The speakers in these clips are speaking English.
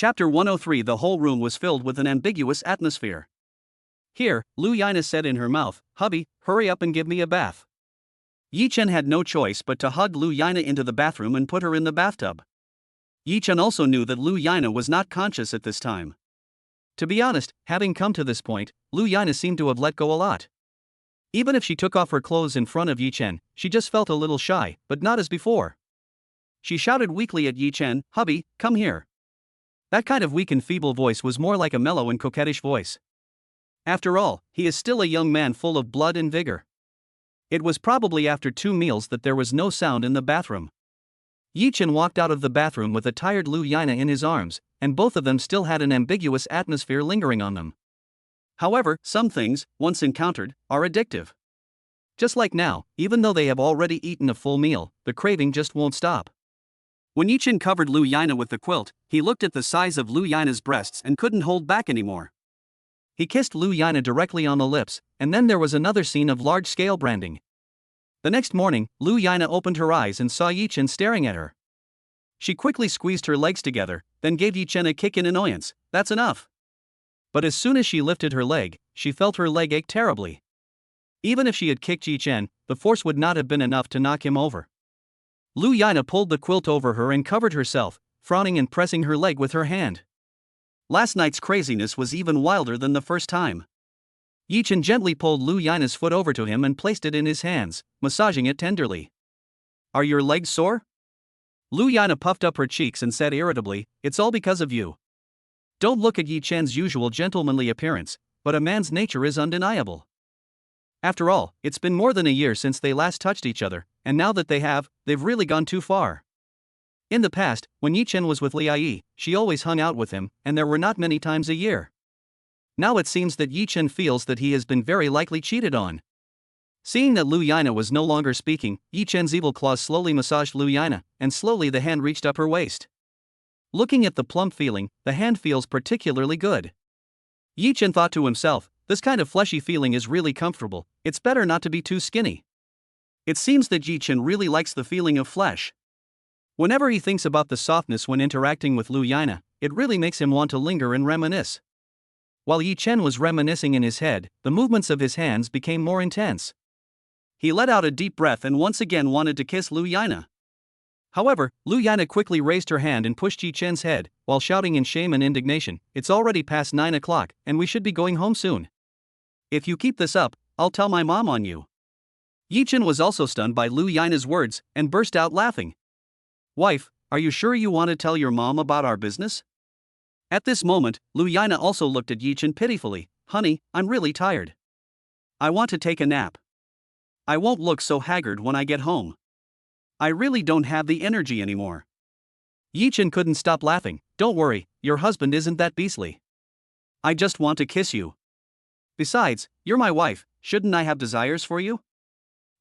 Chapter 103. The whole room was filled with an ambiguous atmosphere. Here, Luana said in her mouth, "Hubby, hurry up and give me a bath." Yi-chen had no choice but to hug Luana into the bathroom and put her in the bathtub. Yi-chen also knew that Luana was not conscious at this time. To be honest, having come to this point, Luana seemed to have let go a lot. Even if she took off her clothes in front of Yi-chen, she just felt a little shy, but not as before. She shouted weakly at Yi-chen, "Hubby, come here." That kind of weak and feeble voice was more like a mellow and coquettish voice. After all, he is still a young man full of blood and vigor. It was probably after 2 meals that there was no sound in the bathroom. Yi-chen walked out of the bathroom with a tired Luana in his arms, and both of them still had an ambiguous atmosphere lingering on them. However, some things, once encountered, are addictive. Just like now, even though they have already eaten a full meal, the craving just won't stop. When Yi-chen covered Luana with the quilt, he looked at the size of Luana's breasts and couldn't hold back anymore. He kissed Luana directly on the lips, and then there was another scene of large-scale branding. The next morning, Luana opened her eyes and saw Yi-chen staring at her. She quickly squeezed her legs together, then gave Yi-chen a kick in annoyance. "That's enough." But as soon as she lifted her leg, she felt her leg ache terribly. Even if she had kicked Yi-chen, the force would not have been enough to knock him over. Luana pulled the quilt over her and covered herself, frowning and pressing her leg with her hand. Last night's craziness was even wilder than the first time. Yi-chen gently pulled Luana's foot over to him and placed it in his hands, massaging it tenderly. "Are your legs sore?" Luana puffed up her cheeks and said irritably, "It's all because of you." Don't look at Yi-chen's usual gentlemanly appearance, but a man's nature is undeniable. After all, it's been more than a year since they last touched each other, and now that they have, they've really gone too far. In the past, when Yi-chen was with Liai, she always hung out with him, and there were not many times a year. Now it seems that Yi-chen feels that he has been very likely cheated on. Seeing that Luana was no longer speaking, Yi-chen's evil claws slowly massaged Luana, and slowly the hand reached up her waist. Looking at the plump feeling, the hand feels particularly good. Yi-chen thought to himself, this kind of fleshy feeling is really comfortable, it's better not to be too skinny. It seems that Yi-chen really likes the feeling of flesh. Whenever he thinks about the softness when interacting with Luana, it really makes him want to linger and reminisce. While Yi-chen was reminiscing in his head, the movements of his hands became more intense. He let out a deep breath and once again wanted to kiss Luana. However, Luana quickly raised her hand and pushed Yi-chen's head, while shouting in shame and indignation, "It's already past 9 o'clock, and we should be going home soon. If you keep this up, I'll tell my mom on you." Yi-chen was also stunned by Luana's words, and burst out laughing. "Wife, are you sure you want to tell your mom about our business?" At this moment, Luana also looked at Yi-chen pitifully. "Honey, I'm really tired. I want to take a nap. I won't look so haggard when I get home. I really don't have the energy anymore." Yi-chen couldn't stop laughing. "Don't worry, your husband isn't that beastly. I just want to kiss you. Besides, you're my wife, shouldn't I have desires for you?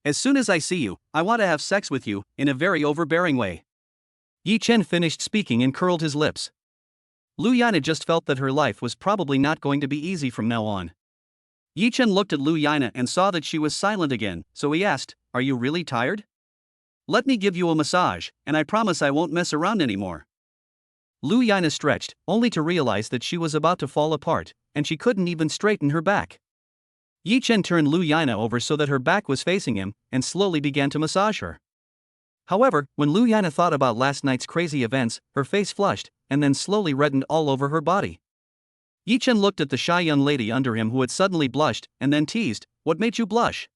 As soon as I see you, I want to have sex with you, in a very overbearing way." Yi-chen finished speaking and curled his lips. Luana just felt that her life was probably not going to be easy from now on. Yi-chen looked at Luana and saw that she was silent again, so he asked, "Are you really tired? Let me give you a massage, and I promise I won't mess around anymore." Luana stretched, only to realize that she was about to fall apart, and she couldn't even straighten her back. Yi-chen turned Luana over so that her back was facing him, and slowly began to massage her. However, when Luana thought about last night's crazy events, her face flushed, and then slowly reddened all over her body. Yi-chen looked at the shy young lady under him who had suddenly blushed, and then teased, "What made you blush?"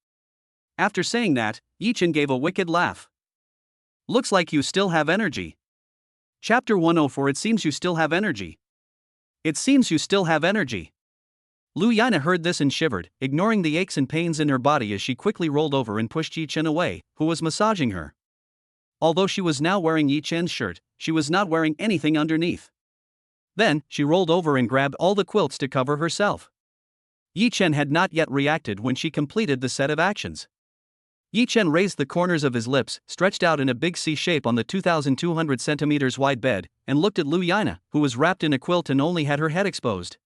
After saying that, Yi-chen gave a wicked laugh. "Looks like you still have energy." Chapter 104. It seems you still have energy. It seems you still have energy. Luana heard this and shivered, ignoring the aches and pains in her body as she quickly rolled over and pushed Yi-chen away, who was massaging her. Although she was now wearing Yi-chen's shirt, she was not wearing anything underneath. Then, she rolled over and grabbed all the quilts to cover herself. Yi-chen had not yet reacted when she completed the set of actions. Yi-chen raised the corners of his lips, stretched out in a big C shape on the 2,200 centimeters wide bed, and looked at Luana, who was wrapped in a quilt and only had her head exposed.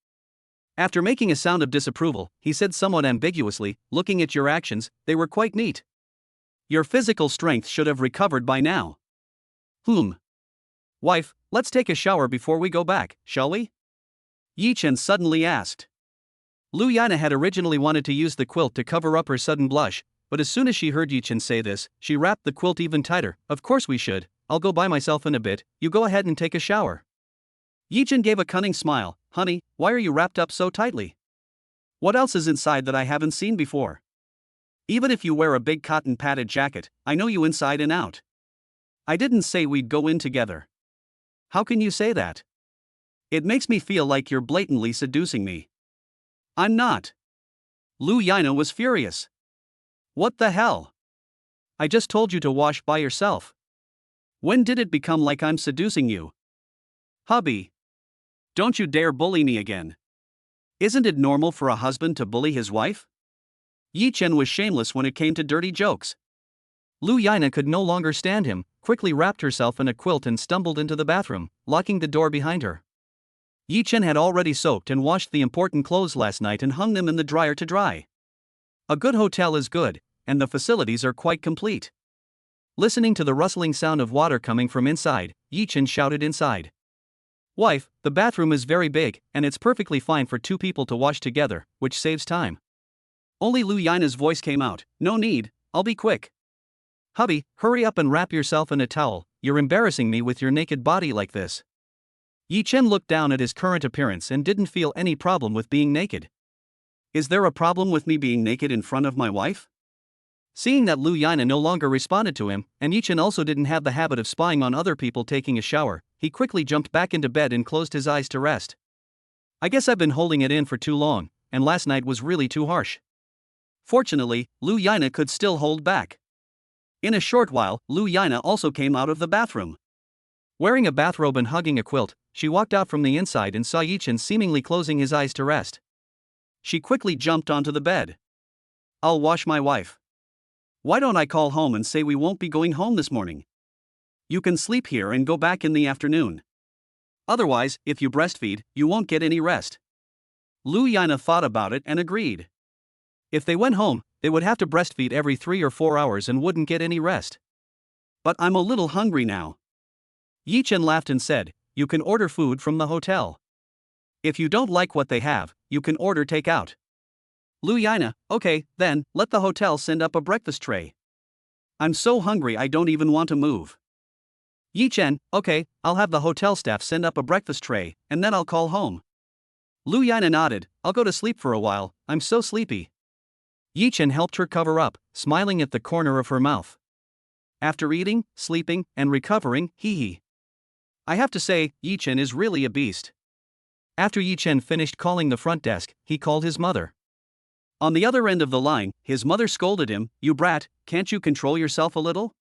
After making a sound of disapproval, he said somewhat ambiguously, "Looking at your actions, they were quite neat. Your physical strength should have recovered by now." Wife, let's take a shower before we go back, shall we? Yi Chen suddenly asked. Lu Yana had originally wanted to use the quilt to cover up her sudden blush, but as soon as she heard Yi Chen say this, she wrapped the quilt even tighter. Of course we should, I'll go by myself in a bit, you go ahead and take a shower. Yi Chen gave a cunning smile. Honey, why are you wrapped up so tightly? What else is inside that I haven't seen before? Even if you wear a big cotton padded jacket, I know you inside and out. I didn't say we'd go in together. How can you say that? It makes me feel like you're blatantly seducing me. I'm not. Lu Yana was furious. What the hell? I just told you to wash by yourself. When did it become like I'm seducing you? Hubby. Don't you dare bully me again. Isn't it normal for a husband to bully his wife? Yi Chen was shameless when it came to dirty jokes. Lu Yana could no longer stand him, quickly wrapped herself in a quilt and stumbled into the bathroom, locking the door behind her. Yi Chen had already soaked and washed the important clothes last night and hung them in the dryer to dry. A good hotel is good, and the facilities are quite complete. Listening to the rustling sound of water coming from inside, Yi Chen shouted inside. Wife, the bathroom is very big, and it's perfectly fine for two people to wash together, which saves time. Only Lu Yina's voice came out. No need, I'll be quick. Hubby, hurry up and wrap yourself in a towel, you're embarrassing me with your naked body like this. Yi Chen looked down at his current appearance and didn't feel any problem with being naked. Is there a problem with me being naked in front of my wife? Seeing that Lu Yana no longer responded to him, and Yi Chen also didn't have the habit of spying on other people taking a shower, he quickly jumped back into bed and closed his eyes to rest. I guess I've been holding it in for too long, and last night was really too harsh. Fortunately, Lu Yana could still hold back. In a short while, Lu Yana also came out of the bathroom. Wearing a bathrobe and hugging a quilt, she walked out from the inside and saw Yi Chen seemingly closing his eyes to rest. She quickly jumped onto the bed. I'll wash my wife. Why don't I call home and say we won't be going home this morning? You can sleep here and go back in the afternoon. Otherwise, if you breastfeed, you won't get any rest. Lu Yana thought about it and agreed. If they went home, they would have to breastfeed every 3 or 4 hours and wouldn't get any rest. But I'm a little hungry now. Yi Chen laughed and said, you can order food from the hotel. If you don't like what they have, you can order takeout. Lu Yana, okay, then, let the hotel send up a breakfast tray. I'm so hungry I don't even want to move. Yi Chen, okay, I'll have the hotel staff send up a breakfast tray, and then I'll call home. Lu Yana nodded, I'll go to sleep for a while, I'm so sleepy. Yi Chen helped her cover up, smiling at the corner of her mouth. After eating, sleeping, and recovering, hee. I have to say, Yi Chen is really a beast. After Yi Chen finished calling the front desk, he called his mother. On the other end of the line, his mother scolded him, you brat, can't you control yourself a little?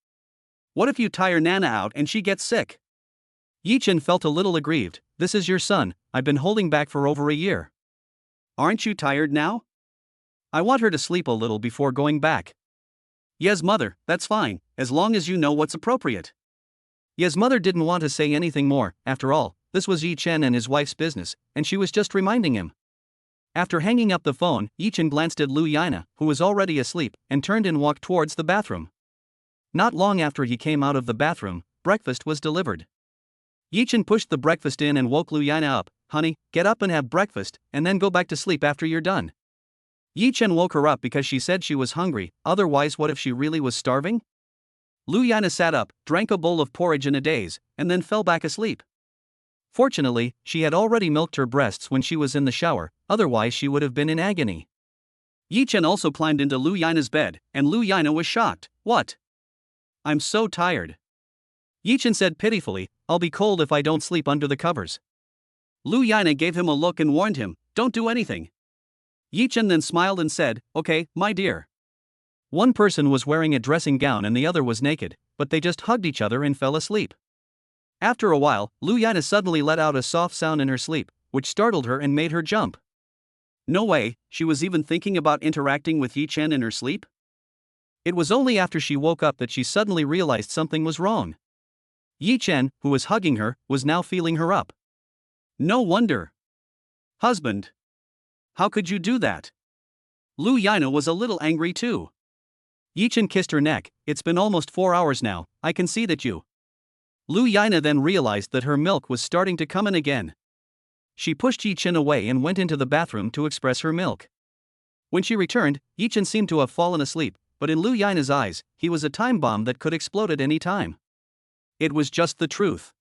What if you tire Nana out and she gets sick? Yi Chen felt a little aggrieved, this is your son, I've been holding back for over a year. Aren't you tired now? I want her to sleep a little before going back. Yes mother, that's fine, as long as you know what's appropriate. Yes mother didn't want to say anything more, after all, this was Yi Chen and his wife's business, and she was just reminding him. After hanging up the phone, Yi Chen glanced at Lu Yana, who was already asleep, and turned and walked towards the bathroom. Not long after he came out of the bathroom, breakfast was delivered. Yi Chen pushed the breakfast in and woke Lu Yana up, honey, get up and have breakfast, and then go back to sleep after you're done. Yi Chen woke her up because she said she was hungry, otherwise what if she really was starving? Lu Yana sat up, drank a bowl of porridge in a daze, and then fell back asleep. Fortunately, she had already milked her breasts when she was in the shower, otherwise she would have been in agony. Yi Chen also climbed into Lu Yana's bed, and Lu Yana was shocked. What? I'm so tired. Yi Chen said pitifully, I'll be cold if I don't sleep under the covers. Lu Yana gave him a look and warned him, don't do anything. Yi Chen then smiled and said, okay, my dear. One person was wearing a dressing gown and the other was naked, but they just hugged each other and fell asleep. After a while, Lu Yana suddenly let out a soft sound in her sleep, which startled her and made her jump. No way, she was even thinking about interacting with Yi Chen in her sleep? It was only after she woke up that she suddenly realized something was wrong. Yi Chen, who was hugging her, was now feeling her up. No wonder. Husband. How could you do that? Lu Yana was a little angry too. Yi Chen kissed her neck, it's been almost 4 hours now, I can see that you. Lu Yana then realized that her milk was starting to come in again. She pushed Yi-Chen away and went into the bathroom to express her milk. When she returned, Yi-Chen seemed to have fallen asleep, but in Lu Yina's eyes, he was a time bomb that could explode at any time. It was just the truth.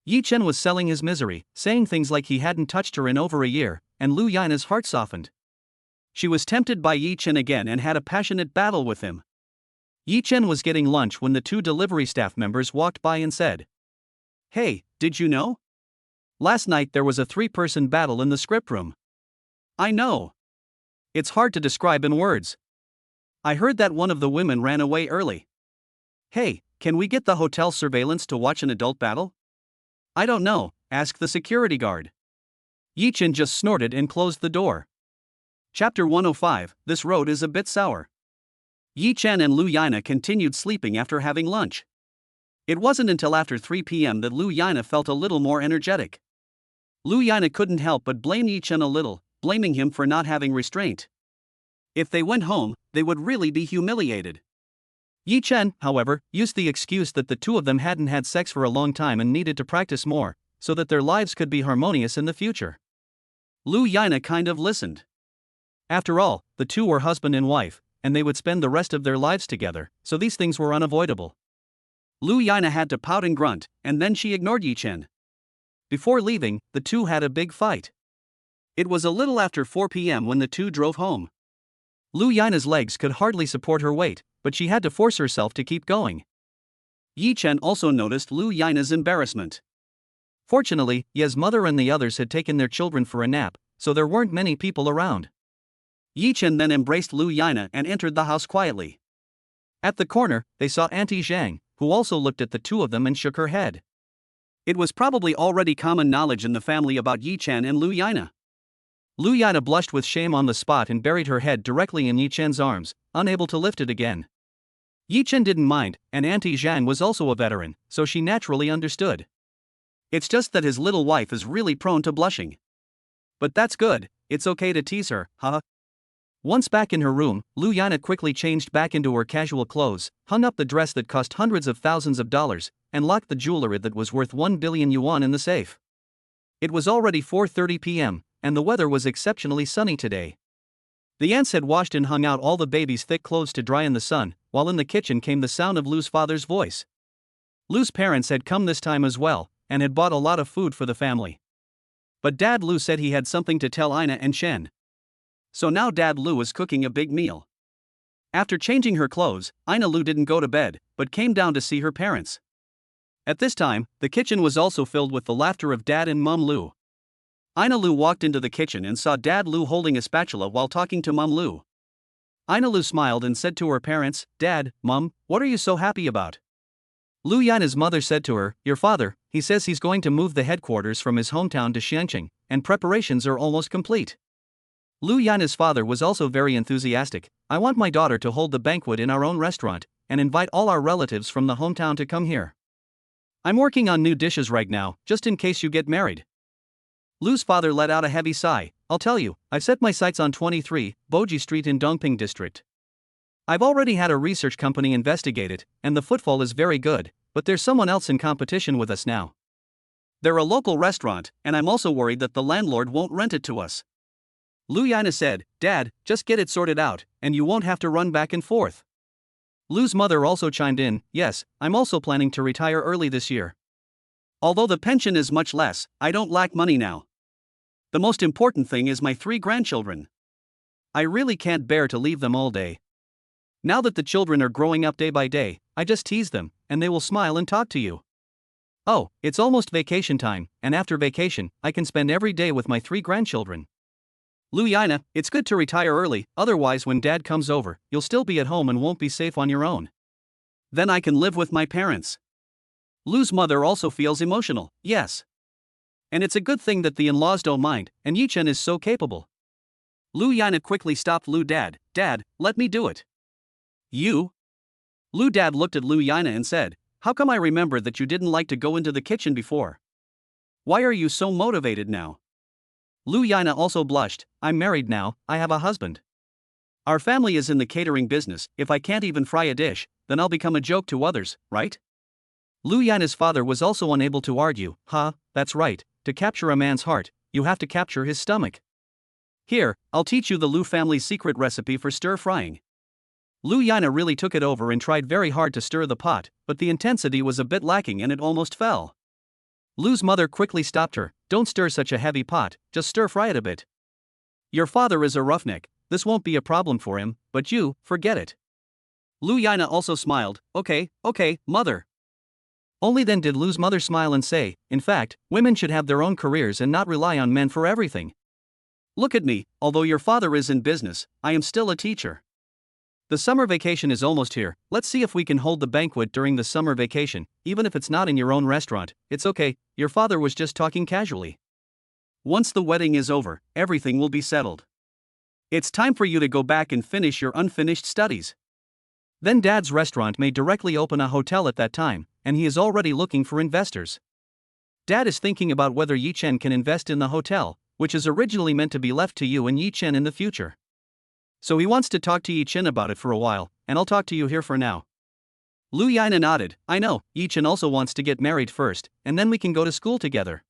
Yi-Chen was selling his misery, saying things like he hadn't touched her in over a year, and Lu Yina's heart softened. She was tempted by Yi-Chen again and had a passionate battle with him. Yi-Chen was getting lunch when the two delivery staff members walked by and said, "Hey, did you know? Last night there was a 3-person battle in the script room." "I know. It's hard to describe in words. I heard that one of the women ran away early." "Hey, can we get the hotel surveillance to watch an adult battle?" "I don't know, ask the security guard." Yi-Chen just snorted and closed the door. Chapter 105, This road is a bit sour. Yi-Chen and Lu Yana continued sleeping after having lunch. It wasn't until after 3 p.m. that Lu Yana felt a little more energetic. Lu Yana couldn't help but blame Yi-Chen a little, blaming him for not having restraint. If they went home, they would really be humiliated. Yi-Chen, however, used the excuse that the two of them hadn't had sex for a long time and needed to practice more, so that their lives could be harmonious in the future. Lu Yana kind of listened. After all, the two were husband and wife, and they would spend the rest of their lives together, so these things were unavoidable. Lu Yana had to pout and grunt, and then she ignored Yi-Chen. Before leaving, the two had a big fight. It was a little after 4 p.m. when the two drove home. Lu Yina's legs could hardly support her weight, but she had to force herself to keep going. Yi-Chen also noticed Lu Yina's embarrassment. Fortunately, Ye's mother and the others had taken their children for a nap, so there weren't many people around. Yi-Chen then embraced Lu Yana and entered the house quietly. At the corner, they saw Auntie Zhang, who also looked at the two of them and shook her head. It was probably already common knowledge in the family about Yi-Chen and Lu Yana. Lu Yana blushed with shame on the spot and buried her head directly in Yi-Chen's arms, unable to lift it again. Yi-Chen didn't mind, and Auntie Zhang was also a veteran, so she naturally understood. It's just that his little wife is really prone to blushing. But that's good, it's okay to tease her, huh? Once back in her room, Lu Yana quickly changed back into her casual clothes, hung up the dress that cost hundreds of thousands of dollars, and locked the jewelry that was worth 1 billion yuan in the safe. It was already 4:30 p.m., and the weather was exceptionally sunny today. The aunts had washed and hung out all the baby's thick clothes to dry in the sun, while in the kitchen came the sound of Lu's father's voice. Lu's parents had come this time as well, and had bought a lot of food for the family. But Dad Lu said he had something to tell Ina and Shen. So now Dad Lu was cooking a big meal. After changing her clothes, Ina Lu didn't go to bed, but came down to see her parents. At this time, the kitchen was also filled with the laughter of Dad and Mom Lu. Ina Lu walked into the kitchen and saw Dad Lu holding a spatula while talking to Mom Lu. Ina Lu smiled and said to her parents, "Dad, Mom, what are you so happy about?" Lu Yana's mother said to her, "Your father, he says he's going to move the headquarters from his hometown to Xianqing, and preparations are almost complete." Lu Yana's father was also very enthusiastic. "I want my daughter to hold the banquet in our own restaurant, and invite all our relatives from the hometown to come here. I'm working on new dishes right now, just in case you get married." Lu's father let out a heavy sigh. "I'll tell you, I've set my sights on 23, Boji Street in Dongping District. I've already had a research company investigate it, and the footfall is very good, but there's someone else in competition with us now. They're a local restaurant, and I'm also worried that the landlord won't rent it to us." Lu Yana said, "Dad, just get it sorted out, and you won't have to run back and forth." Lu's mother also chimed in, "Yes, I'm also planning to retire early this year. Although the pension is much less, I don't lack money now. The most important thing is my 3 grandchildren. I really can't bear to leave them all day. Now that the children are growing up day by day, I just tease them, and they will smile and talk to you. Oh, it's almost vacation time, and after vacation, I can spend every day with my 3 grandchildren. Lu Yana, it's good to retire early, otherwise when Dad comes over, you'll still be at home and won't be safe on your own. Then I can live with my parents." Lu's mother also feels emotional, yes. And it's a good thing that the in-laws don't mind, and Yi-Chen is so capable. Lu Yana quickly stopped Lu Dad. "Dad, let me do it." "You?" Lu Dad looked at Lu Yana and said, "How come I remember that you didn't like to go into the kitchen before? Why are you so motivated now?" Lu Yana also blushed. "I'm married now, I have a husband. Our family is in the catering business. If I can't even fry a dish, then I'll become a joke to others, right? Lu Yina's father was also unable to argue. That's right, to capture a man's heart, you have to capture his stomach. Here, I'll teach you the Lu family's secret recipe for stir-frying. Lu Yina really took it over and tried very hard to stir the pot, but the intensity was a bit lacking and it almost fell. Lu's mother quickly stopped her. Don't stir such a heavy pot, just stir-fry it a bit. Your father is a roughneck, this won't be a problem for him, but you, forget it. Lu Yina also smiled. Okay, mother. Only then did Lu's mother smile and say, in fact, women should have their own careers and not rely on men for everything. Look at me, although your father is in business, I am still a teacher. The summer vacation is almost here, let's see if we can hold the banquet during the summer vacation, even if it's not in your own restaurant, it's okay, your father was just talking casually. Once the wedding is over, everything will be settled. It's time for you to go back and finish your unfinished studies. Then Dad's restaurant may directly open a hotel at that time, and he is already looking for investors. Dad is thinking about whether Yi Chen can invest in the hotel, which is originally meant to be left to you and Yi Chen in the future. So he wants to talk to Yi Chen about it for a while, and I'll talk to you here for now. Lu Yina nodded. I know, Yi Chen also wants to get married first, and then we can go to school together.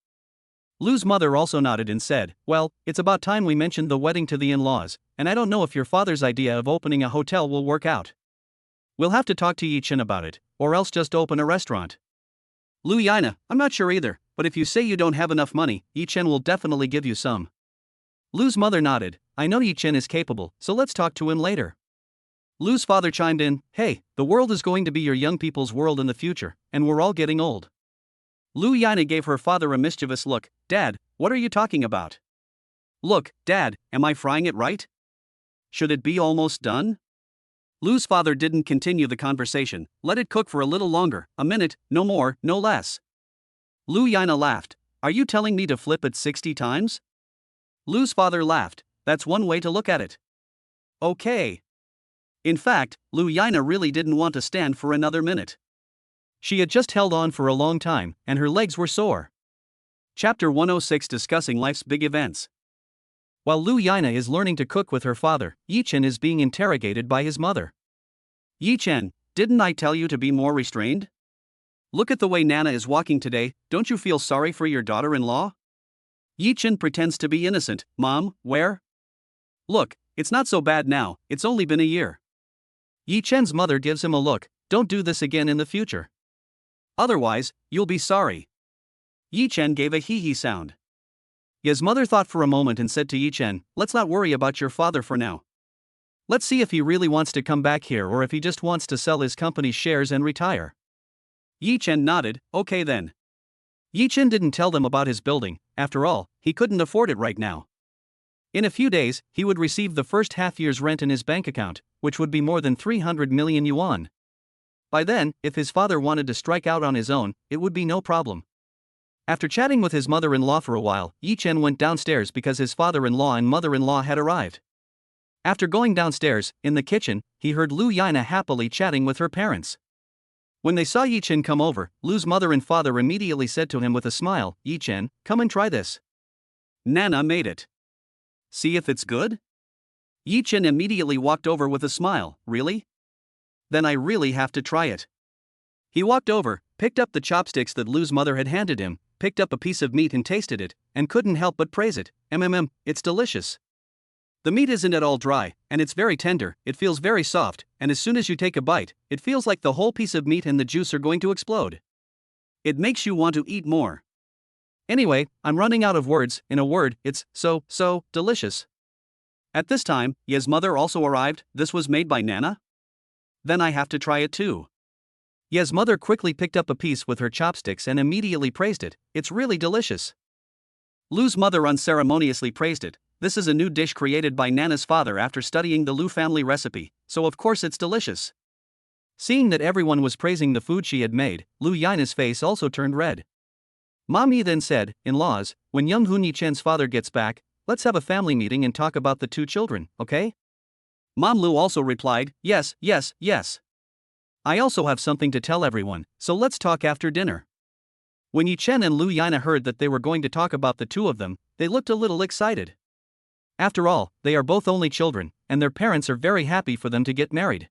Lu's mother also nodded and said, well, it's about time we mentioned the wedding to the in-laws, and I don't know if your father's idea of opening a hotel will work out. We'll have to talk to Yi Chen about it, or else just open a restaurant. Lu Yina, I'm not sure either, but if you say you don't have enough money, Yi Chen will definitely give you some. Lu's mother nodded. I know Yi Chen is capable, so let's talk to him later. Lu's father chimed in. Hey, the world is going to be your young people's world in the future, and we're all getting old. Lu Yina gave her father a mischievous look. Dad, what are you talking about? Look, Dad, am I frying it right? Should it be almost done? Lu's father didn't continue the conversation. Let it cook for a little longer, a minute, no more, no less. Lu Yina laughed. Are you telling me to flip it 60 times? Lu's father laughed. That's one way to look at it. Okay. In fact, Lu Yina really didn't want to stand for another minute. She had just held on for a long time, and her legs were sore. Chapter 106 Discussing Life's Big Events. While Lu Yina is learning to cook with her father, Yi Chen is being interrogated by his mother. Yi Chen, didn't I tell you to be more restrained? Look at the way Nana is walking today, don't you feel sorry for your daughter-in-law? Yi Chen pretends to be innocent. Mom, where? Look, it's not so bad now, it's only been a year. Yi Chen's mother gives him a look. Don't do this again in the future. Otherwise, you'll be sorry. Yi Chen gave a hee-hee sound. Yi's mother thought for a moment and said to Yi Chen, let's not worry about your father for now. Let's see if he really wants to come back here or if he just wants to sell his company's shares and retire. Yi Chen nodded. Okay then. Yi Chen didn't tell them about his building, after all, he couldn't afford it right now. In a few days, he would receive the first half-year's rent in his bank account, which would be more than 300 million yuan. By then, if his father wanted to strike out on his own, it would be no problem. After chatting with his mother-in-law for a while, Yi Chen went downstairs because his father-in-law and mother-in-law had arrived. After going downstairs, in the kitchen, he heard Lu Yina happily chatting with her parents. When they saw Yi Chen come over, Lu's mother and father immediately said to him with a smile, Yi Chen, come and try this. Nana made it. See if it's good? Yi Chen immediately walked over with a smile. Really? Then I really have to try it. He walked over, picked up the chopsticks that Lu's mother had handed him, picked up a piece of meat and tasted it, and couldn't help but praise it. It's delicious. The meat isn't at all dry, and it's very tender, it feels very soft, and as soon as you take a bite, it feels like the whole piece of meat and the juice are going to explode. It makes you want to eat more. Anyway, I'm running out of words. In a word, it's so delicious. At this time, Ye's mother also arrived. This was made by Nana? Then I have to try it too. Ye's mother quickly picked up a piece with her chopsticks and immediately praised it. It's really delicious. Lu's mother unceremoniously praised it. This is a new dish created by Nana's father after studying the Lu family recipe, so of course it's delicious. Seeing that everyone was praising the food she had made, Lu Yina's face also turned red. Mom Yi then said, in-laws, when young Hun Yi Chen's father gets back, let's have a family meeting and talk about the two children, okay? Mom Lu also replied, yes. I also have something to tell everyone, so let's talk after dinner. When Yi Chen and Lu Yina heard that they were going to talk about the two of them, they looked a little excited. After all, they are both only children, and their parents are very happy for them to get married.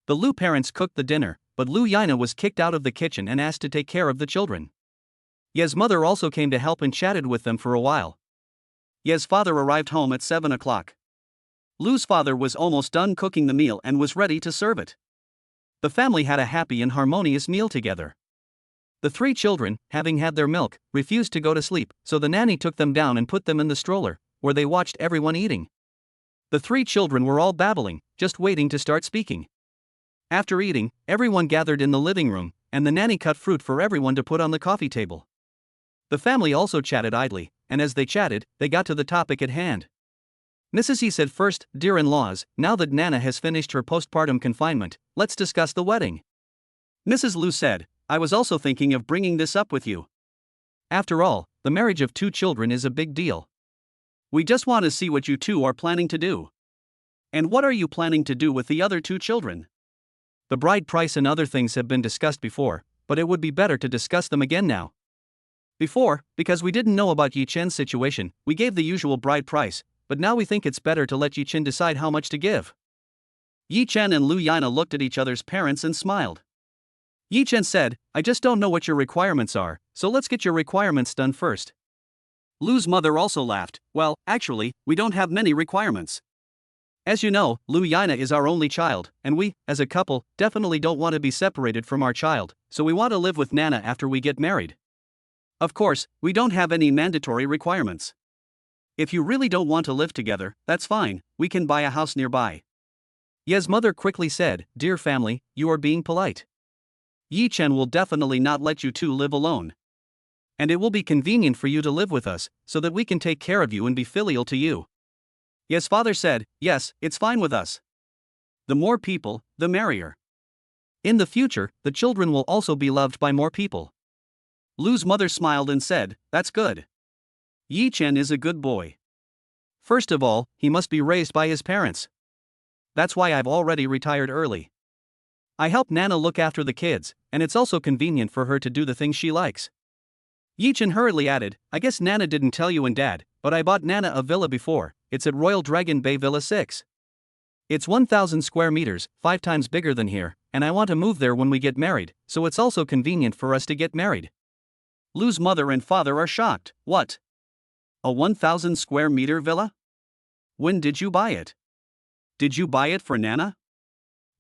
The Lu parents cooked the dinner, but Lu Yana was kicked out of the kitchen and asked to take care of the children. Ye's mother also came to help and chatted with them for a while. Ye's father arrived home at 7 o'clock. Lu's father was almost done cooking the meal and was ready to serve it. The family had a happy and harmonious meal together. The three children, having had their milk, refused to go to sleep, so the nanny took them down and put them in the stroller, where they watched everyone eating. The three children were all babbling, just waiting to start speaking. After eating, everyone gathered in the living room, and the nanny cut fruit for everyone to put on the coffee table. The family also chatted idly, and as they chatted, they got to the topic at hand. Mrs. E said first, "Dear in-laws, now that Nana has finished her postpartum confinement, let's discuss the wedding." Mrs. Lu said, "I was also thinking of bringing this up with you. After all, the marriage of two children is a big deal. We just want to see what you two are planning to do. And what are you planning to do with the other two children?" The bride price and other things have been discussed before, but it would be better to discuss them again now. Before, because we didn't know about Yi Chen's situation, we gave the usual bride price, but now we think it's better to let Yi Chen decide how much to give. Yi Chen and Lu Yana looked at each other's parents and smiled. Yi Chen said, "I just don't know what your requirements are, so let's get your requirements done first." Lu's mother also laughed. "Well, actually, we don't have many requirements. As you know, Lu Yana is our only child, and we, as a couple, definitely don't want to be separated from our child, so we want to live with Nana after we get married. Of course, we don't have any mandatory requirements. If you really don't want to live together, that's fine, we can buy a house nearby." Ye's mother quickly said, "Dear family, you are being polite. Yi Chen will definitely not let you two live alone. And it will be convenient for you to live with us, so that we can take care of you and be filial to you." Ye's father said, "Yes, it's fine with us. The more people, the merrier. In the future, the children will also be loved by more people." Lu's mother smiled and said, "That's good. Yi Chen is a good boy. First of all, he must be raised by his parents. That's why I've already retired early. I help Nana look after the kids, and it's also convenient for her to do the things she likes." Yi Chen hurriedly added, "I guess Nana didn't tell you and Dad, but I bought Nana a villa before. It's at Royal Dragon Bay Villa 6. It's 1,000 square meters, 5 times bigger than here, and I want to move there when we get married, so it's also convenient for us to get married." Lu's mother and father are shocked. "What? A 1,000 square meter villa? When did you buy it? Did you buy it for Nana?"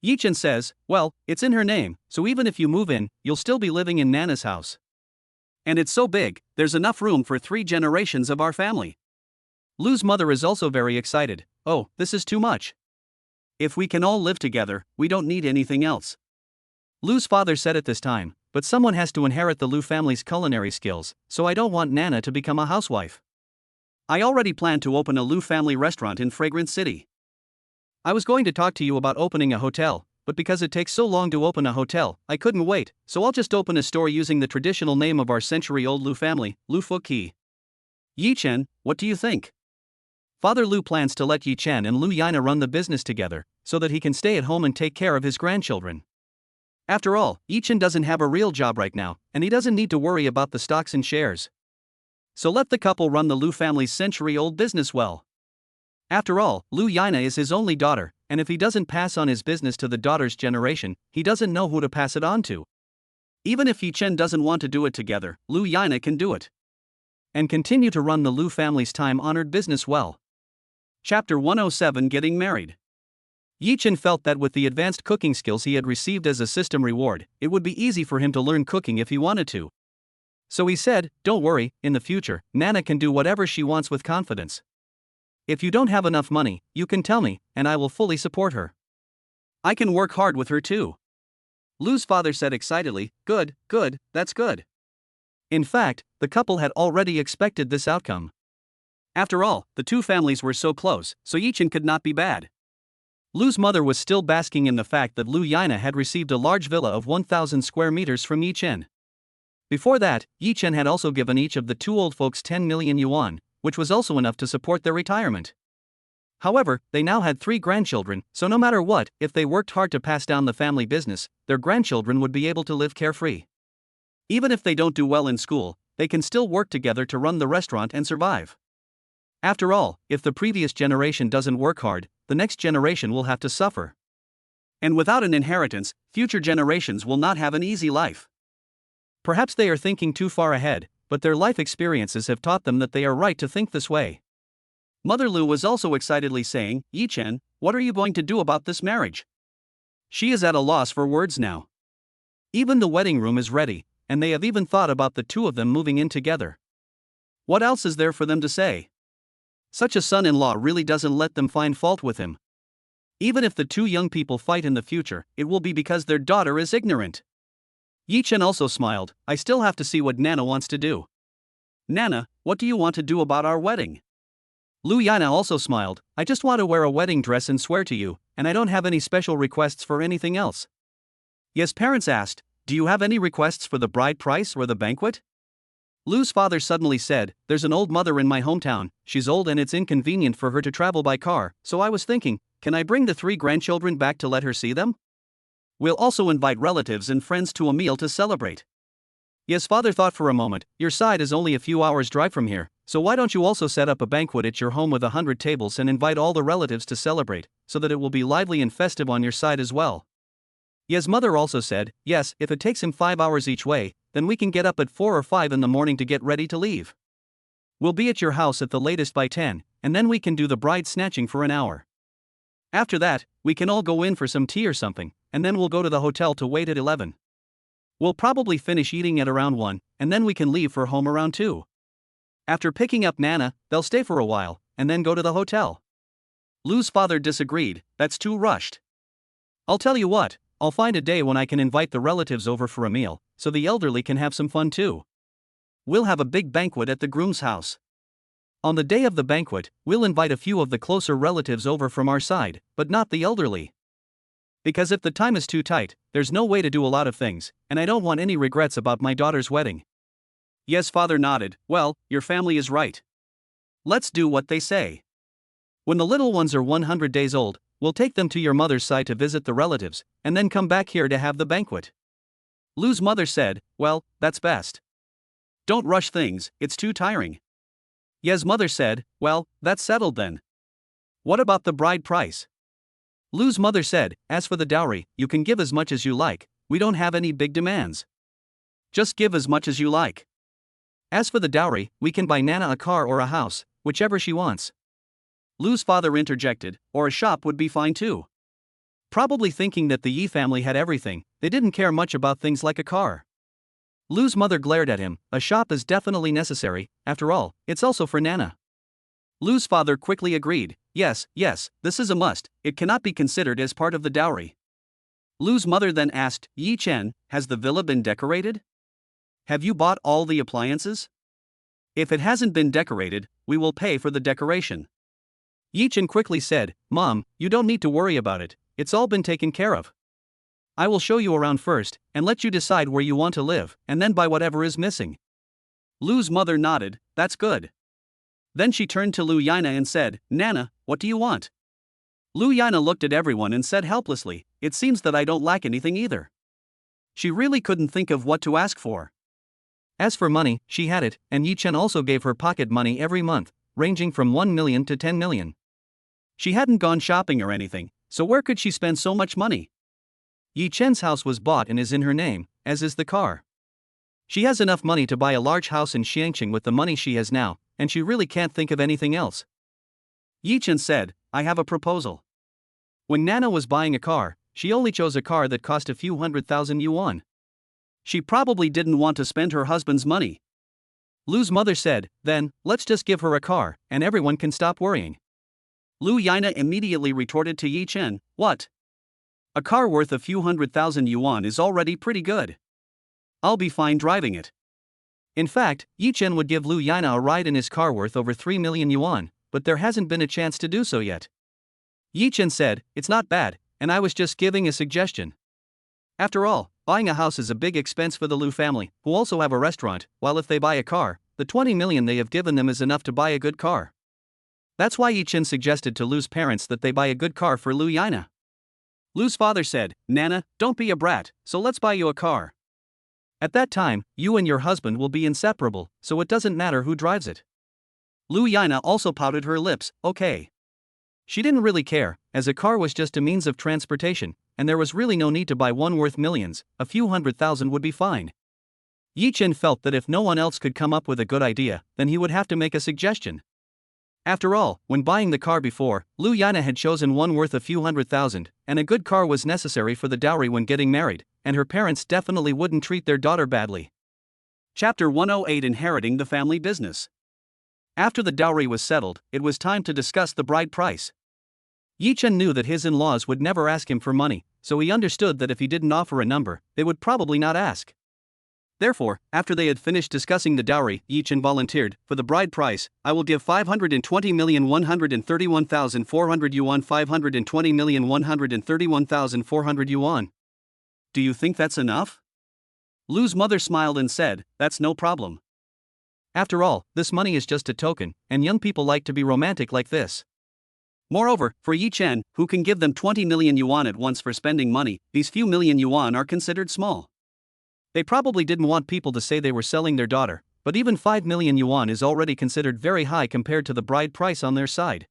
Yi Chen says, "Well, it's in her name, so even if you move in, you'll still be living in Nana's house. And it's so big, there's enough room for 3 generations of our family." Lu's mother is also very excited. "Oh, this is too much. If we can all live together, we don't need anything else." Lu's father said at this time, "But someone has to inherit the Lu family's culinary skills, so I don't want Nana to become a housewife. I already plan to open a Lu family restaurant in Fragrant City. I was going to talk to you about opening a hotel, but because it takes so long to open a hotel, I couldn't wait, so I'll just open a store using the traditional name of our century-old Lu family, Lu Fuqi. Yi Chen, what do you think?" Father Lu plans to let Yi Chen and Lu Yana run the business together, so that he can stay at home and take care of his grandchildren. After all, Yi Chen doesn't have a real job right now, and he doesn't need to worry about the stocks and shares. So let the couple run the Lu family's century-old business well. After all, Lu Yana is his only daughter, and if he doesn't pass on his business to the daughter's generation, he doesn't know who to pass it on to. Even if Yi Chen doesn't want to do it together, Lu Yana can do it. And continue to run the Lu family's time-honored business well. Chapter 107 Getting Married. Yi Chen felt that with the advanced cooking skills he had received as a system reward, it would be easy for him to learn cooking if he wanted to. So he said, "Don't worry, in the future, Nana can do whatever she wants with confidence. If you don't have enough money, you can tell me, and I will fully support her. I can work hard with her too." Lu's father said excitedly, "Good, good, that's good." In fact, the couple had already expected this outcome. After all, the two families were so close, so Yi Chen could not be bad. Lu's mother was still basking in the fact that Lu Yana had received a large villa of 1,000 square meters from Yi Chen. Before that, Yi Chen had also given each of the two old folks 10 million yuan, which was also enough to support their retirement. However, they now had 3 grandchildren, so no matter what, if they worked hard to pass down the family business, their grandchildren would be able to live carefree. Even if they don't do well in school, they can still work together to run the restaurant and survive. After all, if the previous generation doesn't work hard, the next generation will have to suffer. And without an inheritance, future generations will not have an easy life. Perhaps they are thinking too far ahead, but their life experiences have taught them that they are right to think this way. Mother Lu was also excitedly saying, Yi Chen, what are you going to do about this marriage? She is at a loss for words now. Even the wedding room is ready, and they have even thought about the two of them moving in together. What else is there for them to say? Such a son-in-law really doesn't let them find fault with him. Even if the two young people fight in the future, it will be because their daughter is ignorant. Yi Chen also smiled. I still have to see what Nana wants to do. Nana, what do you want to do about our wedding? Lu Yana also smiled. I just want to wear a wedding dress and swear to you, and I don't have any special requests for anything else. Yes, parents asked, do you have any requests for the bride price or the banquet? Lu's father suddenly said, there's an old mother in my hometown, she's old and it's inconvenient for her to travel by car, so I was thinking, can I bring the 3 grandchildren back to let her see them? We'll also invite relatives and friends to a meal to celebrate. Yes, father thought for a moment, your side is only a few hours' drive from here, so why don't you also set up a banquet at your home with 100 tables and invite all the relatives to celebrate, so that it will be lively and festive on your side as well. Yes, mother also said, yes, if it takes him 5 hours each way, then we can get up at 4 or 5 in the morning to get ready to leave. We'll be at your house at the latest by 10, and then we can do the bride snatching for an hour. After that, we can all go in for some tea or something, and then we'll go to the hotel to wait at 11. We'll probably finish eating at around 1, and then we can leave for home around 2. After picking up Nana, they'll stay for a while, and then go to the hotel. Lu's father disagreed, that's too rushed. I'll tell you what, I'll find a day when I can invite the relatives over for a meal, so the elderly can have some fun too. We'll have a big banquet at the groom's house. On the day of the banquet, we'll invite a few of the closer relatives over from our side, but not the elderly. Because if the time is too tight, there's no way to do a lot of things, and I don't want any regrets about my daughter's wedding. Yes, father nodded, well, your family is right. Let's do what they say. When the little ones are 100 days old, we'll take them to your mother's side to visit the relatives, and then come back here to have the banquet. Lu's mother said, well, that's best. Don't rush things, it's too tiring. Ye's mother said, well, that's settled then. What about the bride price? Lu's mother said, as for the dowry, you can give as much as you like, we don't have any big demands. Just give as much as you like. As for the dowry, we can buy Nana a car or a house, whichever she wants. Lu's father interjected, or a shop would be fine too. Probably thinking that the Yi family had everything, they didn't care much about things like a car. Lu's mother glared at him, a shop is definitely necessary, after all, it's also for Nana. Lu's father quickly agreed, yes, this is a must, it cannot be considered as part of the dowry. Lu's mother then asked, Yi Chen, has the villa been decorated? Have you bought all the appliances? If it hasn't been decorated, we will pay for the decoration. Yi Chen quickly said, Mom, you don't need to worry about it, it's all been taken care of. I will show you around first, and let you decide where you want to live, and then buy whatever is missing. Lu's mother nodded, that's good. Then she turned to Lu Yana and said, Nana, what do you want? Lu Yana looked at everyone and said helplessly, it seems that I don't lack anything either. She really couldn't think of what to ask for. As for money, she had it, and Yi Chen also gave her pocket money every month, ranging from 1 million to 10 million. She hadn't gone shopping or anything, so where could she spend so much money? Yi Chen's house was bought and is in her name, as is the car. She has enough money to buy a large house in Xiangqing with the money she has now, and she really can't think of anything else. Yi Chen said, I have a proposal. When Nana was buying a car, she only chose a car that cost a few 100,000 yuan. She probably didn't want to spend her husband's money. Lu's mother said, then, let's just give her a car, and everyone can stop worrying. Lu Yana immediately retorted to Yi Chen, what? A car worth a few 100,000 yuan is already pretty good. I'll be fine driving it. In fact, Yi Chen would give Lu Yana a ride in his car worth over 3 million yuan, but there hasn't been a chance to do so yet. Yi Chen said, it's not bad, and I was just giving a suggestion. After all, buying a house is a big expense for the Lu family, who also have a restaurant, while if they buy a car, the 20 million they have given them is enough to buy a good car. That's why Yi Chen suggested to Lu's parents that they buy a good car for Lu Yana. Lu's father said, Nana, don't be a brat, so let's buy you a car. At that time, you and your husband will be inseparable, so it doesn't matter who drives it. Lu Yana also pouted her lips, okay. She didn't really care, as a car was just a means of transportation, and there was really no need to buy one worth millions, a few $100,000 would be fine. Yi Chen felt that if no one else could come up with a good idea, then he would have to make a suggestion. After all, when buying the car before, Lu Yana had chosen one worth a few $100,000, and a good car was necessary for the dowry when getting married, and her parents definitely wouldn't treat their daughter badly. Chapter 108: Inheriting the Family Business. After the dowry was settled, it was time to discuss the bride price. Yi Chen knew that his in-laws would never ask him for money, so he understood that if he didn't offer a number, they would probably not ask. Therefore, after they had finished discussing the dowry, Yi Chen volunteered, "For the bride price, I will give 520,131,400 yuan, 520,131,400 yuan. Do you think that's enough?" Lu's mother smiled and said, "That's no problem. After all, this money is just a token, and young people like to be romantic like this." Moreover, for Yi Chen, who can give them 20 million yuan at once for spending money, these few million yuan are considered small. They probably didn't want people to say they were selling their daughter, but even 5 million yuan is already considered very high compared to the bride price on their side.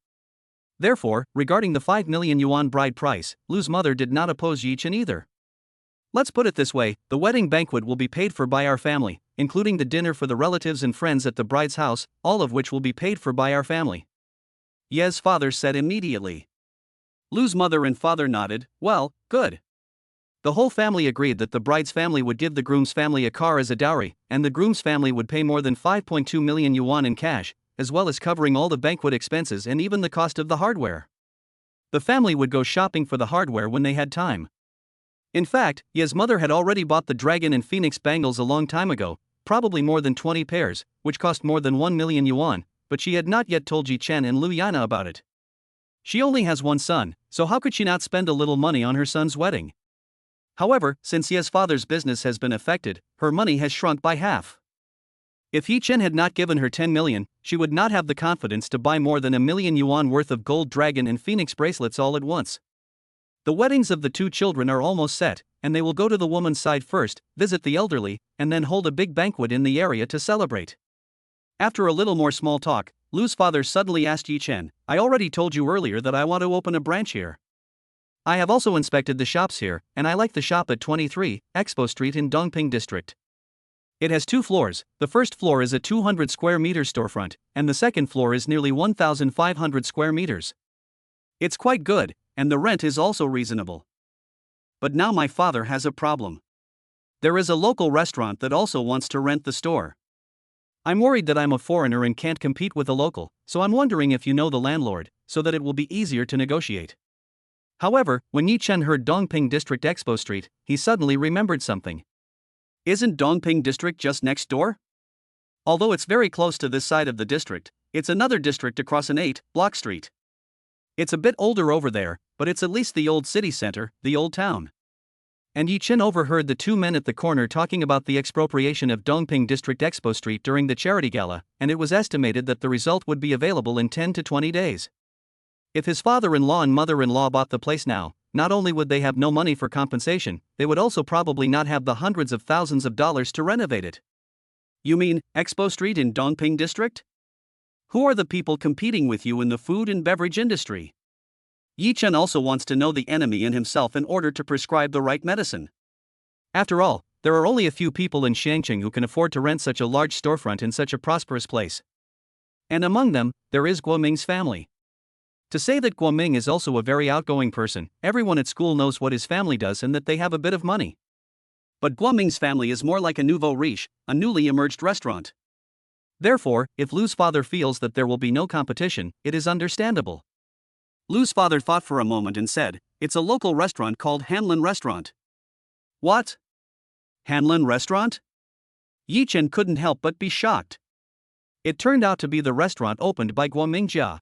Therefore, regarding the 5 million yuan bride price, Lu's mother did not oppose Yi Chen either. "Let's put it this way, the wedding banquet will be paid for by our family, including the dinner for the relatives and friends at the bride's house, all of which will be paid for by our family," Ye's father said immediately. Lu's mother and father nodded. "Well, good." The whole family agreed that the bride's family would give the groom's family a car as a dowry, and the groom's family would pay more than 5.2 million yuan in cash, as well as covering all the banquet expenses and even the cost of the hardware. The family would go shopping for the hardware when they had time. In fact, Ye's mother had already bought the dragon and phoenix bangles a long time ago, probably more than 20 pairs, which cost more than 1 million yuan, but she had not yet told Yi Chen and Lu Yana about it. She only has one son, so how could she not spend a little money on her son's wedding? However, since Ye's father's business has been affected, her money has shrunk by half. If Yi Chen had not given her 10 million, she would not have the confidence to buy more than a million yuan worth of gold dragon and phoenix bracelets all at once. The weddings of the two children are almost set, and they will go to the woman's side first, visit the elderly, and then hold a big banquet in the area to celebrate. After a little more small talk, Lu's father suddenly asked Yi Chen, "I already told you earlier that I want to open a branch here. I have also inspected the shops here, and I like the shop at 23 Expo Street in Dongping District. It has 2 floors. The first floor is a 200 square meter storefront, and the second floor is nearly 1,500 square meters. It's quite good, and the rent is also reasonable. But now my father has a problem. There is a local restaurant that also wants to rent the store. I'm worried that I'm a foreigner and can't compete with a local, so I'm wondering if you know the landlord, so that it will be easier to negotiate." However, when Yi Chen heard Dongping District Expo Street, he suddenly remembered something. Isn't Dongping District just next door? Although it's very close to this side of the district, it's another district across an 8-block street. It's a bit older over there, but it's at least the old city center, the old town. And Yi Chen overheard the two men at the corner talking about the expropriation of Dongping District Expo Street during the charity gala, and it was estimated that the result would be available in 10 to 20 days. If his father-in-law and mother-in-law bought the place now, not only would they have no money for compensation, they would also probably not have the hundreds of thousands of dollars to renovate it. You mean Expo Street in Dongping District? Who are the people competing with you in the food and beverage industry? Yi Chen also wants to know the enemy in himself in order to prescribe the right medicine. After all, there are only a few people in Shangqing who can afford to rent such a large storefront in such a prosperous place. And among them, there is Guoming's family. To say that Guoming is also a very outgoing person, everyone at school knows what his family does and that they have a bit of money. But Guoming's family is more like a nouveau riche, a newly emerged restaurant. Therefore, if Lu's father feels that there will be no competition, it is understandable. Lu's father thought for a moment and said, "It's a local restaurant called Hanlin Restaurant." What? Hanlin Restaurant? Yi Chen couldn't help but be shocked. It turned out to be the restaurant opened by Guoming Jia.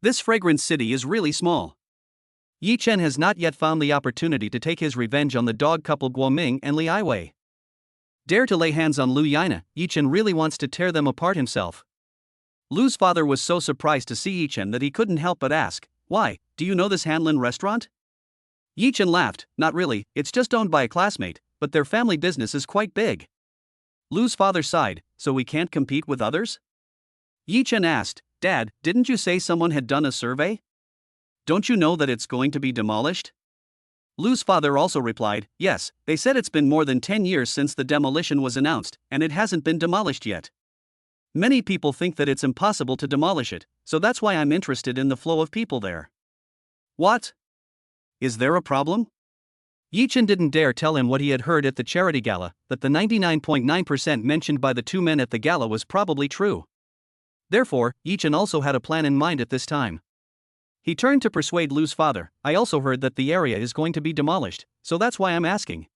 This fragrant city is really small. Yi Chen has not yet found the opportunity to take his revenge on the dog couple Guoming and Li Aiwei. Dare to lay hands on Lu Yana, Yi Chen really wants to tear them apart himself. Lu's father was so surprised to see Yi Chen that he couldn't help but ask, "Why, do you know this Hanlin restaurant?" Yi Chen laughed, "Not really, it's just owned by a classmate, but their family business is quite big." Lu's father sighed, "So we can't compete with others?" Yi Chen asked, "Dad, didn't you say someone had done a survey? Don't you know that it's going to be demolished?" Lu's father also replied, yes, they said it's been more than 10 years since the demolition was announced, and it hasn't been demolished yet. Many people think that it's impossible to demolish it, so that's why I'm interested in the flow of people there. What? Is there a problem? Yichen didn't dare tell him what he had heard at the charity gala, that the 99.9% mentioned by the two men at the gala was probably true. Therefore, Yichen also had a plan in mind at this time. He turned to persuade Lu's father, I also heard that the area is going to be demolished, so that's why I'm asking.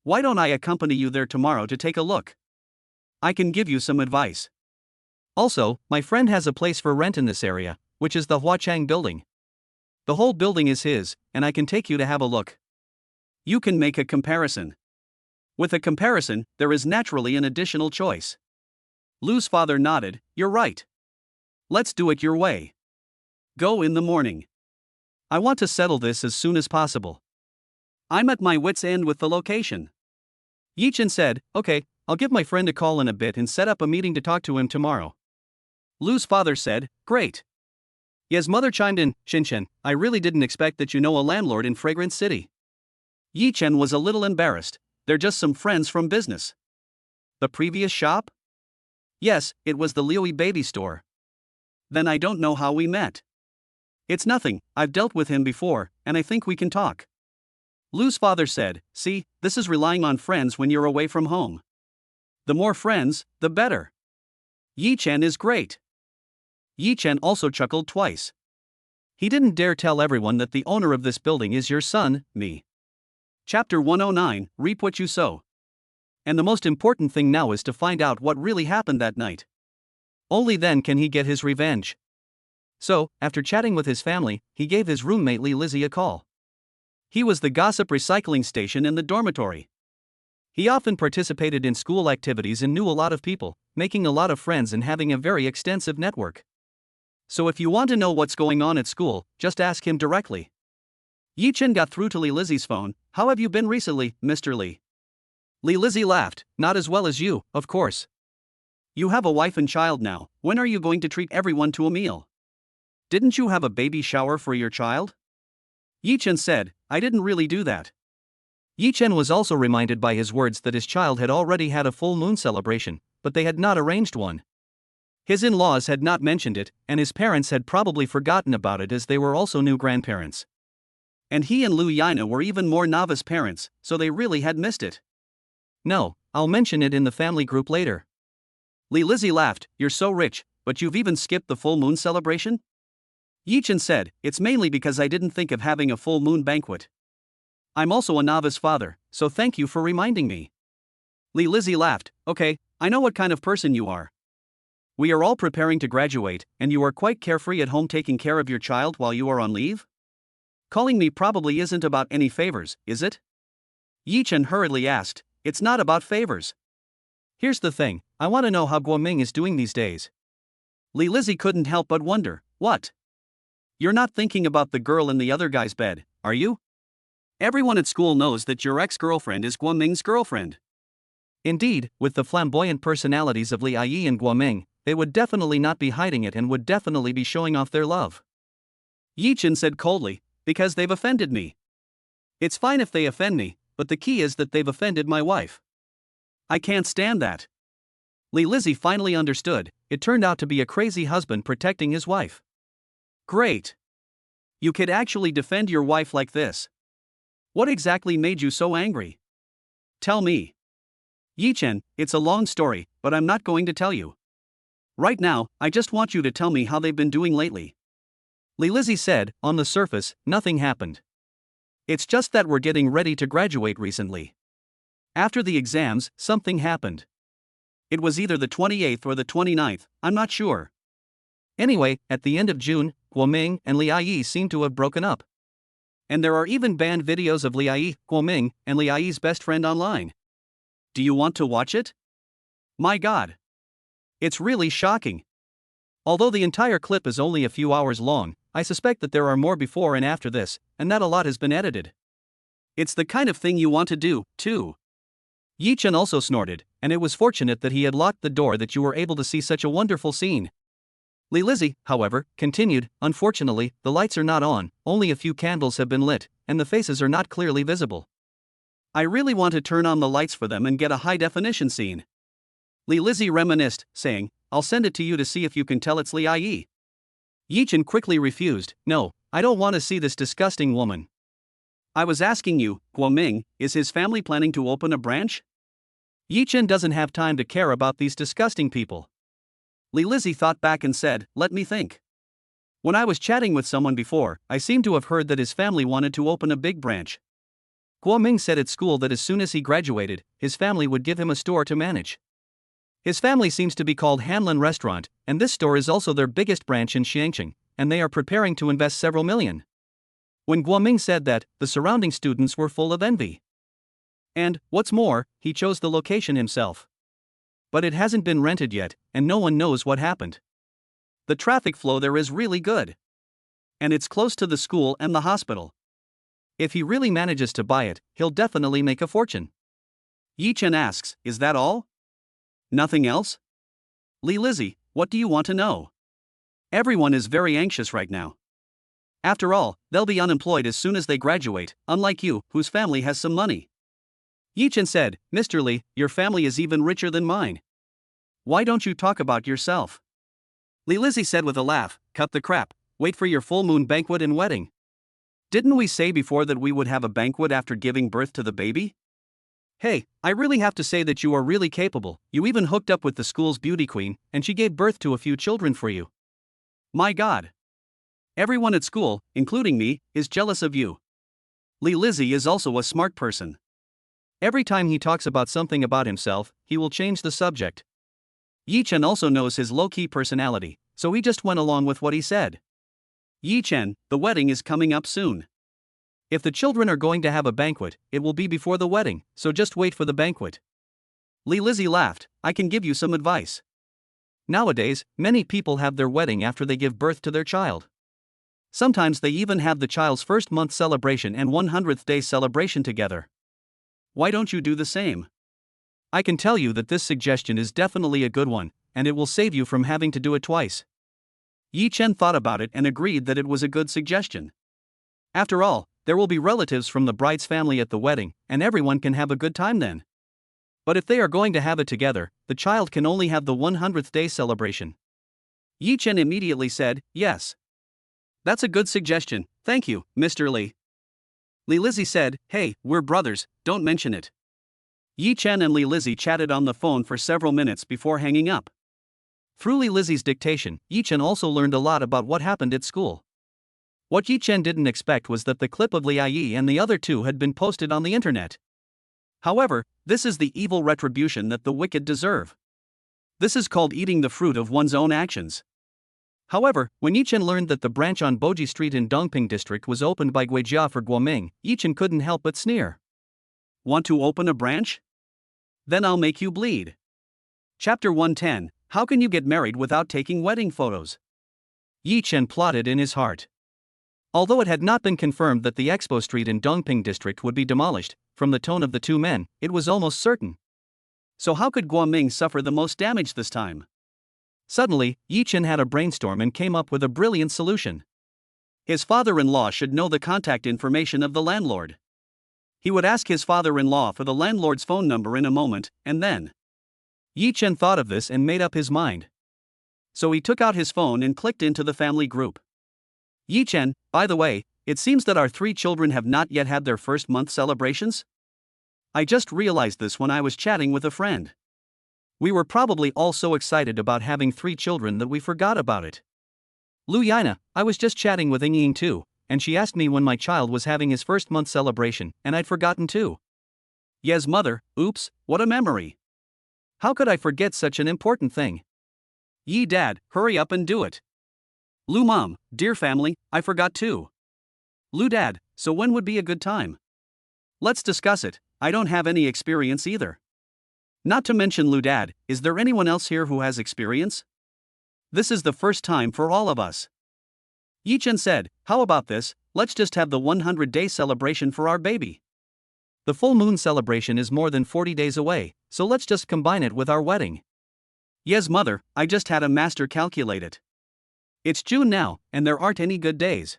Why don't I accompany you there tomorrow to take a look? I can give you some advice. Also, my friend has a place for rent in this area, which is the Huachang building. The whole building is his, and I can take you to have a look. You can make a comparison. With a comparison, there is naturally an additional choice. Lu's father nodded, you're right. Let's do it your way. Go in the morning. I want to settle this as soon as possible. I'm at my wit's end with the location. Yichen said, okay, I'll give my friend a call in a bit and set up a meeting to talk to him tomorrow. Lu's father said, great. Ye's mother chimed in, Shinchen, I really didn't expect that you know a landlord in Fragrance City. Yichen was a little embarrassed, they're just some friends from business. The previous shop? Yes, it was the Liui baby store. Then I don't know how we met. It's nothing, I've dealt with him before, and I think we can talk. Lu's father said, see, this is relying on friends when you're away from home. The more friends, the better. Yichen is great. Yichen also chuckled twice. He didn't dare tell everyone that the owner of this building is your son, me. Chapter 109, Reap What You Sow. And the most important thing now is to find out what really happened that night. Only then can he get his revenge. So, after chatting with his family, he gave his roommate Li Lizzie a call. He was the gossip recycling station in the dormitory. He often participated in school activities and knew a lot of people, making a lot of friends and having a very extensive network. So if you want to know what's going on at school, just ask him directly. Yichen got through to Li Lizzie's phone. How have you been recently, Mr. Li? Li Lizzie laughed, not as well as you, of course. You have a wife and child now, when are you going to treat everyone to a meal? Didn't you have a baby shower for your child? Yichen said, I didn't really do that. Yichen was also reminded by his words that his child had already had a full moon celebration, but they had not arranged one. His in-laws had not mentioned it, and his parents had probably forgotten about it as they were also new grandparents. And he and Lu Yaina were even more novice parents, so they really had missed it. No, I'll mention it in the family group later. Li Lizzie laughed, you're so rich, but you've even skipped the full moon celebration? Yichen said, it's mainly because I didn't think of having a full moon banquet. I'm also a novice father, so thank you for reminding me. Li Lizzie laughed, okay, I know what kind of person you are. We are all preparing to graduate, and you are quite carefree at home taking care of your child while you are on leave? Calling me probably isn't about any favors, is it? Yichen hurriedly asked, it's not about favors. Here's the thing, I want to know how Guoming is doing these days. Li Lizzie couldn't help but wonder, what? You're not thinking about the girl in the other guy's bed, are you? Everyone at school knows that your ex-girlfriend is Guoming's girlfriend. Indeed, with the flamboyant personalities of Li Yi and Guoming, they would definitely not be hiding it and would definitely be showing off their love. Yichen said coldly, because they've offended me. It's fine if they offend me, but the key is that they've offended my wife. I can't stand that. Li Lizzie finally understood, it turned out to be a crazy husband protecting his wife. Great. You could actually defend your wife like this. What exactly made you so angry? Tell me. Yichen, it's a long story, but I'm not going to tell you. Right now, I just want you to tell me how they've been doing lately. Li Lizzie said, on the surface, nothing happened. It's just that we're getting ready to graduate recently. After the exams, something happened. It was either the 28th or the 29th, I'm not sure. Anyway, at the end of June, Guoming and Li Yi seem to have broken up. And there are even banned videos of Li Yi, Guoming, and Li Yi's best friend online. Do you want to watch it? My god. It's really shocking. Although the entire clip is only a few hours long, I suspect that there are more before and after this, and that a lot has been edited. It's the kind of thing you want to do, too. Yichen also snorted, and it was fortunate that he had locked the door that you were able to see such a wonderful scene. Li Lizzie, however, continued, unfortunately, the lights are not on, only a few candles have been lit, and the faces are not clearly visible. I really want to turn on the lights for them and get a high-definition scene. Li Lizzie reminisced, saying, I'll send it to you to see if you can tell it's Li Yi. Yichen quickly refused, no, I don't want to see this disgusting woman. I was asking you, Guoming, is his family planning to open a branch? Yichen doesn't have time to care about these disgusting people. Li Lizzie thought back and said, let me think. When I was chatting with someone before, I seem to have heard that his family wanted to open a big branch. Guoming said at school that as soon as he graduated, his family would give him a store to manage. His family seems to be called Hanlin Restaurant, and this store is also their biggest branch in Xiangqing, and they are preparing to invest several million. When Guoming said that, the surrounding students were full of envy. And, what's more, he chose the location himself. But it hasn't been rented yet, and no one knows what happened. The traffic flow there is really good. And it's close to the school and the hospital. If he really manages to buy it, he'll definitely make a fortune. Yichen asks, is that all? Nothing else? Li Lizzie, what do you want to know? Everyone is very anxious right now. After all, they'll be unemployed as soon as they graduate, unlike you, whose family has some money. Yichen said, Mr. Li, your family is even richer than mine. Why don't you talk about yourself? Li Lizzie said with a laugh, cut the crap, wait for your full moon banquet and wedding. Didn't we say before that we would have a banquet after giving birth to the baby? Hey, I really have to say that you are really capable, you even hooked up with the school's beauty queen, and she gave birth to a few children for you. My God. Everyone at school, including me, is jealous of you. Li Lizzie is also a smart person. Every time he talks about something about himself, he will change the subject. Yichen also knows his low-key personality, so he just went along with what he said. Yichen, the wedding is coming up soon. If the children are going to have a banquet, it will be before the wedding, so just wait for the banquet. Li Lizzie laughed, I can give you some advice. Nowadays, many people have their wedding after they give birth to their child. Sometimes they even have the child's first month celebration and 100th day celebration together. Why don't you do the same? I can tell you that this suggestion is definitely a good one, and it will save you from having to do it twice. Yichen thought about it and agreed that it was a good suggestion. After all, there will be relatives from the bride's family at the wedding, and everyone can have a good time then. But if they are going to have it together, the child can only have the 100th day celebration. Yichen immediately said, yes. That's a good suggestion, thank you, Mr. Li. Li Lizzie said, hey, we're brothers, don't mention it. Yichen and Li Lizzie chatted on the phone for several minutes before hanging up. Through Li Lizzie's dictation, Yichen also learned a lot about what happened at school. What Yichen didn't expect was that the clip of Li Yi and the other two had been posted on the internet. However, this is the evil retribution that the wicked deserve. This is called eating the fruit of one's own actions. However, when Yichen learned that the branch on Boji Street in Dongping district was opened by Guijia for Guoming, Yichen couldn't help but sneer. Want to open a branch? Then I'll make you bleed. Chapter 110, How can you get married without taking wedding photos? Yichen plotted in his heart. Although it had not been confirmed that the Expo Street in Dongping district would be demolished, from the tone of the two men, it was almost certain. So how could Guoming suffer the most damage this time? Suddenly, Yichen had a brainstorm and came up with a brilliant solution. His father-in-law should know the contact information of the landlord. He would ask his father-in-law for the landlord's phone number in a moment, and then. Yichen thought of this and made up his mind. So he took out his phone and clicked into the family group. Yichen, by the way, it seems that our 3 children have not yet had their first month celebrations? I just realized this when I was chatting with a friend. We were probably all so excited about having 3 children that we forgot about it. Luana, I was just chatting with Ying too, and she asked me when my child was having his first month celebration, and I'd forgotten too. Yes, mother, oops, what a memory. How could I forget such an important thing? Yi dad, hurry up and do it. Lu mom, dear family, I forgot too. Lu dad, so when would be a good time? Let's discuss it, I don't have any experience either. Not to mention Lu dad, is there anyone else here who has experience? This is the first time for all of us. Yichen said, how about this, let's just have the 100-day celebration for our baby. The full moon celebration is more than 40 days away, so let's just combine it with our wedding. Yes mother, I just had a master calculate it. It's June now, and there aren't any good days.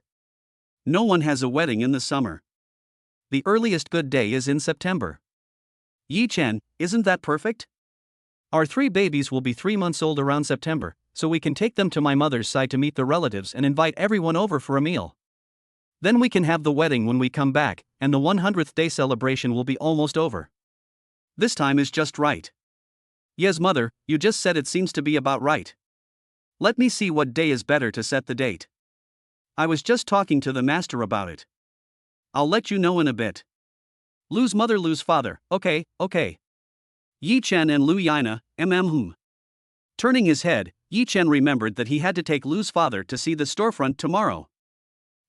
No one has a wedding in the summer. The earliest good day is in September. Yi Chen, isn't that perfect? Our 3 babies will be 3 months old around September, so we can take them to my mother's side to meet the relatives and invite everyone over for a meal. Then we can have the wedding when we come back, and the 100th day celebration will be almost over. This time is just right. Yes, mother, you just said it seems to be about right. Let me see what day is better to set the date. I was just talking to the master about it. I'll let you know in a bit. Lu's mother, Lu's father, okay. Yi Chen and Lu Yana, Turning his head, Yi Chen remembered that he had to take Lu's father to see the storefront tomorrow.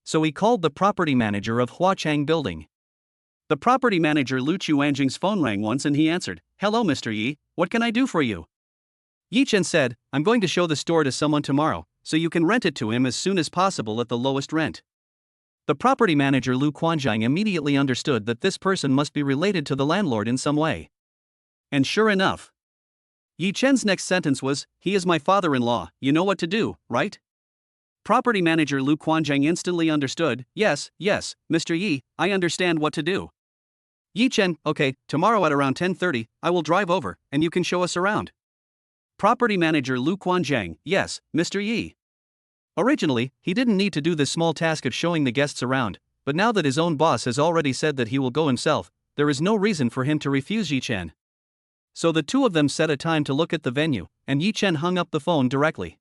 So he called the property manager of Huachang Building. The property manager Lu Chuanjing's phone rang once and he answered, "Hello Mr. Yi, what can I do for you?" Yi Chen said, "I'm going to show the store to someone tomorrow, so you can rent it to him as soon as possible at the lowest rent." The property manager Lu Quanjiang immediately understood that this person must be related to the landlord in some way. And sure enough, Yi Chen's next sentence was, "He is my father-in-law, you know what to do, right?" Property manager Lu Quanjiang instantly understood, yes, Mr. Yi, I understand what to do." Yi Chen, okay, tomorrow at around 10:30, I will drive over, and you can show us around. Property manager Lu Quanjiang, yes, Mr. Yi. Originally, he didn't need to do this small task of showing the guests around, but now that his own boss has already said that he will go himself, there is no reason for him to refuse Yi Chen. So the two of them set a time to look at the venue, and Yi Chen hung up the phone directly.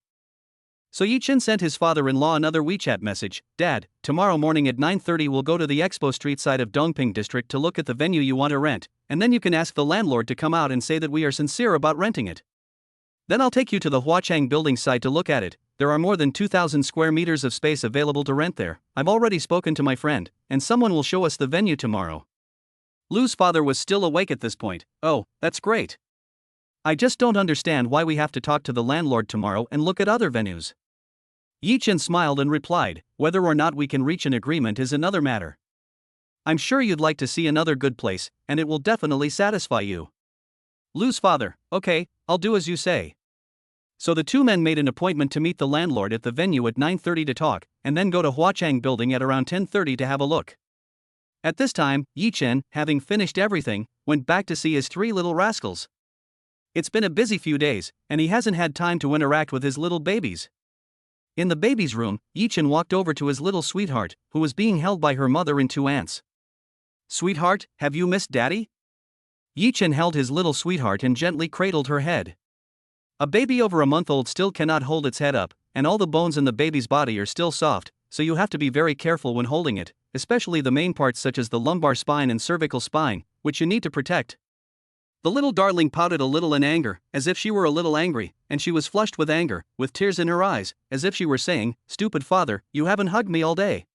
So Yi Chen sent his father-in-law another WeChat message, "Dad, tomorrow morning at 9:30 we'll go to the Expo Street side of Dongping District to look at the venue you want to rent, and then you can ask the landlord to come out and say that we are sincere about renting it. Then I'll take you to the Huachang Building site to look at it. There are more than 2,000 square meters of space available to rent there. I've already spoken to my friend, and someone will show us the venue tomorrow." Lu's father was still awake at this point. "Oh, that's great. I just don't understand why we have to talk to the landlord tomorrow and look at other venues." Yi Chen smiled and replied, "Whether or not we can reach an agreement is another matter. I'm sure you'd like to see another good place, and it will definitely satisfy you." Lu's father, "Okay, I'll do as you say." So the two men made an appointment to meet the landlord at the venue at 9:30 to talk, and then go to Huachang Building at around 10:30 to have a look. At this time, Yi Chen, having finished everything, went back to see his 3 little rascals. It's been a busy few days, and he hasn't had time to interact with his little babies. In the baby's room, Yi Chen walked over to his little sweetheart, who was being held by her mother and 2 aunts. "Sweetheart, have you missed Daddy?" Yi Chen held his little sweetheart and gently cradled her head. A baby over a month old still cannot hold its head up, and all the bones in the baby's body are still soft, so you have to be very careful when holding it, especially the main parts such as the lumbar spine and cervical spine, which you need to protect. The little darling pouted a little in anger, as if she were a little angry, and she was flushed with anger, with tears in her eyes, as if she were saying, "Stupid father, you haven't hugged me all day."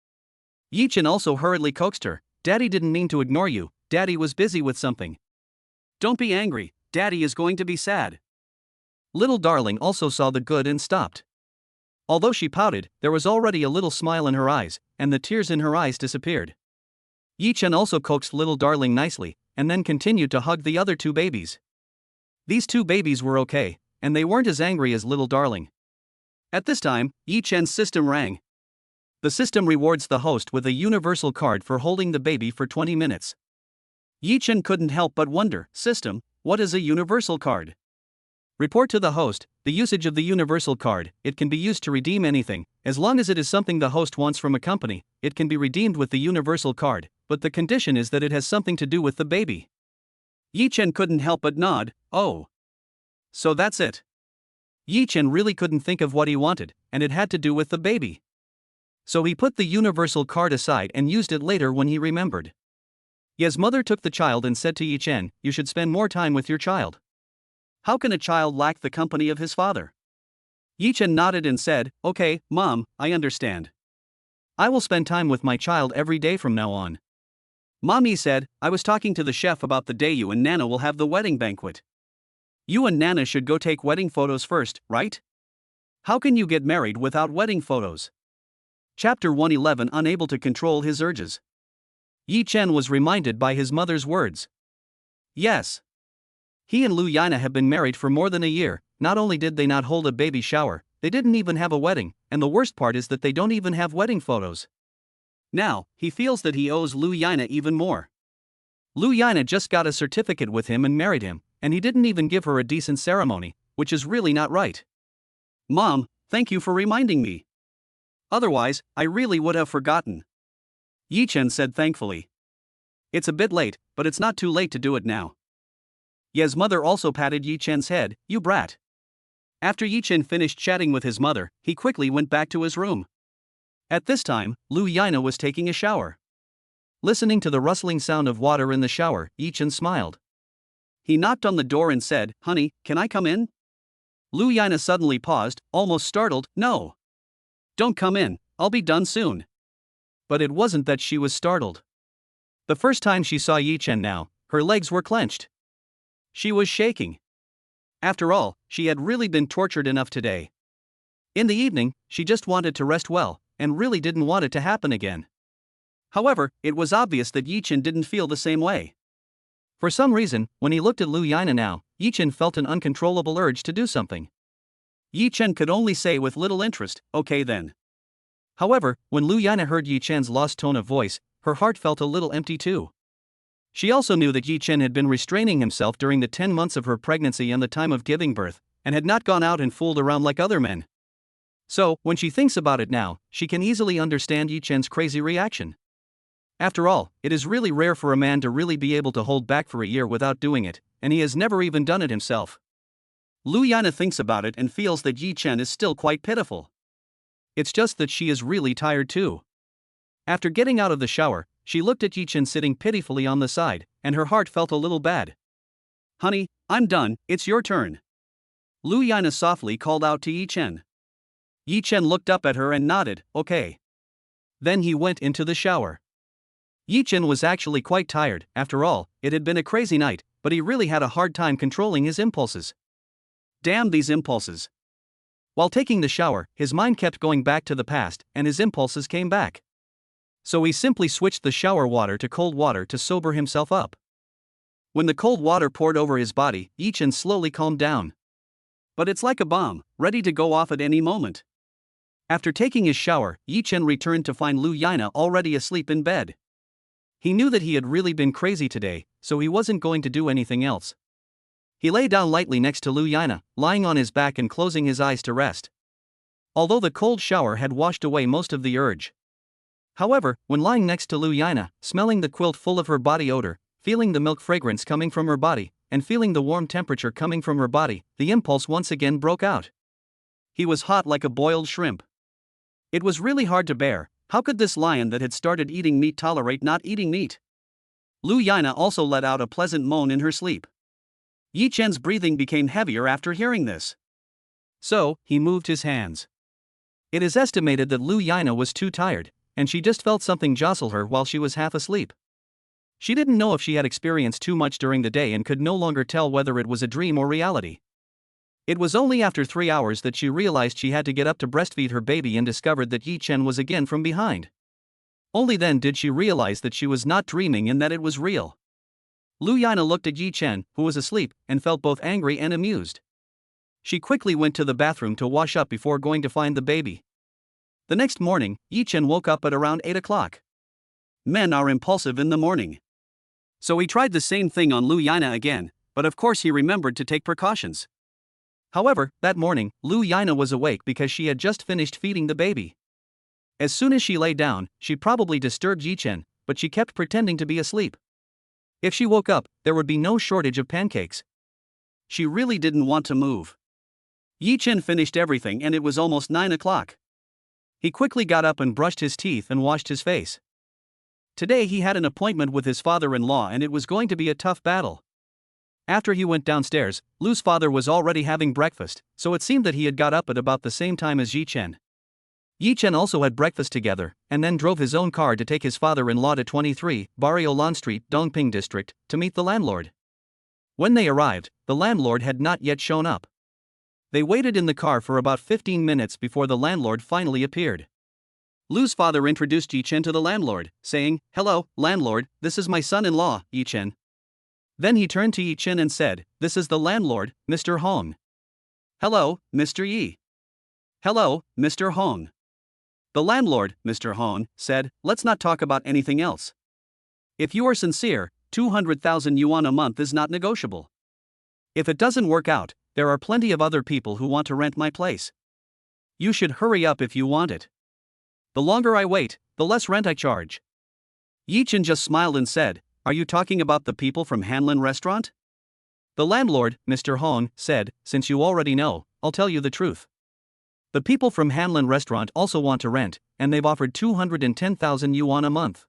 Yi Chen also hurriedly coaxed her, "Daddy didn't mean to ignore you, Daddy was busy with something. Don't be angry, Daddy is going to be sad." Little darling also saw the good and stopped. Although she pouted, there was already a little smile in her eyes, and the tears in her eyes disappeared. Yi Chen also coaxed little darling nicely, and then continued to hug the other 2 babies. These 2 babies were okay, and they weren't as angry as little darling. At this time, Yi Chen's system rang. The system rewards the host with a universal card for holding the baby for 20 minutes. Yi Chen couldn't help but wonder, "System, what is a universal card?" Report to the host, the usage of the universal card, it can be used to redeem anything, as long as it is something the host wants from a company, it can be redeemed with the universal card, but the condition is that it has something to do with the baby. Yi Chen couldn't help but nod, "Oh. So that's it." Yi Chen really couldn't think of what he wanted, and it had to do with the baby. So he put the universal card aside and used it later when he remembered. Ye's mother took the child and said to Yi Chen, "You should spend more time with your child. How can a child lack the company of his father?" Yi Chen nodded and said, "Okay, Mom, I understand. I will spend time with my child every day from now on." Mommy said, "I was talking to the chef about the day you and Nana will have the wedding banquet. You and Nana should go take wedding photos first, right? How can you get married without wedding photos?" Chapter 111. Unable to control his urges. Yi Chen was reminded by his mother's words. Yes. He and Lu Yana have been married for more than a year. Not only did they not hold a baby shower, they didn't even have a wedding, and the worst part is that they don't even have wedding photos. Now, he feels that he owes Luana even more. Luana just got a certificate with him and married him, and he didn't even give her a decent ceremony, which is really not right. Mom, thank you for reminding me. Otherwise, I really would have forgotten. Yichen said thankfully. It's a bit late, but it's not too late to do it now. Ye's mother also patted Yichen's head. You brat. After Yichen finished chatting with his mother, he quickly went back to his room. At this time, Luana was taking a shower. Listening to the rustling sound of water in the shower, Yichen smiled. He knocked on the door and said, "Honey, can I come in?" Luana suddenly paused, almost startled. "No. Don't come in, I'll be done soon." But it wasn't that she was startled. The first time she saw Yichen now, her legs were clenched. She was shaking. After all, she had really been tortured enough today. In the evening, she just wanted to rest well, and really didn't want it to happen again. However, it was obvious that Yichen didn't feel the same way. For some reason, when he looked at Luana now, Yichen felt an uncontrollable urge to do something. Yichen could only say with little interest, "Okay then." However, when Luana heard Yichen's lost tone of voice, her heart felt a little empty too. She also knew that Yichen had been restraining himself during the 10 months of her pregnancy and the time of giving birth, and had not gone out and fooled around like other men. So, when she thinks about it now, she can easily understand Yichen's crazy reaction. After all, it is really rare for a man to really be able to hold back for a year without doing it, and he has never even done it himself. Luana thinks about it and feels that Yichen is still quite pitiful. It's just that she is really tired too. After getting out of the shower, she looked at Yichen sitting pitifully on the side, and her heart felt a little bad. "Honey, I'm done, it's your turn." Luana softly called out to Yichen. Yichen looked up at her and nodded, "Okay." Then he went into the shower. Yichen was actually quite tired. After all, it had been a crazy night, but he really had a hard time controlling his impulses. Damn these impulses. While taking the shower, his mind kept going back to the past, and his impulses came back. So he simply switched the shower water to cold water to sober himself up. When the cold water poured over his body, Yichen slowly calmed down. But it's like a bomb, ready to go off at any moment. After taking his shower, Yichen returned to find Luana already asleep in bed. He knew that he had really been crazy today, so he wasn't going to do anything else. He lay down lightly next to Luana, lying on his back and closing his eyes to rest. Although the cold shower had washed away most of the urge. However, when lying next to Luana, smelling the quilt full of her body odor, feeling the milk fragrance coming from her body, and feeling the warm temperature coming from her body, the impulse once again broke out. He was hot like a boiled shrimp. It was really hard to bear. How could this lion that had started eating meat tolerate not eating meat? Luana also let out a pleasant moan in her sleep. Yichen's breathing became heavier after hearing this. So, he moved his hands. It is estimated that Luana was too tired, and she just felt something jostle her while she was half asleep. She didn't know if she had experienced too much during the day and could no longer tell whether it was a dream or reality. It was only after 3 hours that she realized she had to get up to breastfeed her baby and discovered that Yichen was again from behind. Only then did she realize that she was not dreaming and that it was real. Luana looked at Yichen, who was asleep, and felt both angry and amused. She quickly went to the bathroom to wash up before going to find the baby. The next morning, Yichen woke up at around 8 o'clock. Men are impulsive in the morning. So he tried the same thing on Luana again, but of course he remembered to take precautions. However, that morning, Luana was awake because she had just finished feeding the baby. As soon as she lay down, she probably disturbed Yichen, but she kept pretending to be asleep. If she woke up, there would be no shortage of pancakes. She really didn't want to move. Yichen finished everything and it was almost 9 o'clock. He quickly got up and brushed his teeth and washed his face. Today he had an appointment with his father-in-law and it was going to be a tough battle. After he went downstairs, Lu's father was already having breakfast, so it seemed that he had got up at about the same time as Yichen. Yichen also had breakfast together, and then drove his own car to take his father-in-law to 23, Barrio Lan Street, Dongping District, to meet the landlord. When they arrived, the landlord had not yet shown up. They waited in the car for about 15 minutes before the landlord finally appeared. Lu's father introduced Yichen to the landlord, saying, "Hello, landlord, this is my son-in-law, Yichen." Then he turned to Yichen and said, "This is the landlord, Mr. Hong." "Hello, Mr. Yi." Hello, Mr. Hong. The landlord, Mr. Hong, said, let's not talk about anything else. If you are sincere, 200,000 yuan a month is not negotiable. If it doesn't work out, there are plenty of other people who want to rent my place. You should hurry up if you want it. The longer I wait, the less rent I charge. Yi Chen just smiled and said, are you talking about the people from Hanlin Restaurant? The landlord, Mr. Hong, said, since you already know, I'll tell you the truth. The people from Hanlin Restaurant also want to rent, and they've offered 210,000 yuan a month.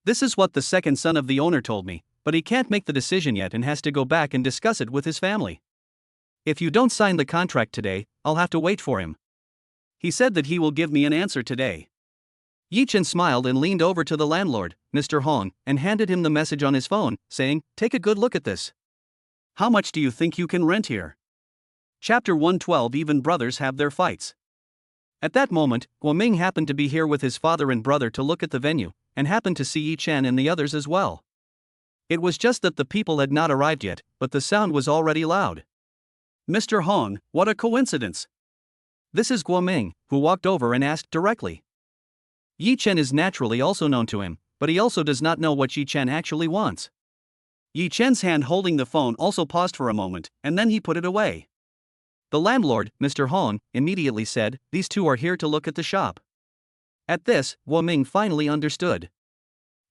This is what the second son of the owner told me, but he can't make the decision yet and has to go back and discuss it with his family. If you don't sign the contract today, I'll have to wait for him. He said that he will give me an answer today. Yi Chen smiled and leaned over to the landlord, Mr. Hong, and handed him the message on his phone, saying, take a good look at this. How much do you think you can rent here? Chapter 112. Even brothers have their fights. At that moment, Guoming happened to be here with his father and brother to look at the venue, and happened to see Yi Chen and the others as well. It was just that the people had not arrived yet, but the sound was already loud. Mr. Hong, what a coincidence! This is Guoming, who walked over and asked directly. Yi Chen is naturally also known to him, but he also does not know what Yi Chen actually wants. Yi Chen's hand holding the phone also paused for a moment, and then he put it away. The landlord, Mr. Hong, immediately said, these two are here to look at the shop. At this, Guoming finally understood.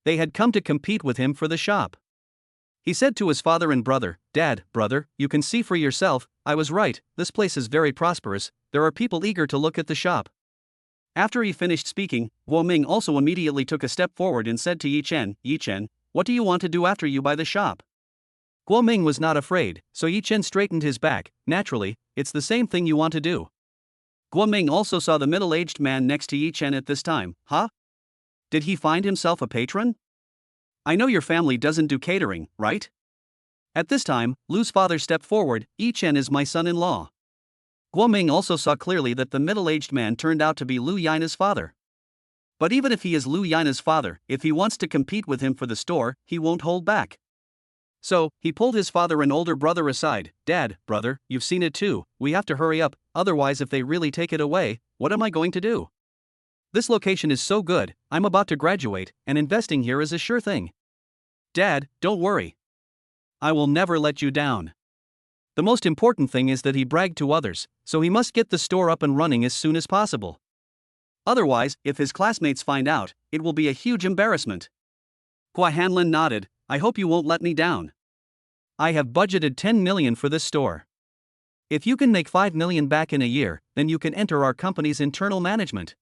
They had come to compete with him for the shop. He said to his father and brother, Dad, brother, you can see for yourself, I was right, this place is very prosperous, there are people eager to look at the shop. After he finished speaking, Guoming also immediately took a step forward and said to Yi Chen, what do you want to do after you buy the shop? Guoming was not afraid, so Yi Chen straightened his back. Naturally, it's the same thing you want to do. Guoming also saw the middle-aged man next to Yi Chen at this time. Huh? Did he find himself a patron? I know your family doesn't do catering, right? At this time, Lu's father stepped forward. Yi Chen is my son-in-law. Guoming also saw clearly that the middle-aged man turned out to be Lu Yaina's father. But even if he is Lu Yaina's father, if he wants to compete with him for the store, he won't hold back. So, he pulled his father and older brother aside. Dad, brother, you've seen it too, we have to hurry up, otherwise if they really take it away, what am I going to do? This location is so good, I'm about to graduate, and investing here is a sure thing. Dad, don't worry. I will never let you down. The most important thing is that he bragged to others, so he must get the store up and running as soon as possible. Otherwise, if his classmates find out, it will be a huge embarrassment. Hua Hanlin nodded, I hope you won't let me down. I have budgeted 10 million for this store. If you can make 5 million back in a year, then you can enter our company's internal management.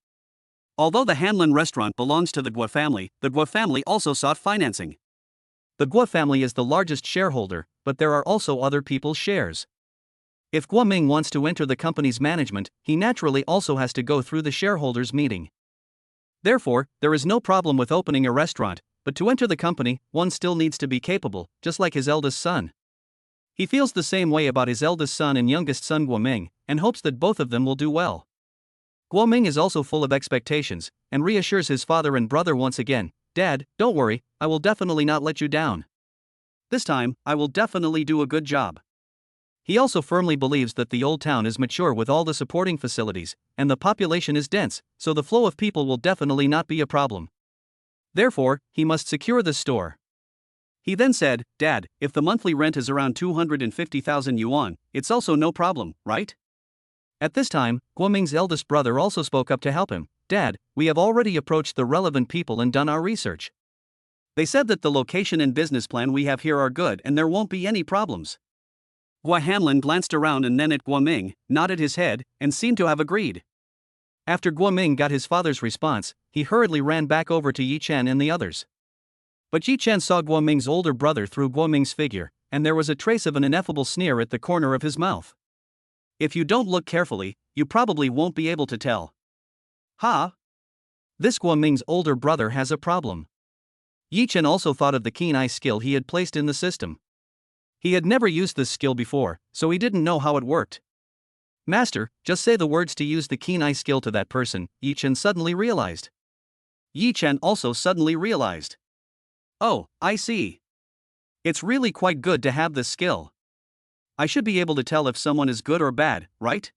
Although the Hanlin restaurant belongs to the Guo family also sought financing. The Guo family is the largest shareholder, but there are also other people's shares. If Guoming wants to enter the company's management, he naturally also has to go through the shareholders' meeting. Therefore, there is no problem with opening a restaurant, but to enter the company, one still needs to be capable, just like his eldest son. He feels the same way about his eldest son and youngest son Guoming, and hopes that both of them will do well. Guoming is also full of expectations, and reassures his father and brother once again, Dad, don't worry, I will definitely not let you down. This time, I will definitely do a good job. He also firmly believes that the old town is mature with all the supporting facilities, and the population is dense, so the flow of people will definitely not be a problem. Therefore, he must secure the store. He then said, Dad, if the monthly rent is around 250,000 yuan, it's also no problem, right? At this time, Guoming's eldest brother also spoke up to help him. Dad, we have already approached the relevant people and done our research. They said that the location and business plan we have here are good and there won't be any problems. Hua Hanlin glanced around and then at Guoming, nodded his head, and seemed to have agreed. After Guoming got his father's response, he hurriedly ran back over to Yi Chen and the others. But Yi Chen saw Guoming's older brother through Guoming's figure, and there was a trace of an ineffable sneer at the corner of his mouth. If you don't look carefully, you probably won't be able to tell. Ha! This Guoming's older brother has a problem. Yi Chen also thought of the keen eye skill he had placed in the system. He had never used this skill before, so he didn't know how it worked. Master, just say the words to use the keen eye skill to that person, Yi Chen suddenly realized. Yi Chen also suddenly realized. Oh, I see. It's really quite good to have this skill. I should be able to tell if someone is good or bad, right?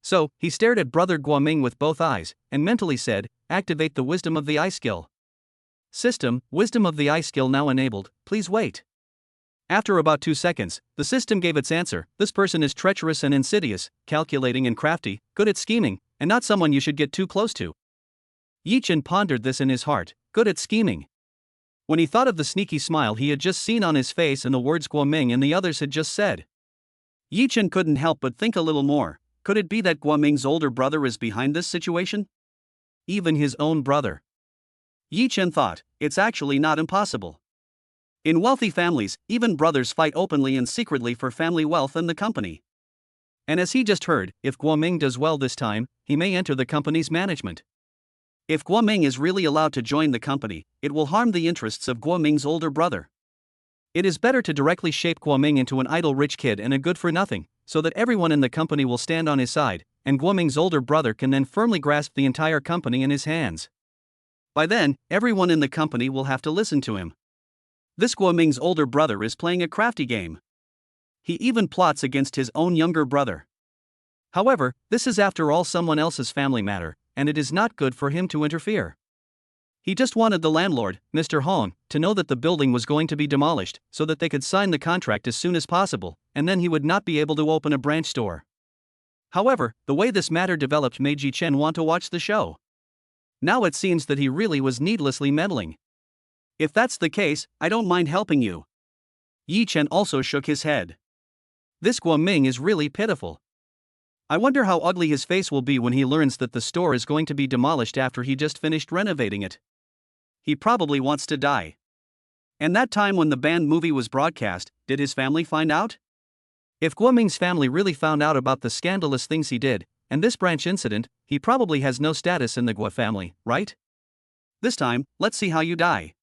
So, he stared at Brother Guoming with both eyes, and mentally said, "Activate the wisdom of the eye skill. System, wisdom of the eye skill now enabled, please wait." After about 2 seconds, the system gave its answer: "This person is treacherous and insidious, calculating and crafty, good at scheming, and not someone you should get too close to." Yi Chen pondered this in his heart: good at scheming. When he thought of the sneaky smile he had just seen on his face and the words Guoming and the others had just said, Yi Chen couldn't help but think a little more. Could it be that Guoming's older brother is behind this situation? Even his own brother? Yi Chen thought, it's actually not impossible. In wealthy families, even brothers fight openly and secretly for family wealth and the company. And as he just heard, if Guoming does well this time, he may enter the company's management. If Guoming is really allowed to join the company, it will harm the interests of Guoming's older brother. It is better to directly shape Guoming into an idle rich kid and a good-for-nothing, so that everyone in the company will stand on his side, and Guoming's older brother can then firmly grasp the entire company in his hands. By then, everyone in the company will have to listen to him. This Guoming's older brother is playing a crafty game. He even plots against his own younger brother. However, this is after all someone else's family matter, and it is not good for him to interfere. He just wanted the landlord, Mr. Hong, to know that the building was going to be demolished, so that they could sign the contract as soon as possible, and then he would not be able to open a branch store. However, the way this matter developed made Yi Chen want to watch the show. Now it seems that he really was needlessly meddling. If that's the case, I don't mind helping you. Yi Chen also shook his head. This Guoming is really pitiful. I wonder how ugly his face will be when he learns that the store is going to be demolished after he just finished renovating it. He probably wants to die. And that time when the banned movie was broadcast, did his family find out? If Guoming's family really found out about the scandalous things he did, and this branch incident, he probably has no status in the Guo family, right? This time, let's see how you die.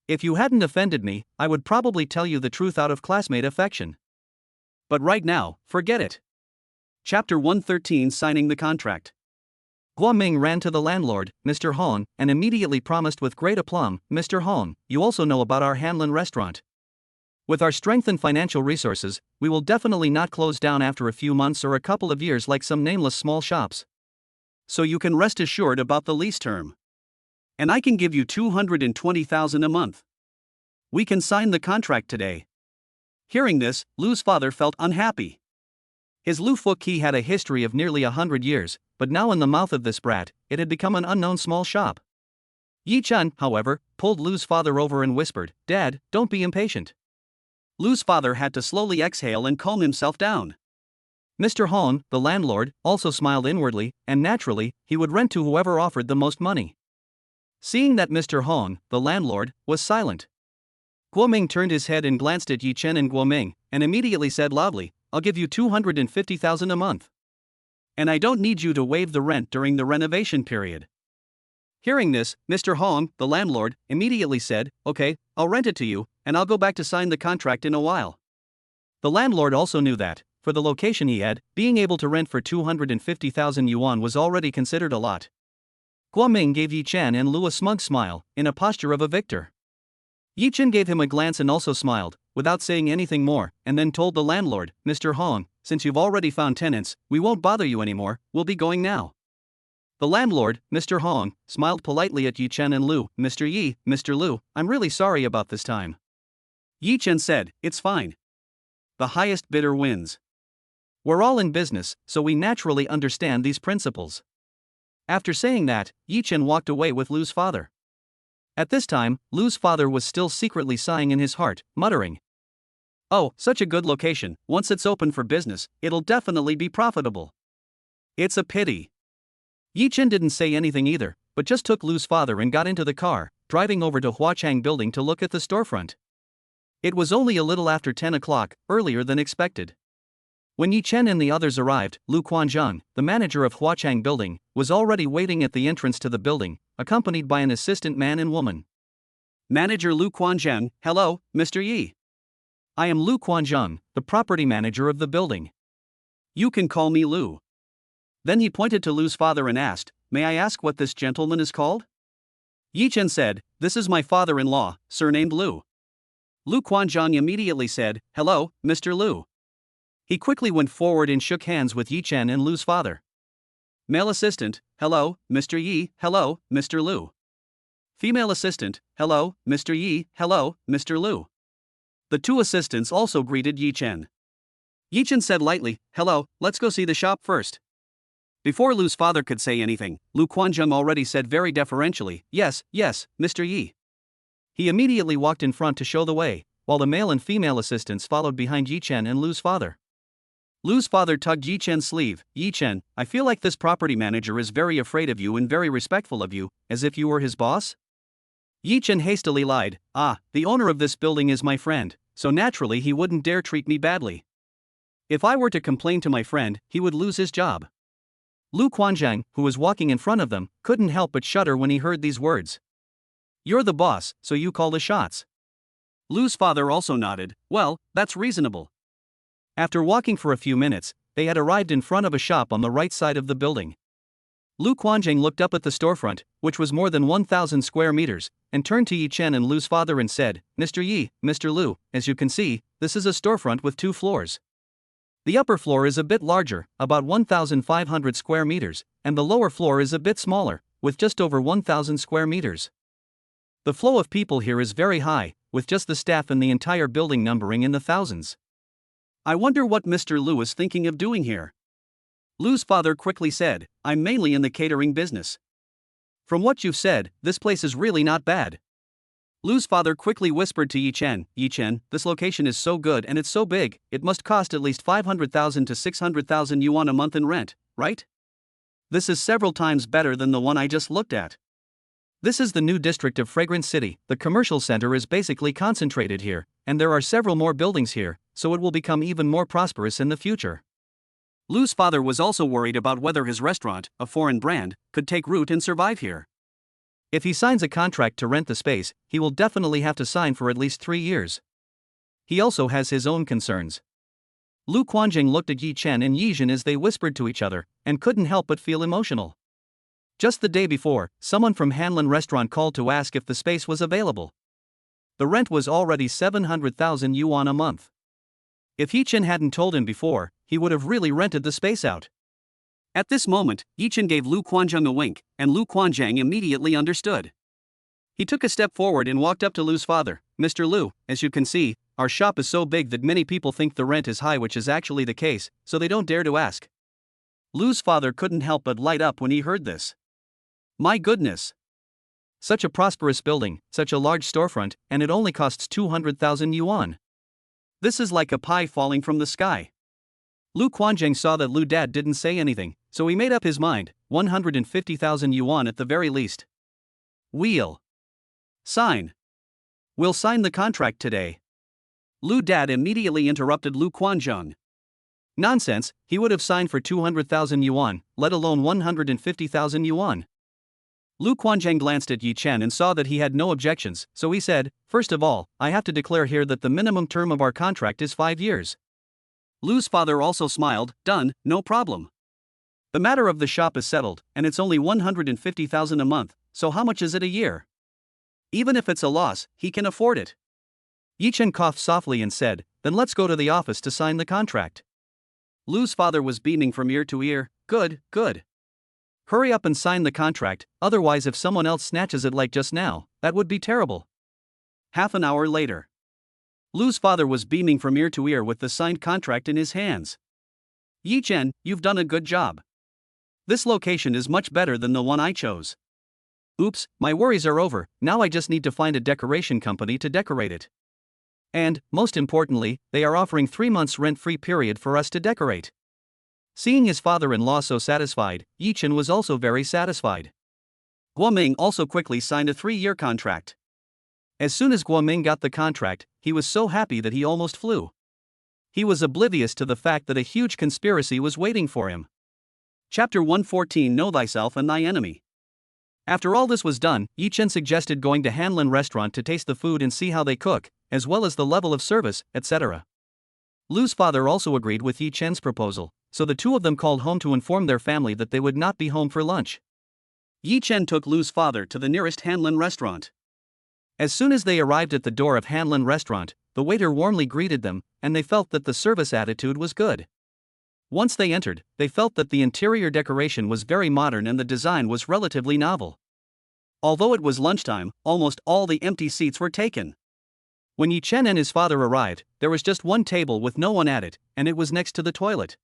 If you hadn't offended me, I would probably tell you the truth out of classmate affection. But right now, forget it. Chapter 113: Signing the Contract. Guoming ran to the landlord, Mr. Hong, and immediately promised with great aplomb, "Mr. Hong, you also know about our Hanlin restaurant. With our strengthened financial resources, we will definitely not close down after a few months or a couple of years like some nameless small shops. So you can rest assured about the lease term. And I can give you 220,000 a month. We can sign the contract today." Hearing this, Lu's father felt unhappy. His Lu Fuqi had a history of nearly 100 years, but now in the mouth of this brat, it had become an unknown small shop. Yi Chen, however, pulled Lu's father over and whispered, "Dad, don't be impatient." Lu's father had to slowly exhale and calm himself down. Mr. Hong, the landlord, also smiled inwardly, and naturally, he would rent to whoever offered the most money. Seeing that Mr. Hong, the landlord, was silent, Guoming turned his head and glanced at Yi Chen and Guoming, and immediately said loudly, "I'll give you 250,000 a month. And I don't need you to waive the rent during the renovation period." Hearing this, Mr. Hong, the landlord, immediately said, "Okay, I'll rent it to you, and I'll go back to sign the contract in a while." The landlord also knew that, for the location he had, being able to rent for 250,000 yuan was already considered a lot. Guoming gave Yi Chen and Lu a smug smile, in a posture of a victor. Yi Chen gave him a glance and also smiled, without saying anything more, and then told the landlord, "Mr. Hong, since you've already found tenants, we won't bother you anymore, we'll be going now." The landlord, Mr. Hong, smiled politely at Yi Chen and Lu. "Mr. Yi, Mr. Lu, I'm really sorry about this time." Yi Chen said, "It's fine. The highest bidder wins. We're all in business, so we naturally understand these principles." After saying that, Yi Chen walked away with Lu's father. At this time, Lu's father was still secretly sighing in his heart, muttering, "Oh, such a good location, once it's open for business, it'll definitely be profitable. It's a pity." Yi Chen didn't say anything either, but just took Lu's father and got into the car, driving over to Huachang building to look at the storefront. It was only a little after 10 o'clock, earlier than expected. When Yi Chen and the others arrived, Lu Quanzhang, the manager of Huachang building, was already waiting at the entrance to the building, accompanied by an assistant man and woman. Manager Lu Quanzhang, "Hello, Mr. Yi. I am Lu Quanzhang, the property manager of the building. You can call me Lu." Then he pointed to Lu's father and asked, "May I ask what this gentleman is called?" Yi Chen said, "This is my father-in-law, surnamed Lu." Lu Quanzhang immediately said, "Hello, Mr. Lu." He quickly went forward and shook hands with Yi Chen and Lu's father. Male assistant, hello, Mr. Yi, hello, Mr. Lu. Female assistant, hello, Mr. Yi, hello, Mr. Lu. The two assistants also greeted Yi Chen. Yi Chen said lightly, hello, let's go see the shop first. Before Lu's father could say anything, Lu Quanzheng already said very deferentially, yes, Mr. Yi. He immediately walked in front to show the way, while the male and female assistants followed behind Yi Chen and Lu's father. Lu's father tugged Yi Chen's sleeve. Yi Chen, I feel like this property manager is very afraid of you and very respectful of you, as if you were his boss? Yi Chen hastily lied, the owner of this building is my friend, so naturally he wouldn't dare treat me badly. If I were to complain to my friend, he would lose his job. Lu Quanzheng, who was walking in front of them, couldn't help but shudder when he heard these words. You're the boss, so you call the shots. Lu's father also nodded, well, that's reasonable. After walking for a few minutes, they had arrived in front of a shop on the right side of the building. Lu Quanzheng looked up at the storefront, which was more than 1,000 square meters, and turned to Yi Chen and Lu's father and said, Mr. Yi, Mr. Lu, as you can see, this is a storefront with 2 floors. The upper floor is a bit larger, about 1,500 square meters, and the lower floor is a bit smaller, with just over 1,000 square meters. The flow of people here is very high, with just the staff and the entire building numbering in the thousands. I wonder what Mr. Lu is thinking of doing here. Lu's father quickly said, I'm mainly in the catering business. From what you've said, this place is really not bad. Lu's father quickly whispered to Yi Chen, this location is so good and it's so big, it must cost at least 500,000 to 600,000 yuan a month in rent, right? This is several times better than the one I just looked at. This is the new district of Fragrance City. The commercial center is basically concentrated here, and there are several more buildings here, so it will become even more prosperous in the future. Lu's father was also worried about whether his restaurant, a foreign brand, could take root and survive here. If he signs a contract to rent the space, he will definitely have to sign for at least 3 years. He also has his own concerns. Lu Quanzheng looked at Yi Chen and Yi Zhen as they whispered to each other, and couldn't help but feel emotional. Just the day before, someone from Hanlin Restaurant called to ask if the space was available. The rent was already 700,000 yuan a month. If Yi Chen hadn't told him before, he would have really rented the space out. At this moment, Yi Chen gave Lu Quanzheng a wink, and Lu Quanzheng immediately understood. He took a step forward and walked up to Lu's father. Mr. Lu, as you can see, our shop is so big that many people think the rent is high, which is actually the case, so they don't dare to ask. Lu's father couldn't help but light up when he heard this. My goodness! Such a prosperous building, such a large storefront, and it only costs 200,000 yuan. This is like a pie falling from the sky. Lu Quanzheng saw that Lu Dad didn't say anything, so he made up his mind, 150,000 yuan at the very least. We'll sign. We'll sign the contract today. Lu Dad immediately interrupted Lu Quanzheng. Nonsense, he would have signed for 200,000 yuan, let alone 150,000 yuan. Lu Quanzheng glanced at Yi Chen and saw that he had no objections, so he said, first of all, I have to declare here that the minimum term of our contract is 5 years. Lu's father also smiled, done, no problem. The matter of the shop is settled, and it's only 150,000 a month, so how much is it a year? Even if it's a loss, he can afford it. Yi Chen coughed softly and said, then let's go to the office to sign the contract. Lu's father was beaming from ear to ear, good. Hurry up and sign the contract, otherwise if someone else snatches it like just now, that would be terrible. Half an hour later. Lu's father was beaming from ear to ear with the signed contract in his hands. Yi Chen, you've done a good job. This location is much better than the one I chose. Oops, my worries are over, now I just need to find a decoration company to decorate it. And, most importantly, they are offering 3 months rent-free period for us to decorate. Seeing his father-in-law so satisfied, Yi Chen was also very satisfied. Guoming also quickly signed a 3-year contract. As soon as Guoming got the contract, he was so happy that he almost flew. He was oblivious to the fact that a huge conspiracy was waiting for him. Chapter 114 Know Thyself and Thy Enemy. After all this was done, Yi Chen suggested going to Hanlin Restaurant to taste the food and see how they cook, as well as the level of service, etc. Lu's father also agreed with Yi Chen's proposal, so the two of them called home to inform their family that they would not be home for lunch. Yi Chen took Lu's father to the nearest Hanlin Restaurant. As soon as they arrived at the door of Hanlin Restaurant, the waiter warmly greeted them, and they felt that the service attitude was good. Once they entered, they felt that the interior decoration was very modern and the design was relatively novel. Although it was lunchtime, almost all the empty seats were taken. When Yi Chen and his father arrived, there was just one table with no one at it, and it was next to the toilet.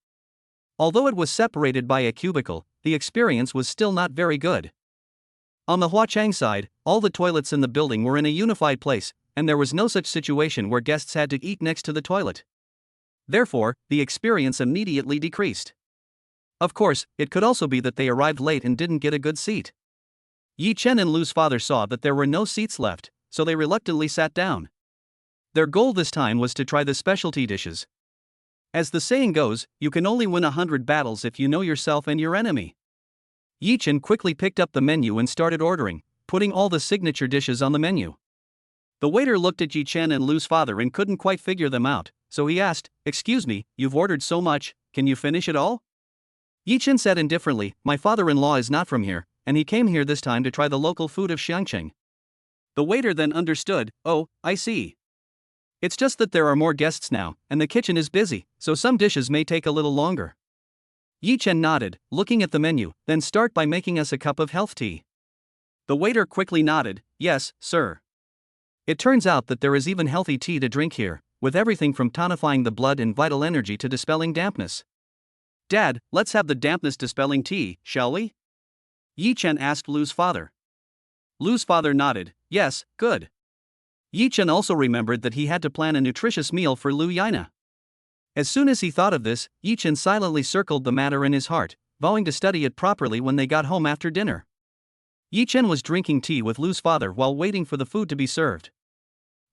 Although it was separated by a cubicle, the experience was still not very good. On the Huachang side, all the toilets in the building were in a unified place, and there was no such situation where guests had to eat next to the toilet. Therefore, the experience immediately decreased. Of course, it could also be that they arrived late and didn't get a good seat. Yi Chen and Lu's father saw that there were no seats left, so they reluctantly sat down. Their goal this time was to try the specialty dishes. As the saying goes, you can only win 100 battles if you know yourself and your enemy. Yi Chen quickly picked up the menu and started ordering, putting all the signature dishes on the menu. The waiter looked at Yi Chen and Lu's father and couldn't quite figure them out, so he asked, "Excuse me, you've ordered so much, can you finish it all?" Yi Chen said indifferently, "My father-in-law is not from here, and he came here this time to try the local food of Xiangcheng." The waiter then understood, "Oh, I see. It's just that there are more guests now, and the kitchen is busy, so some dishes may take a little longer." Yi Chen nodded, looking at the menu, "Then start by making us a cup of health tea." The waiter quickly nodded, "Yes, sir." It turns out that there is even healthy tea to drink here, with everything from tonifying the blood and vital energy to dispelling dampness. "Dad, let's have the dampness dispelling tea, shall we?" Yi Chen asked Lu's father. Lu's father nodded, "Yes, good." Yi Chen also remembered that he had to plan a nutritious meal for Lu Yana. As soon as he thought of this, Yi Chen silently circled the matter in his heart, vowing to study it properly when they got home after dinner. Yi Chen was drinking tea with Lu's father while waiting for the food to be served.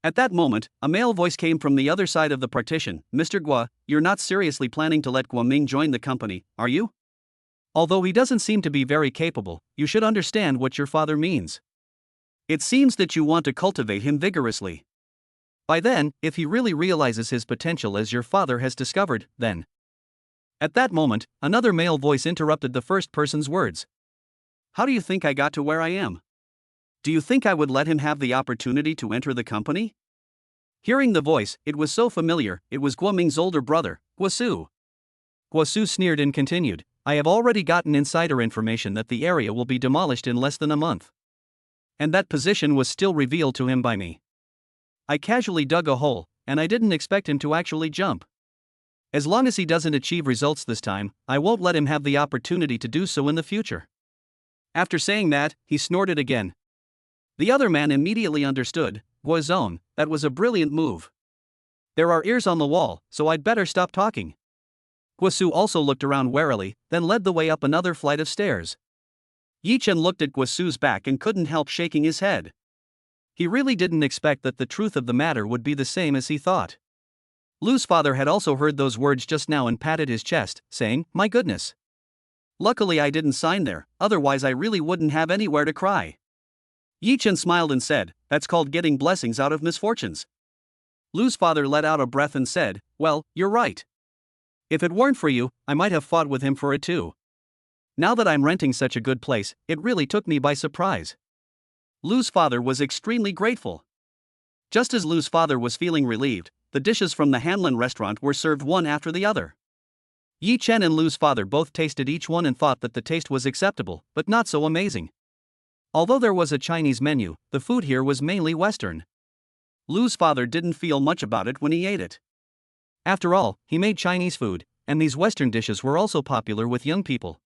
At that moment, a male voice came from the other side of the partition. "Mr. Gua, you're not seriously planning to let Guoming join the company, are you? Although he doesn't seem to be very capable, you should understand what your father means. It seems that you want to cultivate him vigorously. By then, if he really realizes his potential as your father has discovered, then..." At that moment, another male voice interrupted the first person's words. "How do you think I got to where I am? Do you think I would let him have the opportunity to enter the company?" Hearing the voice, it was so familiar, it was Guoming's older brother, Guosu. Guosu sneered and continued, "I have already gotten insider information that the area will be demolished in less than a month. And that position was still revealed to him by me. I casually dug a hole, and I didn't expect him to actually jump. As long as he doesn't achieve results this time, I won't let him have the opportunity to do so in the future." After saying that, he snorted again. The other man immediately understood, "Guozone, that was a brilliant move. There are ears on the wall, so I'd better stop talking." Guosu also looked around warily, then led the way up another flight of stairs. Yi Chen looked at Guosu's back and couldn't help shaking his head. He really didn't expect that the truth of the matter would be the same as he thought. Lu's father had also heard those words just now and patted his chest, saying, "My goodness. Luckily I didn't sign there, otherwise I really wouldn't have anywhere to cry." Yi Chen smiled and said, "That's called getting blessings out of misfortunes." Lu's father let out a breath and said, "Well, you're right. If it weren't for you, I might have fought with him for it too. Now that I'm renting such a good place, it really took me by surprise." Lu's father was extremely grateful. Just as Lu's father was feeling relieved, the dishes from the Hanlin restaurant were served one after the other. Yi Chen and Lu's father both tasted each one and thought that the taste was acceptable, but not so amazing. Although there was a Chinese menu, the food here was mainly Western. Lu's father didn't feel much about it when he ate it. After all, he made Chinese food, and these Western dishes were also popular with young people.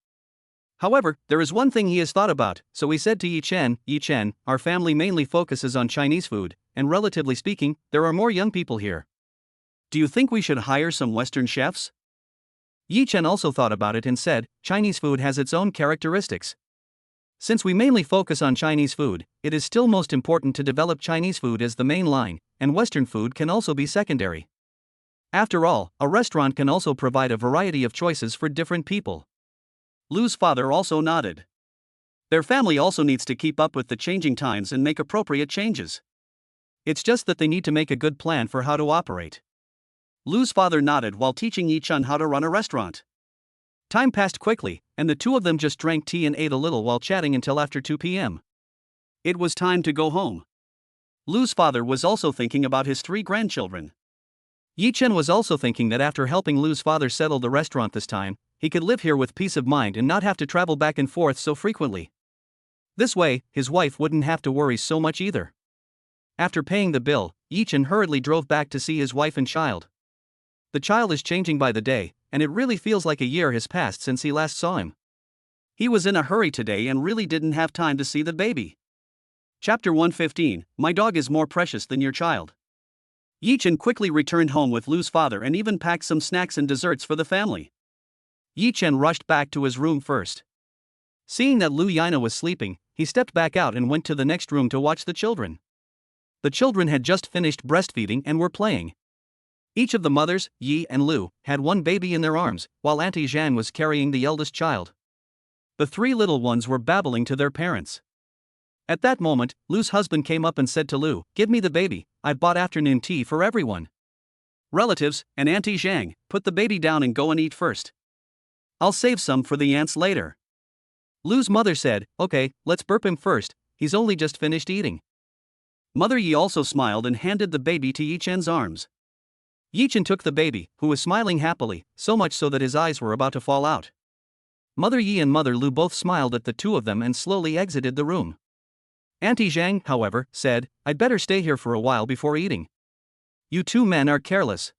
However, there is one thing he has thought about, so he said to Yi Chen, "Our family mainly focuses on Chinese food, and relatively speaking, there are more young people here. Do you think we should hire some Western chefs?" Yi Chen also thought about it and said, "Chinese food has its own characteristics. Since we mainly focus on Chinese food, it is still most important to develop Chinese food as the main line, and Western food can also be secondary. After all, a restaurant can also provide a variety of choices for different people." Lu's father also nodded. Their family also needs to keep up with the changing times and make appropriate changes. It's just that they need to make a good plan for how to operate. Lu's father nodded while teaching Yi Chen how to run a restaurant. Time passed quickly, and the two of them just drank tea and ate a little while chatting until after 2 p.m. It was time to go home. Lu's father was also thinking about his 3 grandchildren. Yi Chen was also thinking that after helping Lu's father settle the restaurant this time, he could live here with peace of mind and not have to travel back and forth so frequently. This way, his wife wouldn't have to worry so much either. After paying the bill, Yi Chen hurriedly drove back to see his wife and child. The child is changing by the day, and it really feels like a year has passed since he last saw him. He was in a hurry today and really didn't have time to see the baby. Chapter 115, My dog is more precious than your child. Yi Chen quickly returned home with Lu's father and even packed some snacks and desserts for the family. Yi Chen rushed back to his room first. Seeing that Lu Yana was sleeping, he stepped back out and went to the next room to watch the children. The children had just finished breastfeeding and were playing. Each of the mothers, Yi and Lu, had one baby in their arms, while Auntie Zhang was carrying the eldest child. The three little ones were babbling to their parents. At that moment, Lu's husband came up and said to Lu, "Give me the baby, I've bought afternoon tea for everyone. Relatives, and Auntie Zhang, put the baby down and go and eat first. I'll save some for the aunts later." Lu's mother said, "Okay, let's burp him first, he's only just finished eating." Mother Yi also smiled and handed the baby to Yi Chen's arms. Yi Chen took the baby, who was smiling happily, so much so that his eyes were about to fall out. Mother Yi and Mother Lu both smiled at the two of them and slowly exited the room. Auntie Zhang, however, said, "I'd better stay here for a while before eating. You two men are careless."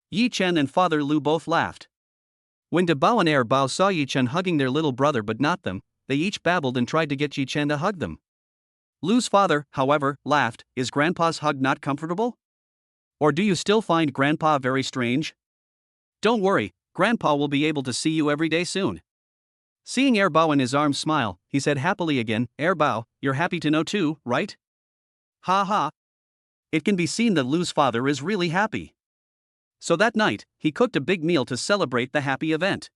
Yi Chen and Father Lu both laughed. When De Bao and Bao saw Yi Chen hugging their little brother but not them, they each babbled and tried to get Yi Chen to hug them. Lu's father, however, laughed, "Is Grandpa's hug not comfortable? Or do you still find Grandpa very strange? Don't worry, Grandpa will be able to see you every day soon." Seeing Bao in his arms smile, he said happily again, "Bao, you're happy to know too, right?" Ha ha. It can be seen that Lu's father is really happy. So that night, he cooked a big meal to celebrate the happy event.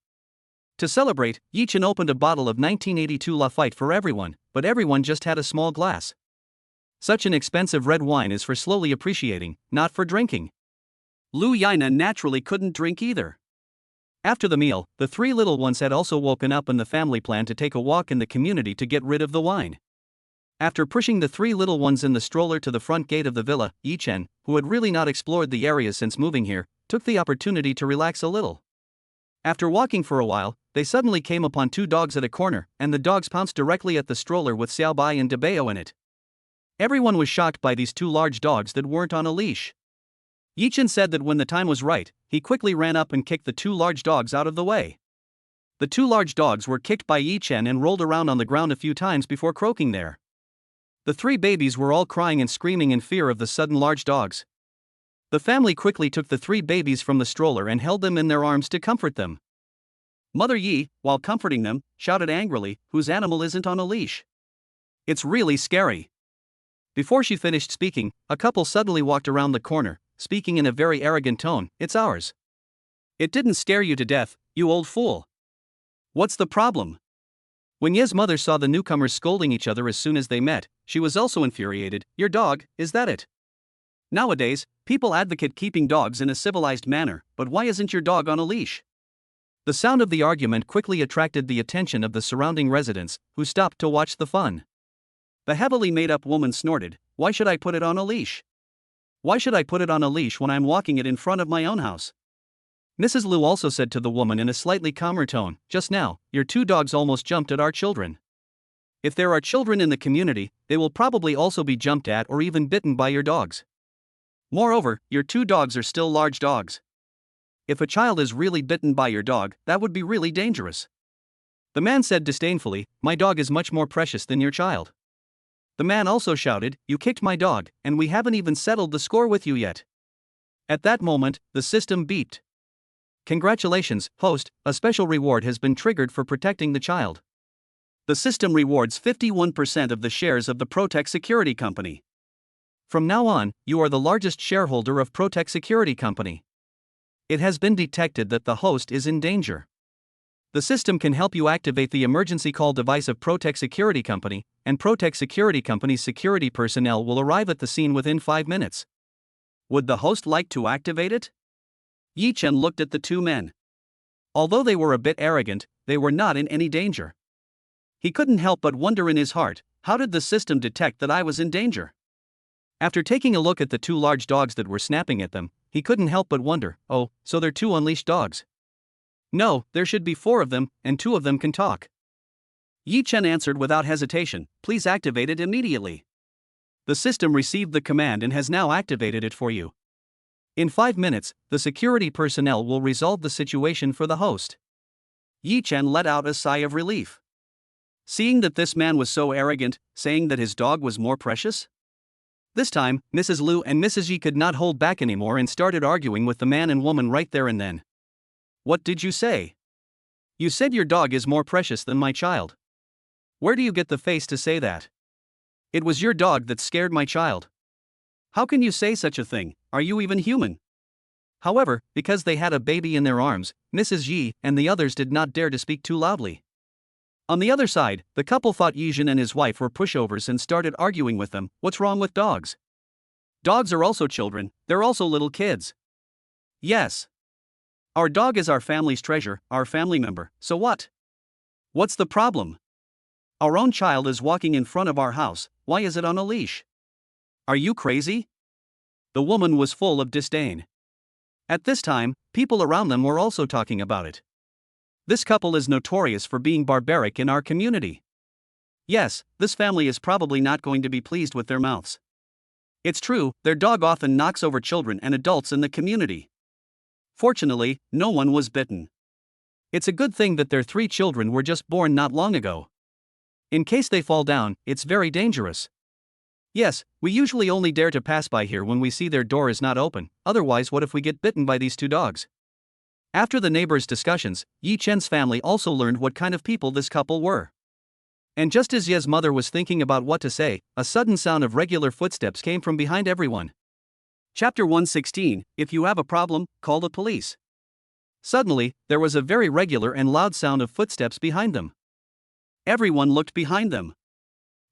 To celebrate, Yi Chen opened a bottle of 1982 Lafite for everyone, but everyone just had a small glass. Such an expensive red wine is for slowly appreciating, not for drinking. Lu Yana naturally couldn't drink either. After the meal, the three little ones had also woken up and the family planned to take a walk in the community to get rid of the wine. After pushing the three little ones in the stroller to the front gate of the villa, Yi Chen, who had really not explored the area since moving here, took the opportunity to relax a little. After walking for a while, they suddenly came upon two dogs at a corner, and the dogs pounced directly at the stroller with Xiaobai and Debao in it. Everyone was shocked by these two large dogs that weren't on a leash. Yi Chen said that when the time was right, he quickly ran up and kicked the two large dogs out of the way. The two large dogs were kicked by Yi Chen and rolled around on the ground a few times before croaking there. The three babies were all crying and screaming in fear of the sudden large dogs. The family quickly took the three babies from the stroller and held them in their arms to comfort them. Mother Yi, while comforting them, shouted angrily, "Whose animal isn't on a leash? It's really scary." Before she finished speaking, a couple suddenly walked around the corner, speaking in a very arrogant tone, "It's ours." "It didn't scare you to death, you old fool. What's the problem?" When Ye's mother saw the newcomers scolding each other as soon as they met, she was also infuriated. "Your dog, is that it? Nowadays, people advocate keeping dogs in a civilized manner, but why isn't your dog on a leash?" The sound of the argument quickly attracted the attention of the surrounding residents, who stopped to watch the fun. The heavily made-up woman snorted, "Why should I put it on a leash? Why should I put it on a leash when I'm walking it in front of my own house?" Mrs. Lu also said to the woman in a slightly calmer tone, "Just now, your two dogs almost jumped at our children. If there are children in the community, they will probably also be jumped at or even bitten by your dogs. Moreover, your two dogs are still large dogs. If a child is really bitten by your dog, that would be really dangerous." The man said disdainfully, "My dog is much more precious than your child." The man also shouted, "You kicked my dog, and we haven't even settled the score with you yet." At that moment, the system beeped. "Congratulations, host, a special reward has been triggered for protecting the child. The system rewards 51% of the shares of the Protect Security Company. From now on, you are the largest shareholder of Protect Security Company. It has been detected that the host is in danger. The system can help you activate the emergency call device of Protect Security Company, and Protect Security Company's security personnel will arrive at the scene within 5 minutes. Would the host like to activate it?" Yi Chen looked at the two men. Although they were a bit arrogant, they were not in any danger. He couldn't help but wonder in his heart, how did the system detect that I was in danger? After taking a look at the two large dogs that were snapping at them, he couldn't help but wonder, oh, so they're two unleashed dogs? No, there should be 4 of them, and 2 of them can talk. Yi Chen answered without hesitation, please activate it immediately. The system received the command and has now activated it for you. In 5 minutes, the security personnel will resolve the situation for the host. Yi Chen let out a sigh of relief. Seeing that this man was so arrogant, saying that his dog was more precious? This time, Mrs. Liu and Mrs. Yi could not hold back anymore and started arguing with the man and woman right there and then. What did you say? You said your dog is more precious than my child. Where do you get the face to say that? It was your dog that scared my child. How can you say such a thing? Are you even human? However, because they had a baby in their arms, Mrs. Yi and the others did not dare to speak too loudly. On the other side, the couple thought Yi Zhen and his wife were pushovers and started arguing with them. What's wrong with dogs? Dogs are also children, they're also little kids. Yes. Our dog is our family's treasure, our family member, so what? What's the problem? Our own child is walking in front of our house, why is it on a leash? Are you crazy? The woman was full of disdain. At this time, people around them were also talking about it. This couple is notorious for being barbaric in our community. Yes, this family is probably not going to be pleased with their mouths. It's true, their dog often knocks over children and adults in the community. Fortunately, no one was bitten. It's a good thing that their 3 children were just born not long ago. In case they fall down, it's very dangerous. Yes, we usually only dare to pass by here when we see their door is not open, otherwise what if we get bitten by these 2 dogs? After the neighbors' discussions, Yi Chen's family also learned what kind of people this couple were. And just as Ye's mother was thinking about what to say, a sudden sound of regular footsteps came from behind everyone. Chapter 116, If you have a problem, call the police. Suddenly, there was a very regular and loud sound of footsteps behind them. Everyone looked behind them.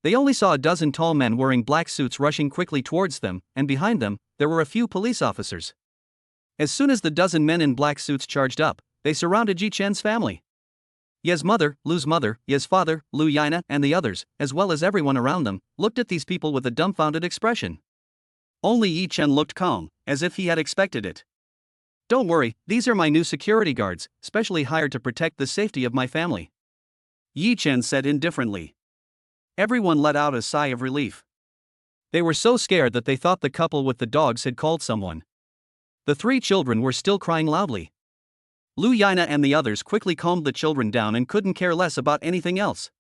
They only saw a dozen tall men wearing black suits rushing quickly towards them, and behind them, there were a few police officers. As soon as the dozen men in black suits charged up, they surrounded Yi Chen's family. Ye's mother, Lu's mother, Ye's father, Lu Yana, and the others, as well as everyone around them, looked at these people with a dumbfounded expression. Only Yi Chen looked calm, as if he had expected it. Don't worry, these are my new security guards, specially hired to protect the safety of my family. Yi Chen said indifferently. Everyone let out a sigh of relief. They were so scared that they thought the couple with the dogs had called someone. The 3 children were still crying loudly. Lu Yana and the others quickly calmed the children down and couldn't care less about anything else.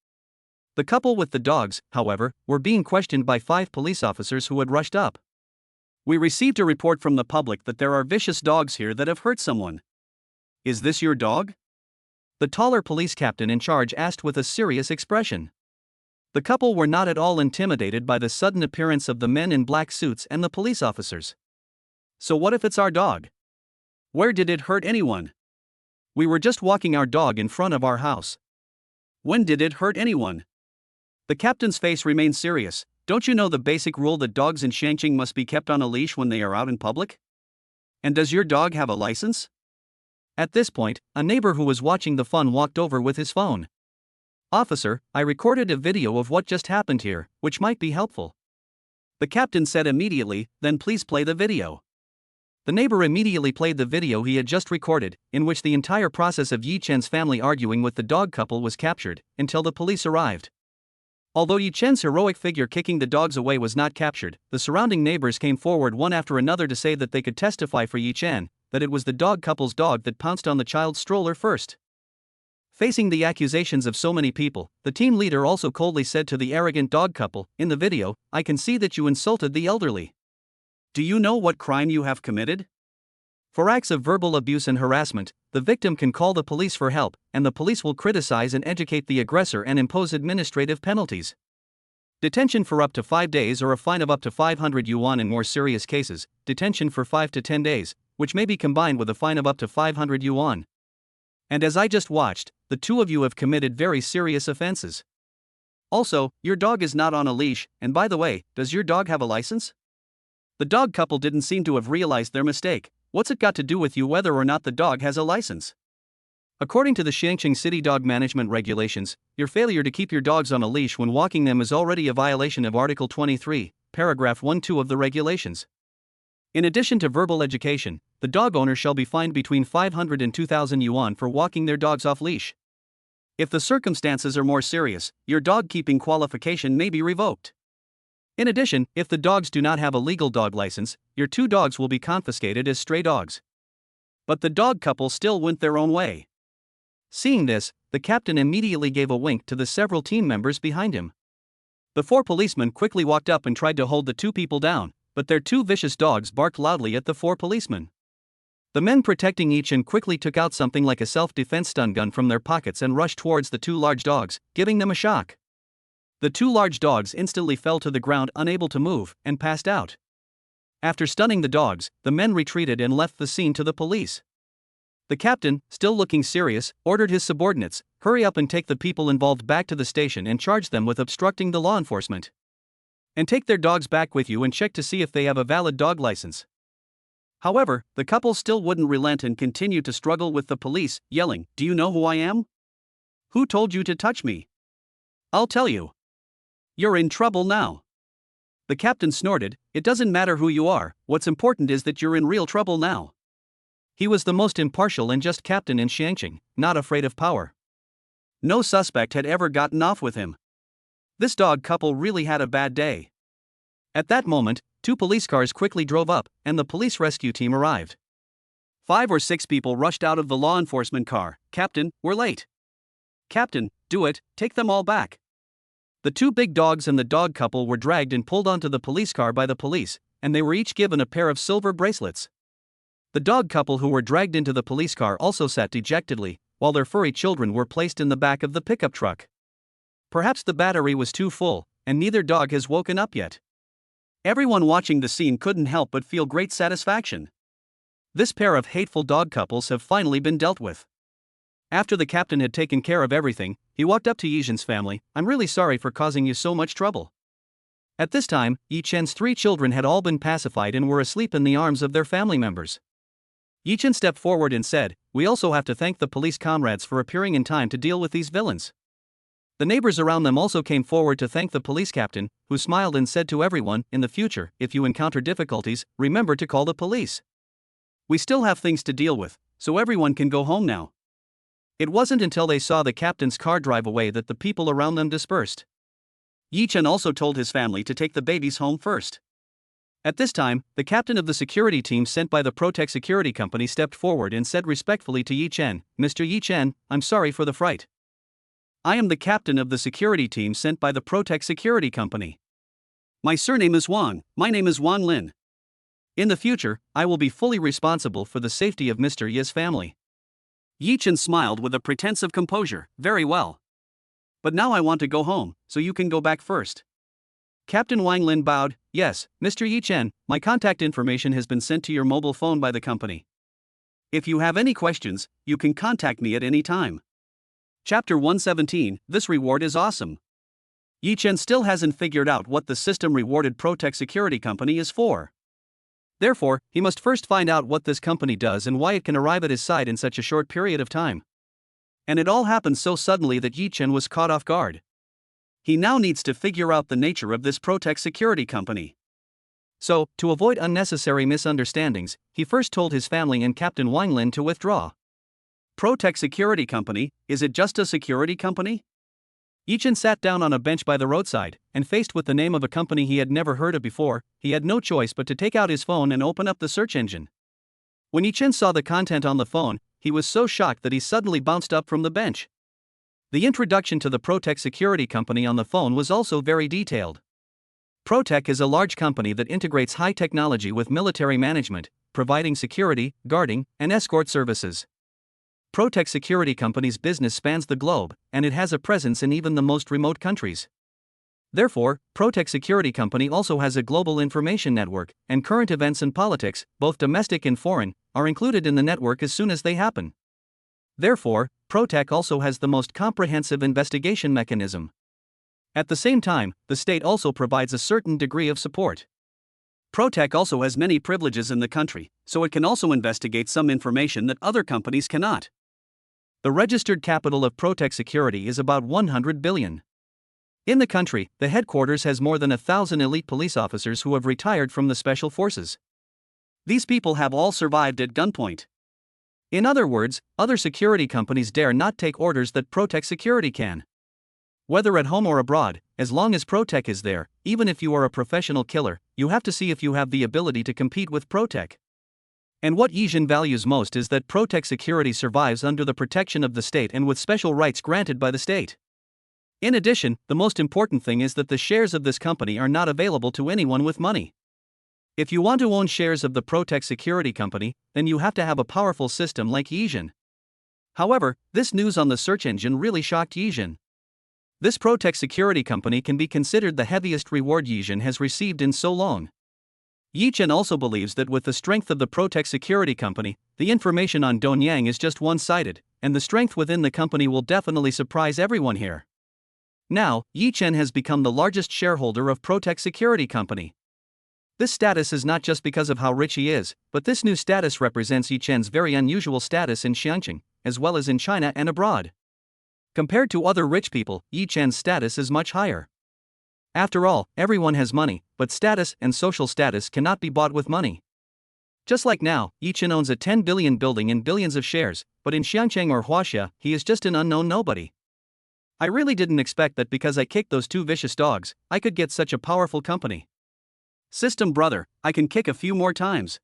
The couple with the dogs, however, were being questioned by 5 police officers who had rushed up. We received a report from the public that there are vicious dogs here that have hurt someone. Is this your dog? The taller police captain in charge asked with a serious expression. The couple were not at all intimidated by the sudden appearance of the men in black suits and the police officers. So what if it's our dog? Where did it hurt anyone? We were just walking our dog in front of our house. When did it hurt anyone? The captain's face remained serious. Don't you know the basic rule that dogs in Shangqing must be kept on a leash when they are out in public? And does your dog have a license? At this point, a neighbor who was watching the fun walked over with his phone. Officer, I recorded a video of what just happened here, which might be helpful. The captain said immediately, then please play the video. The neighbor immediately played the video he had just recorded, in which the entire process of Yi Chen's family arguing with the dog couple was captured, until the police arrived. Although Yi Chen's heroic figure kicking the dogs away was not captured, the surrounding neighbors came forward one after another to say that they could testify for Yi Chen, that it was the dog couple's dog that pounced on the child's stroller first. Facing the accusations of so many people, the team leader also coldly said to the arrogant dog couple, in the video, I can see that you insulted the elderly. Do you know what crime you have committed? For acts of verbal abuse and harassment, the victim can call the police for help, and the police will criticize and educate the aggressor and impose administrative penalties. Detention for up to 5 days or a fine of up to 500 yuan in more serious cases, detention for 5 to 10 days, which may be combined with a fine of up to 500 yuan. And as I just watched, the 2 of you have committed very serious offenses. Also, your dog is not on a leash, and by the way, does your dog have a license? The dog couple didn't seem to have realized their mistake. What's it got to do with you whether or not the dog has a license? According to the Shangqing City Dog Management Regulations, your failure to keep your dogs on a leash when walking them is already a violation of Article 23, Paragraph 1-2 of the regulations. In addition to verbal education, the dog owner shall be fined between 500 and 2,000 yuan for walking their dogs off leash. If the circumstances are more serious, your dog keeping qualification may be revoked. In addition, if the dogs do not have a legal dog license, your 2 dogs will be confiscated as stray dogs. But the dog couple still went their own way. Seeing this, the captain immediately gave a wink to the several team members behind him. The 4 policemen quickly walked up and tried to hold the 2 people down, but their 2 vicious dogs barked loudly at the 4 policemen. The men protecting Yichen quickly took out something like a self-defense stun gun from their pockets and rushed towards the 2 large dogs, giving them a shock. The 2 large dogs instantly fell to the ground unable to move, and passed out. After stunning the dogs, the men retreated and left the scene to the police. The captain, still looking serious, ordered his subordinates, "Hurry up and take the people involved back to the station and charge them with obstructing the law enforcement. And take their dogs back with you and check to see if they have a valid dog license." However, the couple still wouldn't relent and continued to struggle with the police, yelling, "Do you know who I am? Who told you to touch me? I'll tell you. You're in trouble now." The captain snorted, "It doesn't matter who you are, what's important is that you're in real trouble now." He was the most impartial and just captain in Xiangqing, not afraid of power. No suspect had ever gotten off with him. This dog couple really had a bad day. At that moment, 2 police cars quickly drove up, and the police rescue team arrived. 5 or 6 people rushed out of the law enforcement car. "Captain, we're late." "Captain, do it, take them all back." The 2 big dogs and the dog couple were dragged and pulled onto the police car by the police, and they were each given a pair of silver bracelets. The dog couple who were dragged into the police car also sat dejectedly, while their furry children were placed in the back of the pickup truck. Perhaps the battery was too full, and neither dog has woken up yet. Everyone watching the scene couldn't help but feel great satisfaction. This pair of hateful dog couples have finally been dealt with. After the captain had taken care of everything, he walked up to Yichen's family. "I'm really sorry for causing you so much trouble." At this time, Yichen's 3 children had all been pacified and were asleep in the arms of their family members. Yichen stepped forward and said, "We also have to thank the police comrades for appearing in time to deal with these villains." The neighbors around them also came forward to thank the police captain, who smiled and said to everyone, "In the future, if you encounter difficulties, remember to call the police. We still have things to deal with, so everyone can go home now." It wasn't until they saw the captain's car drive away that the people around them dispersed. Yichen also told his family to take the babies home first. At this time, the captain of the security team sent by the Protect Security Company stepped forward and said respectfully to Yichen, "Mr. Yichen, I'm sorry for the fright. I am the captain of the security team sent by the Protect Security Company. My surname is Wang, my name is Wang Lin. In the future, I will be fully responsible for the safety of Mr. Yi's family." Yichen smiled with a pretense of composure. "Very well. But now I want to go home, so you can go back first." Captain Wang Lin bowed. "Yes, Mr. Yichen, my contact information has been sent to your mobile phone by the company. If you have any questions, you can contact me at any time." Chapter 117, This reward is awesome. Yichen still hasn't figured out what the system rewarded Protect Security Company is for. Therefore, he must first find out what this company does and why it can arrive at his side in such a short period of time. And it all happened so suddenly that Yichen was caught off guard. He now needs to figure out the nature of this Protect Security Company. So, to avoid unnecessary misunderstandings, he first told his family and Captain Wang Lin to withdraw. Protect Security Company, is it just a security company? Yichen sat down on a bench by the roadside, and faced with the name of a company he had never heard of before, he had no choice but to take out his phone and open up the search engine. When Yichen saw the content on the phone, he was so shocked that he suddenly bounced up from the bench. The introduction to the Protect Security Company on the phone was also very detailed. Protect is a large company that integrates high technology with military management, providing security, guarding, and escort services. Protect Security Company's business spans the globe, and it has a presence in even the most remote countries. Therefore, Protect Security Company also has a global information network, and current events and politics, both domestic and foreign, are included in the network as soon as they happen. Therefore, Protect also has the most comprehensive investigation mechanism. At the same time, the state also provides a certain degree of support. Protect also has many privileges in the country, so it can also investigate some information that other companies cannot. The registered capital of Protect Security is about 100 billion. In the country, the headquarters has more than 1,000 elite police officers who have retired from the special forces. These people have all survived at gunpoint. In other words, other security companies dare not take orders that Protech Security can. Whether at home or abroad, as long as Protech is there, even if you are a professional killer, you have to see if you have the ability to compete with Protech. And what Yijin values most is that Protech Security survives under the protection of the state and with special rights granted by the state. In addition, the most important thing is that the shares of this company are not available to anyone with money. If you want to own shares of the Protech Security Company, then you have to have a powerful system like Yijin. However, this news on the search engine really shocked Yijin. This Protech Security Company can be considered the heaviest reward Yijin has received in so long. Yichen also believes that with the strength of the Protech Security Company, the information on Donyang is just one-sided, and the strength within the company will definitely surprise everyone here. Now, Yichen has become the largest shareholder of Protech Security Company. This status is not just because of how rich he is, but this new status represents Yichen's very unusual status in Xiangqing, as well as in China and abroad. Compared to other rich people, Yichen's status is much higher. After all, everyone has money, but status and social status cannot be bought with money. Just like now, Yichen owns a 10 billion building and billions of shares, but in Xiangcheng or Huaxia, he is just an unknown nobody. I really didn't expect that because I kicked those two vicious dogs, I could get such a powerful company. System brother, I can kick a few more times.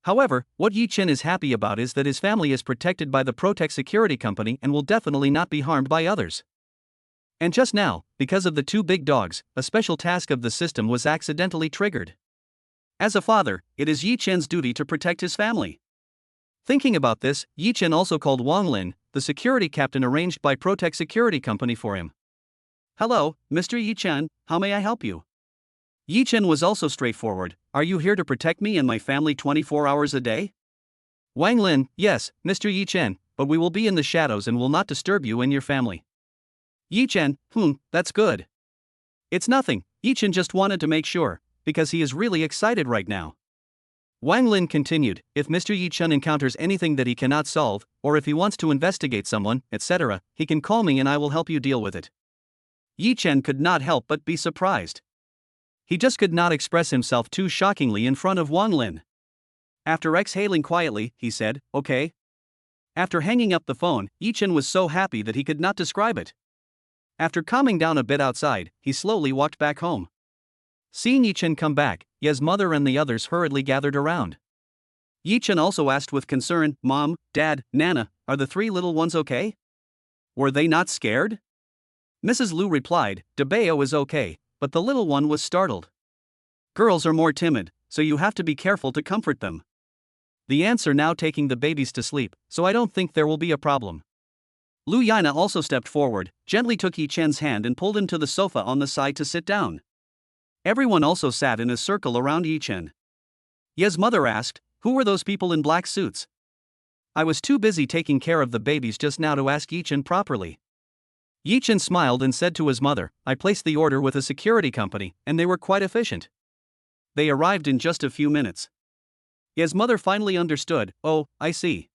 However, what Yichen is happy about is that his family is protected by the Protech Security Company and will definitely not be harmed by others. And just now, because of the two big dogs, a special task of the system was accidentally triggered. As a father, it is Yichen's duty to protect his family. Thinking about this, Yichen also called Wang Lin, the security captain arranged by Protech Security Company for him. Hello, Mr. Yichen, how may I help you? Yichen was also straightforward. Are you here to protect me and my family 24 hours a day? Wang Lin, yes, Mr. Yichen, but we will be in the shadows and will not disturb you and your family. Yichen, that's good. It's nothing, Yichen just wanted to make sure, because he is really excited right now. Wang Lin continued, if Mr. Yichen encounters anything that he cannot solve, or if he wants to investigate someone, etc., he can call me and I will help you deal with it. Yichen could not help but be surprised. He just could not express himself too shockingly in front of Wang Lin. After exhaling quietly, he said, okay. After hanging up the phone, Yichen was so happy that he could not describe it. After calming down a bit outside, he slowly walked back home. Seeing Yichen come back, Ye's mother and the others hurriedly gathered around. Yichen also asked with concern, Mom, Dad, Nana, are the three little ones okay? Were they not scared? Mrs. Liu replied, Debeo is okay, but the little one was startled. Girls are more timid, so you have to be careful to comfort them. The aunts are now taking the babies to sleep, so I don't think there will be a problem. Luana also stepped forward, gently took Yichen's hand and pulled him to the sofa on the side to sit down. Everyone also sat in a circle around Yichen. Ye's mother asked, who were those people in black suits? I was too busy taking care of the babies just now to ask Yichen properly. Yichen smiled and said to his mother, I placed the order with a security company, and they were quite efficient. They arrived in just a few minutes. Ye's mother finally understood, oh, I see.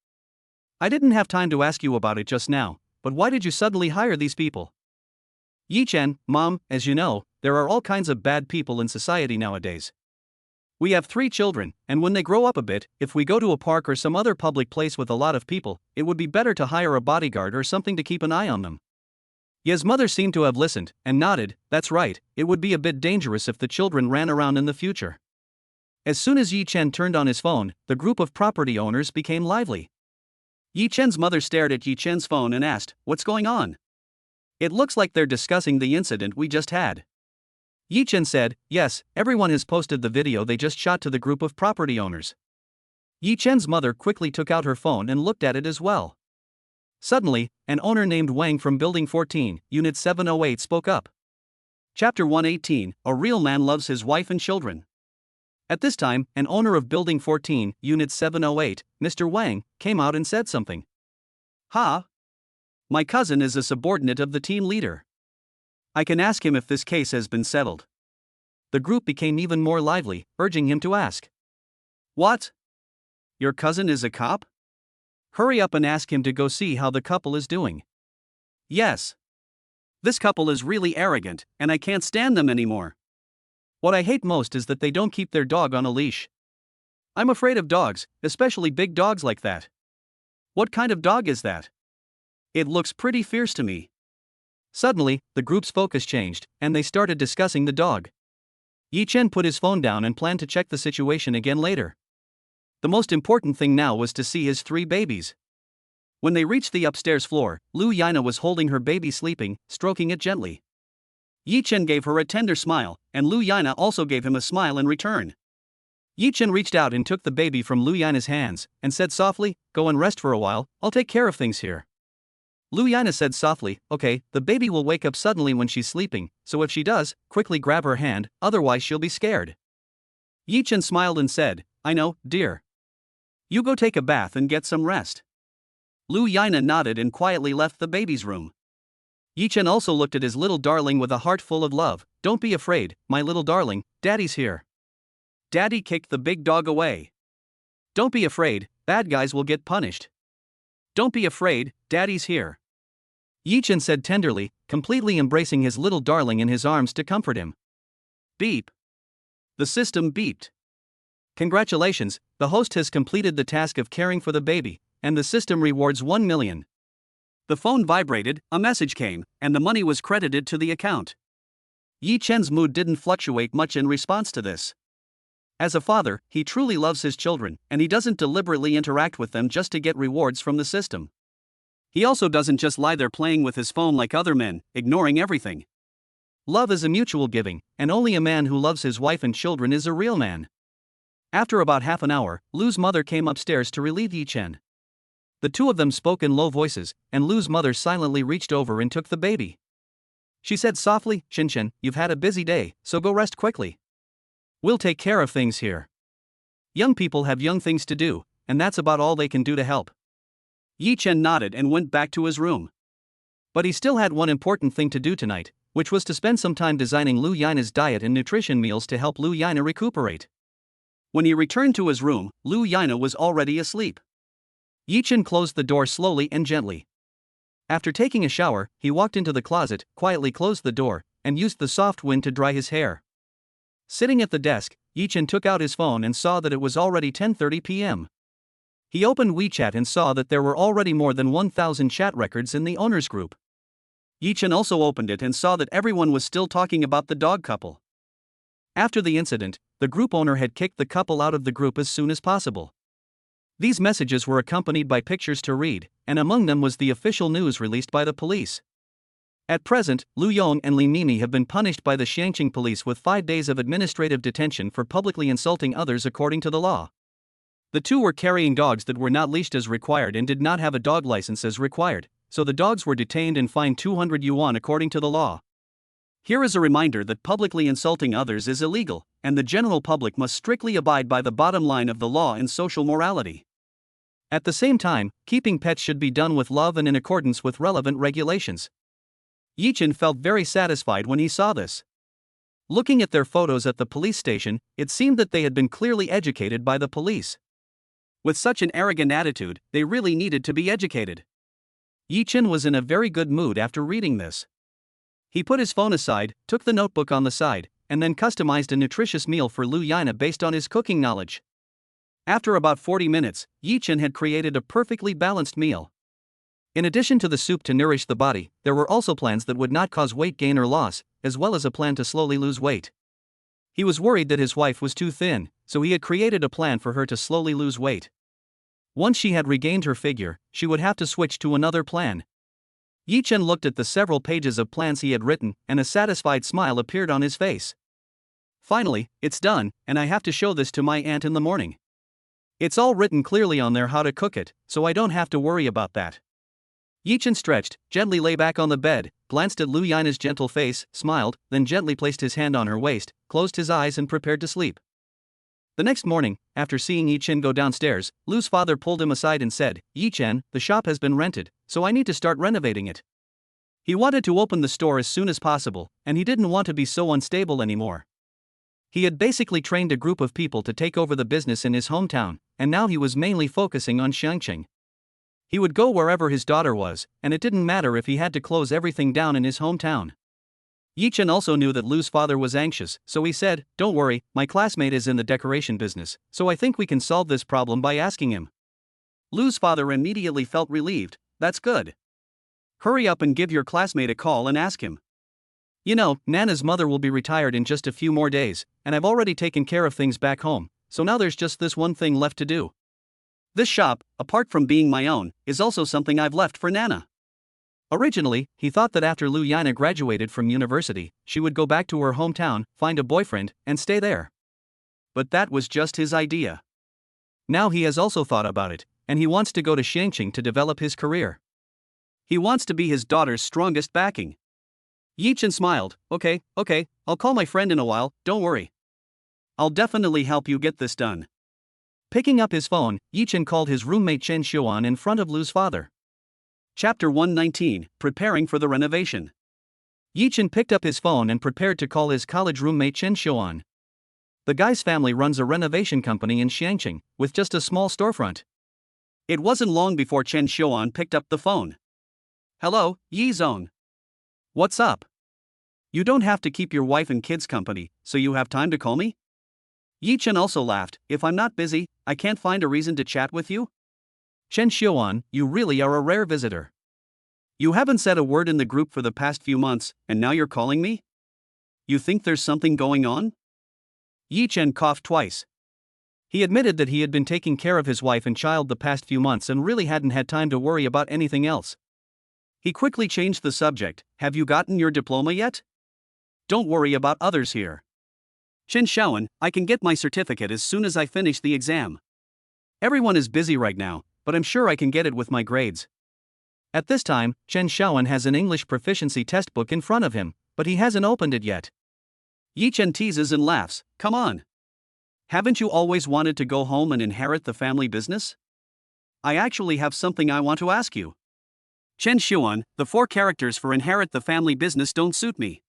I didn't have time to ask you about it just now, but why did you suddenly hire these people? Yichen, Mom, as you know, there are all kinds of bad people in society nowadays. We have 3 children, and when they grow up a bit, if we go to a park or some other public place with a lot of people, it would be better to hire a bodyguard or something to keep an eye on them. Ye's mother seemed to have listened, and nodded, that's right, it would be a bit dangerous if the children ran around in the future. As soon as Yichen turned on his phone, the group of property owners became lively. Yichen's mother stared at Yichen's phone and asked, what's going on? It looks like they're discussing the incident we just had. Yichen said, yes, everyone has posted the video they just shot to the group of property owners. Yichen's mother quickly took out her phone and looked at it as well. Suddenly, an owner named Wang from Building 14, Unit 708 spoke up. Chapter 118, A Real Man Loves His Wife and Children. At this time, an owner of Building 14, Unit 708, Mr. Wang, came out and said something. My cousin is a subordinate of the team leader. I can ask him if this case has been settled. The group became even more lively, urging him to ask. What? Your cousin is a cop? Hurry up and ask him to go see how the couple is doing. Yes. This couple is really arrogant, and I can't stand them anymore. What I hate most is that they don't keep their dog on a leash. I'm afraid of dogs, especially big dogs like that. What kind of dog is that? It looks pretty fierce to me. Suddenly, the group's focus changed, and they started discussing the dog. Yi Chen put his phone down and planned to check the situation again later. The most important thing now was to see his 3 babies. When they reached the upstairs floor, Lu Yana was holding her baby sleeping, stroking it gently. Yi Chen gave her a tender smile, and Lu Yana also gave him a smile in return. Yi Chen reached out and took the baby from Lu Yana's hands, and said softly, "Go and rest for a while, I'll take care of things here." Lu Yana said softly, "Okay, the baby will wake up suddenly when she's sleeping, so if she does, quickly grab her hand, otherwise she'll be scared." Yi Chen smiled and said, "I know, dear. You go take a bath and get some rest." Lu Yana nodded and quietly left the baby's room. Yi Chen also looked at his little darling with a heart full of love. "Don't be afraid, my little darling, Daddy's here." Daddy kicked the big dog away. "Don't be afraid, bad guys will get punished. Don't be afraid, Daddy's here." Yi Chen said tenderly, completely embracing his little darling in his arms to comfort him. Beep. The system beeped. "Congratulations, the host has completed the task of caring for the baby, and the system rewards 1 million. The phone vibrated, a message came, and the money was credited to the account. Yi Chen's mood didn't fluctuate much in response to this. As a father, he truly loves his children, and he doesn't deliberately interact with them just to get rewards from the system. He also doesn't just lie there playing with his phone like other men, ignoring everything. Love is a mutual giving, and only a man who loves his wife and children is a real man. After about half an hour, Lu's mother came upstairs to relieve Yi Chen. The two of them spoke in low voices, and Lu's mother silently reached over and took the baby. She said softly, "Chen, you've had a busy day, so go rest quickly. We'll take care of things here. Young people have young things to do, and that's about all they can do to help." Yi Chen nodded and went back to his room. But he still had one important thing to do tonight, which was to spend some time designing Lu Yina's diet and nutrition meals to help Lu Yana recuperate. When he returned to his room, Lu Yana was already asleep. Yi Chen closed the door slowly and gently. After taking a shower, he walked into the closet, quietly closed the door, and used the soft wind to dry his hair. Sitting at the desk, Yi Chen took out his phone and saw that it was already 10:30 p.m. He opened WeChat and saw that there were already more than 1,000 chat records in the owners group. Yi Chen also opened it and saw that everyone was still talking about the dog couple. After the incident, the group owner had kicked the couple out of the group as soon as possible. These messages were accompanied by pictures to read, and among them was the official news released by the police. At present, Lu Yong and Li Mimi have been punished by the Xiangqing police with 5 days of administrative detention for publicly insulting others according to the law. The two were carrying dogs that were not leashed as required and did not have a dog license as required, so the dogs were detained and fined 200 yuan according to the law. Here is a reminder that publicly insulting others is illegal, and the general public must strictly abide by the bottom line of the law and social morality. At the same time, keeping pets should be done with love and in accordance with relevant regulations. Yi Chen felt very satisfied when he saw this. Looking at their photos at the police station, it seemed that they had been clearly educated by the police. With such an arrogant attitude, they really needed to be educated. Yi Chen was in a very good mood after reading this. He put his phone aside, took the notebook on the side, and then customized a nutritious meal for Lu Yana based on his cooking knowledge. After about 40 minutes, Yi Chen had created a perfectly balanced meal. In addition to the soup to nourish the body, there were also plans that would not cause weight gain or loss, as well as a plan to slowly lose weight. He was worried that his wife was too thin, so he had created a plan for her to slowly lose weight. Once she had regained her figure, she would have to switch to another plan. Yi Chen looked at the several pages of plans he had written, and a satisfied smile appeared on his face. Finally, it's done, and I have to show this to my aunt in the morning. It's all written clearly on there how to cook it, so I don't have to worry about that. Yi Chen stretched, gently lay back on the bed, glanced at Lu Yina's gentle face, smiled, then gently placed his hand on her waist, closed his eyes and prepared to sleep. The next morning, after seeing Yi Chen go downstairs, Lu's father pulled him aside and said, "Yi Chen, the shop has been rented, so I need to start renovating it." He wanted to open the store as soon as possible, and he didn't want to be so unstable anymore. He had basically trained a group of people to take over the business in his hometown, and now he was mainly focusing on Xiangqing. He would go wherever his daughter was, and it didn't matter if he had to close everything down in his hometown. Yi Chen also knew that Lu's father was anxious, so he said, "Don't worry, my classmate is in the decoration business, so I think we can solve this problem by asking him." Lu's father immediately felt relieved. "That's good. Hurry up and give your classmate a call and ask him. You know, Nana's mother will be retired in just a few more days, and I've already taken care of things back home, so now there's just this one thing left to do. This shop, apart from being my own, is also something I've left for Nana." Originally, he thought that after Lu Yana graduated from university, she would go back to her hometown, find a boyfriend, and stay there. But that was just his idea. Now he has also thought about it, and he wants to go to Shangqing to develop his career. He wants to be his daughter's strongest backing. Yi Chen smiled. Okay, I'll call my friend in a while, don't worry. I'll definitely help you get this done." Picking up his phone, Yi Chen called his roommate Chen Xuan in front of Lu's father. Chapter 119, Preparing for the Renovation. Yi Chen picked up his phone and prepared to call his college roommate Chen Xuan. The guy's family runs a renovation company in Shangqing, with just a small storefront. It wasn't long before Chen Xuan picked up the phone. "Hello, Yi Zone. What's up? You don't have to keep your wife and kids company, so you have time to call me?" Yi Chen also laughed. "If I'm not busy, I can't find a reason to chat with you?" "Chen Xuan, you really are a rare visitor. You haven't said a word in the group for the past few months, and now you're calling me? You think there's something going on?" Yi Chen coughed twice. He admitted that he had been taking care of his wife and child the past few months and really hadn't had time to worry about anything else. He quickly changed the subject. "Have you gotten your diploma yet? Don't worry about others here. Chen Xiaoan, I can get my certificate as soon as I finish the exam. Everyone is busy right now, but I'm sure I can get it with my grades." At this time, Chen Xiaoan has an English proficiency test book in front of him, but he hasn't opened it yet. Yi Chen teases and laughs. "Come on. Haven't you always wanted to go home and inherit the family business? I actually have something I want to ask you. Chen Xuan, the 4 characters for inherit the family business don't suit me.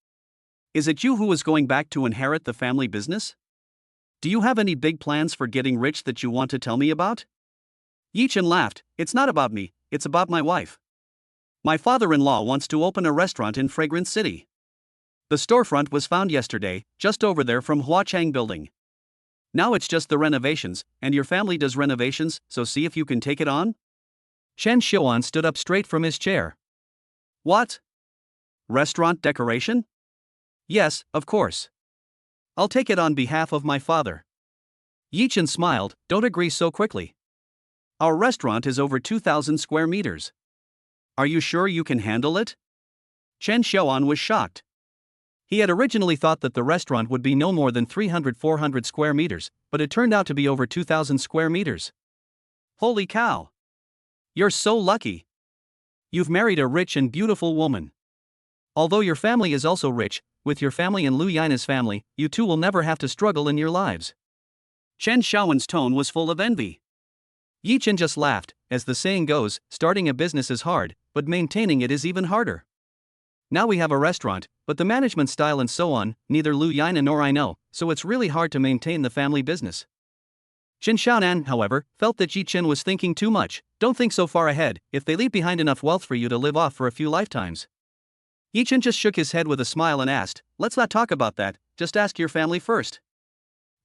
Is it you who is going back to inherit the family business? Do you have any big plans for getting rich that you want to tell me about?" Yi Chen laughed. "It's not about me, it's about my wife. My father-in-law wants to open a restaurant in Fragrance City. The storefront was found yesterday, just over there from Huachang Building. Now it's just the renovations, and your family does renovations, so see if you can take it on." Chen Xuan stood up straight from his chair. "What? Restaurant decoration? Yes, of course. I'll take it on behalf of my father." Yi Chen smiled. "Don't agree so quickly. Our restaurant is over 2,000 square meters. Are you sure you can handle it?" Chen Xiaoan was shocked. He had originally thought that the restaurant would be no more than 300-400 square meters, but it turned out to be over 2,000 square meters. Holy cow! You're so lucky. You've married a rich and beautiful woman. Although your family is also rich, with your family and Lu Yina's family, you two will never have to struggle in your lives." Chen Xiaoan's tone was full of envy. Yi Chen just laughed. As the saying goes, starting a business is hard, but maintaining it is even harder. Now we have a restaurant, but the management style and so on, neither Lu Yana nor I know, so it's really hard to maintain the family business. Chen Xiaonan, however, felt that Yi Chen was thinking too much. "Don't think so far ahead, if they leave behind enough wealth for you to live off for a few lifetimes." Yi Chen just shook his head with a smile and asked, "Let's not talk about that, just ask your family first.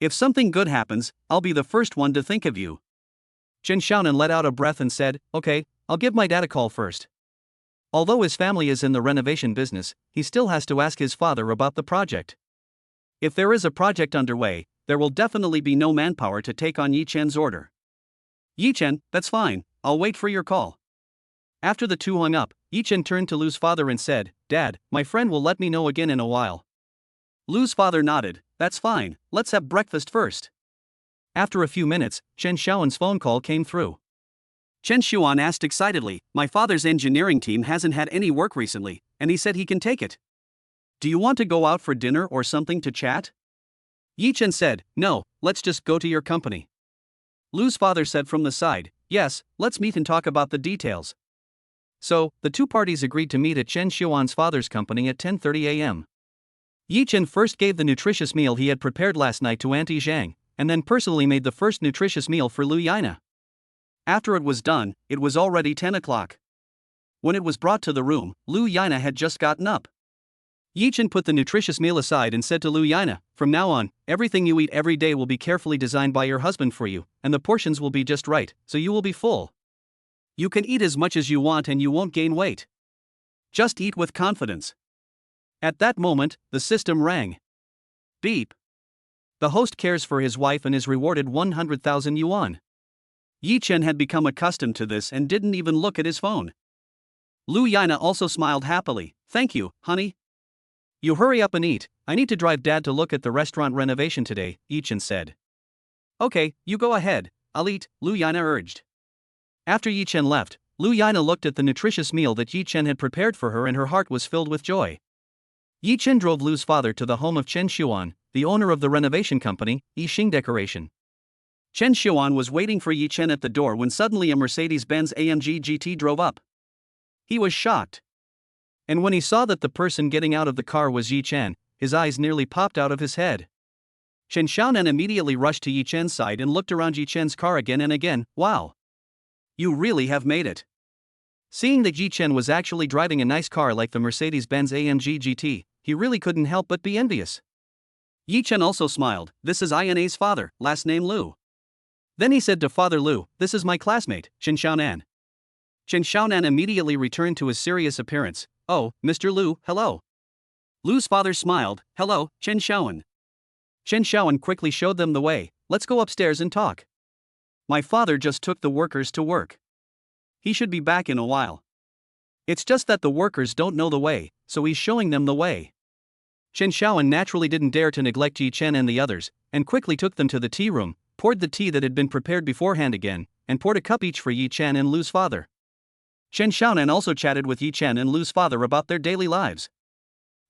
If something good happens, I'll be the first one to think of you." Chen Xiaonan let out a breath and said, "Okay, I'll give my dad a call first." Although his family is in the renovation business, he still has to ask his father about the project. If there is a project underway, there will definitely be no manpower to take on Yi Chen's order. "Yi Chen, that's fine, I'll wait for your call." After the two hung up, Yi Chen turned to Lu's father and said, "Dad, my friend will let me know again in a while." Lu's father nodded. "That's fine, let's have breakfast first." After a few minutes, Chen Xiaoan's phone call came through. Chen Xuan asked excitedly, "My father's engineering team hasn't had any work recently, and he said he can take it. Do you want to go out for dinner or something to chat?" Yi Chen said, "No, let's just go to your company." Lu's father said from the side, "Yes, let's meet and talk about the details." So, the two parties agreed to meet at Chen Xuan's father's company at 10:30 a.m. Yi Chen first gave the nutritious meal he had prepared last night to Auntie Zhang, and then personally made the first nutritious meal for Lu Yana. After it was done, it was already 10 o'clock. When it was brought to the room, Lu Yana had just gotten up. Yichen put the nutritious meal aside and said to Lu Yana, "From now on, everything you eat every day will be carefully designed by your husband for you, and the portions will be just right, so you will be full. You can eat as much as you want and you won't gain weight. Just eat with confidence." At that moment, the system rang. Beep. The host cares for his wife and is rewarded 100,000 yuan. Yichen had become accustomed to this and didn't even look at his phone. Lu Yana also smiled happily. "Thank you, honey. You hurry up and eat, I need to drive Dad to look at the restaurant renovation today," Yichen said. "Okay, you go ahead, I'll eat," Lu Yana urged. After Yichen left, Lu Yana looked at the nutritious meal that Yichen had prepared for her and her heart was filled with joy. Yichen drove Lu's father to the home of Chen Xuan, the owner of the renovation company, Yixing Decoration. Chen Xuan was waiting for Yichen at the door when suddenly a Mercedes-Benz AMG GT drove up. He was shocked. And when he saw that the person getting out of the car was Yichen, his eyes nearly popped out of his head. Chen Xiaonan immediately rushed to Yichen's side and looked around Yichen's car again and again. "Wow! You really have made it." Seeing that Yichen was actually driving a nice car like the Mercedes-Benz AMG GT, he really couldn't help but be envious. Yichen also smiled. "This is Ina's father, last name Lu." Then he said to Father Lu, "This is my classmate, Chen Xiaonan." Chen Xiaonan immediately returned to his serious appearance. "Oh, Mr. Lu, hello." Lu's father smiled. "Hello, Chen Xiaonan." Chen Xiaonan quickly showed them the way. "Let's go upstairs and talk. My father just took the workers to work. He should be back in a while. It's just that the workers don't know the way, so he's showing them the way." Chen Xiaonan naturally didn't dare to neglect Yichen and the others, and quickly took them to the tea room, poured the tea that had been prepared beforehand again, and poured a cup each for Yichen and Lu's father. Chen Xiaonan also chatted with Yichen and Lu's father about their daily lives.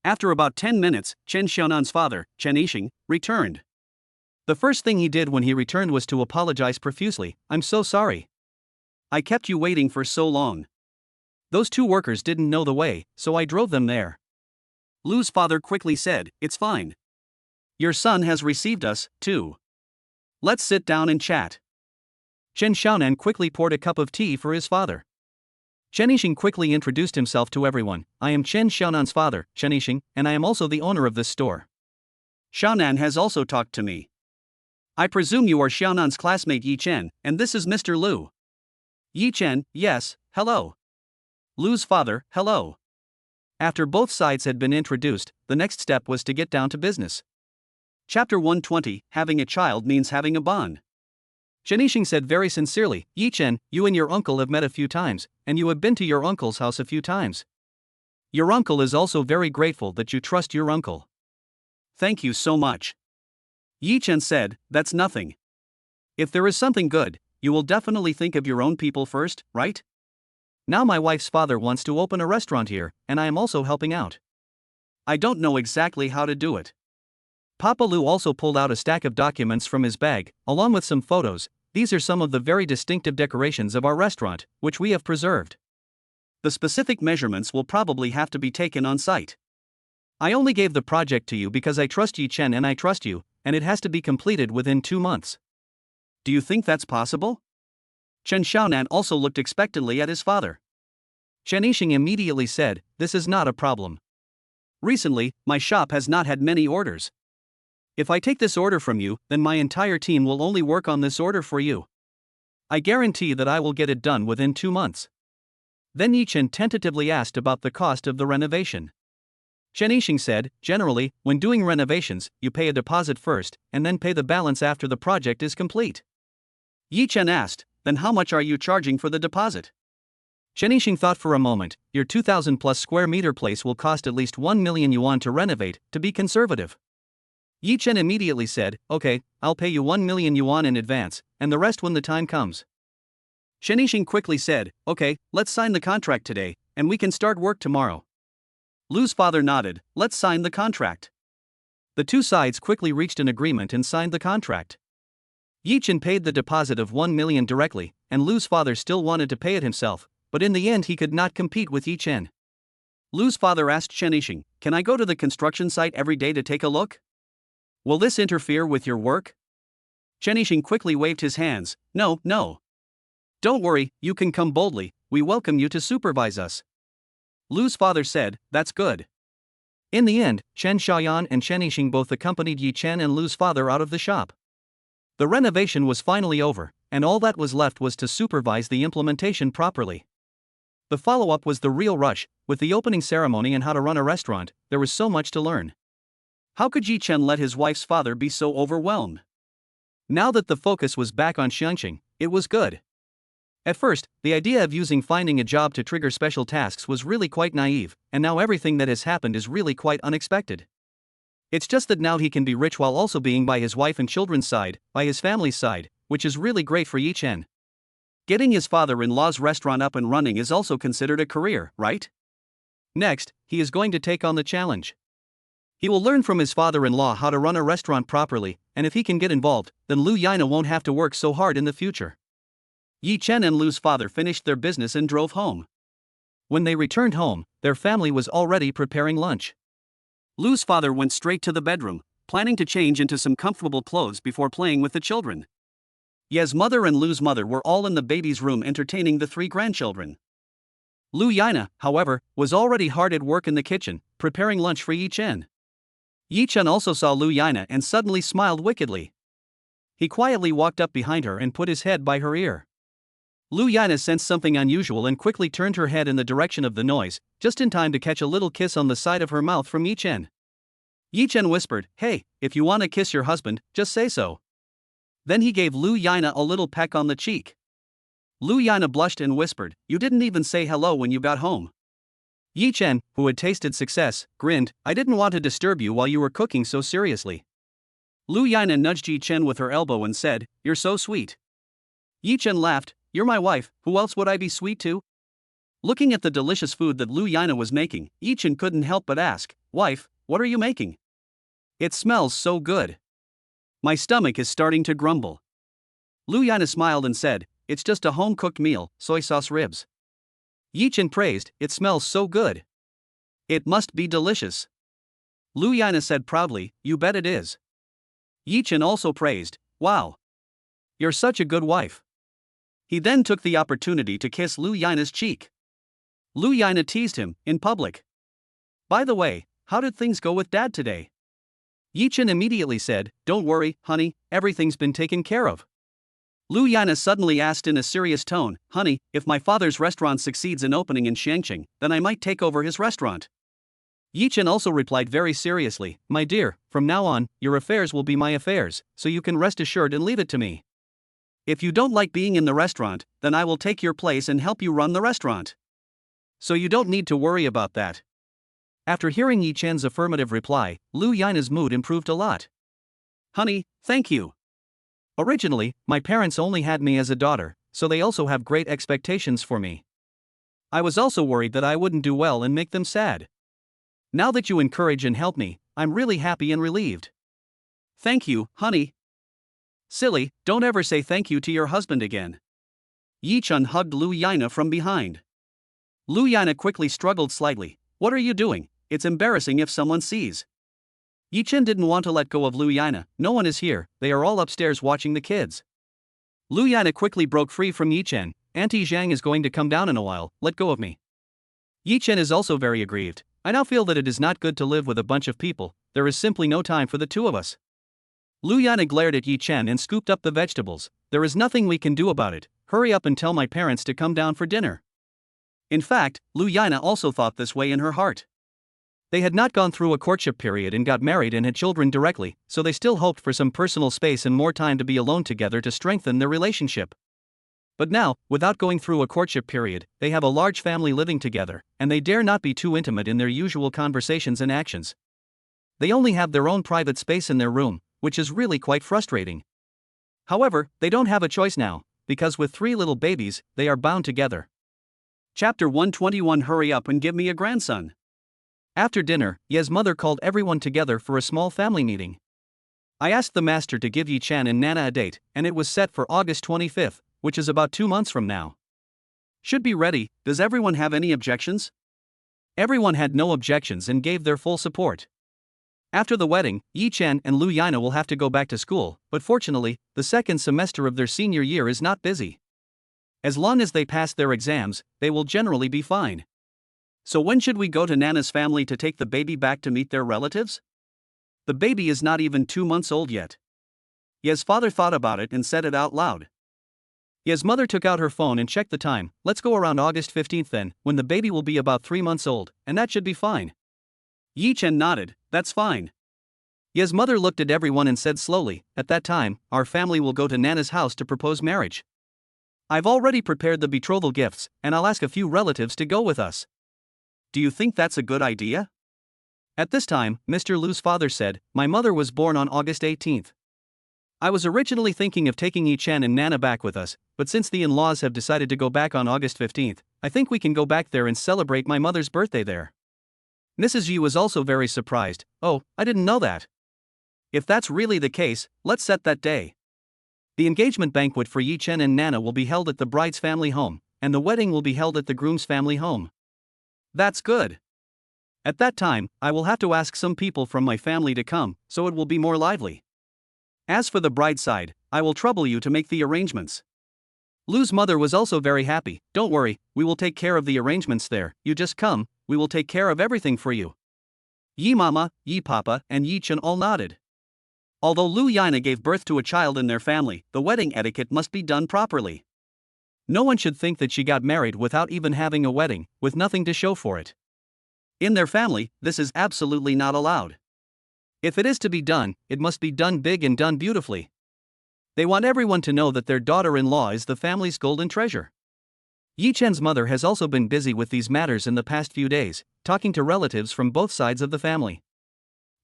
After about 10 minutes, Chen Xiaonan's father, Chen Yixing, returned. The first thing he did when he returned was to apologize profusely. "I'm so sorry. I kept you waiting for so long. Those two workers didn't know the way, so I drove them there." Lu's father quickly said, "It's fine. Your son has received us, too. Let's sit down and chat." Chen Xiaonan quickly poured a cup of tea for his father. Chen Yixing quickly introduced himself to everyone. "I am Chen Xiaonan's father, Chen Yixing, and I am also the owner of this store. Xiaonan has also talked to me. I presume you are Xiaonan's classmate Yichen, and this is Mr. Lu." Yichen, "Yes, hello." Lu's father, "Hello." After both sides had been introduced, the next step was to get down to business. Chapter 120, Having a child means having a bond. Chen Yixing said very sincerely, "Yichen, you and your uncle have met a few times, and you have been to your uncle's house a few times. Your uncle is also very grateful that you trust your uncle." "Thank you so much." Yichen said, "That's nothing. If there is something good, you will definitely think of your own people first, right? Now my wife's father wants to open a restaurant here, and I am also helping out. I don't know exactly how to do it." Papa Lu also pulled out a stack of documents from his bag, along with some photos. "These are some of the very distinctive decorations of our restaurant, which we have preserved. The specific measurements will probably have to be taken on site. I only gave the project to you because I trust Yichen and I trust you, and it has to be completed within 2 months. Do you think that's possible?" Chen Xiaonan also looked expectantly at his father. Chen Yixing immediately said, "This is not a problem. Recently, my shop has not had many orders. If I take this order from you, then my entire team will only work on this order for you. I guarantee that I will get it done within 2 months." Then Yichen tentatively asked about the cost of the renovation. Chen Yixing said, "Generally, when doing renovations, you pay a deposit first, and then pay the balance after the project is complete." Yichen asked, "Then how much are you charging for the deposit?" Chen Yixing thought for a moment. "Your 2,000 plus square meter place will cost at least 1 million yuan to renovate, to be conservative." Yichen immediately said, "Okay, I'll pay you 1 million yuan in advance, and the rest when the time comes." Chen Yixing quickly said, "Okay, let's sign the contract today, and we can start work tomorrow." Lu's father nodded. "Let's sign the contract." The two sides quickly reached an agreement and signed the contract. Yichen paid the deposit of 1 million directly, and Lu's father still wanted to pay it himself, but in the end he could not compete with Yichen. Lu's father asked Chen Yixing, "Can I go to the construction site every day to take a look? Will this interfere with your work?" Chen Yixing quickly waved his hands. No. Don't worry, you can come boldly, we welcome you to supervise us." Lu's father said, "That's good. In the end, Chen Xiaoyan and Chen Yixing both accompanied Yi Chen and Lu's father out of the shop. The renovation was finally over, and all that was left was to supervise the implementation properly. The follow-up was the real rush. With the opening ceremony and how to run a restaurant, there was so much to learn. How could Yi Chen let his wife's father be so overwhelmed? Now that the focus was back on Xiangqing, it was good. At first, the idea of using finding a job to trigger special tasks was really quite naive, and now everything that has happened is really quite unexpected. It's just that now he can be rich while also being by his wife and children's side, by his family's side, which is really great for Yi Chen. Getting his father-in-law's restaurant up and running is also considered a career, right? Next, he is going to take on the challenge. He will learn from his father-in-law how to run a restaurant properly, and if he can get involved, then Lu Yana won't have to work so hard in the future. Yi Chen and Lu's father finished their business and drove home. When they returned home, their family was already preparing lunch. Lu's father went straight to the bedroom, planning to change into some comfortable clothes before playing with the children. Ye's mother and Lu's mother were all in the baby's room entertaining the 3 grandchildren. Lu Yana, however, was already hard at work in the kitchen, preparing lunch for Yi Chen. Yi Chen also saw Lu Yana and suddenly smiled wickedly. He quietly walked up behind her and put his head by her ear. Lu Yana sensed something unusual and quickly turned her head in the direction of the noise, just in time to catch a little kiss on the side of her mouth from Yi Chen. Yi Chen whispered, "Hey, if you want to kiss your husband, just say so." Then he gave Lu Yana a little peck on the cheek. Lu Yana blushed and whispered, "You didn't even say hello when you got home." Yi Chen, who had tasted success, grinned, "I didn't want to disturb you while you were cooking so seriously." Lu Yana nudged Yi Chen with her elbow and said, "You're so sweet." Yi Chen laughed, "You're my wife, who else would I be sweet to?" Looking at the delicious food that Lu Yana was making, Yi Chen couldn't help but ask, "Wife, what are you making? It smells so good. My stomach is starting to grumble." Lu Yana smiled and said, "It's just a home-cooked meal, soy sauce ribs." Yi Chen praised, "It smells so good. It must be delicious." Lu Yana said proudly, "You bet it is." Yi Chen also praised, "Wow. You're such a good wife." He then took the opportunity to kiss Lu Yana's cheek. Lu Yana teased him, in public. "By the way, how did things go with Dad today?" Yi Chen immediately said, "Don't worry, honey, everything's been taken care of." Lu Yana suddenly asked in a serious tone, "Honey, if my father's restaurant succeeds in opening in Xiangqing, then I might take over his restaurant." Yi Chen also replied very seriously, "My dear, from now on, your affairs will be my affairs, so you can rest assured and leave it to me. If you don't like being in the restaurant, then I will take your place and help you run the restaurant. So you don't need to worry about that." After hearing Yi Chen's affirmative reply, Lu Yana's mood improved a lot. "Honey, thank you. Originally, my parents only had me as a daughter, so they also have great expectations for me. I was also worried that I wouldn't do well and make them sad. Now that you encourage and help me, I'm really happy and relieved." "Thank you, honey." "Silly, don't ever say thank you to your husband again." Yi Chen hugged Lu Yana from behind. Lu Yana quickly struggled slightly. "What are you doing? It's embarrassing if someone sees." Yi Chen didn't want to let go of Lu Yana. "No one is here, they are all upstairs watching the kids." Lu Yana quickly broke free from Yi Chen. "Auntie Zhang is going to come down in a while, let go of me." Yi Chen is also very aggrieved. "I now feel that it is not good to live with a bunch of people, there is simply no time for the two of us." Lu Yana glared at Yi Chen and scooped up the vegetables. "There is nothing we can do about it, hurry up and tell my parents to come down for dinner." In fact, Lu Yana also thought this way in her heart. They had not gone through a courtship period and got married and had children directly, so they still hoped for some personal space and more time to be alone together to strengthen their relationship. But now, without going through a courtship period, they have a large family living together, and they dare not be too intimate in their usual conversations and actions. They only have their own private space in their room, which is really quite frustrating. However, they don't have a choice now, because with 3 little babies, they are bound together. Chapter 121. Hurry up and give me a grandson. After dinner, Ye's mother called everyone together for a small family meeting. "I asked the master to give Yi Chen and Nana a date, and it was set for August 25th, which is about 2 months from now. Should be ready. Does everyone have any objections?" Everyone had no objections and gave their full support. After the wedding, Yi Chen and Lu Yana will have to go back to school, but fortunately, the second semester of their senior year is not busy. As long as they pass their exams, they will generally be fine. So when should we go to Nana's family to take the baby back to meet their relatives? The baby is not even 2 months old yet. Ye's father thought about it and said it out loud. Ye's mother took out her phone and checked the time. Let's go around August 15th then, when the baby will be about 3 months old, and that should be fine. Yi Chen nodded, that's fine. Ye's mother looked at everyone and said slowly, at that time, our family will go to Nana's house to propose marriage. I've already prepared the betrothal gifts, and I'll ask a few relatives to go with us. Do you think that's a good idea? At this time, Mr. Lu's father said, my mother was born on August 18th. I was originally thinking of taking Yi Chen and Nana back with us, but since the in-laws have decided to go back on August 15th, I think we can go back there and celebrate my mother's birthday there. Mrs. Yi was also very surprised. Oh, I didn't know that. If that's really the case, let's set that day. The engagement banquet for Yi Chen and Nana will be held at the bride's family home, and the wedding will be held at the groom's family home. That's good. At that time, I will have to ask some people from my family to come, so it will be more lively. As for the bride's side, I will trouble you to make the arrangements. Lu's mother was also very happy. Don't worry, we will take care of the arrangements there, you just come, we will take care of everything for you. Yi Mama, Yi Papa, and Yi Chen all nodded. Although Lu Yana gave birth to a child in their family, the wedding etiquette must be done properly. No one should think that she got married without even having a wedding, with nothing to show for it. In their family, this is absolutely not allowed. If it is to be done, it must be done big and done beautifully. They want everyone to know that their daughter-in-law is the family's golden treasure. Yi Chen's mother has also been busy with these matters in the past few days, talking to relatives from both sides of the family.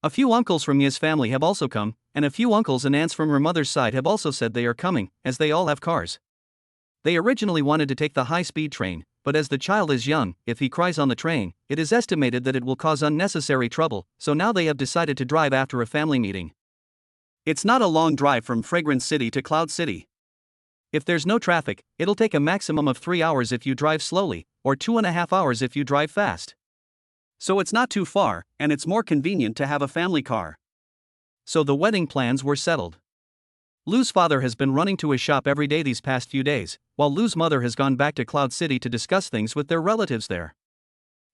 A few uncles from Yi's family have also come, and a few uncles and aunts from her mother's side have also said they are coming, as they all have cars. They originally wanted to take the high-speed train, but as the child is young, if he cries on the train, it is estimated that it will cause unnecessary trouble, so now they have decided to drive after a family meeting. It's not a long drive from Fragrance City to Cloud City. If there's no traffic, it'll take a maximum of 3 hours if you drive slowly, or 2.5 hours if you drive fast. So it's not too far, and it's more convenient to have a family car. So the wedding plans were settled. Lu's father has been running to his shop every day these past few days, while Lu's mother has gone back to Cloud City to discuss things with their relatives there.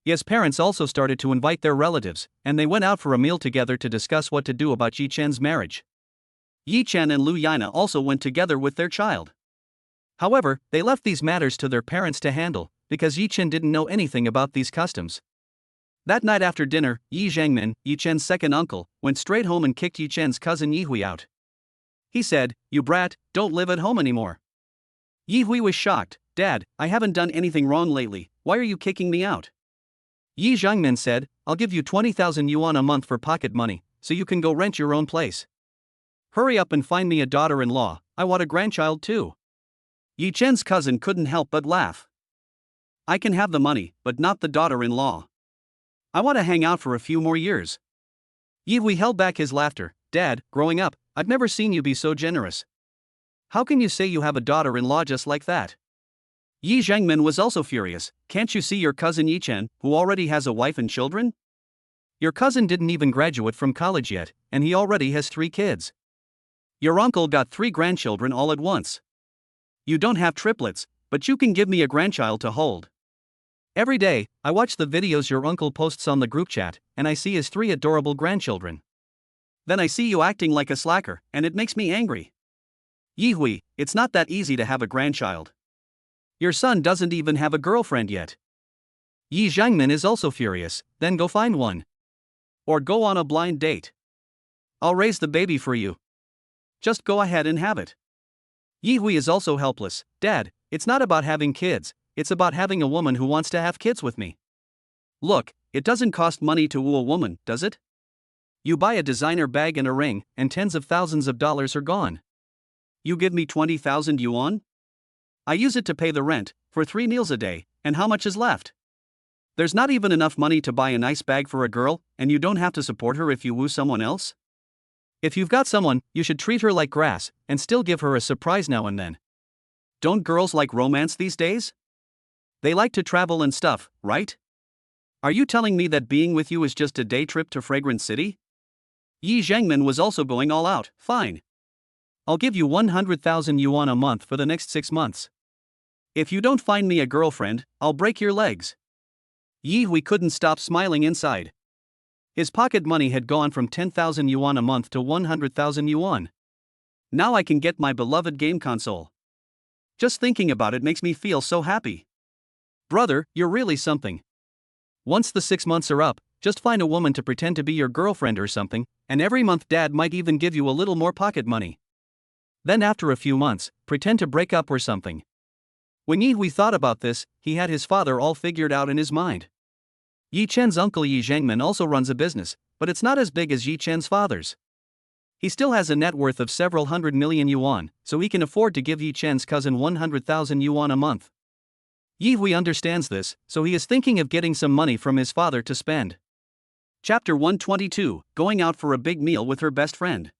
Ye's parents also started to invite their relatives, and they went out for a meal together to discuss what to do about Yi Chen's marriage. Yi Chen and Lu Yana also went together with their child. However, they left these matters to their parents to handle, because Yi Chen didn't know anything about these customs. That night after dinner, Yi Zhangmin, Yi Chen's second uncle, went straight home and kicked Yi Chen's cousin Yi Hui out. He said, "You brat, don't live at home anymore." Yi Hui was shocked. "Dad, I haven't done anything wrong lately, why are you kicking me out?" Yi Zhangmin said, "I'll give you 20,000 yuan a month for pocket money, so you can go rent your own place. Hurry up and find me a daughter-in-law, I want a grandchild too." Yi Chen's cousin couldn't help but laugh. "I can have the money, but not the daughter-in-law. I want to hang out for a few more years." Yi Hui held back his laughter. "Dad, growing up, I've never seen you be so generous. How can you say you have a daughter-in-law just like that?" Yi Zhangmin was also furious. "Can't you see your cousin Yi Chen, who already has a wife and children? Your cousin didn't even graduate from college yet, and he already has 3 kids. Your uncle got 3 grandchildren all at once. You don't have triplets, but you can give me a grandchild to hold. Every day, I watch the videos your uncle posts on the group chat, and I see his 3 adorable grandchildren. Then I see you acting like a slacker, and it makes me angry. Yi Hui, it's not that easy to have a grandchild. Your son doesn't even have a girlfriend yet." Yi Zhangmin is also furious. "Then go find one. Or go on a blind date. I'll raise the baby for you. Just go ahead and have it." Yi Hui is also helpless. "Dad, it's not about having kids, it's about having a woman who wants to have kids with me. Look, it doesn't cost money to woo a woman, does it? You buy a designer bag and a ring, and tens of thousands of dollars are gone. You give me 20,000 yuan? I use it to pay the rent, for 3 meals a day, and how much is left? There's not even enough money to buy a nice bag for a girl, and you don't have to support her if you woo someone else? If you've got someone, you should treat her like grass, and still give her a surprise now and then. Don't girls like romance these days? They like to travel and stuff, right? Are you telling me that being with you is just a day trip to Fragrance City?" Yi Zhangmin was also going all out. "Fine. I'll give you 100,000 yuan a month for the next 6 months. If you don't find me a girlfriend, I'll break your legs." Yi Hui couldn't stop smiling inside. His pocket money had gone from 10,000 yuan a month to 100,000 yuan. Now I can get my beloved game console. Just thinking about it makes me feel so happy. Brother, you're really something. Once the 6 months are up, just find a woman to pretend to be your girlfriend or something, and every month dad might even give you a little more pocket money. Then after a few months, pretend to break up or something. When Yi Hui thought about this, he had his father all figured out in his mind. Yi Chen's uncle Yi Zhengmin also runs a business, but it's not as big as Yi Chen's father's. He still has a net worth of several hundred million yuan, so he can afford to give Yi Chen's cousin 100,000 yuan a month. Yi Hui understands this, so he is thinking of getting some money from his father to spend. Chapter 122, Going out for a big meal with her best friend.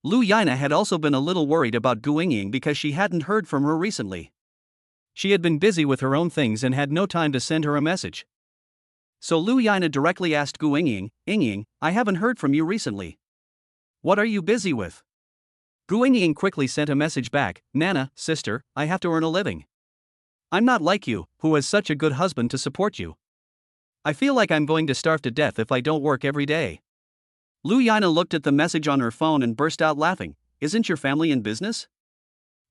Lu Yana had also been a little worried about Gu Yingying because she hadn't heard from her recently. She had been busy with her own things and had no time to send her a message. So Lu Yana directly asked Gu Yingying, "Yingying, I haven't heard from you recently. What are you busy with?" Gu Yingying quickly sent a message back, "Nana, sister, I have to earn a living. I'm not like you, who has such a good husband to support you. I feel like I'm going to starve to death if I don't work every day." Lu Yana looked at the message on her phone and burst out laughing. "Isn't your family in business?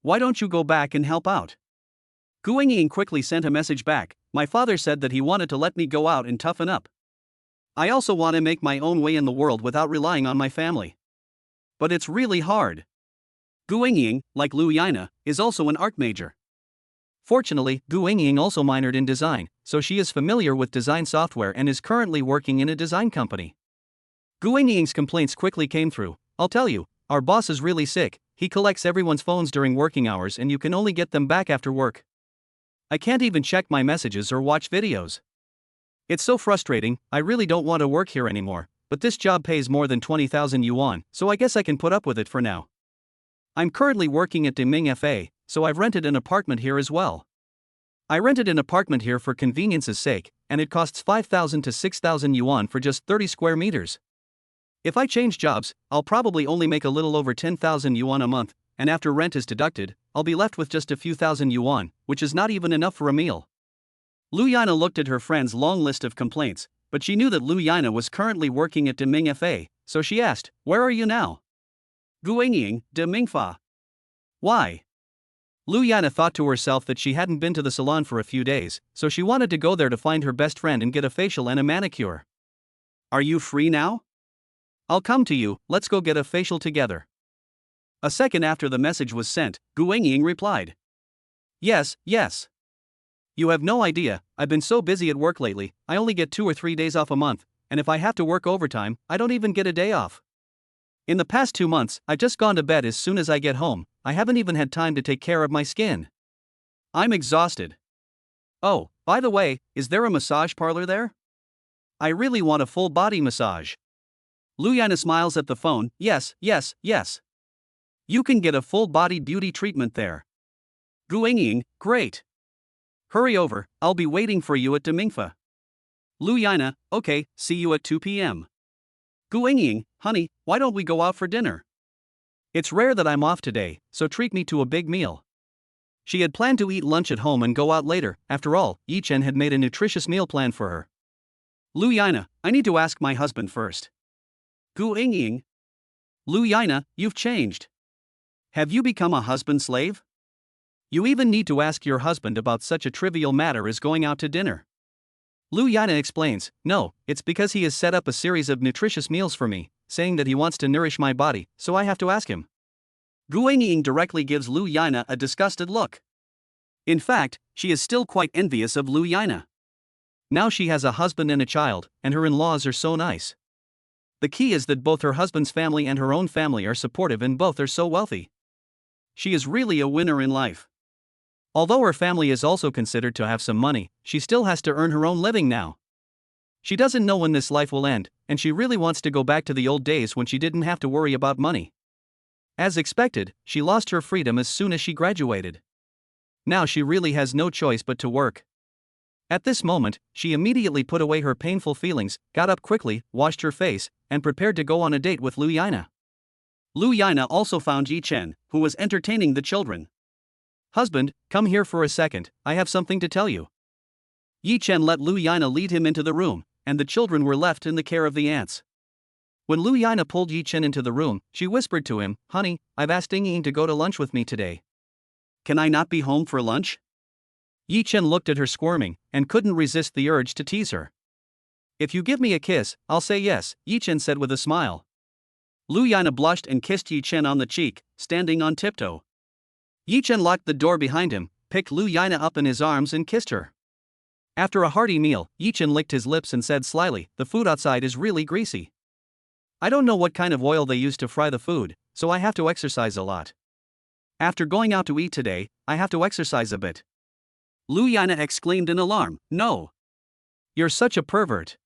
Why don't you go back and help out?" Gu Yingying quickly sent a message back, "My father said that he wanted to let me go out and toughen up. I also want to make my own way in the world without relying on my family. But it's really hard." Gu Yingying, like Lu Yana, is also an art major. Fortunately, Gu Yingying also minored in design, so she is familiar with design software and is currently working in a design company. Gu Yingying's complaints quickly came through. "I'll tell you, our boss is really sick, he collects everyone's phones during working hours and you can only get them back after work. I can't even check my messages or watch videos. It's so frustrating, I really don't want to work here anymore, but this job pays more than 20,000 yuan, so I guess I can put up with it for now. I'm currently working at Deming FA, so I've rented an apartment here as well. I rented an apartment here for convenience's sake, and it costs 5,000 to 6,000 yuan for just 30 square meters. If I change jobs, I'll probably only make a little over 10,000 yuan a month, and after rent is deducted, I'll be left with just a few thousand yuan, which is not even enough for a meal." Lu Yana looked at her friend's long list of complaints, but she knew that Lu Yana was currently working at Deming FA, so she asked, "Where are you now?" "Gu Yingying, Deming Fa." "Why?" Lu Yana thought to herself that she hadn't been to the salon for a few days, so she wanted to go there to find her best friend and get a facial and a manicure. "Are you free now? I'll come to you, let's go get a facial together." A second after the message was sent, Gu Yingying replied, "Yes, yes. You have no idea, I've been so busy at work lately, I only get 2 or 3 days off a month, and if I have to work overtime, I don't even get a day off. In the past 2 months, I've just gone to bed as soon as I get home, I haven't even had time to take care of my skin. I'm exhausted. Oh, by the way, is there a massage parlor there? I really want a full body massage." Lu Yana smiles at the phone, "Yes, yes, yes. You can get a full body beauty treatment there." Gu Yingying, "Great. Hurry over, I'll be waiting for you at Demingfa." Lu Yana, "Okay, see you at 2 p.m. Gu Yingying, "Honey, why don't we go out for dinner? It's rare that I'm off today, so treat me to a big meal." She had planned to eat lunch at home and go out later, after all, Yi Chen had made a nutritious meal plan for her. "Lu Yana, I need to ask my husband first." Gu Yingying, "Lu Yana, you've changed. Have you become a husband slave? You even need to ask your husband about such a trivial matter as going out to dinner." Lu Yana explains, "No, it's because he has set up a series of nutritious meals for me, saying that he wants to nourish my body, so I have to ask him." Gu Yingying directly gives Lu Yana a disgusted look. In fact, she is still quite envious of Lu Yana. Now she has a husband and a child, and her in-laws are so nice. The key is that both her husband's family and her own family are supportive and both are so wealthy. She is really a winner in life. Although her family is also considered to have some money, she still has to earn her own living now. She doesn't know when this life will end, and she really wants to go back to the old days when she didn't have to worry about money. As expected, she lost her freedom as soon as she graduated. Now she really has no choice but to work. At this moment, she immediately put away her painful feelings, got up quickly, washed her face, and prepared to go on a date with Lu Yana. Lu Yana also found Yi Chen, who was entertaining the children. "Husband, come here for a second, I have something to tell you." Yi Chen let Lu Yana lead him into the room, and the children were left in the care of the aunts. When Lu Yana pulled Yi Chen into the room, she whispered to him, "Honey, I've asked Ying to go to lunch with me today. Can I not be home for lunch?" Yi Chen looked at her squirming, and couldn't resist the urge to tease her. "If you give me a kiss, I'll say yes," Yi Chen said with a smile. Lu Yana blushed and kissed Yi Chen on the cheek, standing on tiptoe. Yi Chen locked the door behind him, picked Lu Yana up in his arms and kissed her. After a hearty meal, Yi Chen licked his lips and said slyly, "The food outside is really greasy. I don't know what kind of oil they use to fry the food, so I have to exercise a lot. After going out to eat today, I have to exercise a bit." Lu Yana exclaimed in alarm, "No. You're such a pervert."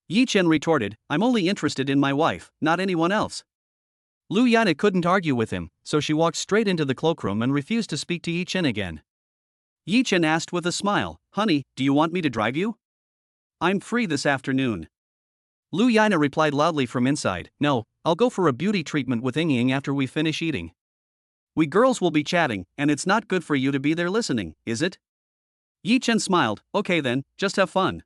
Yi Chen retorted, "I'm only interested in my wife, not anyone else." Lu Yana couldn't argue with him, so she walked straight into the cloakroom and refused to speak to Yi Chen again. Yi Chen asked with a smile, "Honey, do you want me to drive you? I'm free this afternoon." Lu Yana replied loudly from inside, "No, I'll go for a beauty treatment with Ying after we finish eating. We girls will be chatting, and it's not good for you to be there listening, is it?" Yi Chen smiled, "Okay then, just have fun.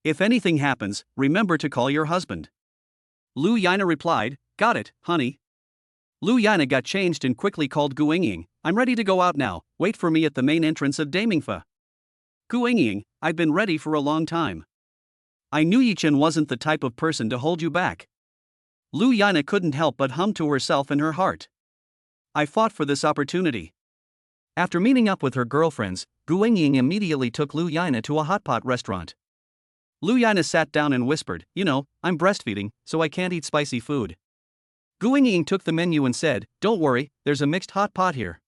If anything happens, remember to call your husband." Lu Yana replied, "Got it, honey." Lu Yana got changed and quickly called Gu Ying, "I'm ready to go out now, wait for me at the main entrance of Damingfa." "Gu Ying, I've been ready for a long time. I knew Yi Chen wasn't the type of person to hold you back." Lu Yana couldn't help but hum to herself in her heart. "I fought for this opportunity." After meeting up with her girlfriends, Gu Ying immediately took Lu Yana to a hot pot restaurant. Lu Yana sat down and whispered, "You know, I'm breastfeeding, so I can't eat spicy food." Gu Ying took the menu and said, "Don't worry, there's a mixed hot pot here.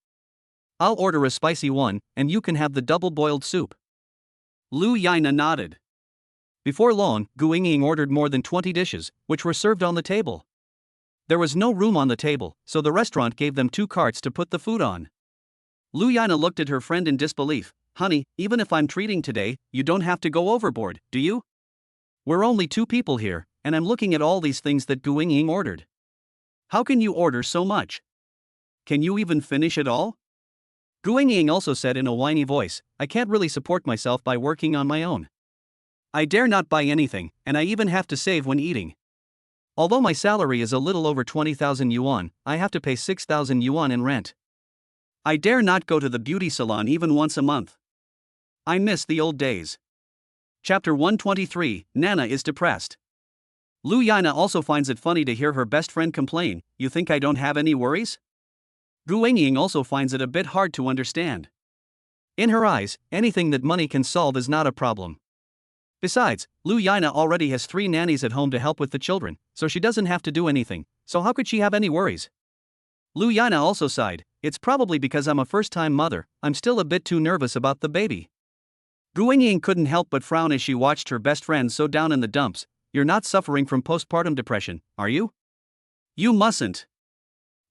I'll order a spicy one, and you can have the double-boiled soup." Lu Yana nodded. Before long, Gu Ying ordered more than 20 dishes, which were served on the table. There was no room on the table, so the restaurant gave them 2 carts to put the food on. Lu Yana looked at her friend in disbelief. "Honey, even if I'm treating today, you don't have to go overboard, do you? We're only 2 people here, and I'm looking at all these things that Gu Ying ordered. How can you order so much? Can you even finish it all?" Gu Ying also said in a whiny voice, "I can't really support myself by working on my own. I dare not buy anything, and I even have to save when eating. Although my salary is a little over 20,000 yuan, I have to pay 6,000 yuan in rent. I dare not go to the beauty salon even once a month. I miss the old days." Chapter 123, Nana is depressed. Lu Yana also finds it funny to hear her best friend complain, "You think I don't have any worries?" Gu Ying also finds it a bit hard to understand. In her eyes, anything that money can solve is not a problem. Besides, Lu Yana already has 3 nannies at home to help with the children, so she doesn't have to do anything, so how could she have any worries? Lu Yana also sighed, "It's probably because I'm a first-time mother, I'm still a bit too nervous about the baby." Gu Ying couldn't help but frown as she watched her best friend so down in the dumps. "You're not suffering from postpartum depression, are you? You mustn't.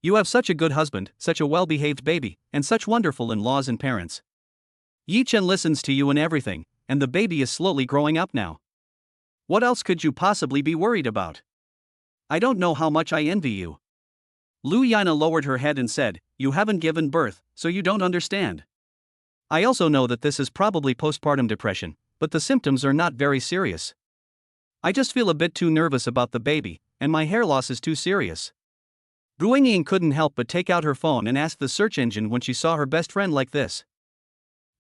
You have such a good husband, such a well-behaved baby, and such wonderful in-laws and parents. Yi Chen listens to you in everything, and the baby is slowly growing up now. What else could you possibly be worried about? I don't know how much I envy you." Lu Yana lowered her head and said, "You haven't given birth, so you don't understand. I also know that this is probably postpartum depression, but the symptoms are not very serious. I just feel a bit too nervous about the baby, and my hair loss is too serious." Gu Ying couldn't help but take out her phone and ask the search engine when she saw her best friend like this.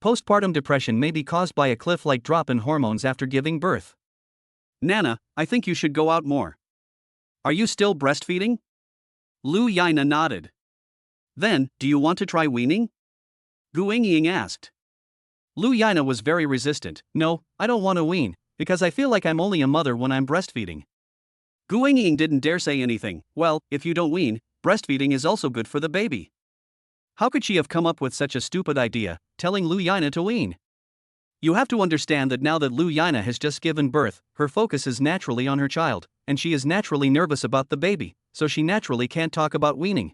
Postpartum depression may be caused by a cliff-like drop in hormones after giving birth. "Nana, I think you should go out more. Are you still breastfeeding?" Lu Yana nodded. "Then, do you want to try weaning?" Gu Ying asked. Lu Yana was very resistant. "No, I don't want to wean, because I feel like I'm only a mother when I'm breastfeeding." Gu Ying didn't dare say anything. "Well, if you don't wean, breastfeeding is also good for the baby." How could she have come up with such a stupid idea, telling Lu Yana to wean? You have to understand that now that Lu Yana has just given birth, her focus is naturally on her child, and she is naturally nervous about the baby, so she naturally can't talk about weaning.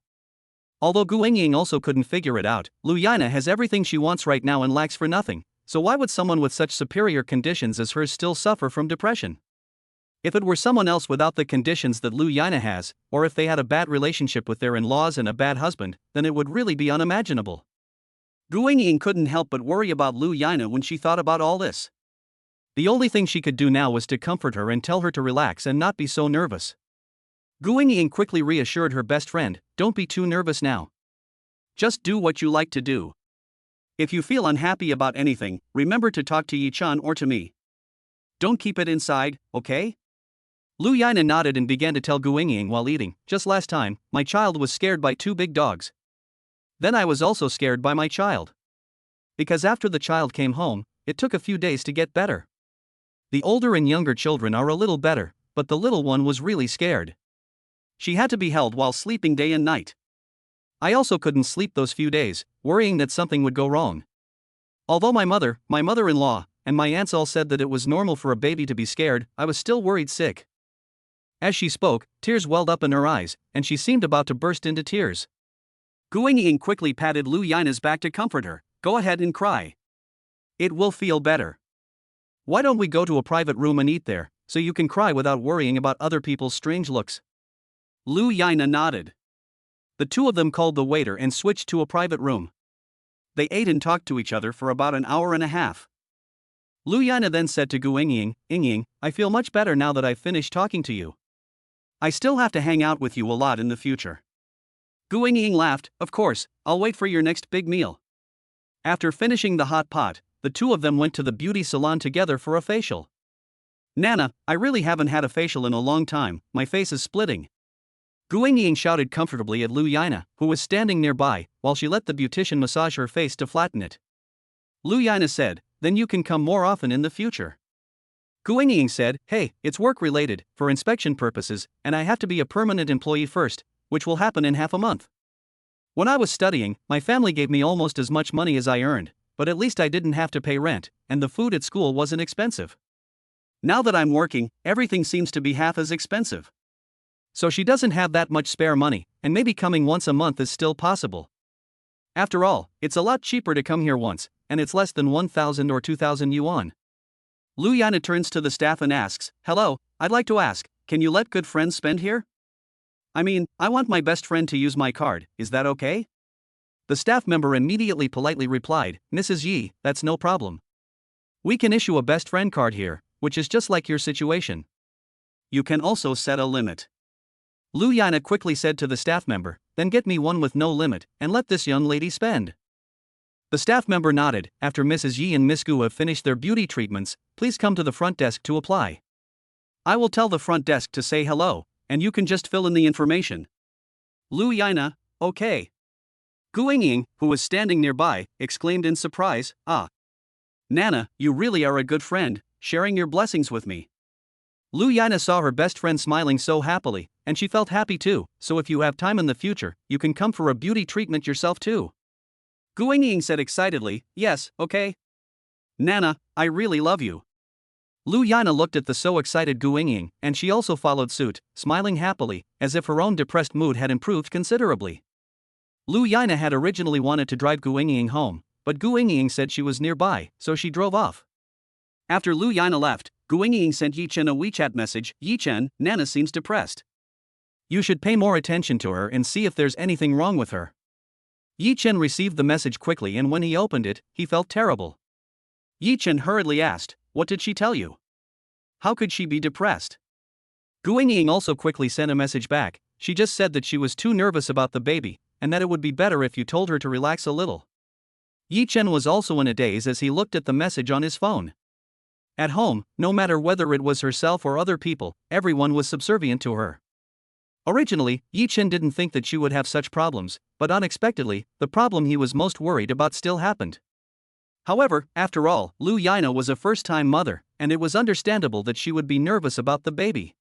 Although Gu Ying also couldn't figure it out, Lu Yana has everything she wants right now and lacks for nothing, so why would someone with such superior conditions as hers still suffer from depression? If it were someone else without the conditions that Lu Yana has, or if they had a bad relationship with their in-laws and a bad husband, then it would really be unimaginable. Gu Ying couldn't help but worry about Lu Yana when she thought about all this. The only thing she could do now was to comfort her and tell her to relax and not be so nervous. Gu Ying quickly reassured her best friend, "Don't be too nervous now. Just do what you like to do. If you feel unhappy about anything, remember to talk to Yi-chan or to me. Don't keep it inside, okay?" Lu Yana nodded and began to tell Gu Ying while eating, "Just last time, my child was scared by two big dogs. Then I was also scared by my child. Because after the child came home, it took a few days to get better. The older and younger children are a little better, but the little one was really scared. She had to be held while sleeping day and night. I also couldn't sleep those few days, worrying that something would go wrong. Although my mother-in-law, and my aunts all said that it was normal for a baby to be scared, I was still worried sick." As she spoke, tears welled up in her eyes, and she seemed about to burst into tears. Gu Ying quickly patted Lu Yina's back to comfort her. "Go ahead and cry. It will feel better. Why don't we go to a private room and eat there, so you can cry without worrying about other people's strange looks?" Lu Yana nodded. The two of them called the waiter and switched to a private room. They ate and talked to each other for about an hour and a half. Lu Yana then said to Gu Ying, "I feel much better now that I've finished talking to you. I still have to hang out with you a lot in the future." Gu Ying laughed, "Of course, I'll wait for your next big meal." After finishing the hot pot, the two of them went to the beauty salon together for a facial. "Nana, I really haven't had a facial in a long time, my face is splitting." Gu Ying shouted comfortably at Lu Yana, who was standing nearby, while she let the beautician massage her face to flatten it. Lu Yana said, "Then you can come more often in the future." Gu Ying said, "Hey, it's work-related, for inspection purposes, and I have to be a permanent employee first, which will happen in half a month. When I was studying, my family gave me almost as much money as I earned, but at least I didn't have to pay rent, and the food at school wasn't expensive. Now that I'm working, everything seems to be half as expensive. So she doesn't have that much spare money, and maybe coming once a month is still possible. After all, it's a lot cheaper to come here once, and it's less than 1,000 or 2,000 yuan." Lu Yana turns to the staff and asks, "Hello, I'd like to ask, can you let good friends spend here? I mean, I want my best friend to use my card, is that okay?" The staff member immediately politely replied, "Mrs. Yi, that's no problem. We can issue a best friend card here, which is just like your situation. You can also set a limit." Lu Yana quickly said to the staff member, "Then get me one with no limit, and let this young lady spend." The staff member nodded. "After Mrs. Yi and Miss Gu have finished their beauty treatments, please come to the front desk to apply. I will tell the front desk to say hello, and you can just fill in the information." Lu Yana, "Okay." Gu Ying, who was standing nearby, exclaimed in surprise, "Ah. Nana, you really are a good friend, sharing your blessings with me." Lu Yana saw her best friend smiling so happily, and she felt happy too, "So if you have time in the future, you can come for a beauty treatment yourself too." Gu Ying said excitedly, "Yes, okay. Nana, I really love you." Lu Yana looked at the so excited Gu Ying, and she also followed suit, smiling happily, as if her own depressed mood had improved considerably. Lu Yana had originally wanted to drive Gu Ying home, but Gu Ying said she was nearby, so she drove off. After Lu Yana left, Gu Ying sent Yi-chen a WeChat message, "Yi-chen, Nana seems depressed. You should pay more attention to her and see if there's anything wrong with her." Yi-chen received the message quickly, and when he opened it, he felt terrible. Yi-chen hurriedly asked, "What did she tell you? How could she be depressed?" Gu Ying also quickly sent a message back. "She just said that she was too nervous about the baby, and that it would be better if you told her to relax a little." Yi-chen was also in a daze as he looked at the message on his phone. At home, no matter whether it was herself or other people, everyone was subservient to her. Originally, Yi-chen didn't think that she would have such problems, but unexpectedly, the problem he was most worried about still happened. However, after all, Lu Yana was a first-time mother, and it was understandable that she would be nervous about the baby.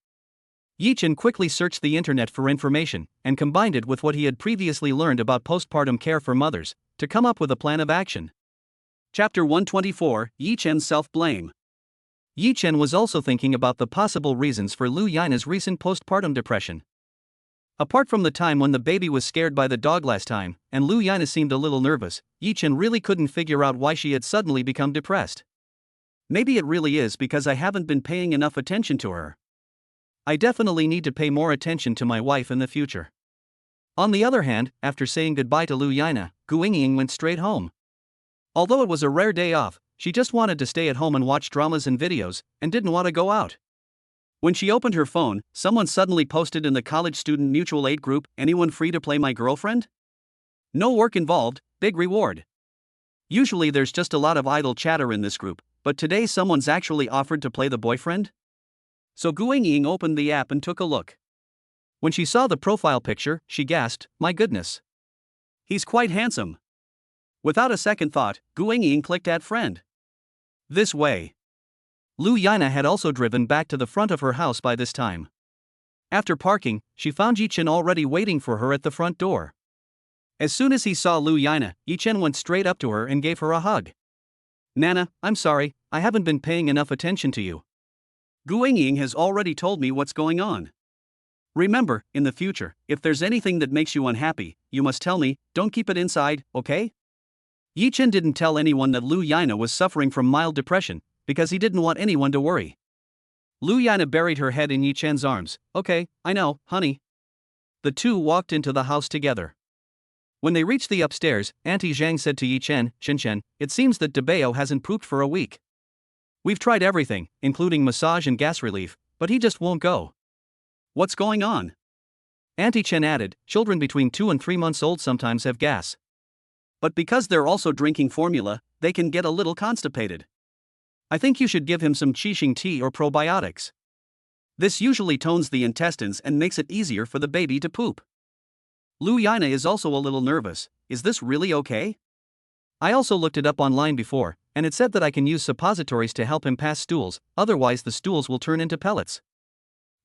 Yi-chen quickly searched the internet for information, and combined it with what he had previously learned about postpartum care for mothers, to come up with a plan of action. Chapter 124, Yi-chen's self-blame. Yi-chen was also thinking about the possible reasons for Lu Yana's recent postpartum depression. Apart from the time when the baby was scared by the dog last time, and Lu Yana seemed a little nervous, Yi-chen really couldn't figure out why she had suddenly become depressed. Maybe it really is because I haven't been paying enough attention to her. I definitely need to pay more attention to my wife in the future. On the other hand, after saying goodbye to Lu Yana, Gu Ying went straight home. Although it was a rare day off, she just wanted to stay at home and watch dramas and videos, and didn't want to go out. When she opened her phone, someone suddenly posted in the college student mutual aid group, "Anyone free to play my girlfriend? No work involved, big reward." Usually there's just a lot of idle chatter in this group, but today someone's actually offered to play the boyfriend? So Guang Ying opened the app and took a look. When she saw the profile picture, she gasped, "My goodness. He's quite handsome." Without a second thought, Guang Ying clicked Add Friend. This way. Lu Yana had also driven back to the front of her house by this time. After parking, she found Yichen already waiting for her at the front door. As soon as he saw Lu Yana, Yichen went straight up to her and gave her a hug. "Nana, I'm sorry, I haven't been paying enough attention to you. Guang Ying has already told me what's going on. Remember, in the future, if there's anything that makes you unhappy, you must tell me, don't keep it inside, okay?" Yichen didn't tell anyone that Lu Yana was suffering from mild depression, because he didn't want anyone to worry. Lu Yana buried her head in Yichen's arms. "Okay, I know, honey." The two walked into the house together. When they reached the upstairs, Auntie Zhang said to Yichen, "Shenchen, it seems that Debeo hasn't pooped for a week. We've tried everything, including massage and gas relief, but he just won't go. What's going on?" Auntie Chen added, "Children between 2 and 3 months old sometimes have gas. But because they're also drinking formula, they can get a little constipated. I think you should give him some qixing tea or probiotics. This usually tones the intestines and makes it easier for the baby to poop." Lu Yana is also a little nervous. "Is this really okay? I also looked it up online before, and it said that I can use suppositories to help him pass stools, otherwise the stools will turn into pellets."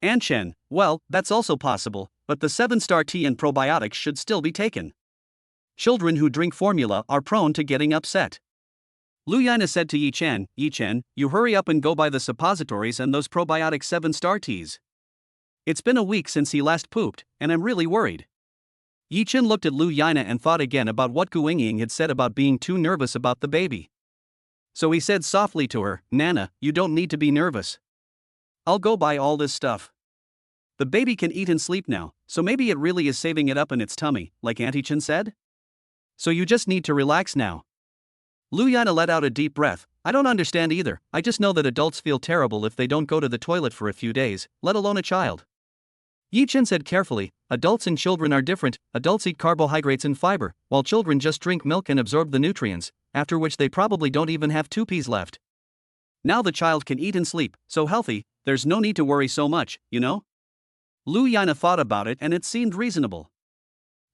Aunt Chen, "Well, that's also possible, but the 7-star tea and probiotics should still be taken. Children who drink formula are prone to getting upset." Lu Yana said to Yichen, "Yichen, you hurry up and go buy the suppositories and those probiotic 7-star teas. It's been a week since he last pooped, and I'm really worried." Yichen looked at Lu Yana and thought again about what Guang Ying had said about being too nervous about the baby. So he said softly to her, "Nana, you don't need to be nervous. I'll go buy all this stuff. The baby can eat and sleep now, so maybe it really is saving it up in its tummy, like Auntie Chen said? So you just need to relax now." Lu Yana let out a deep breath. "I don't understand either, I just know that adults feel terrible if they don't go to the toilet for a few days, let alone a child." Yichen said carefully, "Adults and children are different, adults eat carbohydrates and fiber, while children just drink milk and absorb the nutrients, after which they probably don't even have 2 peas left. Now the child can eat and sleep, so healthy, there's no need to worry so much, you know?" Lu Yana thought about it and it seemed reasonable.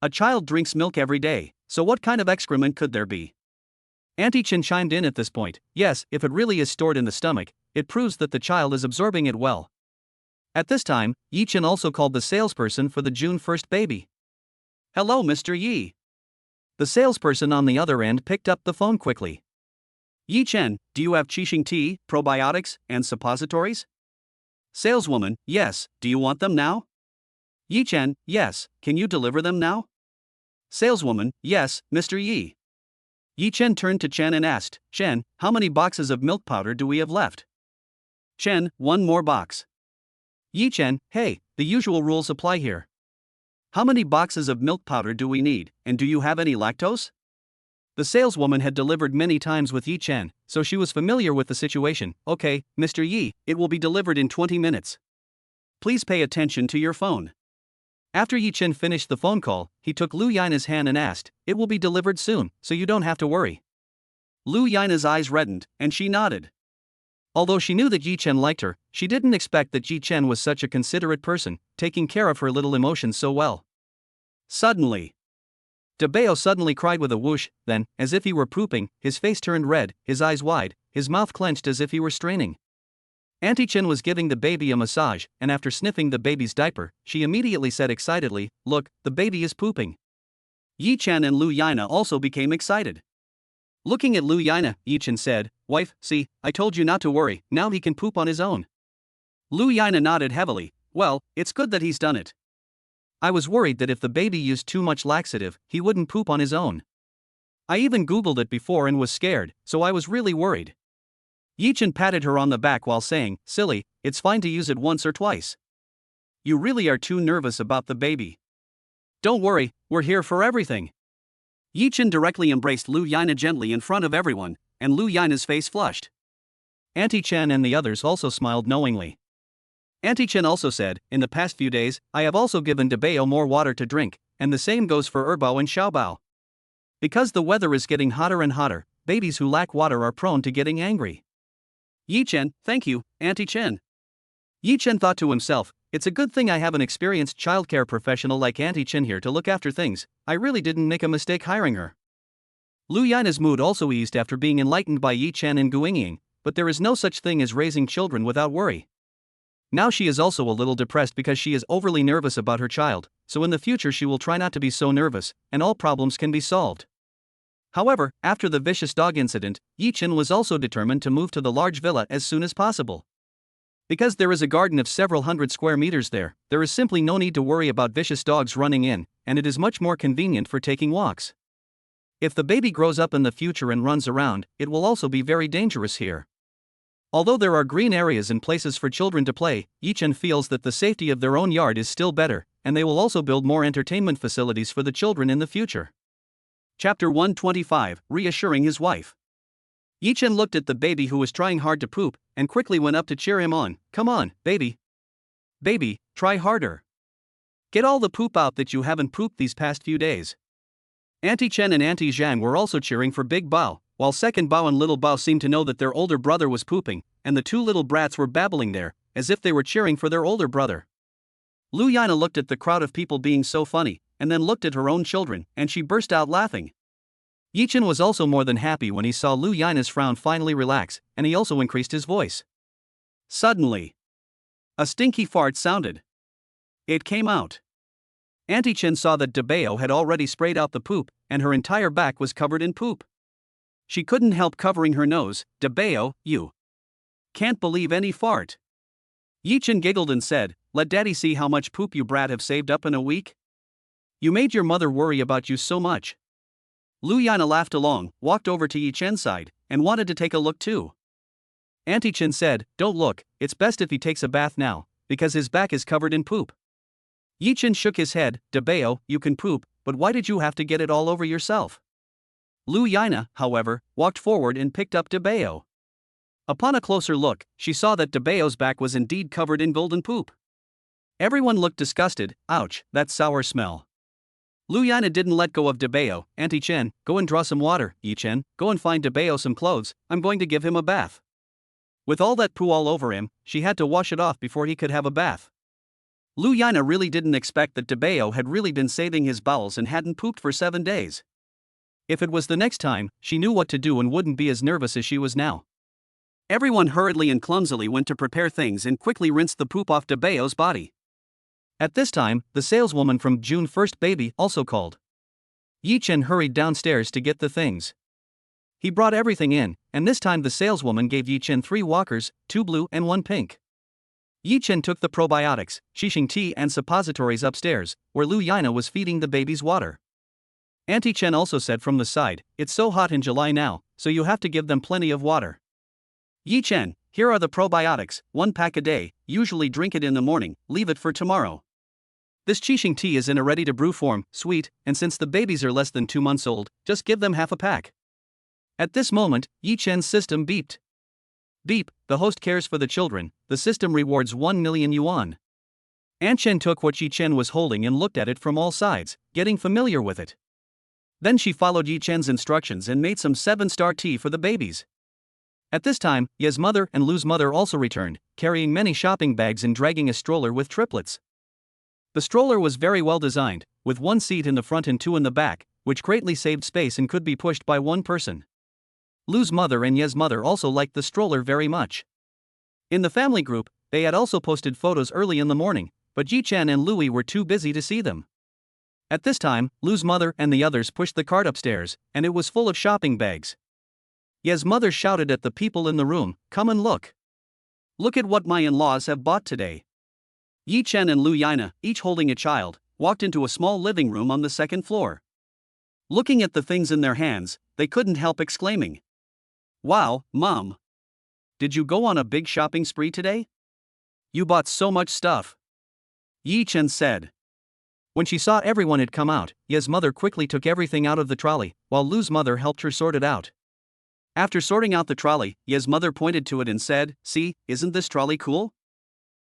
A child drinks milk every day, so what kind of excrement could there be? Auntie Chen chimed in at this point. "Yes, if it really is stored in the stomach, it proves that the child is absorbing it well." At this time, Yichen also called the salesperson for the June 1st baby. "Hello, Mr. Yi." The salesperson on the other end picked up the phone quickly. "Yichen, do you have qixing tea, probiotics, and suppositories?" Saleswoman, "Yes, do you want them now?" Yichen, "Yes, can you deliver them now?" Saleswoman, "Yes, Mr. Yi." Yichen turned to Chen and asked, "Chen, how many boxes of milk powder do we have left?" Chen, "1 more box." Yichen, "Hey, the usual rules apply here. How many boxes of milk powder do we need, and do you have any lactose?" The saleswoman had delivered many times with Yichen, so she was familiar with the situation. "Okay, Mr. Yi, it will be delivered in 20 minutes. Please pay attention to your phone." After Yichen finished the phone call, he took Lu Yana's hand and asked, "It will be delivered soon, so you don't have to worry." Lu Yana's eyes reddened, and she nodded. Although she knew that Yichen liked her, she didn't expect that Yichen was such a considerate person, taking care of her little emotions so well. Suddenly, Debeo suddenly cried with a whoosh, then, as if he were pooping, his face turned red, his eyes wide, his mouth clenched as if he were straining. Auntie Chen was giving the baby a massage, and after sniffing the baby's diaper, she immediately said excitedly, "Look, the baby is pooping." Yichen and Lu Yana also became excited. Looking at Lu Yana, Yichen said, "Wife, see, I told you not to worry, now he can poop on his own." Lu Yana nodded heavily. "Well, it's good that he's done it. I was worried that if the baby used too much laxative, he wouldn't poop on his own. I even Googled it before and was scared, so I was really worried." Yichen patted her on the back while saying, "Silly, it's fine to use it once or twice. You really are too nervous about the baby. Don't worry, we're here for everything." Yichen directly embraced Lu Yana gently in front of everyone, and Lu Yina's face flushed. Auntie Chen and the others also smiled knowingly. Auntie Chen also said, in the past few days, I have also given Debao more water to drink, and the same goes for Erbao and Xiaobao. Because the weather is getting hotter and hotter, babies who lack water are prone to getting angry. Yi Chen, thank you, Auntie Chen. Yi Chen thought to himself, it's a good thing I have an experienced childcare professional like Auntie Chen here to look after things. I really didn't make a mistake hiring her. Lu Yina's mood also eased after being enlightened by Yi Chen and Guingying, but there is no such thing as raising children without worry. Now she is also a little depressed because she is overly nervous about her child, so in the future she will try not to be so nervous, and all problems can be solved. However, after the vicious dog incident, Yi Chen was also determined to move to the large villa as soon as possible. Because there is a garden of several hundred square meters there is simply no need to worry about vicious dogs running in, and it is much more convenient for taking walks. If the baby grows up in the future and runs around, it will also be very dangerous here. Although there are green areas and places for children to play, Yi Chen feels that the safety of their own yard is still better, and they will also build more entertainment facilities for the children in the future. Chapter 125, Reassuring his wife. Yi Chen looked at the baby who was trying hard to poop, and quickly went up to cheer him on. Come on, baby. Baby, try harder. Get all the poop out that you haven't pooped these past few days. Auntie Chen and Auntie Zhang were also cheering for Big Bao, while Second Bao and Little Bao seemed to know that their older brother was pooping, and the two little brats were babbling there, as if they were cheering for their older brother. Lu Yana looked at the crowd of people being so funny, and then looked at her own children, and she burst out laughing. Yi Chen was also more than happy when he saw Lu Yina's frown finally relax, and he also increased his voice. Suddenly, a stinky fart sounded. It came out. Auntie Chen saw that Debao had already sprayed out the poop, and her entire back was covered in poop. She couldn't help covering her nose. Debao, you can't believe any fart. Yi Chen giggled and said, let daddy see how much poop you brat have saved up in a week. You made your mother worry about you so much. Lu Yana laughed along, walked over to Yi Chen's side, and wanted to take a look too. Auntie Chen said, don't look, it's best if he takes a bath now, because his back is covered in poop. Yi Chen shook his head. Debao, you can poop, but why did you have to get it all over yourself? Lu Yana, however, walked forward and picked up Debao. Upon a closer look, she saw that Debao's back was indeed covered in golden poop. Everyone looked disgusted. Ouch, that sour smell. Lu Yana didn't let go of Debao. Auntie Chen, go and draw some water. Yi Chen, go and find Debao some clothes, I'm going to give him a bath. With all that poo all over him, she had to wash it off before he could have a bath. Lu Yana really didn't expect that Debao had really been saving his bowels and hadn't pooped for 7 days. If it was the next time, she knew what to do and wouldn't be as nervous as she was now. Everyone hurriedly and clumsily went to prepare things and quickly rinsed the poop off Debao's body. At this time, the saleswoman from June 1st Baby also called. Yi Chen hurried downstairs to get the things. He brought everything in, and this time the saleswoman gave Yi Chen 3 walkers, 2 blue and 1 pink. Yi Chen took the probiotics, Xixing tea and suppositories upstairs, where Lu Yana was feeding the babies water. Auntie Chen also said from the side, it's so hot in July now, so you have to give them plenty of water. Yi Chen, here are the probiotics, 1 pack a day, usually drink it in the morning, leave it for tomorrow. This Xixing tea is in a ready-to-brew form, sweet, and since the babies are less than 2 months old, just give them half a pack. At this moment, Yi Chen's system beeped. Beep, the host cares for the children, the system rewards 1 million yuan. Aunt Chen took what Yi Chen was holding and looked at it from all sides, getting familiar with it. Then she followed Yi Chen's instructions and made some 7-star tea for the babies. At this time, Ye's mother and Lu's mother also returned, carrying many shopping bags and dragging a stroller with triplets. The stroller was very well designed, with 1 seat in the front and 2 in the back, which greatly saved space and could be pushed by 1 person. Lu's mother and Ye's mother also liked the stroller very much. In the family group, they had also posted photos early in the morning, but Yi Chen and Louis were too busy to see them. At this time, Lu's mother and the others pushed the cart upstairs, and it was full of shopping bags. Ye's mother shouted at the people in the room, come and look. Look at what my in-laws have bought today. Yi Chen and Lu Yana, each holding a child, walked into a small living room on the 2nd floor. Looking at the things in their hands, they couldn't help exclaiming. Wow, Mom! Did you go on a big shopping spree today? You bought so much stuff. Yi Chen said. When she saw everyone had come out, Ye's mother quickly took everything out of the trolley, while Lu's mother helped her sort it out. After sorting out the trolley, Ye's mother pointed to it and said, "See, isn't this trolley cool?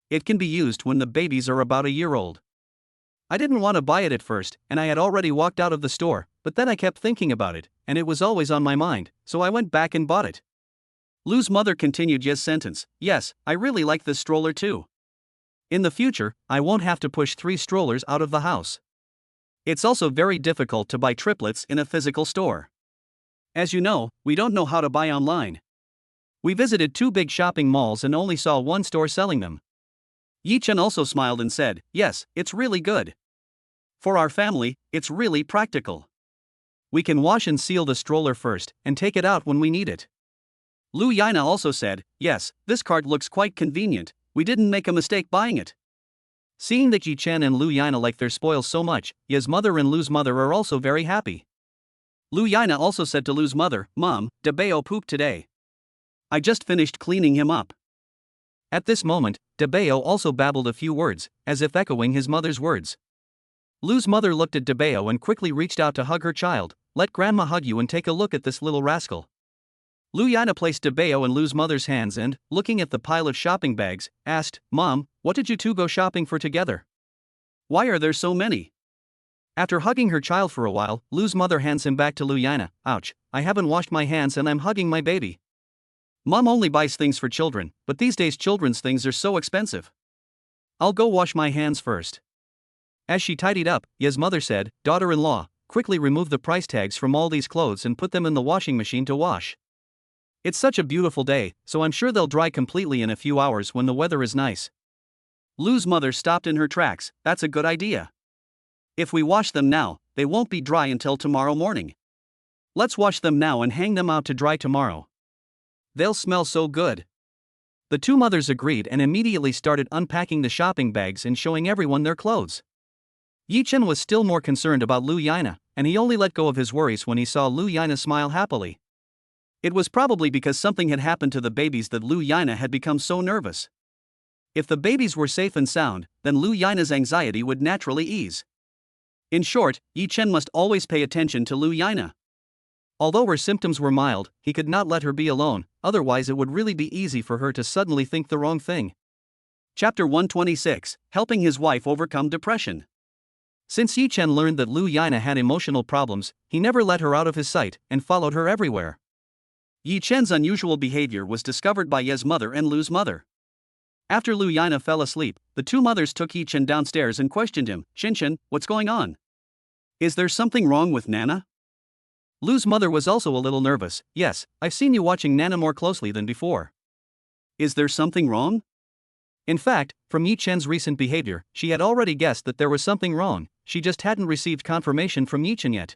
It can be used when the babies are about a year old." I didn't want to buy it at first, and I had already walked out of the store, but then I kept thinking about it, and it was always on my mind, so I went back and bought it. Lou's mother continued Ye's sentence, "Yes, I really like this stroller too. In the future, I won't have to push 3 strollers out of the house. It's also very difficult to buy triplets in a physical store. As you know, we don't know how to buy online. We visited 2 big shopping malls and only saw one store selling them." Yi-chen also smiled and said, "Yes, it's really good. For our family, it's really practical. We can wash and seal the stroller first and take it out when we need it." Lu Yana also said, "Yes, this cart looks quite convenient, we didn't make a mistake buying it." Seeing that Yi-chen and Lu Yana like their spoils so much, Ye's mother and Lu's mother are also very happy. Lu Yana also said to Lu's mother, "Mom, Debeo pooped today. I just finished cleaning him up." At this moment, Debeo also babbled a few words, as if echoing his mother's words. Lu's mother looked at Debeo and quickly reached out to hug her child. "Let grandma hug you and take a look at this little rascal." Lu Yana placed Debeo in Lu's mother's hands and, looking at the pile of shopping bags, asked, "Mom, what did you two go shopping for together? Why are there so many?" After hugging her child for a while, Lu's mother hands him back to Lu Yana. "Ouch, I haven't washed my hands and I'm hugging my baby. Mom only buys things for children, but these days children's things are so expensive. I'll go wash my hands first." As she tidied up, Ye's mother said, "Daughter-in-law, quickly remove the price tags from all these clothes and put them in the washing machine to wash. It's such a beautiful day, so I'm sure they'll dry completely in a few hours when the weather is nice." Lu's mother stopped in her tracks. "That's a good idea. If we wash them now, they won't be dry until tomorrow morning. Let's wash them now and hang them out to dry tomorrow. They'll smell so good." The 2 mothers agreed and immediately started unpacking the shopping bags and showing everyone their clothes. Yi-chen was still more concerned about Lu Yana, and he only let go of his worries when he saw Lu Yana smile happily. It was probably because something had happened to the babies that Lu Yana had become so nervous. If the babies were safe and sound, then Lu Yana's anxiety would naturally ease. In short, Yi-chen must always pay attention to Lu Yana. Although her symptoms were mild, he could not let her be alone, otherwise it would really be easy for her to suddenly think the wrong thing. Chapter 126, Helping his wife overcome depression. Since Yi-chen learned that Lu Yana had emotional problems, he never let her out of his sight and followed her everywhere. Yi-chen's unusual behavior was discovered by Ye's mother and Lu's mother. After Lu Yana fell asleep, the 2 mothers took Yi-chen downstairs and questioned him. "Shin-chen, what's going on? Is there something wrong with Nana?" Lu's mother was also a little nervous. "Yes, I've seen you watching Nana more closely than before. Is there something wrong?" In fact, from Yi-chen's recent behavior, she had already guessed that there was something wrong, she just hadn't received confirmation from Yi-chen yet.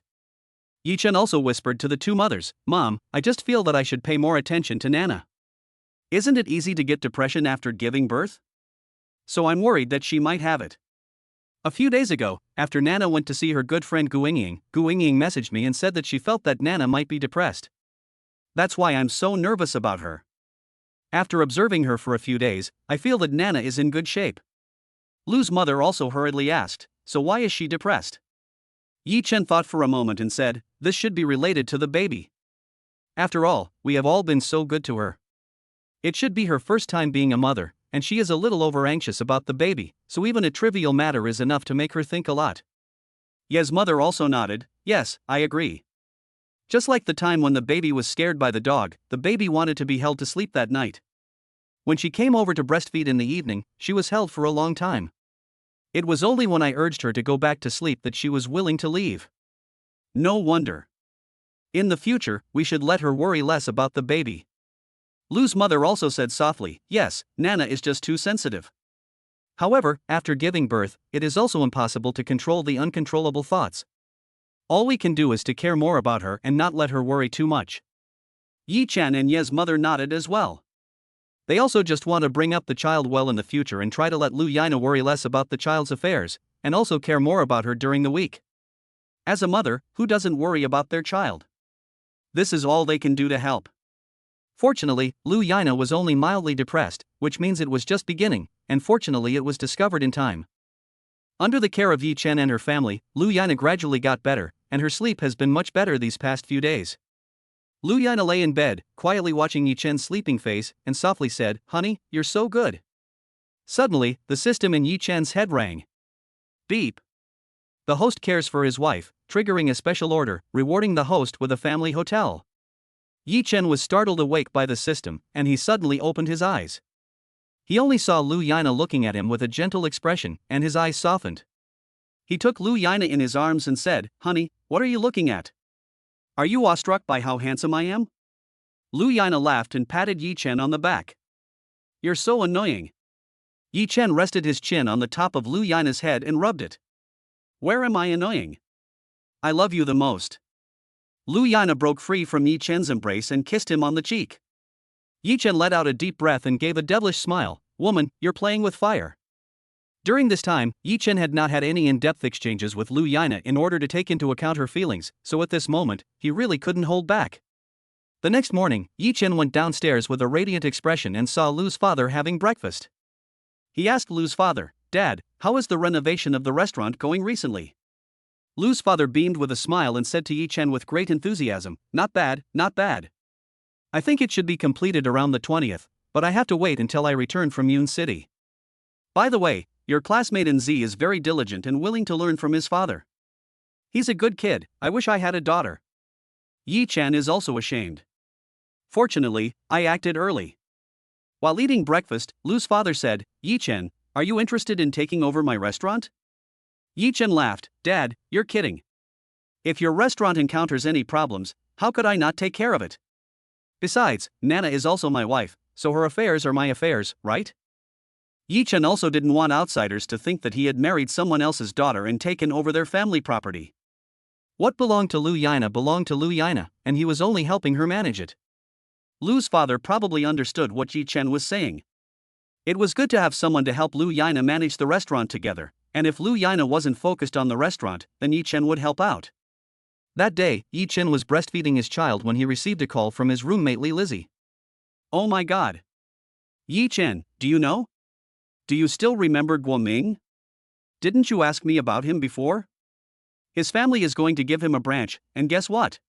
Yi-chen also whispered to the 2 mothers, "Mom, I just feel that I should pay more attention to Nana. Isn't it easy to get depression after giving birth? So I'm worried that she might have it." A few days ago, after Nana went to see her good friend Gu Yingying messaged me and said that she felt that Nana might be depressed. That's why I'm so nervous about her. After observing her for a few days, I feel that Nana is in good shape." Lu's mother also hurriedly asked, "So why is she depressed?" Yi-chen thought for a moment and said, "This should be related to the baby. After all, we have all been so good to her. It should be her first time being a mother, and she is a little over-anxious about the baby, so even a trivial matter is enough to make her think a lot." Ye's mother also nodded, "Yes, I agree. Just like the time when the baby was scared by the dog, the baby wanted to be held to sleep that night. When she came over to breastfeed in the evening, she was held for a long time. It was only when I urged her to go back to sleep that she was willing to leave. No wonder. In the future, we should let her worry less about the baby." Lu's mother also said softly, "Yes, Nana is just too sensitive. However, after giving birth, it is also impossible to control the uncontrollable thoughts. All we can do is to care more about her and not let her worry too much." Yi-chen and Ye's mother nodded as well. They also just want to bring up the child well in the future and try to let Lu Yana worry less about the child's affairs, and also care more about her during the week. As a mother, who doesn't worry about their child? This is all they can do to help. Fortunately, Lu Yana was only mildly depressed, which means it was just beginning, and fortunately it was discovered in time. Under the care of Yi-chen and her family, Lu Yana gradually got better, and her sleep has been much better these past few days. Luana lay in bed, quietly watching Yi-chen's sleeping face, and softly said, "Honey, you're so good." Suddenly, the system in Yi-chen's head rang. Beep. The host cares for his wife, triggering a special order, rewarding the host with a family hotel. Yi-chen was startled awake by the system, and he suddenly opened his eyes. He only saw Lu Yana looking at him with a gentle expression, and his eyes softened. He took Lu Yana in his arms and said, "Honey, what are you looking at? Are you awestruck by how handsome I am?" Lu Yana laughed and patted Yi-chen on the back. "You're so annoying." Yi-chen rested his chin on the top of Lu Yana's head and rubbed it. "Where am I annoying? I love you the most." Lu Yana broke free from Yi-chen's embrace and kissed him on the cheek. Yi-chen let out a deep breath and gave a devilish smile. "Woman, you're playing with fire." During this time, Yi-chen had not had any in-depth exchanges with Lu Yana in order to take into account her feelings, so at this moment, he really couldn't hold back. The next morning, Yi-chen went downstairs with a radiant expression and saw Lu's father having breakfast. He asked Lu's father, "Dad, how is the renovation of the restaurant going recently?" Lu's father beamed with a smile and said to Yi-chen with great enthusiasm, "Not bad, not bad. I think it should be completed around the 20th, but I have to wait until I return from Yun City. By the way, your classmate in Z is very diligent and willing to learn from his father. He's a good kid. I wish I had a daughter." Yi-chen is also ashamed. "Fortunately, I acted early." While eating breakfast, Lu's father said, "Yi-chen, are you interested in taking over my restaurant?" Yi-chen laughed, "Dad, you're kidding. If your restaurant encounters any problems, how could I not take care of it? Besides, Nana is also my wife, so her affairs are my affairs, right?" Yi-chen also didn't want outsiders to think that he had married someone else's daughter and taken over their family property. What belonged to Lu Yana belonged to Lu Yana, and he was only helping her manage it. Lu's father probably understood what Yi-chen was saying. It was good to have someone to help Lu Yana manage the restaurant together, and if Lu Yana wasn't focused on the restaurant, then Yi-chen would help out. That day, Yi-chen was breastfeeding his child when he received a call from his roommate Li Lizzie. "Oh my god. Yi-chen, do you know? Do you still remember Guoming? Didn't you ask me about him before? His family is going to give him a branch, and guess what?"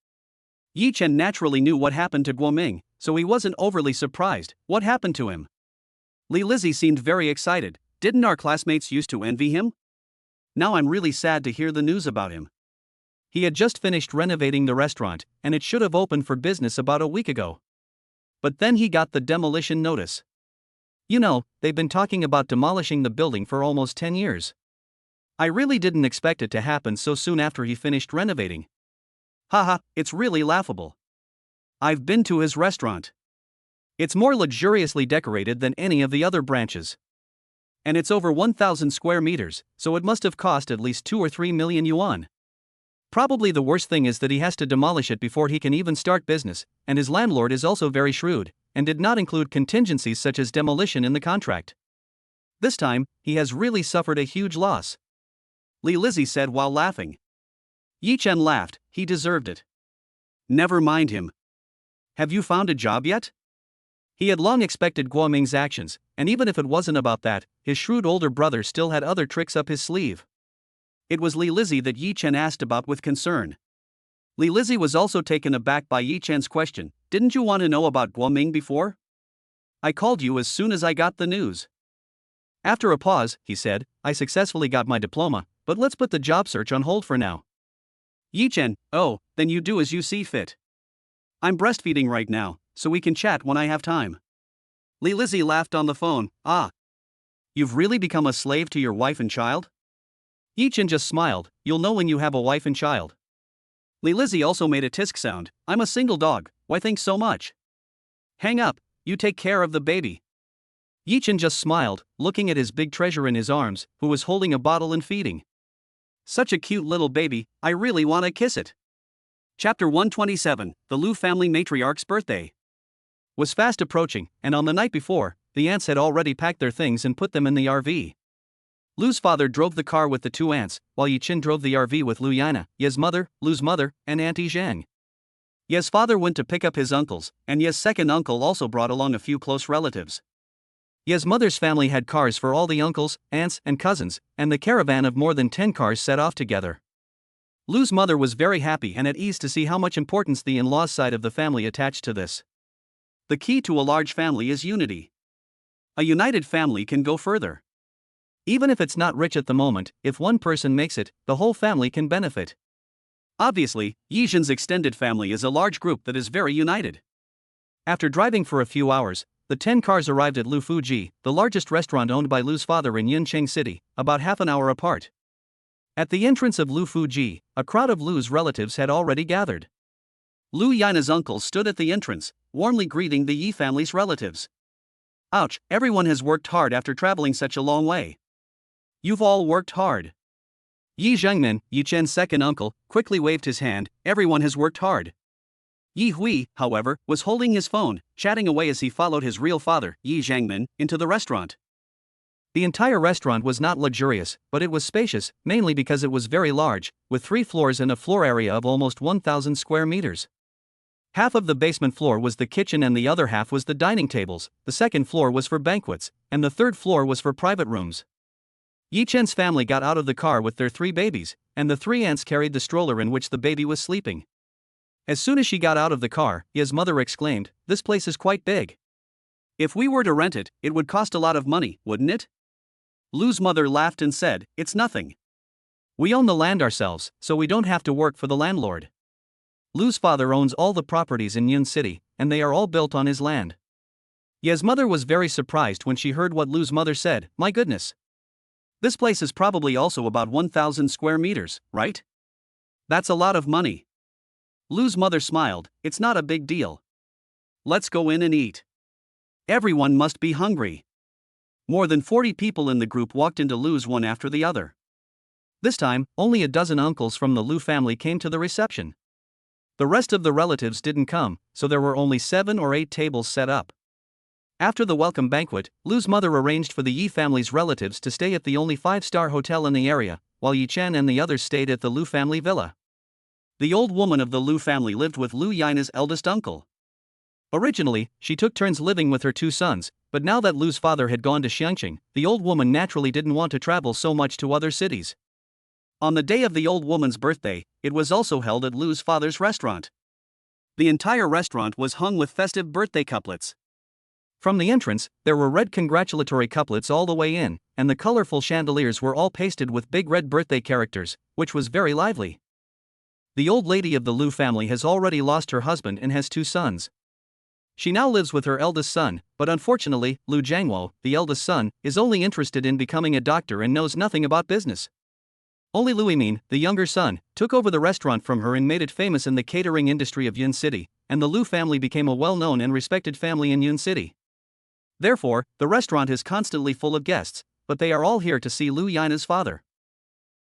Yi-chen naturally knew what happened to Guoming, so he wasn't overly surprised. "What happened to him?" Li Lizzie seemed very excited. "Didn't our classmates used to envy him? Now I'm really sad to hear the news about him. He had just finished renovating the restaurant, and it should have opened for business about a week ago. But then he got the demolition notice. You know, they've been talking about demolishing the building for almost 10 years. I really didn't expect it to happen so soon after he finished renovating. Haha, it's really laughable. I've been to his restaurant. It's more luxuriously decorated than any of the other branches. And it's over 1,000 square meters, so it must have cost at least 2 or 3 million yuan. Probably the worst thing is that he has to demolish it before he can even start business, and his landlord is also very shrewd, and did not include contingencies such as demolition in the contract. This time, he has really suffered a huge loss," Li Lizzie said while laughing. Yi-chen laughed, "He deserved it. Never mind him. Have you found a job yet?" He had long expected Guoming's actions, and even if it wasn't about that, his shrewd older brother still had other tricks up his sleeve. It was Li Lizzie that Yi-chen asked about with concern. Li Lizzie was also taken aback by Yi-chen's question. "Didn't you want to know about Guoming before? I called you as soon as I got the news." After a pause, he said, "I successfully got my diploma, but let's put the job search on hold for now." Yi-chen, "Oh, then you do as you see fit. I'm breastfeeding right now, so we can chat when I have time." Li Lizzie laughed on the phone. "Ah. You've really become a slave to your wife and child?" Yi-chen just smiled. "You'll know when you have a wife and child." Li Lizzie also made a tisk sound. "I'm a single dog, why think so much? Hang up, you take care of the baby." Yi-chen just smiled, looking at his big treasure in his arms, who was holding a bottle and feeding. "Such a cute little baby, I really want to kiss it." Chapter 127, The Lu family matriarch's birthday was fast approaching, and on the night before, the aunts had already packed their things and put them in the RV. Lu's father drove the car with the two aunts, while Yi-chen drove the RV with Lu Yana, Ye's mother, Lu's mother, and Auntie Zhang. Ye's father went to pick up his uncles, and Ye's second uncle also brought along a few close relatives. Ye's mother's family had cars for all the uncles, aunts, and cousins, and the caravan of more than 10 cars set off together. Lu's mother was very happy and at ease to see how much importance the in-laws side of the family attached to this. The key to a large family is unity. A united family can go further. Even if it's not rich at the moment, if one person makes it, the whole family can benefit. Obviously, Yizhen's extended family is a large group that is very united. After driving for a few hours, the 10 cars arrived at Lu Fuji, the largest restaurant owned by Lu's father in Yuncheng City, about half an hour apart. At the entrance of Lu Fuji, a crowd of Lu's relatives had already gathered. Lu Yina's uncle stood at the entrance, warmly greeting the Yi family's relatives. Ouch, everyone has worked hard after traveling such a long way. You've all worked hard. Yi Zhengmin, Yi Chen's second uncle, quickly waved his hand. Everyone has worked hard. Yi Hui, however, was holding his phone, chatting away as he followed his real father, Yi Zhengmin, into the restaurant. The entire restaurant was not luxurious, but it was spacious, mainly because it was very large, with 3 floors and a floor area of almost 1,000 square meters. Half of the basement floor was the kitchen and the other half was the dining tables, the second floor was for banquets, and the third floor was for private rooms. Yi Chen's family got out of the car with their 3 babies, and the 3 aunts carried the stroller in which the baby was sleeping. As soon as she got out of the car, Yi's mother exclaimed, "This place is quite big. If we were to rent it, it would cost a lot of money, wouldn't it?" Lu's mother laughed and said, "It's nothing. We own the land ourselves, so we don't have to work for the landlord." Lu's father owns all the properties in Yun City, and they are all built on his land. Yi's mother was very surprised when she heard what Lu's mother said. My goodness. This place is probably also about 1,000 square meters, right? That's a lot of money. Lu's mother smiled. It's not a big deal. Let's go in and eat. Everyone must be hungry. More than 40 people in the group walked into Lu's one after the other. This time, only a dozen uncles from the Lu family came to the reception. The rest of the relatives didn't come, so there were only 7 or 8 tables set up. After the welcome banquet, Lu's mother arranged for the Yi family's relatives to stay at the only 5-star hotel in the area, while Yi Chen and the others stayed at the Lu family villa. The old woman of the Lu family lived with Lu Yina's eldest uncle. Originally, she took turns living with her 2 sons, but now that Lu's father had gone to Xiangqing, the old woman naturally didn't want to travel so much to other cities. On the day of the old woman's birthday, it was also held at Lu's father's restaurant. The entire restaurant was hung with festive birthday couplets. From the entrance, there were red congratulatory couplets all the way in, and the colorful chandeliers were all pasted with big red birthday characters, which was very lively. The old lady of the Lu family has already lost her husband and has 2 sons. She now lives with her eldest son, but unfortunately, Lu Jiangwo, the eldest son, is only interested in becoming a doctor and knows nothing about business. Only Lu Yimin, the younger son, took over the restaurant from her and made it famous in the catering industry of Yun City, and the Lu family became a well-known and respected family in Yun City. Therefore, the restaurant is constantly full of guests, but they are all here to see Lu Yina's father.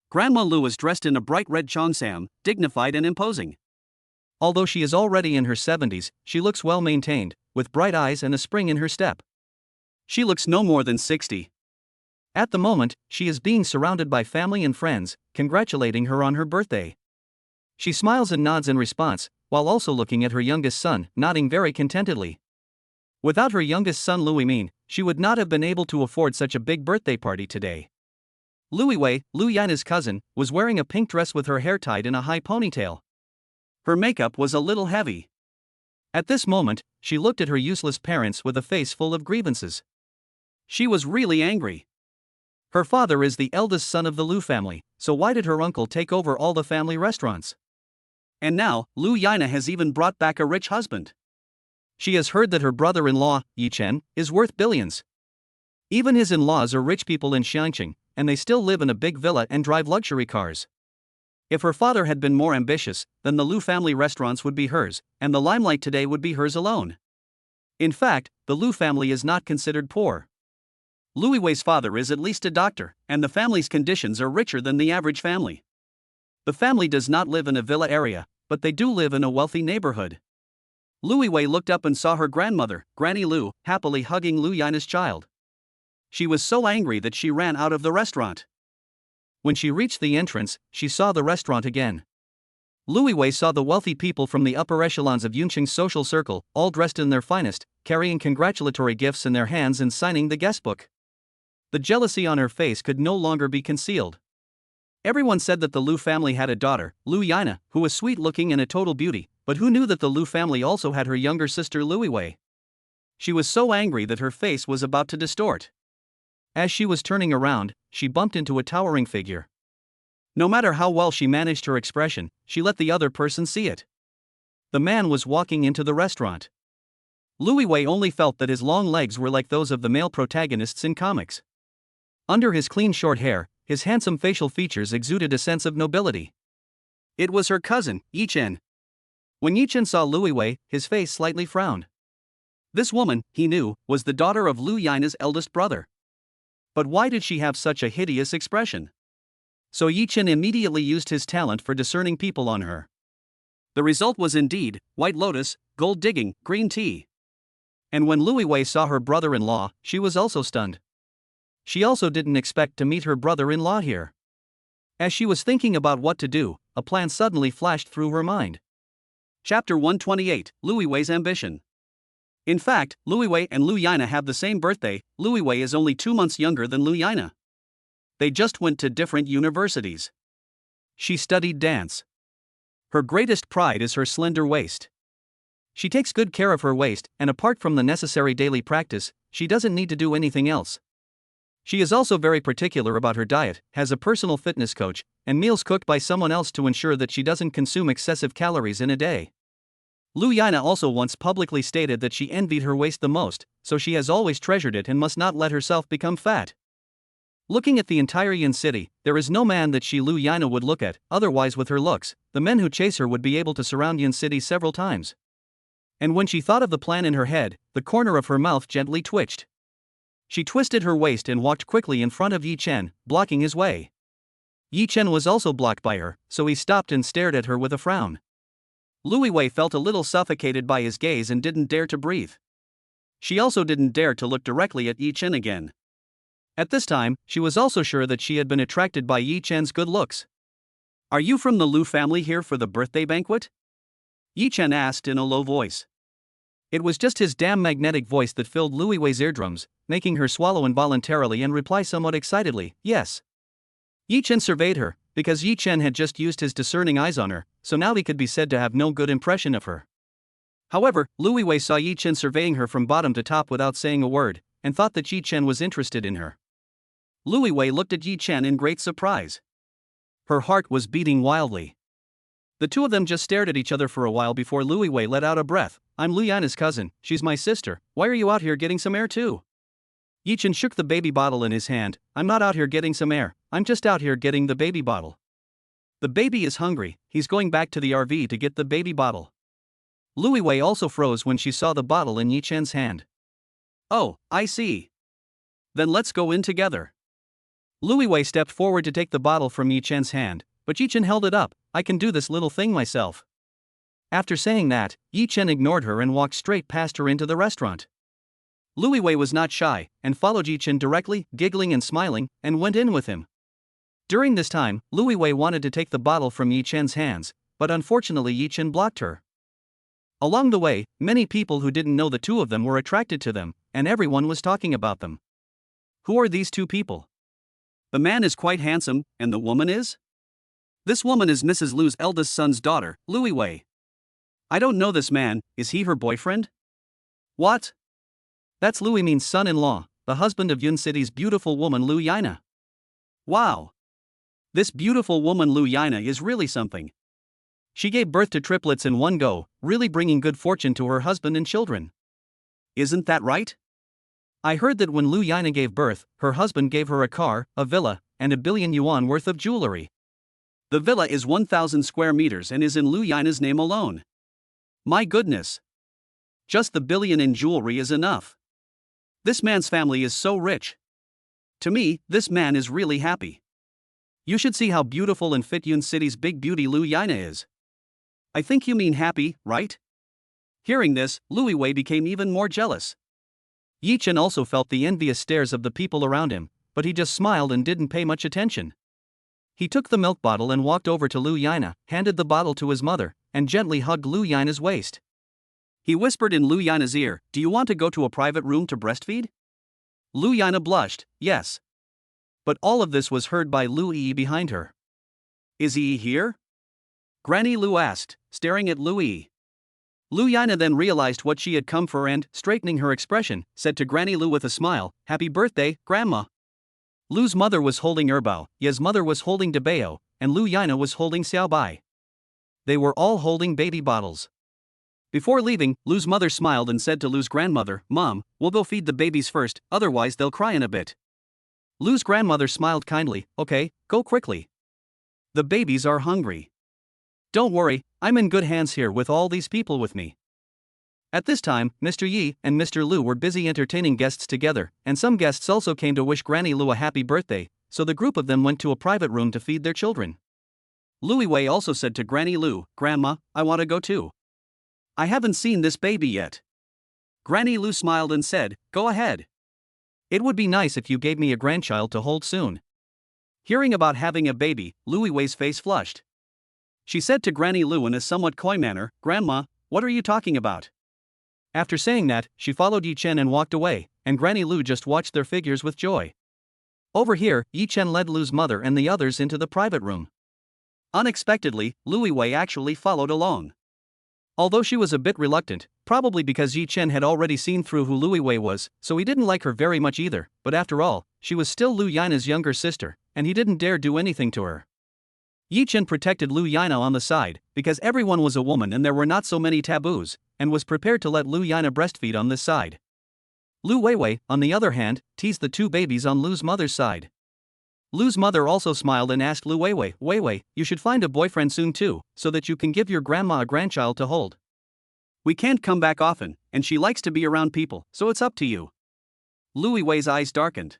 Grandma Lu is dressed in a bright red cheongsam, dignified and imposing. Although she is already in her 70s, she looks well maintained, with bright eyes and a spring in her step. She looks no more than 60. At the moment, she is being surrounded by family and friends, congratulating her on her birthday. She smiles and nods in response, while also looking at her youngest son, nodding very contentedly. Without her youngest son Lu Yimin, she would not have been able to afford such a big birthday party today. Lu Yiwei, Lu Yina's cousin, was wearing a pink dress with her hair tied in a high ponytail. Her makeup was a little heavy. At this moment, she looked at her useless parents with a face full of grievances. She was really angry. Her father is the eldest son of the Lu family, so why did her uncle take over all the family restaurants? And now, Lu Yina has even brought back a rich husband. She has heard that her brother-in-law, Yi Chen, is worth billions. Even his in-laws are rich people in Xiangqing, and they still live in a big villa and drive luxury cars. If her father had been more ambitious, then the Lu family restaurants would be hers, and the limelight today would be hers alone. In fact, the Lu family is not considered poor. Lu Yiwei's father is at least a doctor, and the family's conditions are richer than the average family. The family does not live in a villa area, but they do live in a wealthy neighborhood. Lu Yiwei looked up and saw her grandmother, Granny Lu, happily hugging Lu Yina's child. She was so angry that she ran out of the restaurant. When she reached the entrance, she saw the restaurant again. Lu Yiwei saw the wealthy people from the upper echelons of Yunqing's social circle, all dressed in their finest, carrying congratulatory gifts in their hands and signing the guestbook. The jealousy on her face could no longer be concealed. Everyone said that the Lu family had a daughter, Luana, who was sweet-looking and a total beauty, but who knew that the Lu family also had her younger sister Luiwei? She was so angry that her face was about to distort. As she was turning around, she bumped into a towering figure. No matter how well she managed her expression, she let the other person see it. The man was walking into the restaurant. Luiwei only felt that his long legs were like those of the male protagonists in comics. Under his clean short hair, his handsome facial features exuded a sense of nobility. It was her cousin, Yichen. When Yichen saw Luiwei, his face slightly frowned. This woman, he knew, was the daughter of Lu Yina's eldest brother. But why did she have such a hideous expression? So Yichen immediately used his talent for discerning people on her. The result was indeed white lotus, gold digging, green tea. And when Luiwei saw her brother-in-law, she was also stunned. She also didn't expect to meet her brother-in-law here. As she was thinking about what to do, a plan suddenly flashed through her mind. Chapter 128, Luiwei's Ambition. In fact, Luiwei and Lu Yina have the same birthday. Luiwei is only 2 months younger than Lu Yina. They just went to different universities. She studied dance. Her greatest pride is her slender waist. She takes good care of her waist, and apart from the necessary daily practice, she doesn't need to do anything else. She is also very particular about her diet, has a personal fitness coach, and meals cooked by someone else to ensure that she doesn't consume excessive calories in a day. Lu Yina also once publicly stated that she envied her waist the most, so she has always treasured it and must not let herself become fat. Looking at the entire Yin city, there is no man that she Lu Yina would look at, otherwise with her looks, the men who chase her would be able to surround Yin city several times. And when she thought of the plan in her head, the corner of her mouth gently twitched. She twisted her waist and walked quickly in front of Yi Chen, blocking his way. Yi Chen was also blocked by her, so he stopped and stared at her with a frown. Luiwei felt a little suffocated by his gaze and didn't dare to breathe. She also didn't dare to look directly at Yi Chen again. At this time, she was also sure that she had been attracted by Yi Chen's good looks. "Are you from the Lu family here for the birthday banquet?" Yi Chen asked in a low voice. It was just his damn magnetic voice that filled Luiwei's eardrums, making her swallow involuntarily and reply somewhat excitedly, "Yes." Yi Chen surveyed her, because Yi Chen had just used his discerning eyes on her, so now he could be said to have no good impression of her. However, Luiwei saw Yi Chen surveying her from bottom to top without saying a word, and thought that Yi Chen was interested in her. Luiwei looked at Yi Chen in great surprise. Her heart was beating wildly. The two of them just stared at each other for a while before Luiwei let out a breath. "I'm Lu Yina's cousin, she's my sister, why are you out here getting some air too?" Yi Chen shook the baby bottle in his hand. "I'm not out here getting some air, I'm just out here getting the baby bottle." "The baby is hungry, he's going back to the RV to get the baby bottle." Luiwei also froze when she saw the bottle in Yi Chen's hand. "Oh, I see. Then let's go in together." Luiwei stepped forward to take the bottle from Yi Chen's hand, but Yi Chen held it up. "I can do this little thing myself." After saying that, Yi Chen ignored her and walked straight past her into the restaurant. Luiwei was not shy, and followed Yi Chen directly, giggling and smiling, and went in with him. During this time, Luiwei wanted to take the bottle from Yi Chen's hands, but unfortunately Yi Chen blocked her. Along the way, many people who didn't know the two of them were attracted to them, and everyone was talking about them. Who are these two people? The man is quite handsome, and the woman is? This woman is Mrs. Lu's eldest son's daughter, Luiwei. I don't know this man, is he her boyfriend? What? That's Louis means son-in-law, the husband of Yun City's beautiful woman Lu Yina. Wow! This beautiful woman Lu Yina is really something. She gave birth to triplets in one go, really bringing good fortune to her husband and children. Isn't that right? I heard that when Lu Yina gave birth, her husband gave her a car, a villa, and 1,000,000,000 yuan worth of jewelry. The villa is 1,000 square meters and is in Lu Yina's name alone. My goodness! Just the billion in jewelry is enough. This man's family is so rich. To me, this man is really happy. You should see how beautiful and fit Yun City's big beauty Lu Yina is. I think you mean happy, right? Hearing this, Luiwei became even more jealous. Yi Chen also felt the envious stares of the people around him, but he just smiled and didn't pay much attention. He took the milk bottle and walked over to Lu Yina, handed the bottle to his mother, and gently hugged Lu Yina's waist. He whispered in Lu Yina's ear, "Do you want to go to a private room to breastfeed?" Lu Yina blushed, yes. But all of this was heard by Lu Yi behind her. Is he here? Granny Lu asked, staring at Louie. Lu Yana then realized what she had come for and, straightening her expression, said to Granny Lu with a smile, "Happy birthday, Grandma." Lu's mother was holding Erbao, Ye's mother was holding Debeo, and Lu Yana was holding Xiaobai. They were all holding baby bottles. Before leaving, Lu's mother smiled and said to Lu's grandmother, "Mom, we'll go feed the babies first, otherwise they'll cry in a bit." Lu's grandmother smiled kindly, "Okay, go quickly. The babies are hungry." "Don't worry, I'm in good hands here with all these people with me." At this time, Mr. Yi and Mr. Lu were busy entertaining guests together, and some guests also came to wish Granny Lu a happy birthday, so the group of them went to a private room to feed their children. Louie Wei also said to Granny Lu, "Grandma, I want to go too. I haven't seen this baby yet." Granny Lu smiled and said, "Go ahead. It would be nice if you gave me a grandchild to hold soon." Hearing about having a baby, Louie Wei's face flushed. She said to Granny Lu in a somewhat coy manner, "Grandma, what are you talking about?" After saying that, she followed Yi Chen and walked away, and Granny Lu just watched their figures with joy. Over here, Yi Chen led Lu's mother and the others into the private room. Unexpectedly, Louie Wei actually followed along. Although she was a bit reluctant, probably because Yi Chen had already seen through who Louie Wei was, so he didn't like her very much either, but after all, she was still Lu Yina's younger sister, and he didn't dare do anything to her. Yi Chen protected Lu Yana on the side, because everyone was a woman and there were not so many taboos, and was prepared to let Lu Yana breastfeed on this side. Lu Weiwei, on the other hand, teased the two babies on Lu's mother's side. Lu's mother also smiled and asked Lu Weiwei, "Weiwei, you should find a boyfriend soon too, so that you can give your grandma a grandchild to hold. We can't come back often, and she likes to be around people, so it's up to you." Louie Wei's eyes darkened.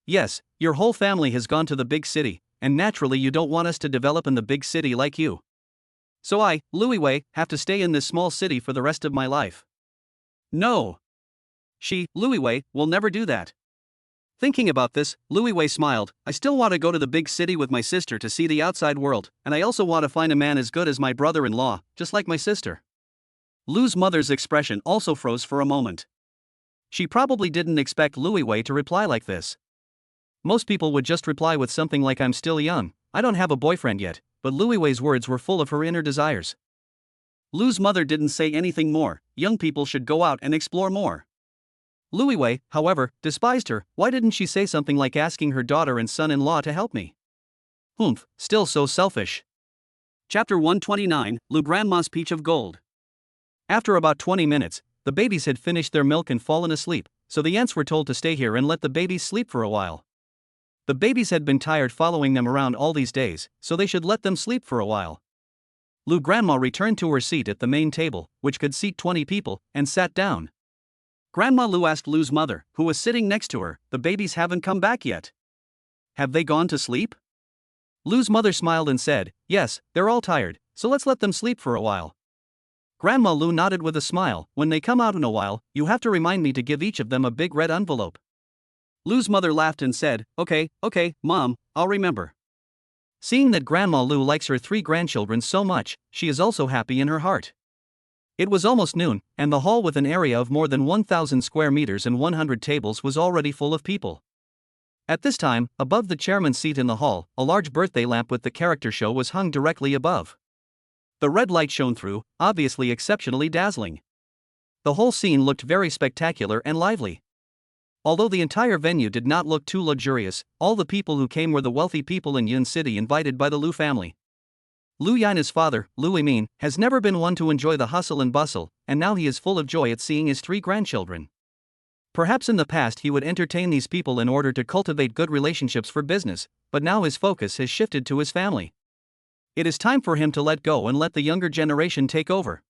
"Yes, your whole family has gone to the big city, and naturally you don't want us to develop in the big city like you. So I, Louie Wei, have to stay in this small city for the rest of my life." "No. Louie Wei, will never do that." Thinking about this, Louie Wei smiled, "I still want to go to the big city with my sister to see the outside world, and I also want to find a man as good as my brother-in-law, just like my sister." Lu's mother's expression also froze for a moment. She probably didn't expect Louie Wei to reply like this. Most people would just reply with something like, "I'm still young, I don't have a boyfriend yet," but Louie Wei's words were full of her inner desires. Lu's mother didn't say anything more. Young people should go out and explore more. Louie Wei, however, despised her. Why didn't she say something like asking her daughter and son-in-law to help me? Humph, still so selfish. Chapter 129, Lu Grandma's Peach of Gold. After about 20 minutes, the babies had finished their milk and fallen asleep, so the aunts were told to stay here and let the babies sleep for a while. The babies had been tired following them around all these days, so they should let them sleep for a while. Lu Grandma returned to her seat at the main table, which could seat 20 people, and sat down. Grandma Lu asked Lu's mother, who was sitting next to her, "The babies haven't come back yet. Have they gone to sleep?" Lu's mother smiled and said, "Yes, they're all tired, so let's let them sleep for a while." Grandma Lu nodded with a smile. "When they come out in a while, you have to remind me to give each of them a big red envelope." Lu's mother laughed and said, Okay, Mom, I'll remember." Seeing that Grandma Lu likes her 3 grandchildren so much, she is also happy in her heart. It was almost noon, and the hall with an area of more than 1,000 square meters and 100 tables was already full of people. At this time, above the chairman's seat in the hall, a large birthday lamp with the character show was hung directly above. The red light shone through, obviously exceptionally dazzling. The whole scene looked very spectacular and lively. Although the entire venue did not look too luxurious, all the people who came were the wealthy people in Yun City invited by the Lu family. Lu Yina's father, Lu Yimin, has never been one to enjoy the hustle and bustle, and now he is full of joy at seeing his 3 grandchildren. Perhaps in the past he would entertain these people in order to cultivate good relationships for business, but now his focus has shifted to his family. It is time for him to let go and let the younger generation take over.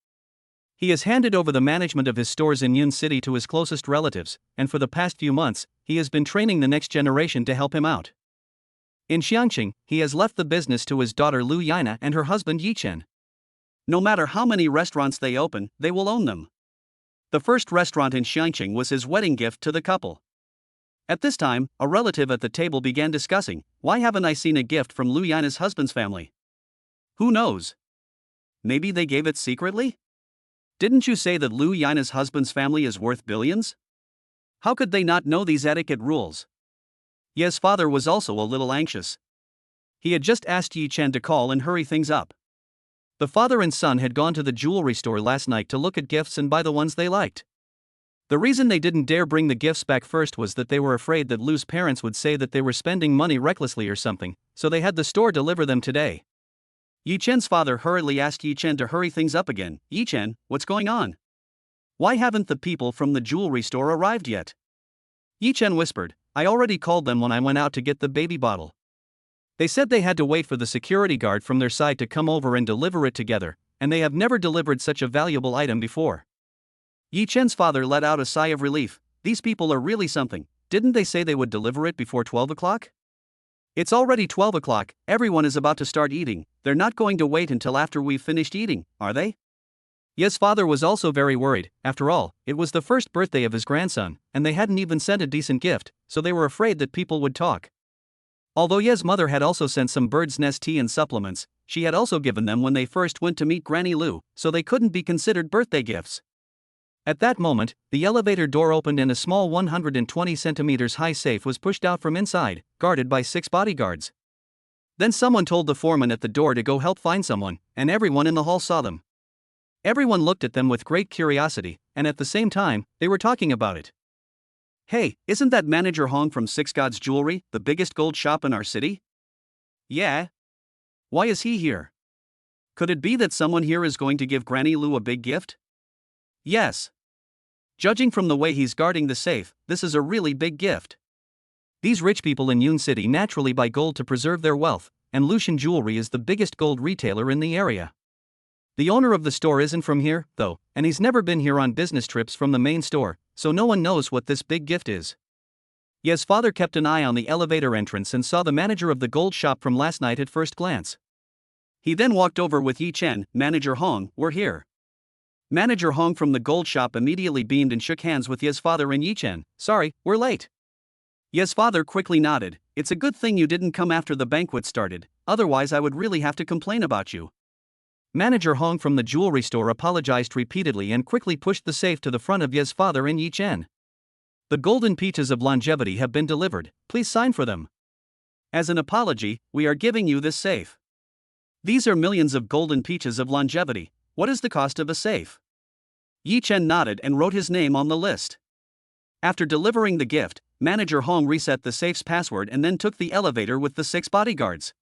He has handed over the management of his stores in Yun City to his closest relatives, and for the past few months, he has been training the next generation to help him out. In Xiangqing, he has left the business to his daughter Lu Yana and her husband Yi Chen. No matter how many restaurants they open, they will own them. The first restaurant in Xiangqing was his wedding gift to the couple. At this time, a relative at the table began discussing, "Why haven't I seen a gift from Lu Yana's husband's family? Who knows? Maybe they gave it secretly? Didn't you say that Lu Yina's husband's family is worth billions? How could they not know these etiquette rules?" Ye's father was also a little anxious. He had just asked Yi Chen to call and hurry things up. The father and son had gone to the jewelry store last night to look at gifts and buy the ones they liked. The reason they didn't dare bring the gifts back first was that they were afraid that Lu's parents would say that they were spending money recklessly or something, so they had the store deliver them today. Yi Chen's father hurriedly asked Yi Chen to hurry things up again. Yi Chen, what's going on? Why haven't the people from the jewelry store arrived yet? Yi Chen whispered, I already called them when I went out to get the baby bottle. They said they had to wait for the security guard from their side to come over and deliver it together, and they have never delivered such a valuable item before. Yi Chen's father let out a sigh of relief. These people are really something. Didn't they say they would deliver it before 12 o'clock? It's already 12 o'clock, everyone is about to start eating. They're not going to wait until after we've finished eating, are they? Ye's father was also very worried. After all, it was the first birthday of his grandson, and they hadn't even sent a decent gift, so they were afraid that people would talk. Although Ye's mother had also sent some bird's nest tea and supplements, she had also given them when they first went to meet Granny Lu, so they couldn't be considered birthday gifts. At that moment, the elevator door opened and a small 120 centimeters high safe was pushed out from inside, guarded by 6 bodyguards. Then someone told the foreman at the door to go help find someone, and everyone in the hall saw them. Everyone looked at them with great curiosity, and at the same time, they were talking about it. Hey, isn't that Manager Hong from Six Gods Jewelry, the biggest gold shop in our city? Yeah. Why is he here? Could it be that someone here is going to give Granny Lu a big gift? Yes. Judging from the way he's guarding the safe, this is a really big gift. These rich people in Yun City naturally buy gold to preserve their wealth, and Lucian Jewelry is the biggest gold retailer in the area. The owner of the store isn't from here, though, and he's never been here on business trips from the main store, so no one knows what this big gift is. Ye's father kept an eye on the elevator entrance and saw the manager of the gold shop from last night at first glance. He then walked over with Yi Chen. Manager Hong, we're here. Manager Hong from the gold shop immediately beamed and shook hands with Ye's father and Yi Chen. Sorry, we're late. Ye's father quickly nodded. It's a good thing you didn't come after the banquet started, otherwise I would really have to complain about you. Manager Hong from the jewelry store apologized repeatedly and quickly pushed the safe to the front of Ye's father and Yi Chen. The golden peaches of longevity have been delivered, please sign for them. As an apology, we are giving you this safe. These are millions of golden peaches of longevity. What is the cost of a safe? Yi Chen nodded and wrote his name on the list. After delivering the gift, Manager Hong reset the safe's password and then took the elevator with the 6 bodyguards.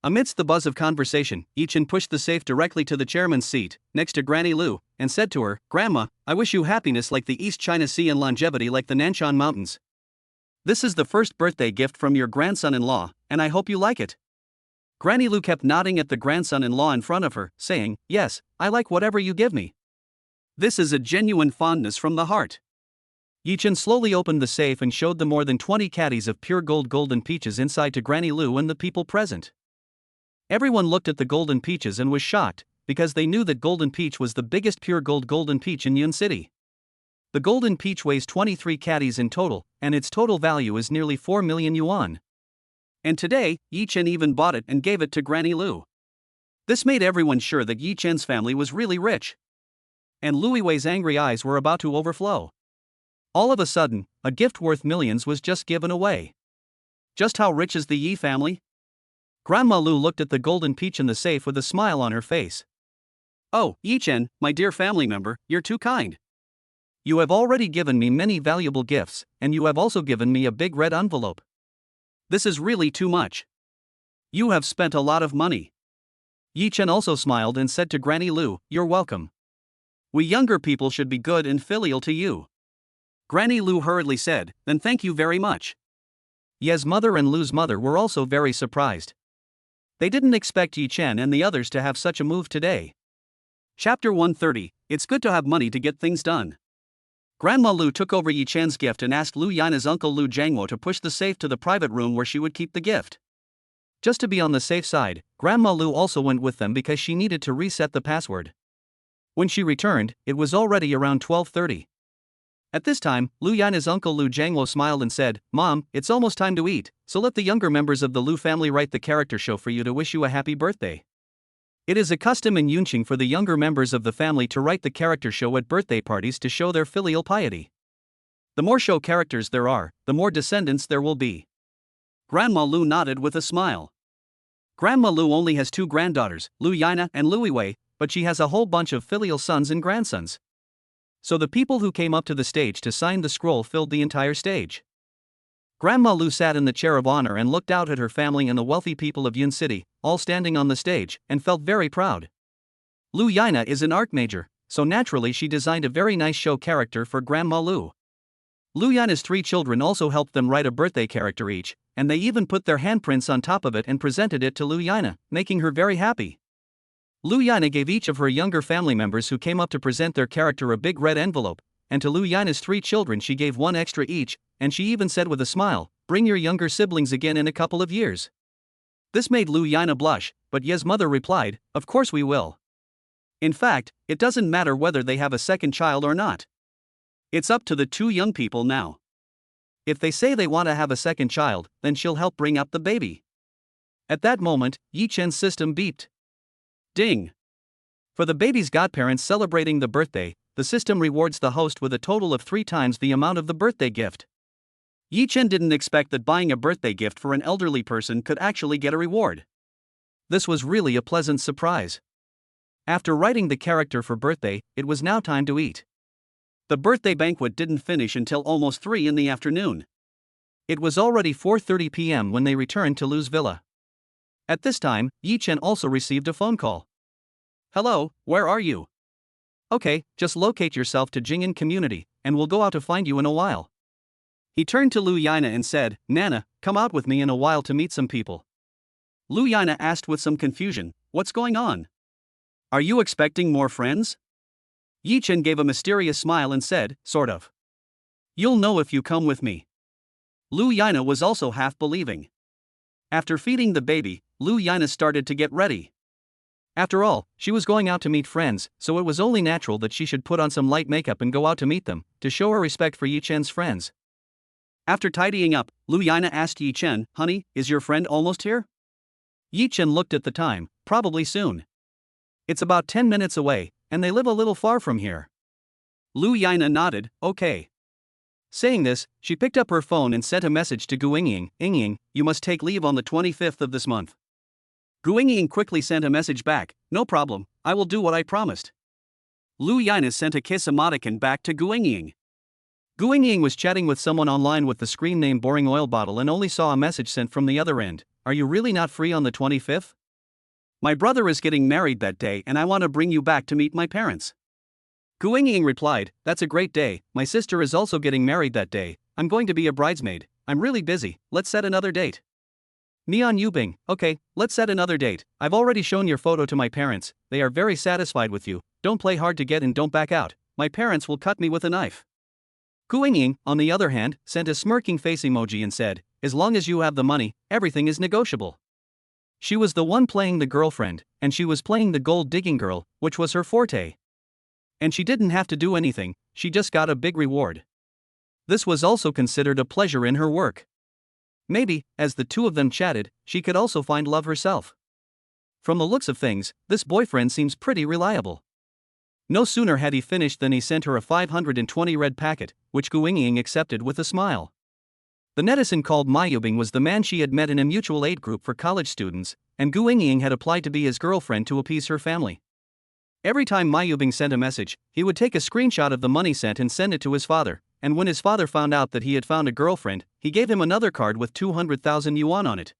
Amidst the buzz of conversation, Yi Chen pushed the safe directly to the chairman's seat, next to Granny Lu, and said to her, Grandma, I wish you happiness like the East China Sea and longevity like the Nanshan Mountains. This is the first birthday gift from your grandson-in-law, and I hope you like it. Granny Lu kept nodding at the grandson-in-law in front of her, saying, Yes, I like whatever you give me. This is a genuine fondness from the heart. Yi Chen slowly opened the safe and showed the more than 20 caddies of pure gold golden peaches inside to Granny Lu and the people present. Everyone looked at the golden peaches and was shocked, because they knew that golden peach was the biggest pure gold golden peach in Yun City. The golden peach weighs 23 caddies in total, and its total value is nearly 4 million yuan. And today, Yi Chen even bought it and gave it to Granny Lu. This made everyone sure that Yi Chen's family was really rich. And Louis Wei's angry eyes were about to overflow. All of a sudden, a gift worth millions was just given away. Just how rich is the Yi family? Grandma Lu looked at the golden peach in the safe with a smile on her face. Oh, Yi Chen, my dear family member, you're too kind. You have already given me many valuable gifts, and you have also given me a big red envelope. This is really too much. You have spent a lot of money. Yi Chen also smiled and said to Granny Lu, You're welcome. We younger people should be good and filial to you. Granny Lu hurriedly said, Then thank you very much. Ye's mother and Lu's mother were also very surprised. They didn't expect Yi Chen and the others to have such a move today. Chapter 130, It's good to have money to get things done. Grandma Lu took over Yi Chen's gift and asked Lu Yina's uncle Lu Jiangwo to push the safe to the private room where she would keep the gift. Just to be on the safe side, Grandma Lu also went with them because she needed to reset the password. When she returned, it was already around 12:30. At this time, Lu Yina's uncle Lu Jiangwo smiled and said, Mom, it's almost time to eat, so let the younger members of the Lu family write the character show for you to wish you a happy birthday. It is a custom in Yunqing for the younger members of the family to write the character show at birthday parties to show their filial piety. The more show characters there are, the more descendants there will be. Grandma Lu nodded with a smile. Grandma Lu only has two granddaughters, Lu Yana and Lu Wei, but she has a whole bunch of filial sons and grandsons. So the people who came up to the stage to sign the scroll filled the entire stage. Grandma Lu sat in the chair of honor and looked out at her family and the wealthy people of Yun City, all standing on the stage, and felt very proud. Lu Yana is an art major, so naturally she designed a very nice show character for Grandma Lu. Lu Yana's three children also helped them write a birthday character each, and they even put their handprints on top of it and presented it to Lu Yana, making her very happy. Lu Yana gave each of her younger family members who came up to present their character a big red envelope, and to Lu Yana's three children she gave one extra each, and she even said with a smile, "Bring your younger siblings again in a couple of years." This made Lu Yana blush, but Ye's mother replied, "Of course we will. In fact, it doesn't matter whether they have a second child or not. It's up to the two young people now. If they say they want to have a second child, then she'll help bring up the baby." At that moment, Yi Chen's system beeped. Ding! For the baby's godparents celebrating the birthday, the system rewards the host with a total of 3 times the amount of the birthday gift. Yi Chen didn't expect that buying a birthday gift for an elderly person could actually get a reward. This was really a pleasant surprise. After writing the character for birthday, it was now time to eat. The birthday banquet didn't finish until almost 3 in the afternoon. It was already 4:30 p.m. when they returned to Lu's villa. At this time, Yi Chen also received a phone call. "Hello, where are you?" "Okay, just locate yourself to Jing'an community, and we'll go out to find you in a while." He turned to Lu Yana and said, "Nana, come out with me in a while to meet some people." Lu Yana asked with some confusion, "What's going on? Are you expecting more friends?" Yi Chen gave a mysterious smile and said, "Sort of. You'll know if you come with me." Lu Yana was also half believing. After feeding the baby, Lu Yana started to get ready. After all, she was going out to meet friends, so it was only natural that she should put on some light makeup and go out to meet them, to show her respect for Yi Chen's friends. After tidying up, Lu Yana asked Yi Chen, "Honey, is your friend almost here?" Yi Chen looked at the time, "Probably soon. It's about 10 minutes away, and they live a little far from here." Lu Yana nodded, "Okay." Saying this, she picked up her phone and sent a message to Gu Yingying, "Yingying, you must take leave on the 25th of this month." Gu Yingying quickly sent a message back, "No problem, I will do what I promised." Lu Yana sent a kiss emoticon back to Gu Yingying. Gu Yingying was chatting with someone online with the screen name Boring Oil Bottle and only saw a message sent from the other end, "Are you really not free on the 25th? My brother is getting married that day and I want to bring you back to meet my parents." Gu Yingying replied, "That's a great day, my sister is also getting married that day, I'm going to be a bridesmaid, I'm really busy, let's set another date." Neon Yubing, "Okay, let's set another date, I've already shown your photo to my parents, they are very satisfied with you, don't play hard to get and don't back out, my parents will cut me with a knife." Gu Yingying, on the other hand, sent a smirking face emoji and said, "As long as you have the money, everything is negotiable." She was the one playing the girlfriend, and she was playing the gold-digging girl, which was her forte. And she didn't have to do anything, she just got a big reward. This was also considered a pleasure in her work. Maybe, as the two of them chatted, she could also find love herself. From the looks of things, this boyfriend seems pretty reliable. No sooner had he finished than he sent her a 520 red packet, which Gu Yingying accepted with a smile. The netizen called Ma Yubing was the man she had met in a mutual aid group for college students, and Gu Yingying had applied to be his girlfriend to appease her family. Every time Ma Yubing sent a message, he would take a screenshot of the money sent and send it to his father, and when his father found out that he had found a girlfriend, he gave him another card with 200,000 yuan on it.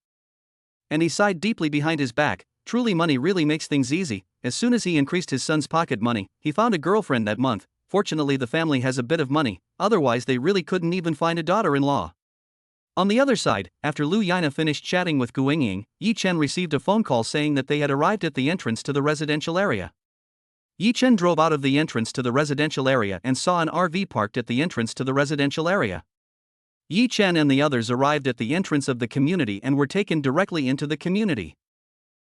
And he sighed deeply behind his back, truly money really makes things easy. As soon as he increased his son's pocket money, he found a girlfriend that month. Fortunately the family has a bit of money, otherwise they really couldn't even find a daughter-in-law. On the other side, after Lu Yana finished chatting with Gu Yingying, Yi Chen received a phone call saying that they had arrived at the entrance to the residential area. Yi Chen drove out of the entrance to the residential area and saw an RV parked at the entrance to the residential area. Yi Chen and the others arrived at the entrance of the community and were taken directly into the community.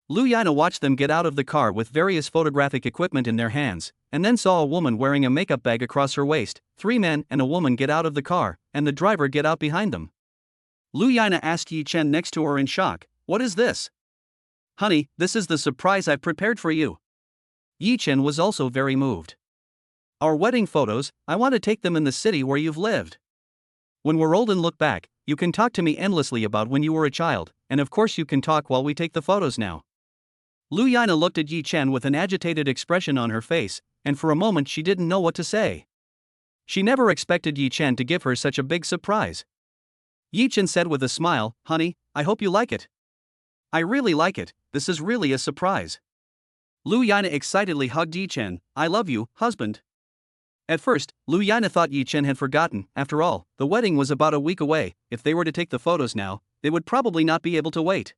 Lu Yana watched them get out of the car with various photographic equipment in their hands, and then saw a woman wearing a makeup bag across her waist, 3 men and a woman get out of the car, and the driver get out behind them. Lu Yana asked Yi Chen next to her in shock, "What is this?" "Honey, this is the surprise I've prepared for you." Yi Chen was also very moved. "Our wedding photos, I want to take them in the city where you've lived. When we're old and look back, you can talk to me endlessly about when you were a child, and of course you can talk while we take the photos now. Lu Yana looked at Yi Chen with an agitated expression on her face, and for a moment she didn't know what to say. She never expected Yi Chen to give her such a big surprise. Yi Chen said with a smile, "Honey, I hope you like it." "I really like it, this is really a surprise." Lu Yana excitedly hugged Yi Chen. "I love you, husband." At first, Lu Yana thought Yi Chen had forgotten. After all, the wedding was about a week away. If they were to take the photos now, they would probably not be able to wait.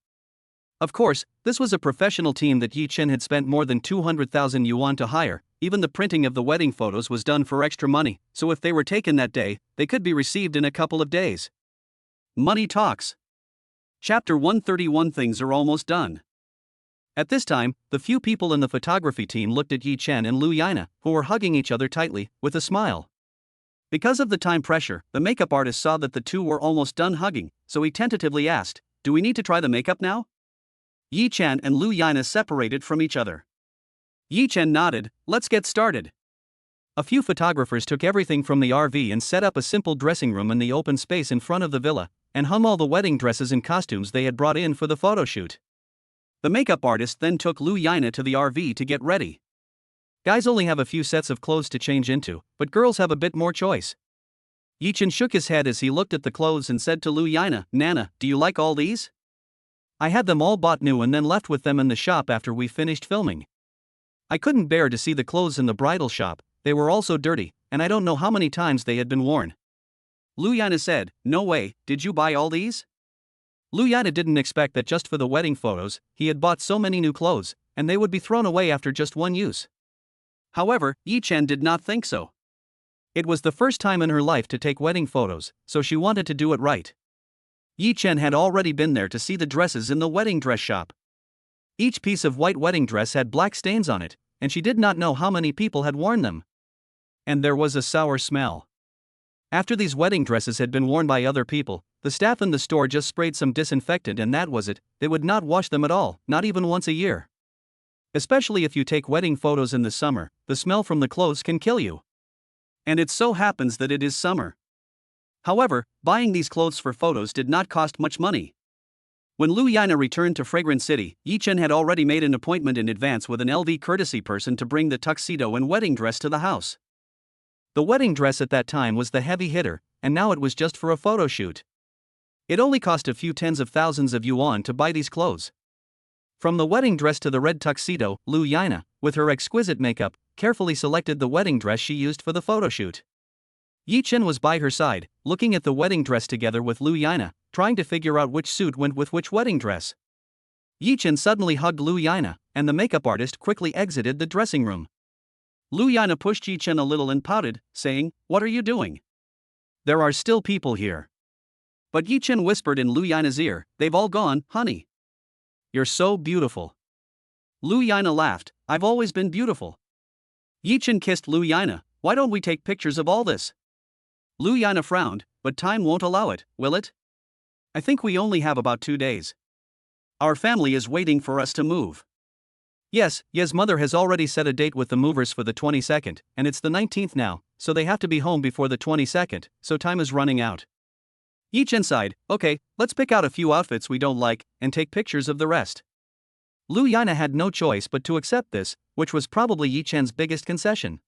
Of course, this was a professional team that Yi Chen had spent more than 200,000 yuan to hire. Even the printing of the wedding photos was done for extra money, so if they were taken that day, they could be received in a couple of days. Money talks. Chapter 131. Things are almost done. At this time, the few people in the photography team looked at Yi Chen and Lu Yana, who were hugging each other tightly, with a smile. Because of the time pressure, the makeup artist saw that the two were almost done hugging, so he tentatively asked, "Do we need to try the makeup now?" Yi Chen and Lu Yana separated from each other. Yi Chen nodded. "Let's get started." A few photographers took everything from the RV and set up a simple dressing room in the open space in front of the villa, and hung all the wedding dresses and costumes they had brought in for the photo shoot. The makeup artist then took Lu Yana to the RV to get ready. Guys only have a few sets of clothes to change into, but girls have a bit more choice. Yi Chen shook his head as he looked at the clothes and said to Lu Yana, "Nana, do you like all these? I had them all bought new and then left with them in the shop after we finished filming. I couldn't bear to see the clothes in the bridal shop, they were all so dirty, and I don't know how many times they had been worn." Lu Yana said, "No way, did you buy all these?" Lu Yana didn't expect that just for the wedding photos, he had bought so many new clothes, and they would be thrown away after just one use. However, Yi Chen did not think so. It was the first time in her life to take wedding photos, so she wanted to do it right. Yi Chen had already been there to see the dresses in the wedding dress shop. Each piece of white wedding dress had black stains on it, and she did not know how many people had worn them. And there was a sour smell. After these wedding dresses had been worn by other people, the staff in the store just sprayed some disinfectant and that was it. They would not wash them at all, not even once a year. Especially if you take wedding photos in the summer, the smell from the clothes can kill you. And it so happens that it is summer. However, buying these clothes for photos did not cost much money. When Lu Yana returned to Fragrant City, Yi Chen had already made an appointment in advance with an LV courtesy person to bring the tuxedo and wedding dress to the house. The wedding dress at that time was the heavy hitter, and now it was just for a photo shoot. It only cost a few tens of thousands of yuan to buy these clothes. From the wedding dress to the red tuxedo, Lu Yana, with her exquisite makeup, carefully selected the wedding dress she used for the photo shoot. Yi Chen was by her side, looking at the wedding dress together with Lu Yana, trying to figure out which suit went with which wedding dress. Yi Chen suddenly hugged Lu Yana, and the makeup artist quickly exited the dressing room. Lu Yana pushed Yi Chen a little and pouted, saying, "What are you doing? There are still people here." But Yi Chen whispered in Lu Yana's ear, "They've all gone, honey. You're so beautiful." Lu Yana laughed, "I've always been beautiful." Yi Chen kissed Lu Yana, "Why don't we take pictures of all this?" Lu Yana frowned, "But time won't allow it, will it? I think we only have about 2 days. Our family is waiting for us to move." Yes, mother has already set a date with the movers for the 22nd, and it's the 19th now, so they have to be home before the 22nd, so time is running out. Yi Chen sighed, "Okay, let's pick out a few outfits we don't like, and take pictures of the rest." Lu Yana had no choice but to accept this, which was probably Yi Chen's biggest concession.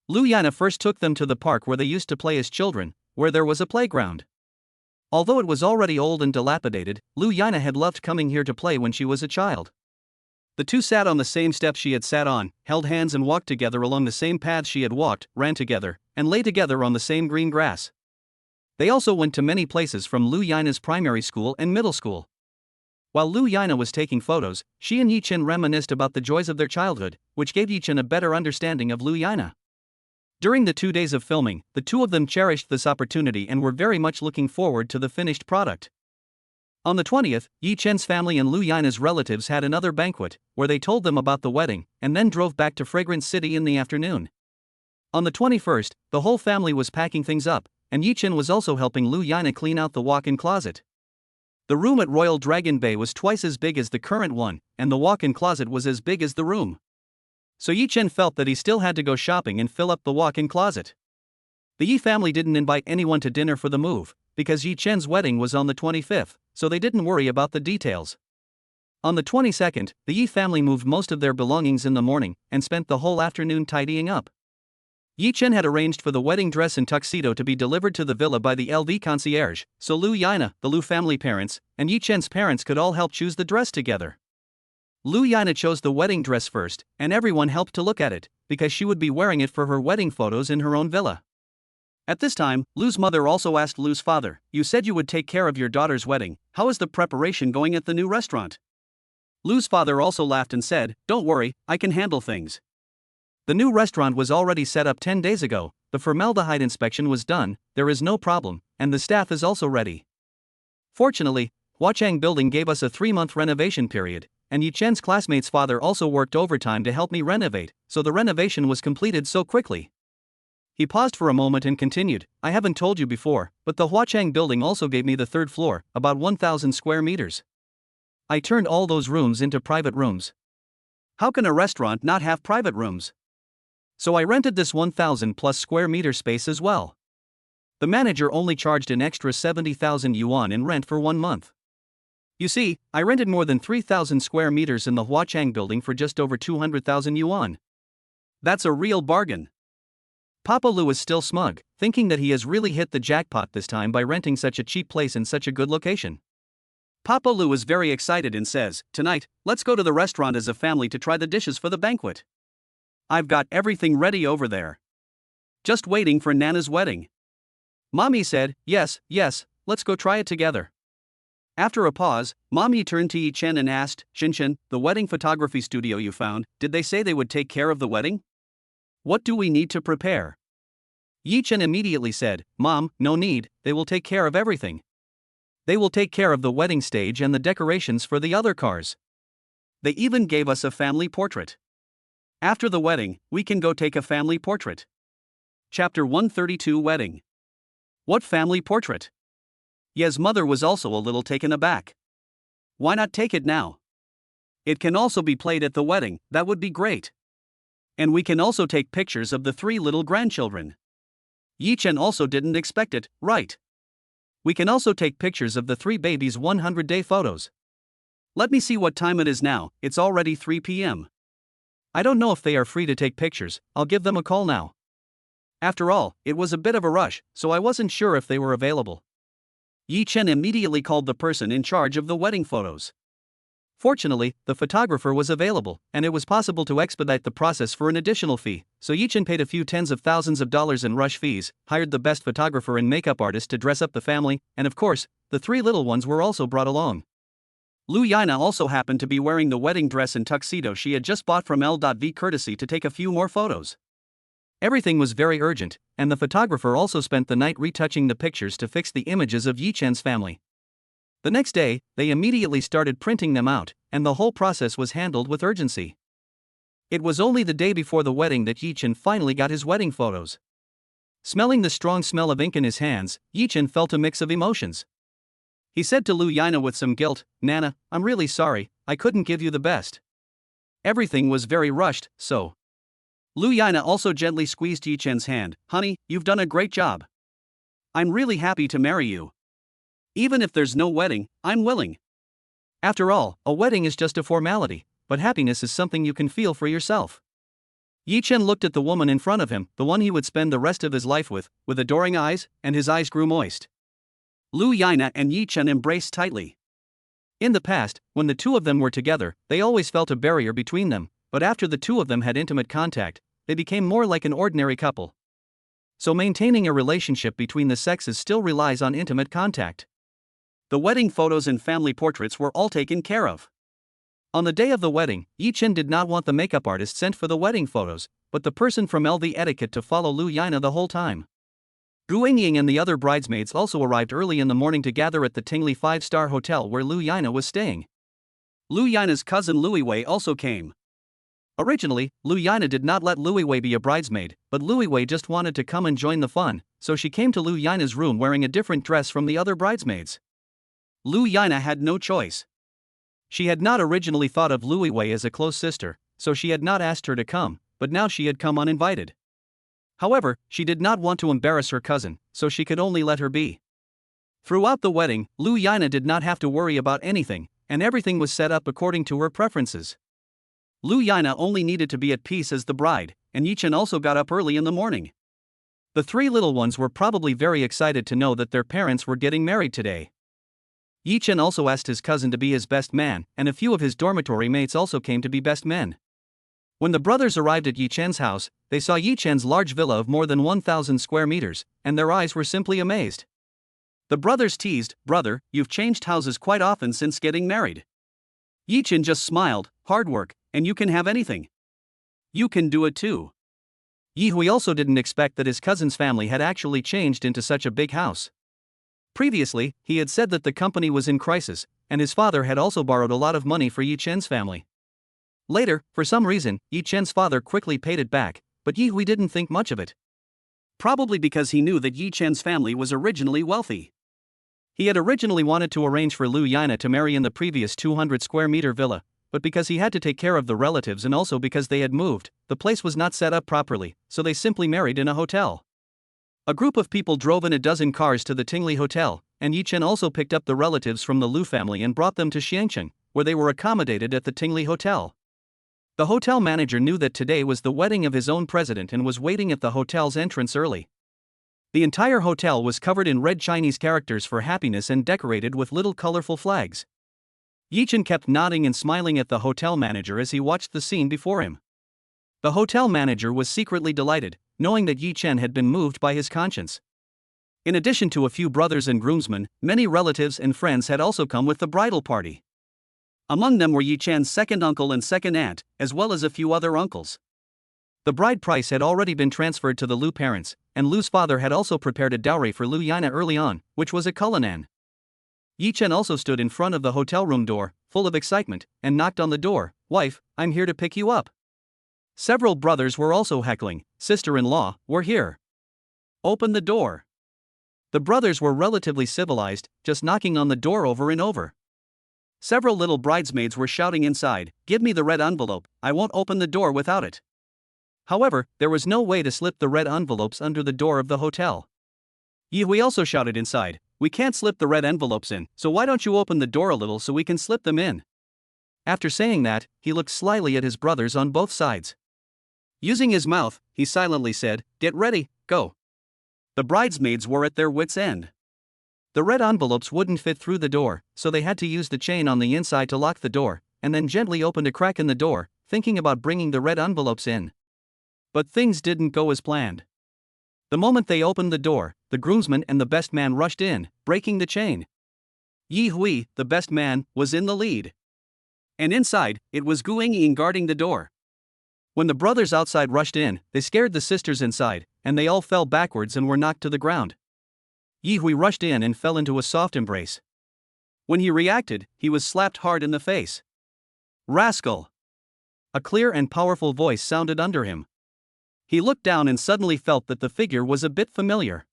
Lu Yana first took them to the park where they used to play as children, where there was a playground. Although it was already old and dilapidated, Lu Yana had loved coming here to play when she was a child. The two sat on the same steps she had sat on, held hands and walked together along the same paths she had walked, ran together, and lay together on the same green grass. They also went to many places from Lu Yana's primary school and middle school. While Lu Yana was taking photos, she and Yi Chen reminisced about the joys of their childhood, which gave Yi Chen a better understanding of Lu Yana. During the 2 days of filming, the two of them cherished this opportunity and were very much looking forward to the finished product. On the 20th, Yi Chen's family and Lu Yana's relatives had another banquet, where they told them about the wedding, and then drove back to Fragrant City in the afternoon. On the 21st, the whole family was packing things up, and Yi Chen was also helping Lu Yana clean out the walk-in closet. The room at Royal Dragon Bay was twice as big as the current one, and the walk-in closet was as big as the room. So Yi Chen felt that he still had to go shopping and fill up the walk-in closet. The Yi family didn't invite anyone to dinner for the move, because Yi Chen's wedding was on the 25th, so they didn't worry about the details. On the 22nd, the Yi family moved most of their belongings in the morning and spent the whole afternoon tidying up. Yi Chen had arranged for the wedding dress and tuxedo to be delivered to the villa by the LV concierge, so Lu Yana, the Lu family parents, and Yi Chen's parents could all help choose the dress together. Lu Yana chose the wedding dress first, and everyone helped to look at it, because she would be wearing it for her wedding photos in her own villa. At this time, Lu's mother also asked Lu's father, "You said you would take care of your daughter's wedding, how is the preparation going at the new restaurant?" Lu's father also laughed and said, "Don't worry, I can handle things. The new restaurant was already set up 10 days ago, the formaldehyde inspection was done, there is no problem, and the staff is also ready." Fortunately, Huachang Building gave us a 3-month renovation period, and Yi Chen's classmate's father also worked overtime to help me renovate, so the renovation was completed so quickly. He paused for a moment and continued, "I haven't told you before, but the Huachang Building also gave me the 3rd floor, about 1,000 square meters. I turned all those rooms into private rooms. How can a restaurant not have private rooms? So I rented this 1,000 plus square meter space as well. The manager only charged an extra 70,000 yuan in rent for 1 month. You see, I rented more than 3,000 square meters in the Huachang Building for just over 200,000 yuan. That's a real bargain." Papa Lu is still smug, thinking that he has really hit the jackpot this time by renting such a cheap place in such a good location. Papa Lu is very excited and says, "Tonight, let's go to the restaurant as a family to try the dishes for the banquet. I've got everything ready over there. Just waiting for Nana's wedding." Mommy said, yes, let's go try it together." After a pause, Mommy turned to Yi Chen and asked, "Chen, the wedding photography studio you found, did they say they would take care of the wedding? What do we need to prepare?" Yi Chen immediately said, "Mom, no need, they will take care of everything. They will take care of the wedding stage and the decorations for the other cars. They even gave us a family portrait. After the wedding, we can go take a family portrait." Chapter 132 Wedding. What family portrait? Ye's mother was also a little taken aback. Why not take it now? It can also be played at the wedding, that would be great. And we can also take pictures of the 3 little grandchildren. Yi Chen also didn't expect it, right? We can also take pictures of the 3 babies' 100-day photos. Let me see what time it is now, it's already 3 p.m. I don't know if they are free to take pictures, I'll give them a call now. After all, it was a bit of a rush, so I wasn't sure if they were available. Yi Chen immediately called the person in charge of the wedding photos. Fortunately, the photographer was available, and it was possible to expedite the process for an additional fee, so Yi Chen paid a few tens of thousands of dollars in rush fees, hired the best photographer and makeup artist to dress up the family, and of course, the 3 little ones were also brought along. Lu Yana also happened to be wearing the wedding dress and tuxedo she had just bought from L.V courtesy to take a few more photos. Everything was very urgent, and the photographer also spent the night retouching the pictures to fix the images of Yi Chen's family. The next day, they immediately started printing them out, and the whole process was handled with urgency. It was only the day before the wedding that Yi Chen finally got his wedding photos. Smelling the strong smell of ink in his hands, Yi Chen felt a mix of emotions. He said to Lu Yana with some guilt, "Nana, I'm really sorry, I couldn't give you the best. Everything was very rushed, so." Lu Yana also gently squeezed Yi Chen's hand, "Honey, you've done a great job. I'm really happy to marry you. Even if there's no wedding, I'm willing. After all, a wedding is just a formality, but happiness is something you can feel for yourself." Yi Chen looked at the woman in front of him, the one he would spend the rest of his life with adoring eyes, and his eyes grew moist. Lu Yana and Yi Chen embraced tightly. In the past, when the 2 of them were together, they always felt a barrier between them, but after the 2 of them had intimate contact, they became more like an ordinary couple. So maintaining a relationship between the sexes still relies on intimate contact. The wedding photos and family portraits were all taken care of. On the day of the wedding, Yi Chen did not want the makeup artist sent for the wedding photos, but the person from LV Etiquette to follow Lu Yana the whole time. Gu Ying and the other bridesmaids also arrived early in the morning to gather at the Tingli 5-star hotel where Lu Yana was staying. Lu Yana's cousin Louis Wei also came. Originally, Lu Yana did not let Louis Wei be a bridesmaid, but Louis Wei just wanted to come and join the fun, so she came to Lu Yana's room wearing a different dress from the other bridesmaids. Lu Yana had no choice. She had not originally thought of Louis Wei as a close sister, so she had not asked her to come, but now she had come uninvited. However, she did not want to embarrass her cousin, so she could only let her be. Throughout the wedding, Luana did not have to worry about anything, and everything was set up according to her preferences. Luana only needed to be at peace as the bride, and Yichen also got up early in the morning. The three little ones were probably very excited to know that their parents were getting married today. Yichen also asked his cousin to be his best man, and a few of his dormitory mates also came to be best men. When the brothers arrived at Yichen's house, they saw Yichen's large villa of more than 1,000 square meters, and their eyes were simply amazed. The brothers teased, "Brother, you've changed houses quite often since getting married." Yichen just smiled, "Hard work, and you can have anything. You can do it too." Yihui also didn't expect that his cousin's family had actually changed into such a big house. Previously, he had said that the company was in crisis, and his father had also borrowed a lot of money for Yichen's family. Later, for some reason, Yichen's father quickly paid it back, but Yihui didn't think much of it. Probably because he knew that Yichen's family was originally wealthy. He had originally wanted to arrange for Luana to marry in the previous 200 square meter villa, but because he had to take care of the relatives and also because they had moved, the place was not set up properly, so they simply married in a hotel. A group of people drove in a dozen cars to the Tingli Hotel, and Yichen also picked up the relatives from the Lu family and brought them to Xiangcheng, where they were accommodated at the Tingli Hotel. The hotel manager knew that today was the wedding of his own president and was waiting at the hotel's entrance early. The entire hotel was covered in red Chinese characters for happiness and decorated with little colorful flags. Yichen kept nodding and smiling at the hotel manager as he watched the scene before him. The hotel manager was secretly delighted, knowing that Yichen had been moved by his conscience. In addition to a few brothers and groomsmen, many relatives and friends had also come with the bridal party. Among them were Yichen's second uncle and second aunt, as well as a few other uncles. The bride price had already been transferred to the Lu parents, and Lu's father had also prepared a dowry for Luana early on, which was a Cullinan. Yichen also stood in front of the hotel room door, full of excitement, and knocked on the door. "Wife, I'm here to pick you up." Several brothers were also heckling, "Sister-in-law, we're here. Open the door." The brothers were relatively civilized, just knocking on the door over and over. Several little bridesmaids were shouting inside, "Give me the red envelope, I won't open the door without it." However, there was no way to slip the red envelopes under the door of the hotel. Yihui also shouted inside, "We can't slip the red envelopes in, so why don't you open the door a little so we can slip them in?" After saying that, he looked slyly at his brothers on both sides. Using his mouth, he silently said, "Get ready, go." The bridesmaids were at their wits' end. The red envelopes wouldn't fit through the door, so they had to use the chain on the inside to lock the door, and then gently opened a crack in the door, thinking about bringing the red envelopes in. But things didn't go as planned. The moment they opened the door, the groomsman and the best man rushed in, breaking the chain. Yi Hui, the best man, was in the lead. And inside, it was Gu Ying guarding the door. When the brothers outside rushed in, they scared the sisters inside, and they all fell backwards and were knocked to the ground. Yi Hui rushed in and fell into a soft embrace. When he reacted, he was slapped hard in the face. "Rascal!" A clear and powerful voice sounded under him. He looked down and suddenly felt that the figure was a bit familiar.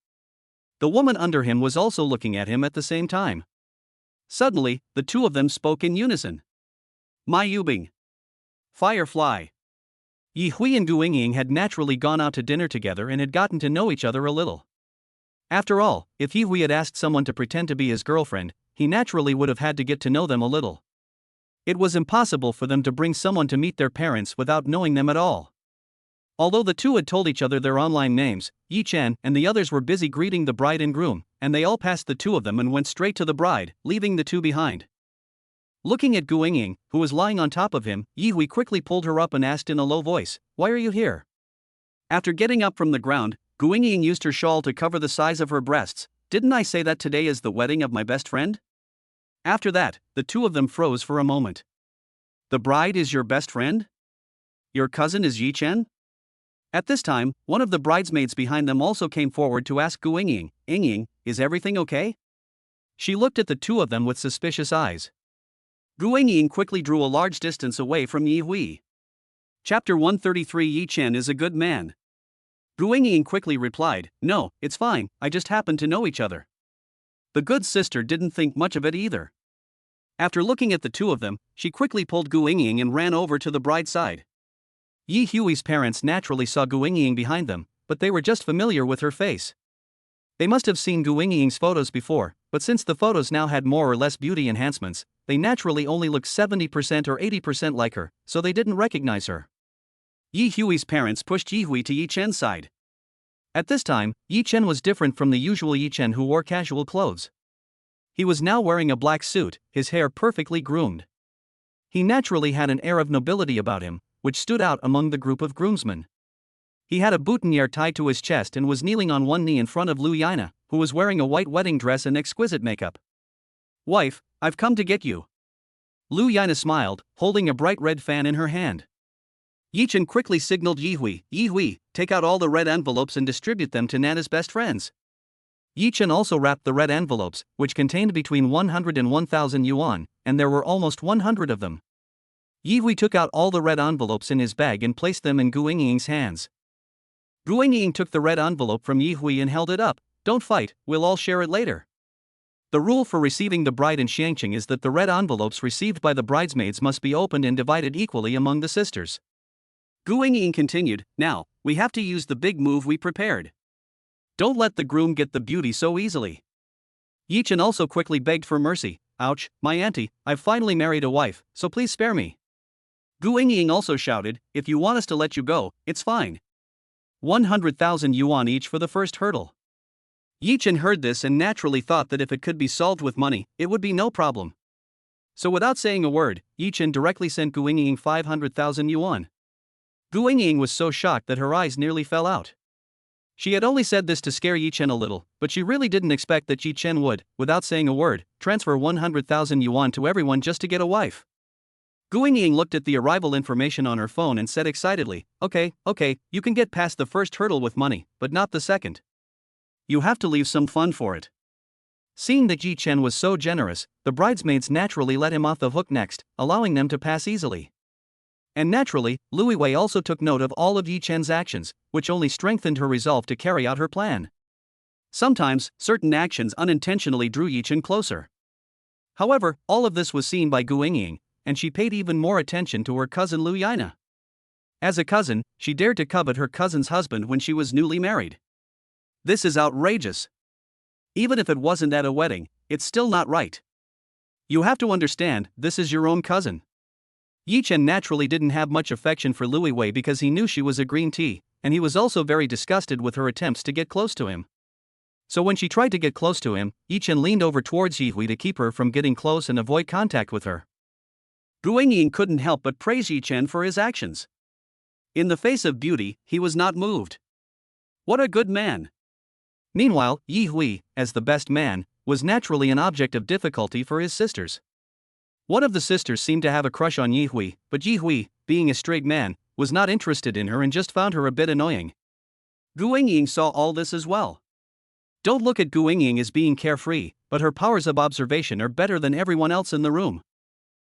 The woman under him was also looking at him at the same time. Suddenly, the two of them spoke in unison. "My Yubing. Firefly." Yi Hui and Gu Ying had naturally gone out to dinner together and had gotten to know each other a little. After all, if Yi Hui had asked someone to pretend to be his girlfriend, he naturally would have had to get to know them a little. It was impossible for them to bring someone to meet their parents without knowing them at all. Although the two had told each other their online names, Yi Chen and the others were busy greeting the bride and groom, and they all passed the two of them and went straight to the bride, leaving the two behind. Looking at Gu Ying, who was lying on top of him, Yi Hui quickly pulled her up and asked in a low voice, "Why are you here?" After getting up from the ground, Gu Ying used her shawl to cover the size of her breasts. "Didn't I say that today is the wedding of my best friend?" After that, the two of them froze for a moment. "The bride is your best friend? Your cousin is Yi Chen?" At this time, one of the bridesmaids behind them also came forward to ask Gu Ying, "Ying, is everything okay?" She looked at the two of them with suspicious eyes. Gu Ying quickly drew a large distance away from Yi Hui. Chapter 133 Yi Chen is a good man. Gu Ying quickly replied, "No, it's fine, I just happen to know each other." The good sister didn't think much of it either. After looking at the two of them, she quickly pulled Gu Ying and ran over to the bride's side. Yi Hui's parents naturally saw Gu Ying behind them, but they were just familiar with her face. They must have seen Gu Ying's photos before, but since the photos now had more or less beauty enhancements, they naturally only looked 70% or 80% like her, so they didn't recognize her. Yi Hui's parents pushed Yi Hui to Yi Chen's side. At this time, Yi Chen was different from the usual Yi Chen who wore casual clothes. He was now wearing a black suit, his hair perfectly groomed. He naturally had an air of nobility about him, which stood out among the group of groomsmen. He had a boutonniere tied to his chest and was kneeling on one knee in front of Luana, who was wearing a white wedding dress and exquisite makeup. "Wife, I've come to get you." Luana smiled, holding a bright red fan in her hand. Yi Chen quickly signaled Yi Hui, "Yi Hui, take out all the red envelopes and distribute them to Nana's best friends." Yi Chen also wrapped the red envelopes, which contained between 100 and 1,000 yuan, and there were almost 100 of them. Yi Hui took out all the red envelopes in his bag and placed them in Gu Ying's hands. Gu Ying took the red envelope from Yi Hui and held it up. "Don't fight, we'll all share it later." The rule for receiving the bride in Xiangqing is that the red envelopes received by the bridesmaids must be opened and divided equally among the sisters. Gu Ying continued, "Now, we have to use the big move we prepared. Don't let the groom get the beauty so easily." Yi Chen also quickly begged for mercy. "Ouch, my auntie, I've finally married a wife, so please spare me." Gu Ying also shouted, "If you want us to let you go, it's fine. 100,000 yuan each for the first hurdle." Yi Chen heard this and naturally thought that if it could be solved with money, it would be no problem. So without saying a word, Yi Chen directly sent Gu Ying 500,000 yuan. Gu Ying was so shocked that her eyes nearly fell out. She had only said this to scare Yi Chen a little, but she really didn't expect that Yi Chen would, without saying a word, transfer 100,000 yuan to everyone just to get a wife. Gu Ying looked at the arrival information on her phone and said excitedly, okay, you can get past the first hurdle with money, but not the second. You have to leave some fun for it." Seeing that Yi Chen was so generous, the bridesmaids naturally let him off the hook next, allowing them to pass easily. And naturally, Lui Wei also took note of all of Yi Chen's actions, which only strengthened her resolve to carry out her plan. Sometimes, certain actions unintentionally drew Yi Chen closer. However, all of this was seen by Gu Ying, and she paid even more attention to her cousin Luana. As a cousin, she dared to covet her cousin's husband when she was newly married. This is outrageous. Even if it wasn't at a wedding, it's still not right. You have to understand, this is your own cousin. Yi Chen naturally didn't have much affection for Lui Wei because he knew she was a green tea, and he was also very disgusted with her attempts to get close to him. So when she tried to get close to him, Yi Chen leaned over towards Yi Hui to keep her from getting close and avoid contact with her. Gu Ying couldn't help but praise Yi Chen for his actions. In the face of beauty, he was not moved. What a good man! Meanwhile, Yi Hui, as the best man, was naturally an object of difficulty for his sisters. One of the sisters seemed to have a crush on Yi Hui, but Yi Hui, being a straight man, was not interested in her and just found her a bit annoying. Gu Ying saw all this as well. Don't look at Gu Ying as being carefree, but her powers of observation are better than everyone else in the room.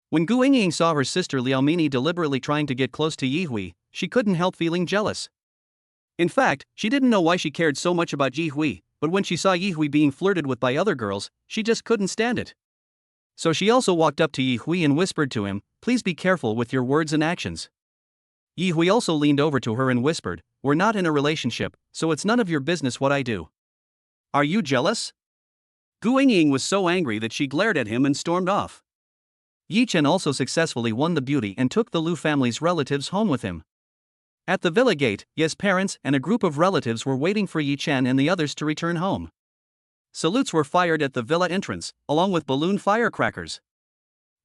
When Gu Ying saw her sister Liao Mini deliberately trying to get close to Yi Hui, she couldn't help feeling jealous. In fact, she didn't know why she cared so much about Yi Hui, but when she saw Yi Hui being flirted with by other girls, she just couldn't stand it. So she also walked up to Yi Hui and whispered to him, "Please be careful with your words and actions." Yi Hui also leaned over to her and whispered, "We're not in a relationship, so it's none of your business what I do." Are you jealous? Gu Ying was so angry that she glared at him and stormed off. Yi Chen also successfully won the beauty and took the Lu family's relatives home with him. At the villa gate, Ye's parents and a group of relatives were waiting for Yi Chen and the others to return home. Salutes were fired at the villa entrance, along with balloon firecrackers.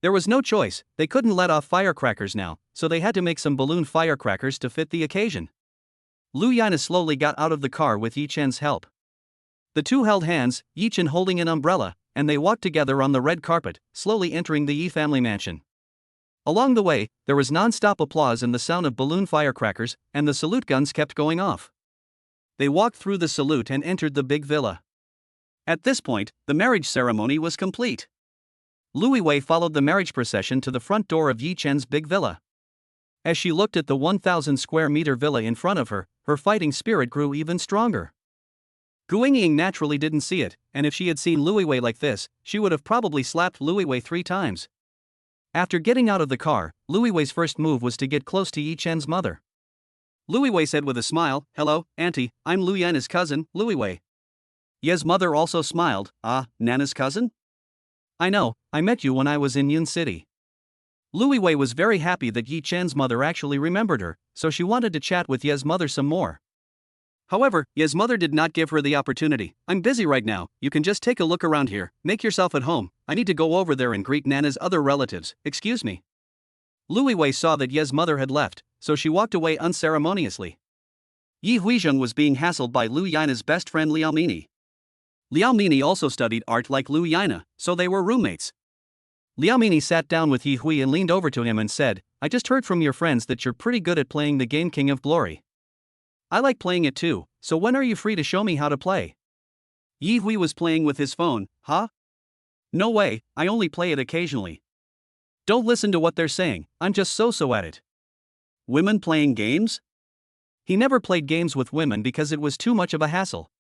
There was no choice, they couldn't let off firecrackers now, so they had to make some balloon firecrackers to fit the occasion. Luana slowly got out of the car with Yi Chen's help. The two held hands, Yi Chen holding an umbrella, and they walked together on the red carpet, slowly entering the Yi family mansion. Along the way, there was non-stop applause and the sound of balloon firecrackers, and the salute guns kept going off. They walked through the salute and entered the big villa. At this point, the marriage ceremony was complete. Lui Wei followed the marriage procession to the front door of Yi Chen's big villa. As she looked at the 1,000 square meter villa in front of her, her fighting spirit grew even stronger. Gu Ying naturally didn't see it, and if she had seen Lui Wei like this, she would have probably slapped Lui Wei 3 times. After getting out of the car, Lui Wei's first move was to get close to Yi Chen's mother. Lui Wei said with a smile, "Hello, Auntie, I'm Luana's cousin, Lui Wei." Ye's mother also smiled. Ah, Nana's cousin? I know, I met you when I was in Yun City. Louis Wei was very happy that Yi Chen's mother actually remembered her, so she wanted to chat with Ye's mother some more. However, Ye's mother did not give her the opportunity. I'm busy right now, you can just take a look around here, make yourself at home, I need to go over there and greet Nana's other relatives, excuse me. Louis Wei saw that Ye's mother had left, so she walked away unceremoniously. Yi Huizheng was being hassled by Lu Yina's best friend Liao Mini. Liao Mini also studied art like Lu Yina, so they were roommates. Liao Mini sat down with Yi Hui and leaned over to him and said, I just heard from your friends that you're pretty good at playing the game King of Glory. I like playing it too, so when are you free to show me how to play? Yi Hui was playing with his phone, huh? No way, I only play it occasionally. Don't listen to what they're saying, I'm just so at it. Women playing games? He never played games with women because it was too much of a hassle.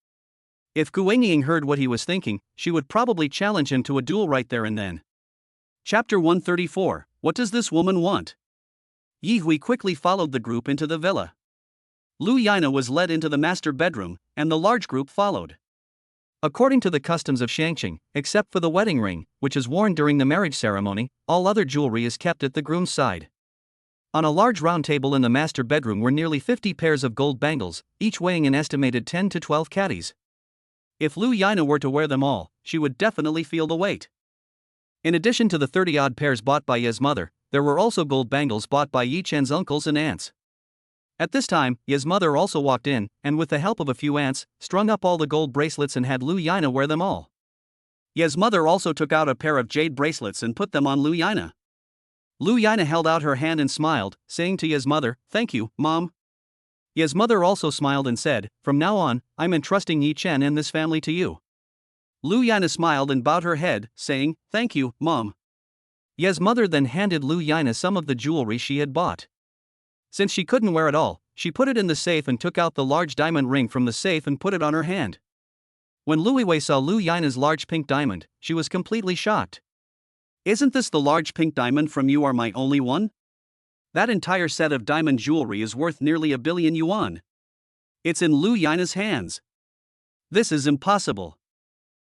If Guangying heard what he was thinking, she would probably challenge him to a duel right there and then. Chapter 134, What does this woman want? Yi Hui quickly followed the group into the villa. Lu Yina was led into the master bedroom, and the large group followed. According to the customs of Shangqing, except for the wedding ring, which is worn during the marriage ceremony, all other jewelry is kept at the groom's side. On a large round table in the master bedroom were nearly 50 pairs of gold bangles, each weighing an estimated 10 to 12 catties. If Lu Yina were to wear them all, she would definitely feel the weight. In addition to the 30-odd pairs bought by Ye's mother, there were also gold bangles bought by Yi Chen's uncles and aunts. At this time, Ye's mother also walked in, and with the help of a few aunts, strung up all the gold bracelets and had Lu Yina wear them all. Ye's mother also took out a pair of jade bracelets and put them on Lu Yina. Lu Yina held out her hand and smiled, saying to Ye's mother, Thank you, Mom. Ye's mother also smiled and said, From now on, I'm entrusting Yi Chen and this family to you. Lu Yina smiled and bowed her head, saying, Thank you, Mom. Ye's mother then handed Lu Yina some of the jewelry she had bought. Since she couldn't wear it all, she put it in the safe and took out the large diamond ring from the safe and put it on her hand. When Louis Wei saw Lu Yina's large pink diamond, she was completely shocked. Isn't this the large pink diamond from You Are My Only One? That entire set of diamond jewelry is worth nearly 1 billion yuan. It's in Lu Yina's hands. This is impossible.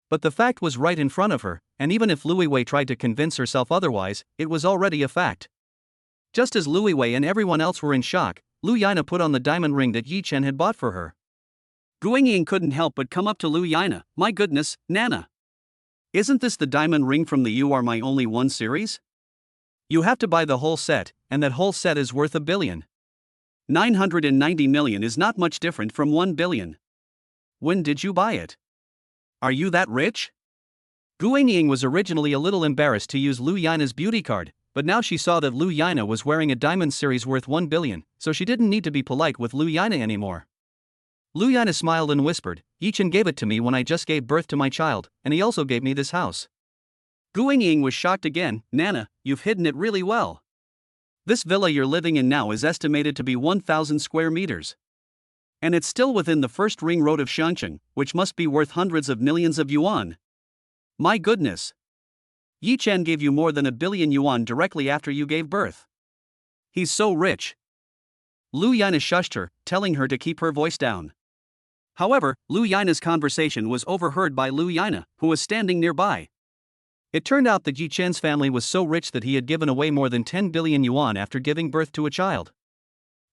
But the fact was right in front of her, and even if Louis Wei tried to convince herself otherwise, it was already a fact. Just as Louis Wei and everyone else were in shock, Lu Yina put on the diamond ring that Yi Chen had bought for her. Guangying couldn't help but come up to Lu Yina. My goodness, Nana. Isn't this the diamond ring from the You Are My Only One series? You have to buy the whole set, and that whole set is worth 1 billion. 990 million is not much different from 1 billion. When did you buy it? Are you that rich? Guangying was originally a little embarrassed to use Lu Yina's beauty card, but now she saw that Lu Yina was wearing a diamond series worth 1 billion, so she didn't need to be polite with Lu Yina anymore. Lu Yina smiled and whispered, Yi Chen gave it to me when I just gave birth to my child, and he also gave me this house. Guangying was shocked again. Nana, you've hidden it really well. This villa you're living in now is estimated to be 1,000 square meters. And it's still within the first ring road of Shangqing, which must be worth hundreds of millions of yuan. My goodness. Yi Chen gave you more than 1 billion yuan directly after you gave birth. He's so rich. Lu Yina shushed her, telling her to keep her voice down. However, Lu Yina's conversation was overheard by Lu Yina, who was standing nearby. It turned out that Yi Chen's family was so rich that he had given away more than 10 billion yuan after giving birth to a child.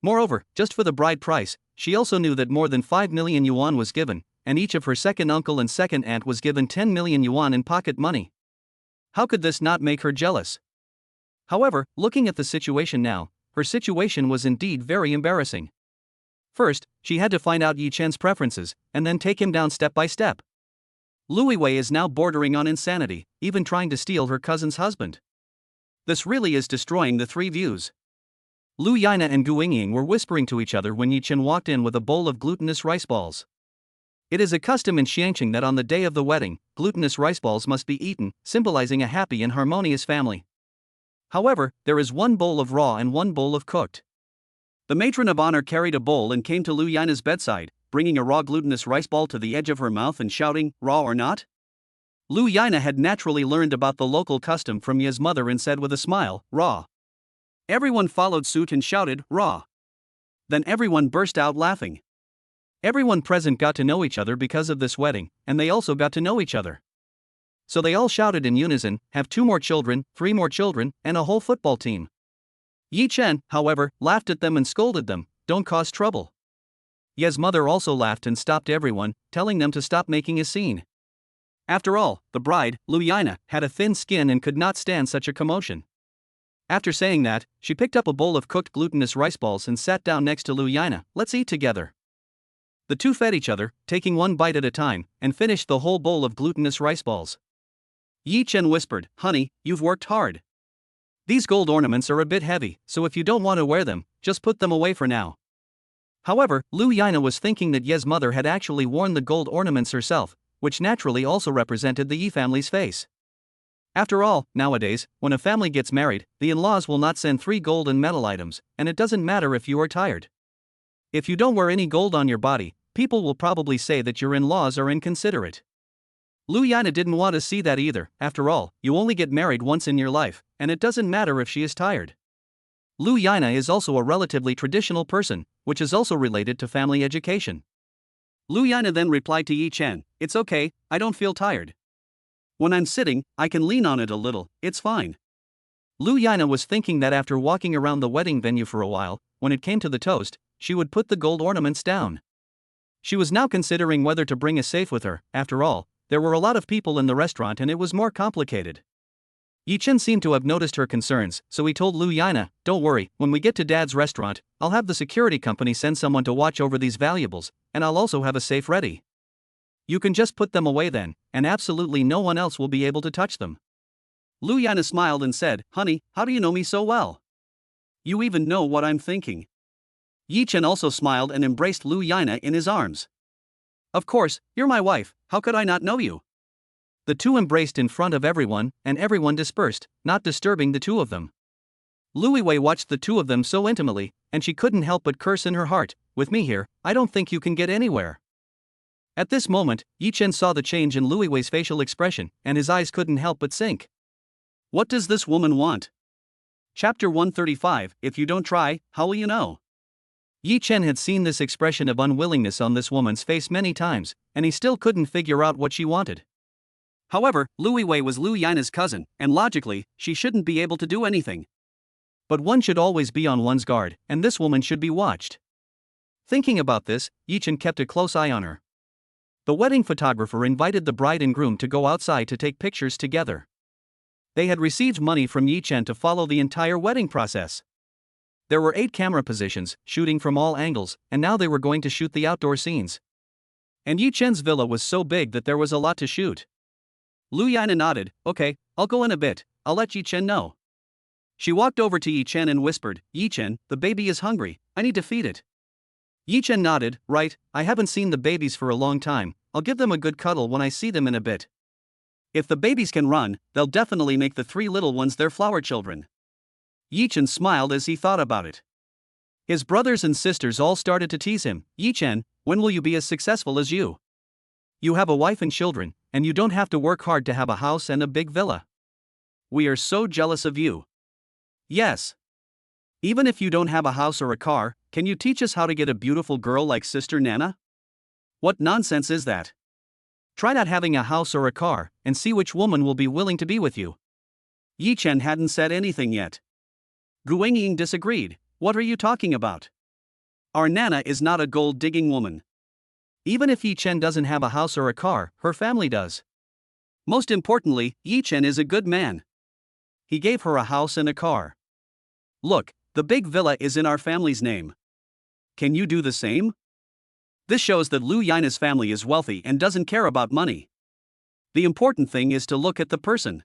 Moreover, just for the bride price, she also knew that more than 5 million yuan was given, and each of her second uncle and second aunt was given 10 million yuan in pocket money. How could this not make her jealous? However, looking at the situation now, her situation was indeed very embarrassing. First, she had to find out Yi Chen's preferences, and then take him down step by step. Louis Wei is now bordering on insanity, even trying to steal her cousin's husband. This really is destroying the three views. Lu Yina and Guangying were whispering to each other when Yi Chen walked in with a bowl of glutinous rice balls. It is a custom in Xiangqing that on the day of the wedding, glutinous rice balls must be eaten, symbolizing a happy and harmonious family. However, there is one bowl of raw and one bowl of cooked. The matron of honor carried a bowl and came to Lu Yina's bedside, bringing a raw glutinous rice ball to the edge of her mouth and shouting, Raw or not? Lu Yina had naturally learned about the local custom from Ye's mother and said with a smile, Raw. Everyone followed suit and shouted, Raw. Then everyone burst out laughing. Everyone present got to know each other because of this wedding, and they also got to know each other. So they all shouted in unison, "Have 2 more children, 3 more children, and a whole football team." Yi Chen, however, laughed at them and scolded them, "Don't cause trouble." Ye's mother also laughed and stopped everyone, telling them to stop making a scene. After all, the bride, Luana, had a thin skin and could not stand such a commotion. After saying that, she picked up a bowl of cooked glutinous rice balls and sat down next to Luana. "Let's eat together." The two fed each other, taking one bite at a time, and finished the whole bowl of glutinous rice balls. Yi Chen whispered, "Honey, you've worked hard. These gold ornaments are a bit heavy, so if you don't want to wear them, just put them away for now." However, Luana was thinking that Ye's mother had actually worn the gold ornaments herself, which naturally also represented the Yi family's face. After all, nowadays, when a family gets married, the in-laws will not send 3 gold and metal items, and it doesn't matter if you are tired. If you don't wear any gold on your body, people will probably say that your in-laws are inconsiderate. Luana didn't want to see that either. After all, you only get married once in your life, and it doesn't matter if she is tired. Luana is also a relatively traditional person, which is also related to family education. Luana then replied to Yi Chen, "It's okay, I don't feel tired. When I'm sitting, I can lean on it a little, it's fine." Luana was thinking that after walking around the wedding venue for a while, when it came to the toast, she would put the gold ornaments down. She was now considering whether to bring a safe with her. After all, there were a lot of people in the restaurant and it was more complicated. Yi Chen seemed to have noticed her concerns, so he told Luana, "Don't worry, when we get to Dad's restaurant, I'll have the security company send someone to watch over these valuables, and I'll also have a safe ready. You can just put them away then, and absolutely no one else will be able to touch them." Luana smiled and said, "Honey, how do you know me so well? You even know what I'm thinking." Yi Chen also smiled and embraced Luana in his arms. "Of course, you're my wife, how could I not know you?" The two embraced in front of everyone, and everyone dispersed, not disturbing the two of them. Luiwei watched the two of them so intimately, and she couldn't help but curse in her heart, "With me here, I don't think you can get anywhere." At this moment, Yi Chen saw the change in Luiwei's facial expression, and his eyes couldn't help but sink. What does this woman want? Chapter 135, If you don't try, how will you know? Yi Chen had seen this expression of unwillingness on this woman's face many times, and he still couldn't figure out what she wanted. However, Luiwei was Luana's cousin, and logically, she shouldn't be able to do anything. But one should always be on one's guard, and this woman should be watched. Thinking about this, Yi Chen kept a close eye on her. The wedding photographer invited the bride and groom to go outside to take pictures together. They had received money from Yi Chen to follow the entire wedding process. There were 8 camera positions, shooting from all angles, and now they were going to shoot the outdoor scenes. And Yi Chen's villa was so big that there was a lot to shoot. Luana nodded, "Okay, I'll go in a bit, I'll let Yi Chen know." She walked over to Yi Chen and whispered, "Yi Chen, the baby is hungry, I need to feed it." Yi Chen nodded, "Right, I haven't seen the babies for a long time, I'll give them a good cuddle when I see them in a bit. If the babies can run, they'll definitely make the 3 little ones their flower children." Yi Chen smiled as he thought about it. His brothers and sisters all started to tease him, "Yi Chen, when will you be as successful as you? You have a wife and children, and you don't have to work hard to have a house and a big villa. We are so jealous of you." "Yes. Even if you don't have a house or a car, can you teach us how to get a beautiful girl like Sister Nana? What nonsense is that? Try not having a house or a car, and see which woman will be willing to be with you." Yi Chen hadn't said anything yet. Guangying disagreed, "What are you talking about? Our Nana is not a gold-digging woman. Even if Yi Chen doesn't have a house or a car, her family does. Most importantly, Yi Chen is a good man. He gave her a house and a car. Look, the big villa is in our family's name. Can you do the same?" This shows that Luana's family is wealthy and doesn't care about money. The important thing is to look at the person.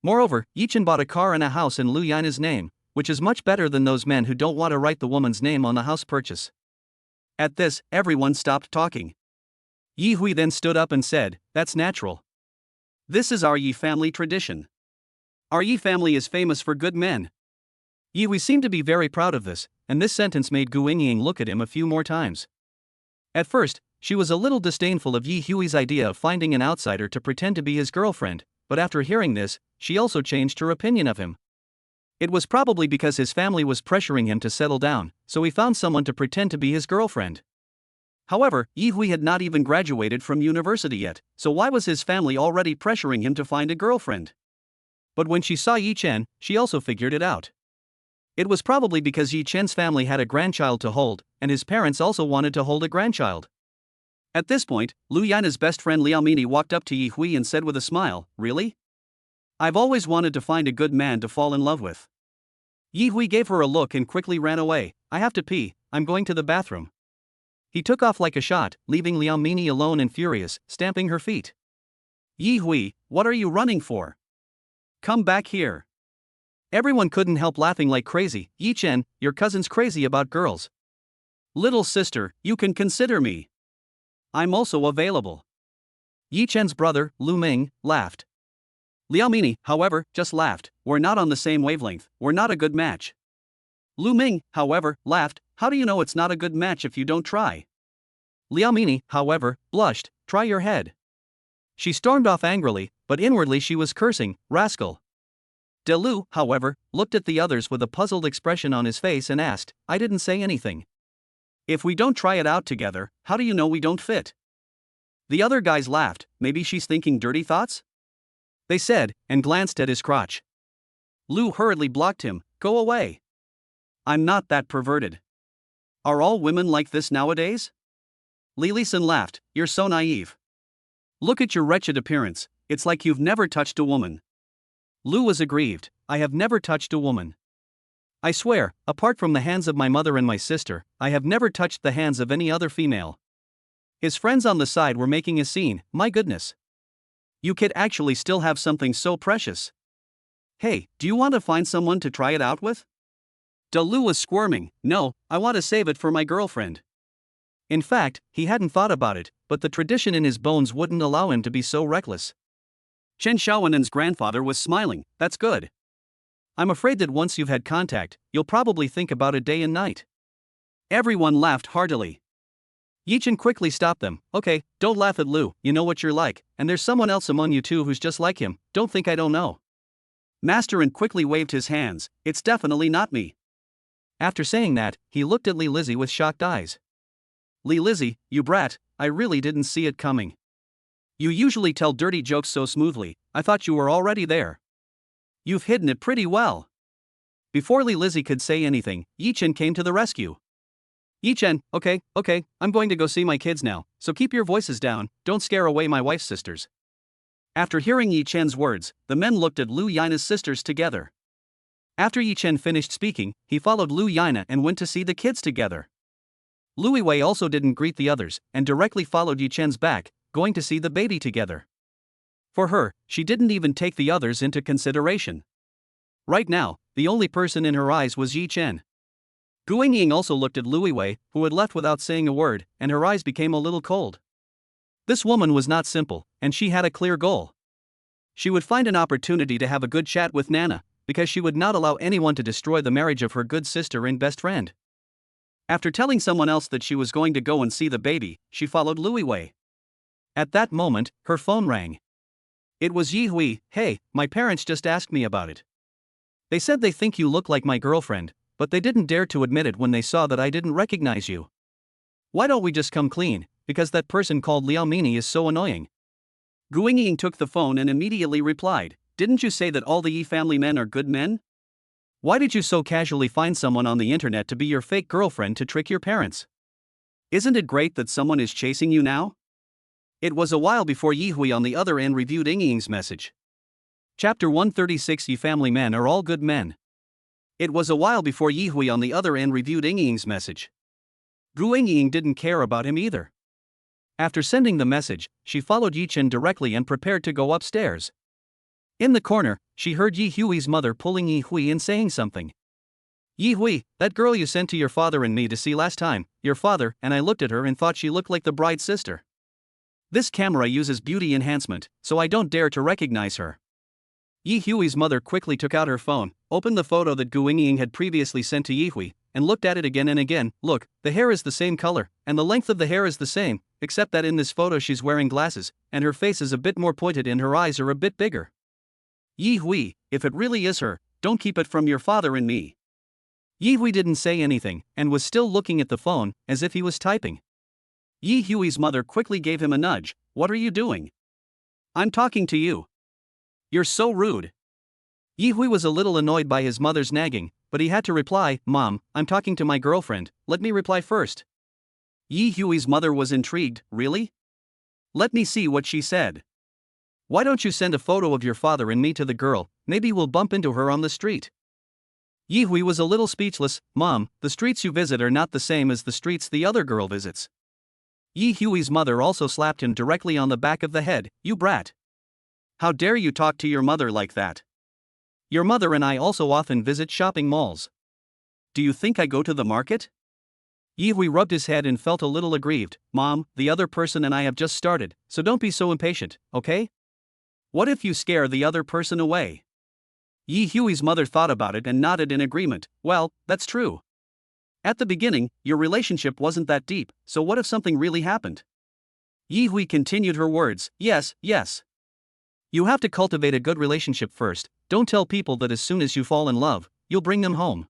Moreover, Yi Chen bought a car and a house in Luana's name, which is much better than those men who don't want to write the woman's name on the house purchase. At this, everyone stopped talking. Yi Hui then stood up and said, "That's natural. This is our Yi family tradition. Our Yi family is famous for good men." Yi Hui seemed to be very proud of this, and this sentence made Gu Yingying look at him a few more times. At first, she was a little disdainful of Yi Hui's idea of finding an outsider to pretend to be his girlfriend, but after hearing this, she also changed her opinion of him. It was probably because his family was pressuring him to settle down, so he found someone to pretend to be his girlfriend. However, Yi Hui had not even graduated from university yet, so why was his family already pressuring him to find a girlfriend? But when she saw Yi Chen, she also figured it out. It was probably because Yi Chen's family had a grandchild to hold, and his parents also wanted to hold a grandchild. At this point, Lu Yina's best friend Liao Mini walked up to Yi Hui and said with a smile, "Really? I've always wanted to find a good man to fall in love with." Yi Hui gave her a look and quickly ran away. "I have to pee, I'm going to the bathroom." He took off like a shot, leaving Liao Mini alone and furious, stamping her feet. "Yi Hui, what are you running for? Come back here." Everyone couldn't help laughing like crazy. "Yi Chen, your cousin's crazy about girls. Little sister, you can consider me. I'm also available." Yi Chen's brother, Lu Ming, laughed. Liao Mini, however, just laughed. "We're not on the same wavelength, we're not a good match." Lu Ming, however, laughed. "How do you know it's not a good match if you don't try?" Liao Mini, however, blushed. "Try your head." She stormed off angrily, but inwardly she was cursing, "Rascal." De Lu, however, looked at the others with a puzzled expression on his face and asked, "I didn't say anything. If we don't try it out together, how do you know we don't fit?" The other guys laughed. "Maybe she's thinking dirty thoughts?" they said, and glanced at his crotch. Lu hurriedly blocked him. "Go away. I'm not that perverted. Are all women like this nowadays?" Li Lisan laughed. "You're so naive. Look at your wretched appearance, it's like you've never touched a woman." Lu was aggrieved. "I have never touched a woman. I swear, apart from the hands of my mother and my sister, I have never touched the hands of any other female." His friends on the side were making a scene. "My goodness. You could actually still have something so precious. Hey, do you want to find someone to try it out with?" De Lu was squirming. "No, I want to save it for my girlfriend." In fact, he hadn't thought about it, but the tradition in his bones wouldn't allow him to be so reckless. Chen Xiaowenen's grandfather was smiling. "That's good. I'm afraid that once you've had contact, you'll probably think about it day and night." Everyone laughed heartily. Yi Chen quickly stopped them. "Okay, don't laugh at Lu, you know what you're like, and there's someone else among you two who's just like him, don't think I don't know." Master Ren quickly waved his hands. "It's definitely not me." After saying that, he looked at Li Lizzie with shocked eyes. "Li Lizzie, you brat, I really didn't see it coming. You usually tell dirty jokes so smoothly, I thought you were already there. You've hidden it pretty well." Before Li Lizzie could say anything, Yi Chen came to the rescue. "Yi Chen, okay, I'm going to go see my kids now, so keep your voices down, don't scare away my wife's sisters." After hearing Yi Chen's words, the men looked at Lu Yina's sisters together. After Yi Chen finished speaking, he followed Lu Yina and went to see the kids together. Lu Wei also didn't greet the others, and directly followed Yi Chen's back, going to see the baby together. For her, she didn't even take the others into consideration. Right now, the only person in her eyes was Yi Chen. Gu Ying also looked at Lu Wei, who had left without saying a word, and her eyes became a little cold. This woman was not simple, and she had a clear goal. She would find an opportunity to have a good chat with Nana, because she would not allow anyone to destroy the marriage of her good sister and best friend. After telling someone else that she was going to go and see the baby, she followed Lu Wei. At that moment, her phone rang. It was Yi Hui. "Hey, my parents just asked me about it. They said they think you look like my girlfriend, but they didn't dare to admit it when they saw that I didn't recognize you. Why don't we just come clean, because that person called Liao Mini is so annoying." Gu Ying took the phone and immediately replied, "Didn't you say that all the Yi family men are good men? Why did you so casually find someone on the internet to be your fake girlfriend to trick your parents? Isn't it great that someone is chasing you now?" It was a while before Yi Hui on the other end reviewed Ying Ying's message. Chapter 136 Yi family men are all good men. It was a while before Yi Hui on the other end reviewed Ying Ying's message. Gu Ying didn't care about him either. After sending the message, she followed Yi Chen directly and prepared to go upstairs. In the corner, she heard Yi Hui's mother pulling Yi Hui and saying something. "Yi Hui, that girl you sent to your father and me to see last time, your father and I looked at her and thought she looked like the bride's sister. This camera uses beauty enhancement, so I don't dare to recognize her." Yi Hui's mother quickly took out her phone, opened the photo that Gu Ying had previously sent to Yi Hui, and looked at it again and again. "Look, the hair is the same color, and the length of the hair is the same, except that in this photo she's wearing glasses, and her face is a bit more pointed and her eyes are a bit bigger. Yi Hui, if it really is her, don't keep it from your father and me." Yi Hui didn't say anything, and was still looking at the phone, as if he was typing. Yi Hui's mother quickly gave him a nudge. What are you doing? I'm talking to you. You're so rude. Yi Hui was a little annoyed by his mother's nagging, but he had to reply, Mom, I'm talking to my girlfriend, let me reply first. Yi Hui's mother was intrigued. Really? Let me see what she said. Why don't you send a photo of your father and me to the girl, maybe we'll bump into her on the street. Yi Hui was a little speechless. Mom, the streets you visit are not the same as the streets the other girl visits. Yi Hui's mother also slapped him directly on the back of the head. You brat. How dare you talk to your mother like that? Your mother and I also often visit shopping malls. Do you think I go to the market? Yi Hui rubbed his head and felt a little aggrieved. Mom, the other person and I have just started, so don't be so impatient, okay? What if you scare the other person away? Yi Hui's mother thought about it and nodded in agreement. Well, that's true. At the beginning, your relationship wasn't that deep, so what if something really happened? Yi Hui continued her words. Yes, yes. You have to cultivate a good relationship first. Don't tell people that as soon as you fall in love, you'll bring them home.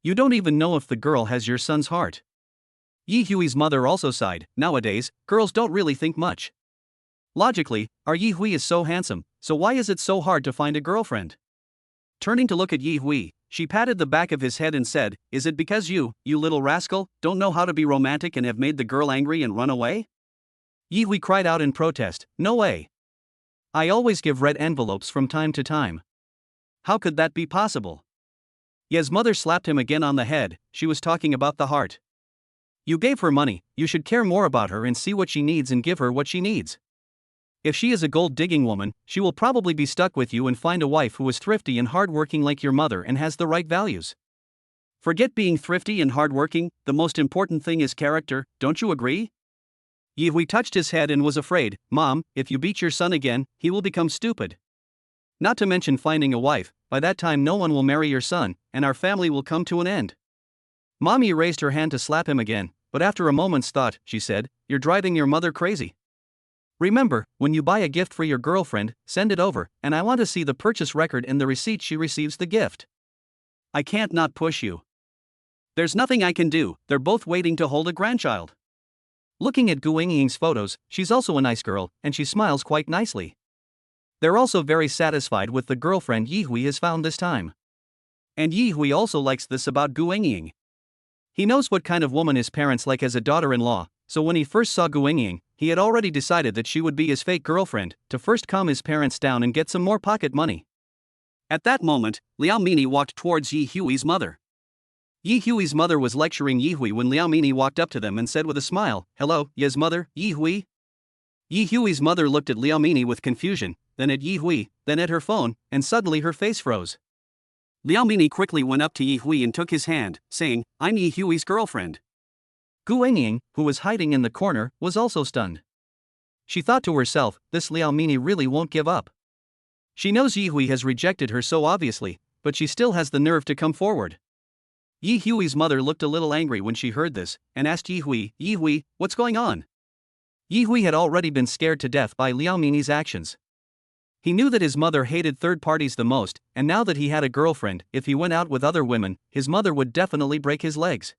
You don't even know if the girl has your son's heart. Yi Hui's mother also sighed. Nowadays, girls don't really think much. Logically, our Yi Hui is so handsome, so why is it so hard to find a girlfriend? Turning to look at Yi Hui, she patted the back of his head and said, Is it because you little rascal, don't know how to be romantic and have made the girl angry and run away? Yi Hui cried out in protest. No way. I always give red envelopes from time to time. How could that be possible? Ye's mother slapped him again on the head. She was talking about the heart. You gave her money, you should care more about her and see what she needs and give her what she needs. If she is a gold-digging woman, she will probably be stuck with you and find a wife who is thrifty and hardworking like your mother and has the right values. Forget being thrifty and hardworking, the most important thing is character, don't you agree? Yi Hui touched his head and was afraid. Mom, if you beat your son again, he will become stupid. Not to mention finding a wife, by that time no one will marry your son, and our family will come to an end. Mommy raised her hand to slap him again, but after a moment's thought, she said, You're driving your mother crazy. Remember, when you buy a gift for your girlfriend, send it over, and I want to see the purchase record and the receipt she receives the gift. I can't not push you. There's nothing I can do, they're both waiting to hold a grandchild. Looking at Gu Yingying's photos, she's also a nice girl, and she smiles quite nicely. They're also very satisfied with the girlfriend Yi Hui has found this time. And Yi Hui also likes this about Gu Yingying. He knows what kind of woman his parents like as a daughter-in-law, so when he first saw Gu Yingying, he had already decided that she would be his fake girlfriend, to first calm his parents down and get some more pocket money. At that moment, Liao Mini walked towards Yi Hui's mother. Yi Hui's mother was lecturing Yi Hui when Liao Mini walked up to them and said with a smile, Hello, Ye's mother, Yi Hui? Yi Hui's mother looked at Liao Mini with confusion, then at Yi Hui, then at her phone, and suddenly her face froze. Liao Mini quickly went up to Yi Hui and took his hand, saying, I'm Yi Hui's girlfriend. Gu Yingying, who was hiding in the corner, was also stunned. She thought to herself, this Liao Mini really won't give up. She knows Yi Hui has rejected her so obviously, but she still has the nerve to come forward. Yi Hui's mother looked a little angry when she heard this, and asked Yi Hui, what's going on? Yi Hui had already been scared to death by Liao Mini's actions. He knew that his mother hated third parties the most, and now that he had a girlfriend, if he went out with other women, his mother would definitely break his legs.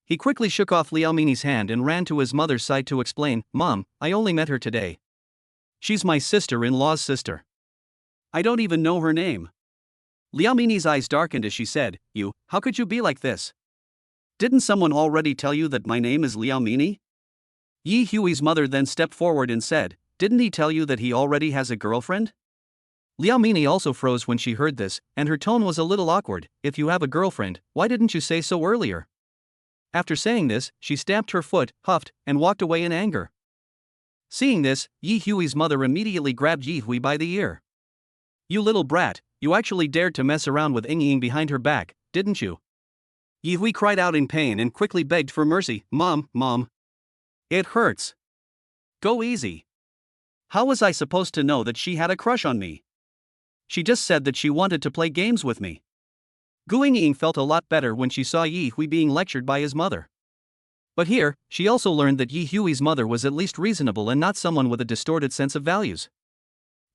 He quickly shook off Liao Mini's hand and ran to his mother's side to explain, Mom, I only met her today. She's my sister-in-law's sister. I don't even know her name. Liao Mini's eyes darkened as she said, how could you be like this? Didn't someone already tell you that my name is Liao Mini? Yi Hui's mother then stepped forward and said, Didn't he tell you that he already has a girlfriend? Liao Mini also froze when she heard this, and her tone was a little awkward. If you have a girlfriend, why didn't you say so earlier? After saying this, she stamped her foot, huffed, and walked away in anger. Seeing this, Yi Hui's mother immediately grabbed Yi Hui by the ear. You little brat, you actually dared to mess around with Yingying behind her back, didn't you? Yi Hui cried out in pain and quickly begged for mercy. Mom. It hurts. Go easy. How was I supposed to know that she had a crush on me? She just said that she wanted to play games with me. Gu Yingying felt a lot better when she saw Yi Hui being lectured by his mother. But here, she also learned that Yi Hui's mother was at least reasonable and not someone with a distorted sense of values.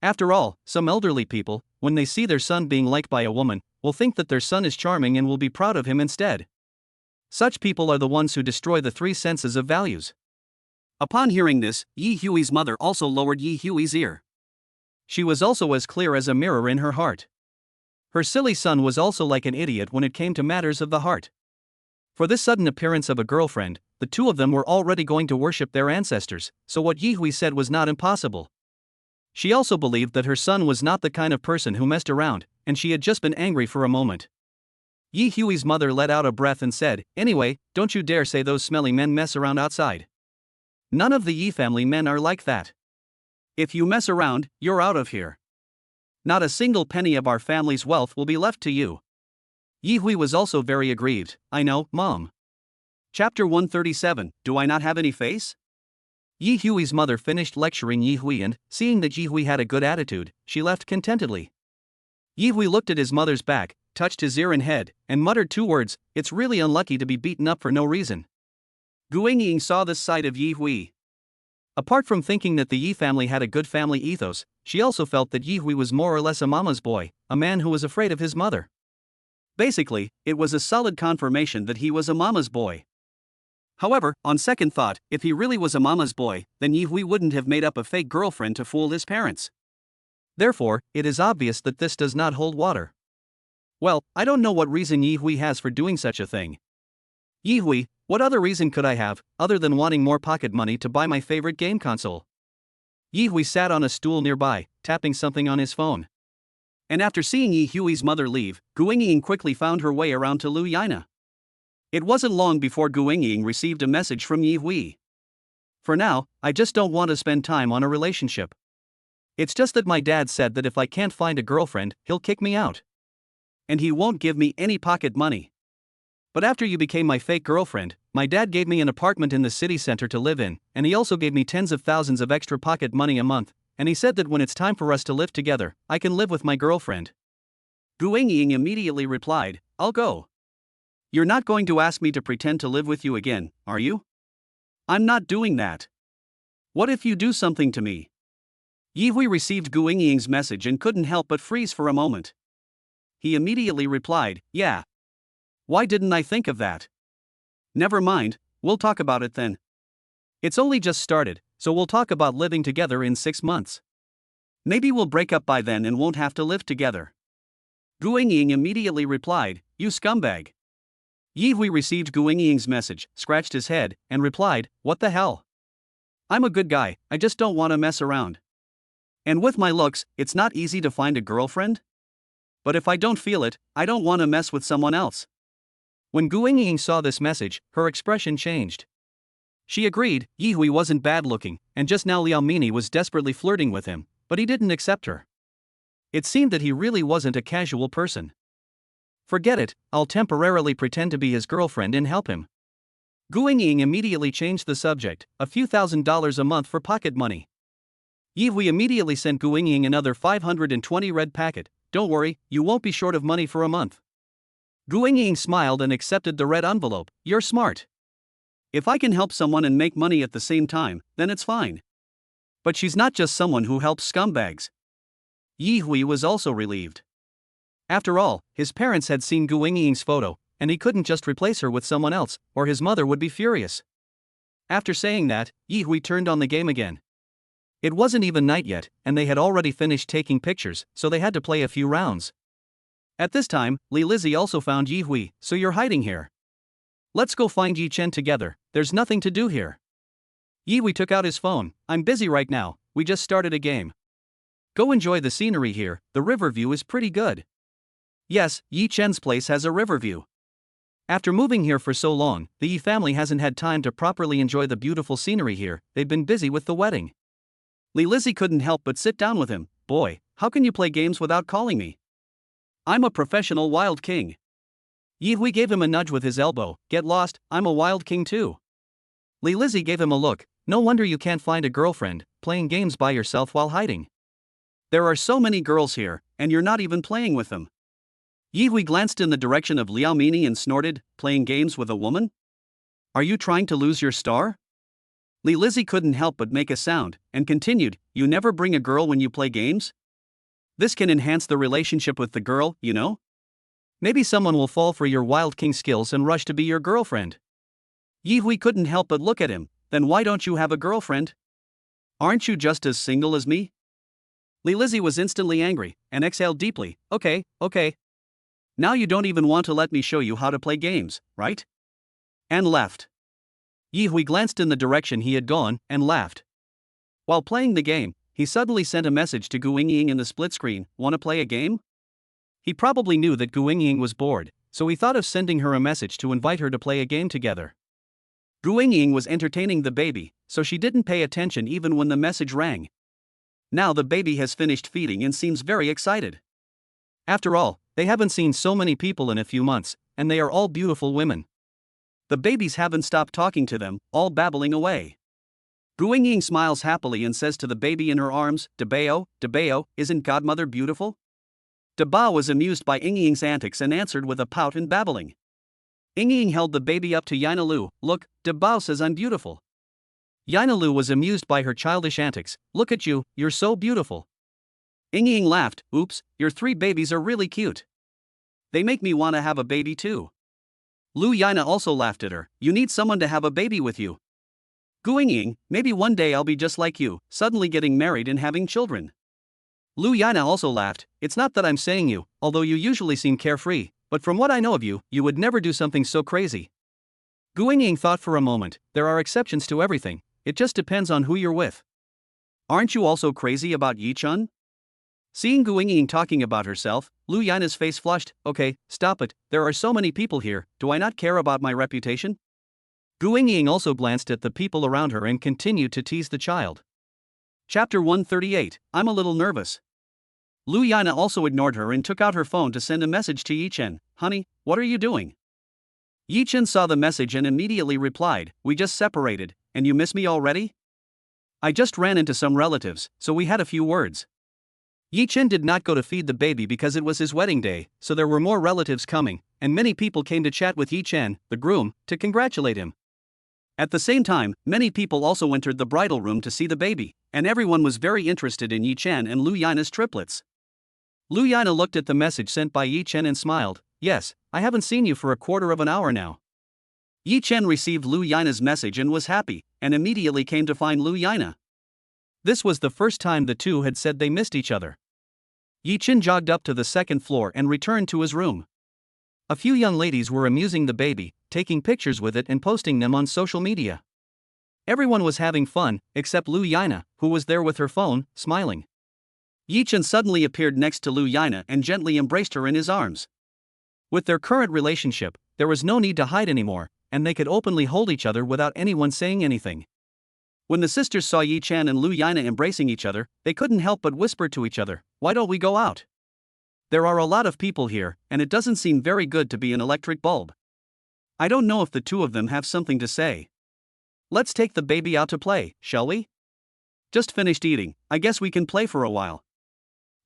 After all, some elderly people, when they see their son being liked by a woman, will think that their son is charming and will be proud of him instead. Such people are the ones who destroy the three senses of values. Upon hearing this, Yi Hui's mother also lowered Yi Hui's ear. She was also as clear as a mirror in her heart. Her silly son was also like an idiot when it came to matters of the heart. For this sudden appearance of a girlfriend, the two of them were already going to worship their ancestors, so what Yi Hui said was not impossible. She also believed that her son was not the kind of person who messed around, and she had just been angry for a moment. Yi Hui's mother let out a breath and said, "Anyway, don't you dare say those smelly men mess around outside. None of the Yi family men are like that. If you mess around, you're out of here. Not a single penny of our family's wealth will be left to you." Yi Hui was also very aggrieved. "I know, Mom." Chapter 137, Do I Not Have Any Face? Yi Hui's mother finished lecturing Yi Hui and, seeing that Yi Hui had a good attitude, she left contentedly. Yi Hui looked at his mother's back, touched his ear and head, and muttered two words, "It's really unlucky to be beaten up for no reason." Guangying saw this side of Yi Hui. Apart from thinking that the Yi family had a good family ethos, she also felt that Yi Hui was more or less a mama's boy, a man who was afraid of his mother. Basically, it was a solid confirmation that he was a mama's boy. However, on second thought, if he really was a mama's boy, then Yi Hui wouldn't have made up a fake girlfriend to fool his parents. Therefore, it is obvious that this does not hold water. Well, I don't know what reason Yi Hui has for doing such a thing. Yi Hui, what other reason could I have, other than wanting more pocket money to buy my favorite game console? Yi Hui sat on a stool nearby, tapping something on his phone. And after seeing Yi Hui's mother leave, Guangying quickly found her way around to Luana. It wasn't long before Guangying received a message from Yi Hui. "For now, I just don't want to spend time on a relationship. It's just that my dad said that if I can't find a girlfriend, he'll kick me out. And he won't give me any pocket money. But after you became my fake girlfriend, my dad gave me an apartment in the city center to live in, and he also gave me tens of thousands of extra pocket money a month, and he said that when it's time for us to live together, I can live with my girlfriend." Guangying immediately replied, "I'll go. You're not going to ask me to pretend to live with you again, are you? I'm not doing that. What if you do something to me?" Yi Hui received Guangying's message and couldn't help but freeze for a moment. He immediately replied, "Yeah. Why didn't I think of that? Never mind, we'll talk about it then. It's only just started, so we'll talk about living together in 6 months. Maybe we'll break up by then and won't have to live together." Guangying immediately replied, "You scumbag." Yi Hui received Guangying's message, scratched his head, and replied, "What the hell? I'm a good guy, I just don't want to mess around. And with my looks, it's not easy to find a girlfriend? But if I don't feel it, I don't want to mess with someone else." When Guangying saw this message, her expression changed. She agreed, Yi Hui wasn't bad looking, and just now Liao Mini was desperately flirting with him, but he didn't accept her. It seemed that he really wasn't a casual person. "Forget it, I'll temporarily pretend to be his girlfriend and help him." Guangying immediately changed the subject, a few $1,000s a month for pocket money. Yi Hui immediately sent Guangying another 520 red packet. "Don't worry, you won't be short of money for a month." Guangying smiled and accepted the red envelope. "You're smart. If I can help someone and make money at the same time, then it's fine. But she's not just someone who helps scumbags." Yi Hui was also relieved. After all, his parents had seen Guangying's photo, and he couldn't just replace her with someone else, or his mother would be furious. After saying that, Yi Hui turned on the game again. It wasn't even night yet, and they had already finished taking pictures, so they had to play a few rounds. At this time, Li Lizzie also found Yi Hui. "So you're hiding here? Let's go find Yi Chen together, there's nothing to do here." Yi Hui took out his phone. "I'm busy right now, we just started a game. Go enjoy the scenery here, the river view is pretty good." Yes, Yi Chen's place has a river view. After moving here for so long, the Yi family hasn't had time to properly enjoy the beautiful scenery here, they've been busy with the wedding. Li Lizzie couldn't help but sit down with him. "Boy, how can you play games without calling me? I'm a professional wild king." Yi Hui gave him a nudge with his elbow. "Get lost, I'm a wild king too." Li Lizzie gave him a look. "No wonder you can't find a girlfriend, playing games by yourself while hiding. There are so many girls here, and you're not even playing with them." Yi Hui glanced in the direction of Liao Mini and snorted, "Playing games with a woman? Are you trying to lose your star?" Li Lizzie couldn't help but make a sound, and continued, "You never bring a girl when you play games? This can enhance the relationship with the girl, you know? Maybe someone will fall for your wild king skills and rush to be your girlfriend." Yi Hui couldn't help but look at him. Then why don't you have a girlfriend? Aren't you just as single as me? Lizzie was instantly angry, and exhaled deeply. Okay. Now you don't even want to let me show you how to play games, right? And left. Yi Hui glanced in the direction he had gone, and laughed. While playing the game, he suddenly sent a message to Gu Yingying in the split screen. Want to play a game? He probably knew that Gu Yingying was bored, so he thought of sending her a message to invite her to play a game together. Gu Yingying was entertaining the baby, so she didn't pay attention even when the message rang. Now the baby has finished feeding and seems very excited. After all, they haven't seen so many people in a few months, and they are all beautiful women. The babies haven't stopped talking to them, all babbling away. Gu Yingying smiles happily and says to the baby in her arms, Debao, isn't Godmother beautiful? Debao was amused by Yingying's antics and answered with a pout and babbling. Yingying held the baby up to Yana Lu. Look, Debao says I'm beautiful. Yana Lu was amused by her childish antics. Look at you, you're so beautiful. Yingying laughed. Oops, your 3 babies are really cute. They make me want to have a baby too. Lu Yana also laughed at her. You need someone to have a baby with you. Gu Yingying, maybe one day I'll be just like you, suddenly getting married and having children. Lu Yana also laughed. It's not that I'm saying you, although you usually seem carefree, but from what I know of you, you would never do something so crazy. Gu Yingying thought for a moment. There are exceptions to everything, it just depends on who you're with. Aren't you also crazy about Yi-chun? Seeing Gu Yingying talking about herself, Lu Yana's face flushed. Okay, stop it, there are so many people here, do I not care about my reputation? Gu Yingying also glanced at the people around her and continued to tease the child. Chapter 138, I'm a little nervous. Lu Yana also ignored her and took out her phone to send a message to Yi-chen. Honey, what are you doing? Yi-chen saw the message and immediately replied, we just separated, and you miss me already? I just ran into some relatives, so we had a few words. Yi-chen did not go to feed the baby because it was his wedding day, so there were more relatives coming, and many people came to chat with Yi-chen, the groom, to congratulate him. At the same time, many people also entered the bridal room to see the baby, and everyone was very interested in Yi-chen and Lu Yana's triplets. Lu Yana looked at the message sent by Yi-chen and smiled. Yes, I haven't seen you for a quarter of an hour now. Yi-chen received Lu Yana's message and was happy, and immediately came to find Lu Yana. This was the first time the two had said they missed each other. Yi-chen jogged up to the second floor and returned to his room. A few young ladies were amusing the baby, taking pictures with it and posting them on social media. Everyone was having fun, except Lu Yana, who was there with her phone, smiling. Yi-chen suddenly appeared next to Lu Yana and gently embraced her in his arms. With their current relationship, there was no need to hide anymore, and they could openly hold each other without anyone saying anything. When the sisters saw Yi-chen and Lu Yana embracing each other, they couldn't help but whisper to each other, why don't we go out? There are a lot of people here, and it doesn't seem very good to be an electric bulb. I don't know if the two of them have something to say. Let's take the baby out to play, shall we? Just finished eating, I guess we can play for a while.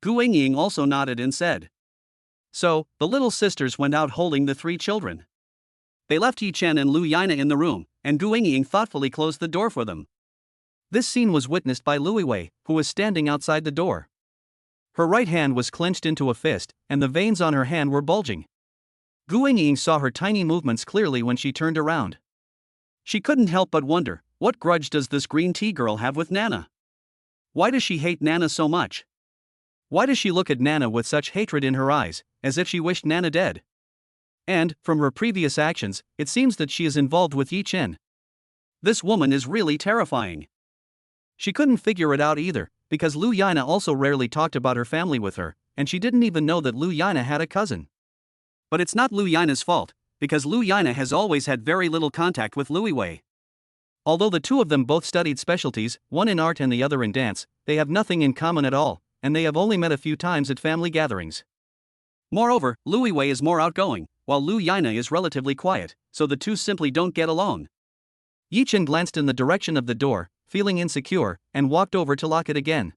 Gu Yingying also nodded and said. So, the little sisters went out holding the 3 children. They left Yi-chen and Lu Yana in the room, and Gu Yingying thoughtfully closed the door for them. This scene was witnessed by Lui Wei, who was standing outside the door. Her right hand was clenched into a fist, and the veins on her hand were bulging. Gu Yingying saw her tiny movements clearly when she turned around. She couldn't help but wonder, what grudge does this green tea girl have with Nana? Why does she hate Nana so much? Why does she look at Nana with such hatred in her eyes, as if she wished Nana dead? And, from her previous actions, it seems that she is involved with Yi-chen. This woman is really terrifying. She couldn't figure it out either, because Lu Yana also rarely talked about her family with her, and she didn't even know that Lu Yana had a cousin. But it's not Lu Yana's fault, because Lu Yana has always had very little contact with Lui Wei. Although the two of them both studied specialties, one in art and the other in dance, they have nothing in common at all, and they have only met a few times at family gatherings. Moreover, Lui Wei is more outgoing, while Lu Yana is relatively quiet, so the two simply don't get along. Yi-chen glanced in the direction of the door, feeling insecure, and walked over to lock it again.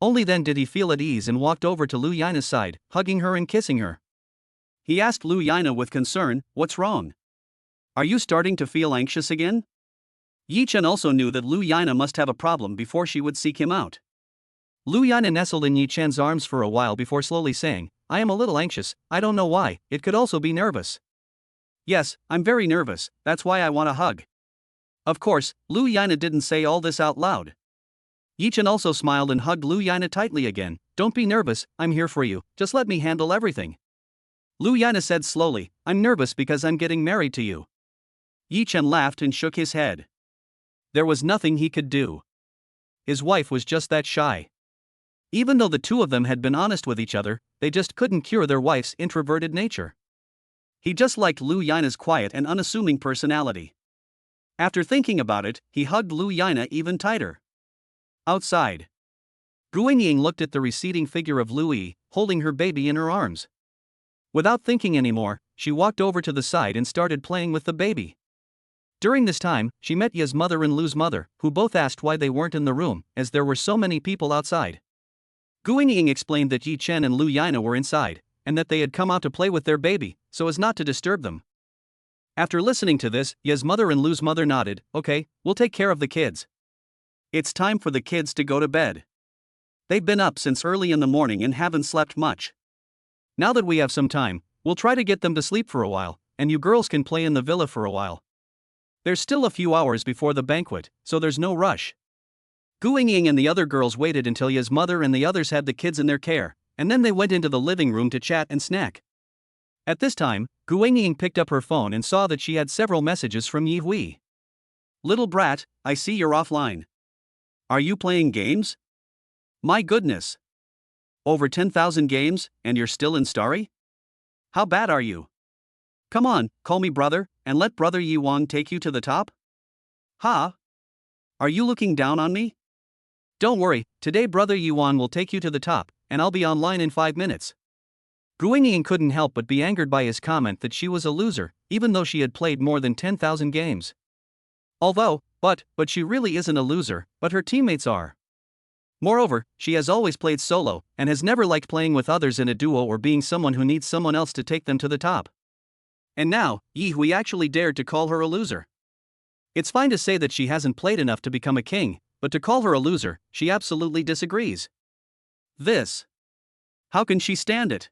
Only then did he feel at ease and walked over to Lu Yana's side, hugging her and kissing her. He asked Lu Yana with concern, what's wrong? Are you starting to feel anxious again? Yi-chen also knew that Lu Yana must have a problem before she would seek him out. Lu Yana nestled in Yi-chen's arms for a while before slowly saying, I am a little anxious, I don't know why, it could also be nervous. Yes, I'm very nervous, that's why I want a hug. Of course, Lu Yana didn't say all this out loud. Yichen also smiled and hugged Lu Yana tightly again. Don't be nervous, I'm here for you, just let me handle everything. Lu Yana said slowly, I'm nervous because I'm getting married to you. Yichen laughed and shook his head. There was nothing he could do. His wife was just that shy. Even though the two of them had been honest with each other, they just couldn't cure their wife's introverted nature. He just liked Lu Yina's quiet and unassuming personality. After thinking about it, he hugged Lu Yana even tighter. Outside, Guangying looked at the receding figure of Lu Yi, holding her baby in her arms. Without thinking anymore, she walked over to the side and started playing with the baby. During this time, she met Ye's mother and Lu's mother, who both asked why they weren't in the room, as there were so many people outside. Guangying explained that Yi Chen and Lu Yana were inside, and that they had come out to play with their baby, so as not to disturb them. After listening to this, Ye's mother and Lu's mother nodded, okay, we'll take care of the kids. It's time for the kids to go to bed. They've been up since early in the morning and haven't slept much. Now that we have some time, we'll try to get them to sleep for a while, and you girls can play in the villa for a while. There's still a few hours before the banquet, so there's no rush. Guangying and the other girls waited until Ye's mother and the others had the kids in their care, and then they went into the living room to chat and snack. At this time, Guangying picked up her phone and saw that she had several messages from Yi Hui. Little brat, I see you're offline. Are you playing games? My goodness. Over 10,000 games, and you're still in Starry? How bad are you? Come on, call me brother, and let brother Yi Wang take you to the top? Ha? Are you looking down on me? Don't worry, today brother Yi Wang will take you to the top, and I'll be online in 5 minutes. Guangying couldn't help but be angered by his comment that she was a loser, even though she had played more than 10,000 games. Although, but she really isn't a loser, but her teammates are. Moreover, she has always played solo, and has never liked playing with others in a duo or being someone who needs someone else to take them to the top. And now, Yi Hui actually dared to call her a loser. It's fine to say that she hasn't played enough to become a king, but to call her a loser, she absolutely disagrees. This. How can she stand it?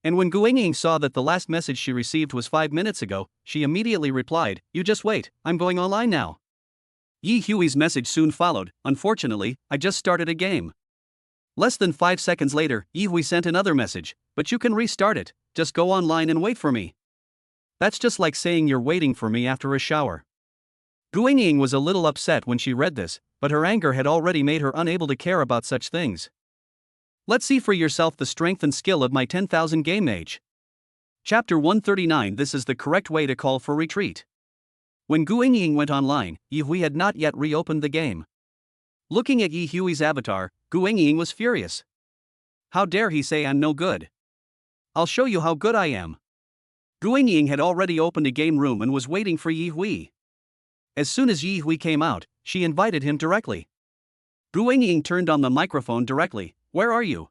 And when Guangying saw that the last message she received was 5 minutes ago, she immediately replied, you just wait, I'm going online now. Yi Hui's message soon followed, unfortunately, I just started a game. Less than 5 seconds later, Yi Hui sent another message, but you can restart it, just go online and wait for me. That's just like saying you're waiting for me after a shower. Guangying was a little upset when she read this, but her anger had already made her unable to care about such things. Let's see for yourself the strength and skill of my 10,000 game mage. Chapter 139. This is the correct way to call for retreat. When Guangying went online, Yi Hui had not yet reopened the game. Looking at Yi Hui's avatar, Guangying was furious. How dare he say I'm no good? I'll show you how good I am. Guangying had already opened a game room and was waiting for Yi Hui. As soon as Yi Hui came out, she invited him directly. Guangying turned on the microphone directly. Where are you?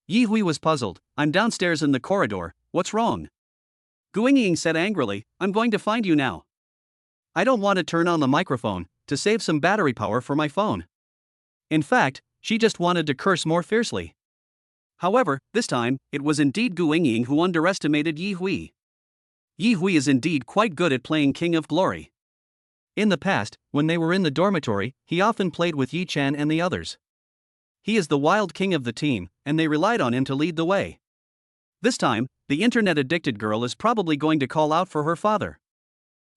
Yi Hui was puzzled. I'm downstairs in the corridor, what's wrong? Guangying said angrily, I'm going to find you now. I don't want to turn on the microphone, to save some battery power for my phone. In fact, she just wanted to curse more fiercely. However, this time, it was indeed Guangying who underestimated Yi Hui. Yi Hui is indeed quite good at playing King of Glory. In the past, when they were in the dormitory, he often played with Yi Chen and the others. He is the wild king of the team, and they relied on him to lead the way. This time, the internet-addicted girl is probably going to call out for her father.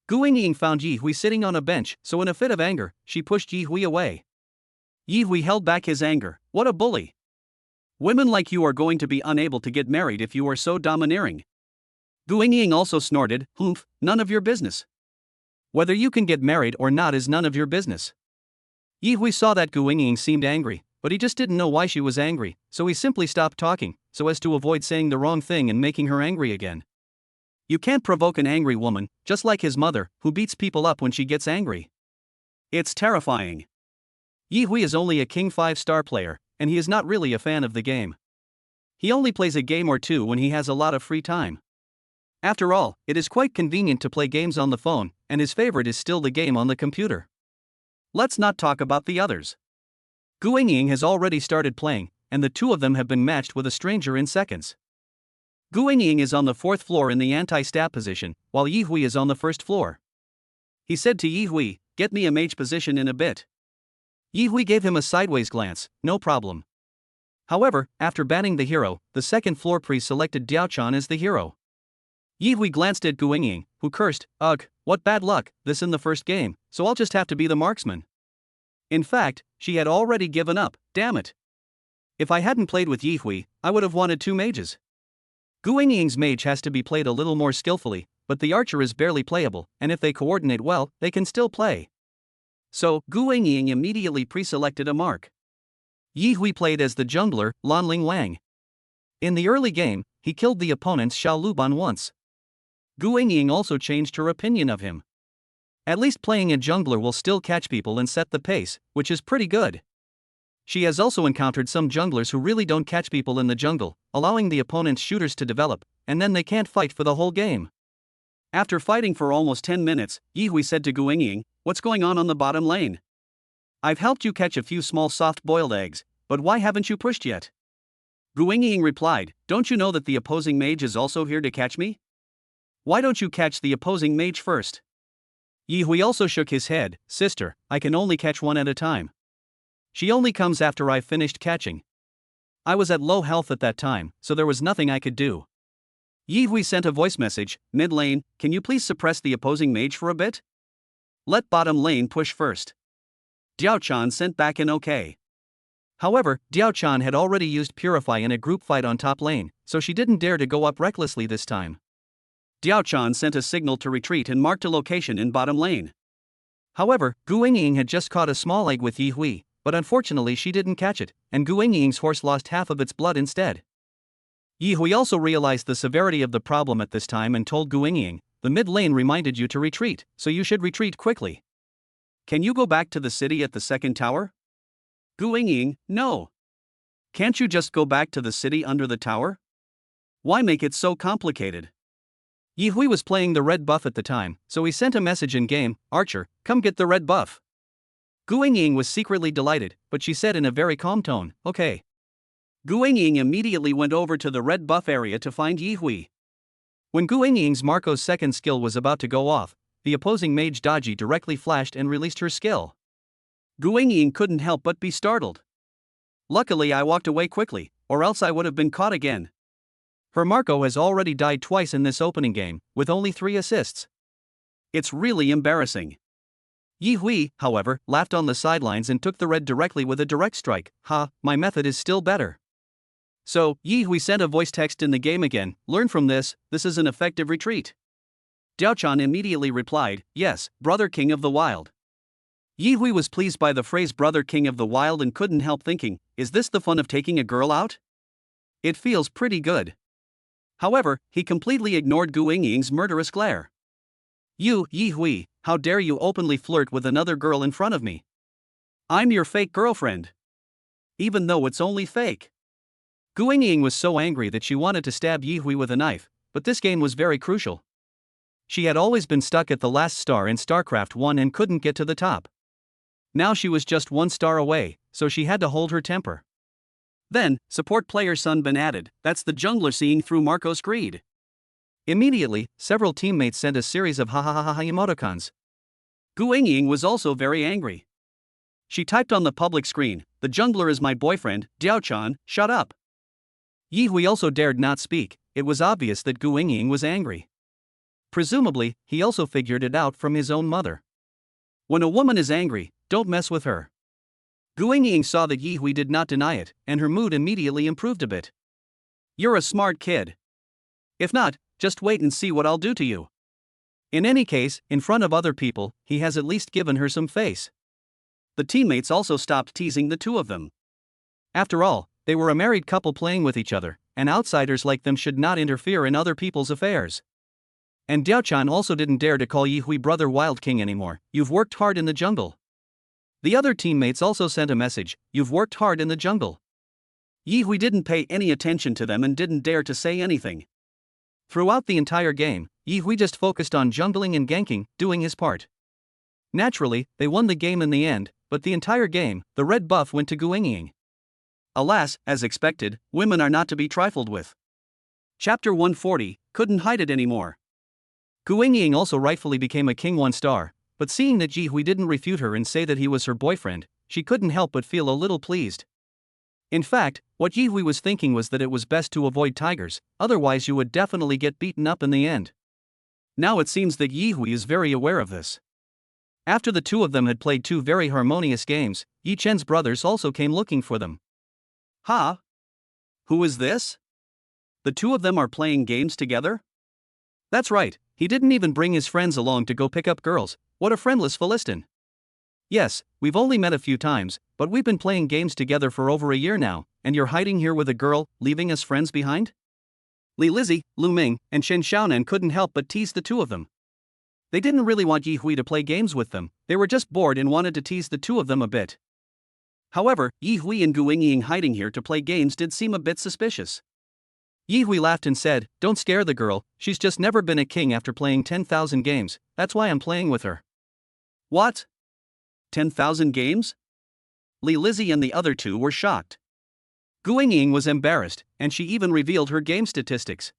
Guangying found Yi Hui sitting on a bench, so in a fit of anger, she pushed Yi Hui away. Yi Hui held back his anger. What a bully! Women like you are going to be unable to get married if you are so domineering. Guangying also snorted, humph, none of your business. Whether you can get married or not is none of your business. Yi Hui saw that Guangying seemed angry, but he just didn't know why she was angry, so he simply stopped talking, so as to avoid saying the wrong thing and making her angry again. You can't provoke an angry woman, just like his mother, who beats people up when she gets angry. It's terrifying. Yi Hui is only a King 5-star player, and he is not really a fan of the game. He only plays a game or two when he has a lot of free time. After all, it is quite convenient to play games on the phone, and his favorite is still the game on the computer. Let's not talk about the others. Guangying has already started playing, and the two of them have been matched with a stranger in seconds. Guangying is on the 4th floor in the anti-stab position, while Yi Hui is on the 1st floor. He said to Yi Hui, get me a mage position in a bit. Yi Hui gave him a sideways glance, no problem. However, after banning the hero, the second floor priest selected Diao-chan as the hero. Yi Hui glanced at Gu Ying, who cursed, "Ugh, what bad luck, this in the first game, so I'll just have to be the marksman." In fact, she had already given up, damn it. If I hadn't played with Yi Hui, I would have wanted 2 mages. Gu Ying's mage has to be played a little more skillfully, but the archer is barely playable, and if they coordinate well, they can still play. So, Gu Ying immediately pre-selected a mark. Yi Hui played as the jungler, Lanling Wang. In the early game, he killed the opponent's Xiao Luban once. Gu Ying also changed her opinion of him. At least playing a jungler will still catch people and set the pace, which is pretty good. She has also encountered some junglers who really don't catch people in the jungle, allowing the opponent's shooters to develop, and then they can't fight for the whole game. After fighting for almost 10 minutes, Yi Hui said to Gu Ying, "What's going on the bottom lane? I've helped you catch a few small soft-boiled eggs, but why haven't you pushed yet?" Gu Ying replied, "Don't you know that the opposing mage is also here to catch me? Why don't you catch the opposing mage first?" Yi Hui also shook his head, "Sister, I can only catch one at a time. She only comes after I've finished catching. I was at low health at that time, so there was nothing I could do." Yi Hui sent a voice message, "Mid lane, can you please suppress the opposing mage for a bit? Let bottom lane push first." Diao-chan sent back an okay. However, Diao-chan had already used Purify in a group fight on top lane, so she didn't dare to go up recklessly this time. Diao-chan sent a signal to retreat and marked a location in bottom lane. However, Gu Ying had just caught a small egg with Yi Hui, but unfortunately she didn't catch it, and Gu Ying's horse lost half of its blood instead. Yi Hui also realized the severity of the problem at this time and told Gu Ying, "The mid lane reminded you to retreat, so you should retreat quickly. Can you go back to the city at the second tower?" Gu Ying, "No. Can't you just go back to the city under the tower? Why make it so complicated?" Yi Hui was playing the red buff at the time, so he sent a message in-game, "Archer, come get the red buff." Gu Ying was secretly delighted, but she said in a very calm tone, "Okay." Gu Ying immediately went over to the red buff area to find Yi Hui. When Gu Ying's Marco's second skill was about to go off, the opposing mage Daji directly flashed and released her skill. Gu Ying couldn't help but be startled. Luckily I walked away quickly, or else I would have been caught again. Her Marco has already died twice in this opening game, with only 3 assists. It's really embarrassing. Yi Hui, however, laughed on the sidelines and took the red directly with a direct strike. "Ha, my method is still better." So, Yi Hui sent a voice text in the game again, "Learn from this is an effective retreat." Diao-chan immediately replied, "Yes, brother king of the wild." Yi Hui was pleased by the phrase brother king of the wild and couldn't help thinking, is this the fun of taking a girl out? It feels pretty good. However, he completely ignored Gu Ying's murderous glare. "You, Yi Hui, how dare you openly flirt with another girl in front of me? I'm your fake girlfriend. Even though it's only fake." Gu Ying was so angry that she wanted to stab Yi Hui with a knife, but this game was very crucial. She had always been stuck at the last star in StarCraft 1 and couldn't get to the top. Now she was just 1 star away, so she had to hold her temper. Then, support player Sun Bin added, "That's the jungler seeing through Marco's greed." Immediately, several teammates sent a series of ha ha ha ha emoticons. Gu Ying was also very angry. She typed on the public screen, "The jungler is my boyfriend, Diao-chan, shut up." Yi Hui also dared not speak, it was obvious that Gu Ying was angry. Presumably, he also figured it out from his own mother. When a woman is angry, don't mess with her. Gu Ying saw that Yi Hui did not deny it, and her mood immediately improved a bit. "You're a smart kid. If not, just wait and see what I'll do to you." In any case, in front of other people, he has at least given her some face. The teammates also stopped teasing the two of them. After all, they were a married couple playing with each other, and outsiders like them should not interfere in other people's affairs. And Diao-chan also didn't dare to call Yi Hui brother Wild King anymore. "You've worked hard in the jungle." The other teammates also sent a message, "You've worked hard in the jungle." Yi Hui didn't pay any attention to them and didn't dare to say anything. Throughout the entire game, Yi Hui just focused on jungling and ganking, doing his part. Naturally, they won the game in the end, but the entire game, the red buff went to Gu Ying. Alas, as expected, women are not to be trifled with. Chapter 140, couldn't hide it anymore. Gu Ying also rightfully became a king 1 star, but seeing that Yi Hui didn't refute her and say that he was her boyfriend, she couldn't help but feel a little pleased. In fact, what Yi Hui was thinking was that it was best to avoid tigers, otherwise you would definitely get beaten up in the end. Now it seems that Yi Hui is very aware of this. After the two of them had played two very harmonious games, Yi Chen's brothers also came looking for them. Ha! Who is this? The two of them are playing games together? That's right, he didn't even bring his friends along to go pick up girls. What a friendless Philistine. Yes, we've only met a few times, but we've been playing games together for over a year now, and you're hiding here with a girl, leaving us friends behind? Li Lizzie, Lu Ming, and Shen Xiaonan couldn't help but tease the two of them. They didn't really want Yi Hui to play games with them, they were just bored and wanted to tease the two of them a bit. However, Yi Hui and Gu Yingying hiding here to play games did seem a bit suspicious. Yi Hui laughed and said, "Don't scare the girl, she's just never been a king after playing 10,000 games, that's why I'm playing with her." What? 10,000 games? Li Lizzie and the other two were shocked. Gu Yingying was embarrassed, and she even revealed her game statistics.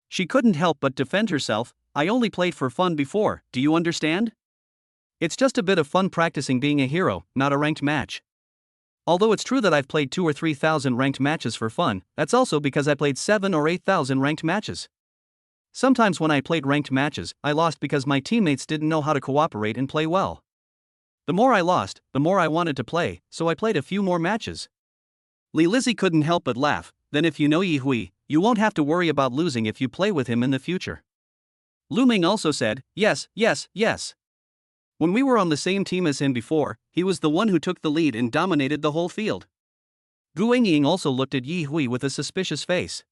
She couldn't help but defend herself. "I only played for fun before, do you understand? It's just a bit of fun practicing being a hero, not a ranked match. Although it's true that I've played 2 or 3,000 ranked matches for fun, that's also because I played 7 or 8,000 ranked matches. Sometimes when I played ranked matches, I lost because my teammates didn't know how to cooperate and play well. The more I lost, the more I wanted to play, so I played a few more matches." Li Lizzie couldn't help but laugh. "Then if you know Yi Hui, you won't have to worry about losing if you play with him in the future." Lu Ming also said, "Yes, yes, yes. When we were on the same team as him before, he was the one who took the lead and dominated the whole field." Gu Yingying also looked at Yi Hui with a suspicious face.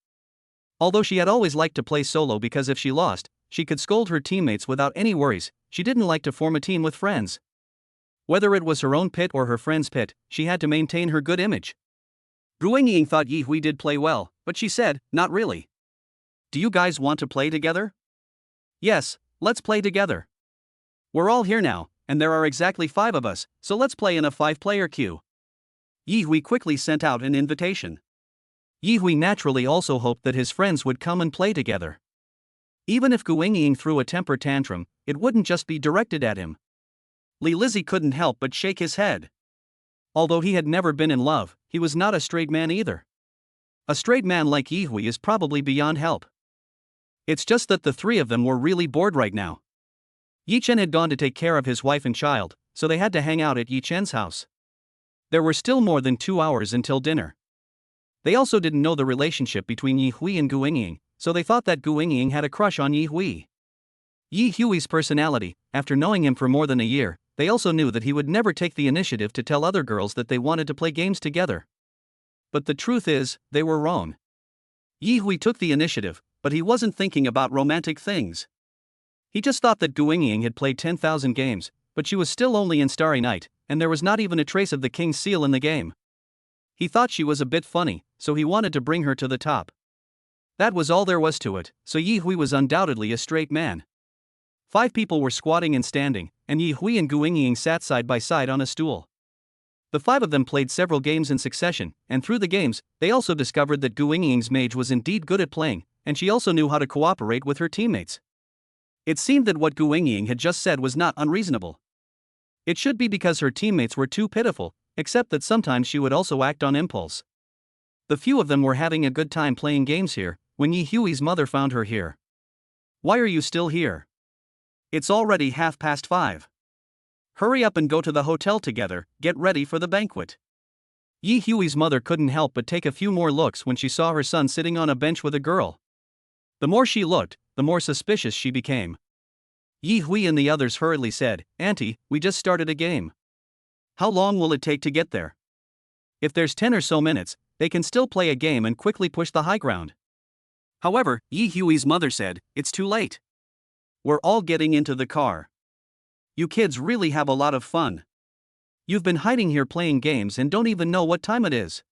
Although she had always liked to play solo because if she lost, she could scold her teammates without any worries, she didn't like to form a team with friends. Whether it was her own pit or her friend's pit, she had to maintain her good image. Gu Yingying thought Yi Hui did play well, but she said, "Not really. Do you guys want to play together?" "Yes, let's play together. We're all here now, and there are exactly 5 of us, so let's play in a 5-player queue." Yi Hui quickly sent out an invitation. Yi Hui naturally also hoped that his friends would come and play together. Even if Gu Yingying threw a temper tantrum, it wouldn't just be directed at him. Li Lizzie couldn't help but shake his head. Although he had never been in love, he was not a straight man either. A straight man like Yi Hui is probably beyond help. It's just that the three of them were really bored right now. Yi Chen had gone to take care of his wife and child, so they had to hang out at Yi Chen's house. There were still more than 2 hours until dinner. They also didn't know the relationship between Yi Hui and Gu Yingying, so they thought that Gu Yingying had a crush on Yi Hui. Yi Hui's personality, after knowing him for more than a year, they also knew that he would never take the initiative to tell other girls that they wanted to play games together. But the truth is, they were wrong. Yi Hui took the initiative, but he wasn't thinking about romantic things. He just thought that Gu Yingying had played 10,000 games, but she was still only in Starry Night, and there was not even a trace of the King's seal in the game. He thought she was a bit funny, so he wanted to bring her to the top. That was all there was to it, so Yi Hui was undoubtedly a straight man. 5 people were squatting and standing, and Yi Hui and Gu Yingying sat side by side on a stool. The 5 of them played several games in succession, and through the games, they also discovered that Gu Yingying's mage was indeed good at playing, and she also knew how to cooperate with her teammates. It seemed that what Gu Yingying had just said was not unreasonable. It should be because her teammates were too pitiful, except that sometimes she would also act on impulse. The few of them were having a good time playing games here, when Yi Hui's mother found her here. "Why are you still here? It's already 5:30. Hurry up and go to the hotel together, get ready for the banquet." Yi Hui's mother couldn't help but take a few more looks when she saw her son sitting on a bench with a girl. The more she looked, the more suspicious she became. Yi Hui and the others hurriedly said, "Auntie, we just started a game. How long will it take to get there? If there's 10 or so minutes, they can still play a game and quickly push the high ground." However, Yi Hui's mother said, "It's too late. We're all getting into the car. You kids really have a lot of fun. You've been hiding here playing games and don't even know what time it is."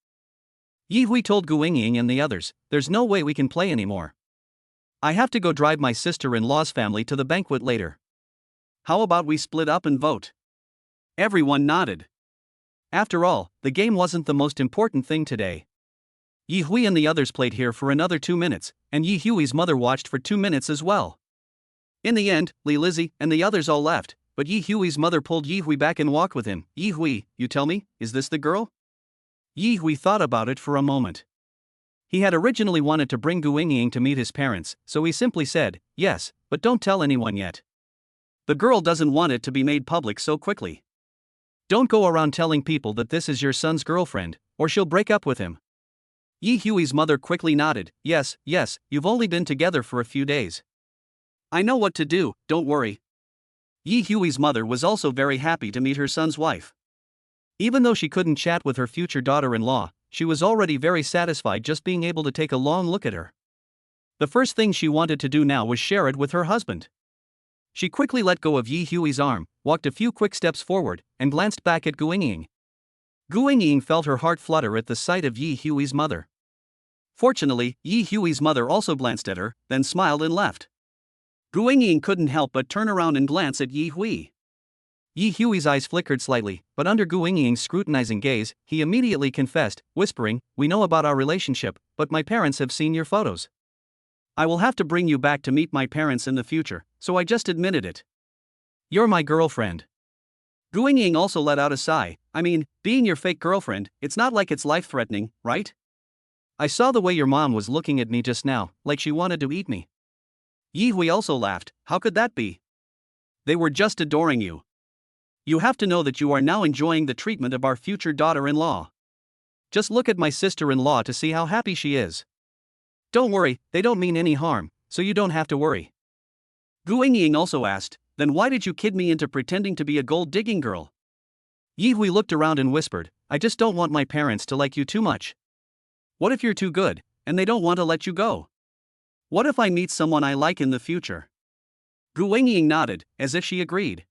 Yi Hui told Gu Yingying and the others, "There's no way we can play anymore. I have to go drive my sister-in-law's family to the banquet later. How about we split up and vote?" Everyone nodded. After all, the game wasn't the most important thing today. Yi Hui and the others played here for another 2 minutes, and Yi Hui's mother watched for 2 minutes as well. In the end, Li Lizzie and the others all left, But Yi Hui's mother pulled Yi Hui back and walked with him. Yi Hui, you tell me, is this the girl? Yi Hui thought about it for a moment. He had originally wanted to bring Gu Ying to meet his parents, so he simply said, yes, but don't tell anyone yet. The girl doesn't want it to be made public so quickly. Don't go around telling people that this is your son's girlfriend, or she'll break up with him. Yi Hui's mother quickly nodded, yes, you've only been together for a few days. I know what to do, don't worry. Yi Hui's mother was also very happy to meet her son's wife. Even though she couldn't chat with her future daughter-in-law, she was already very satisfied just being able to take a long look at her. The first thing she wanted to do now was share it with her husband. She quickly let go of Yi Hui's arm, walked a few quick steps forward, and glanced back at Gu Ying. Gu Ying felt her heart flutter at the sight of Yi Hui's mother. Fortunately, Yi Hui's mother also glanced at her, then smiled and left. Gu Ying couldn't help but turn around and glance at Yi Hui. Yi Hui's eyes flickered slightly, but under Gu Ying's scrutinizing gaze, he immediately confessed, whispering, we know about our relationship, but my parents have seen your photos. I will have to bring you back to meet my parents in the future, so I just admitted it. You're my girlfriend. Gu Ying also let out a sigh. I mean, being your fake girlfriend, it's not like it's life-threatening, right? I saw the way your mom was looking at me just now, like she wanted to eat me. Yi Hui also laughed. How could that be? They were just adoring you. You have to know that you are now enjoying the treatment of our future daughter-in-law. Just look at my sister-in-law to see how happy she is. Don't worry, they don't mean any harm, so you don't have to worry. Gu Ying also asked, then why did you kid me into pretending to be a gold-digging girl? Yi Hui looked around and whispered, I just don't want my parents to like you too much. What if you're too good, and they don't want to let you go? What if I meet someone I like in the future? Gu Ying nodded, as if she agreed.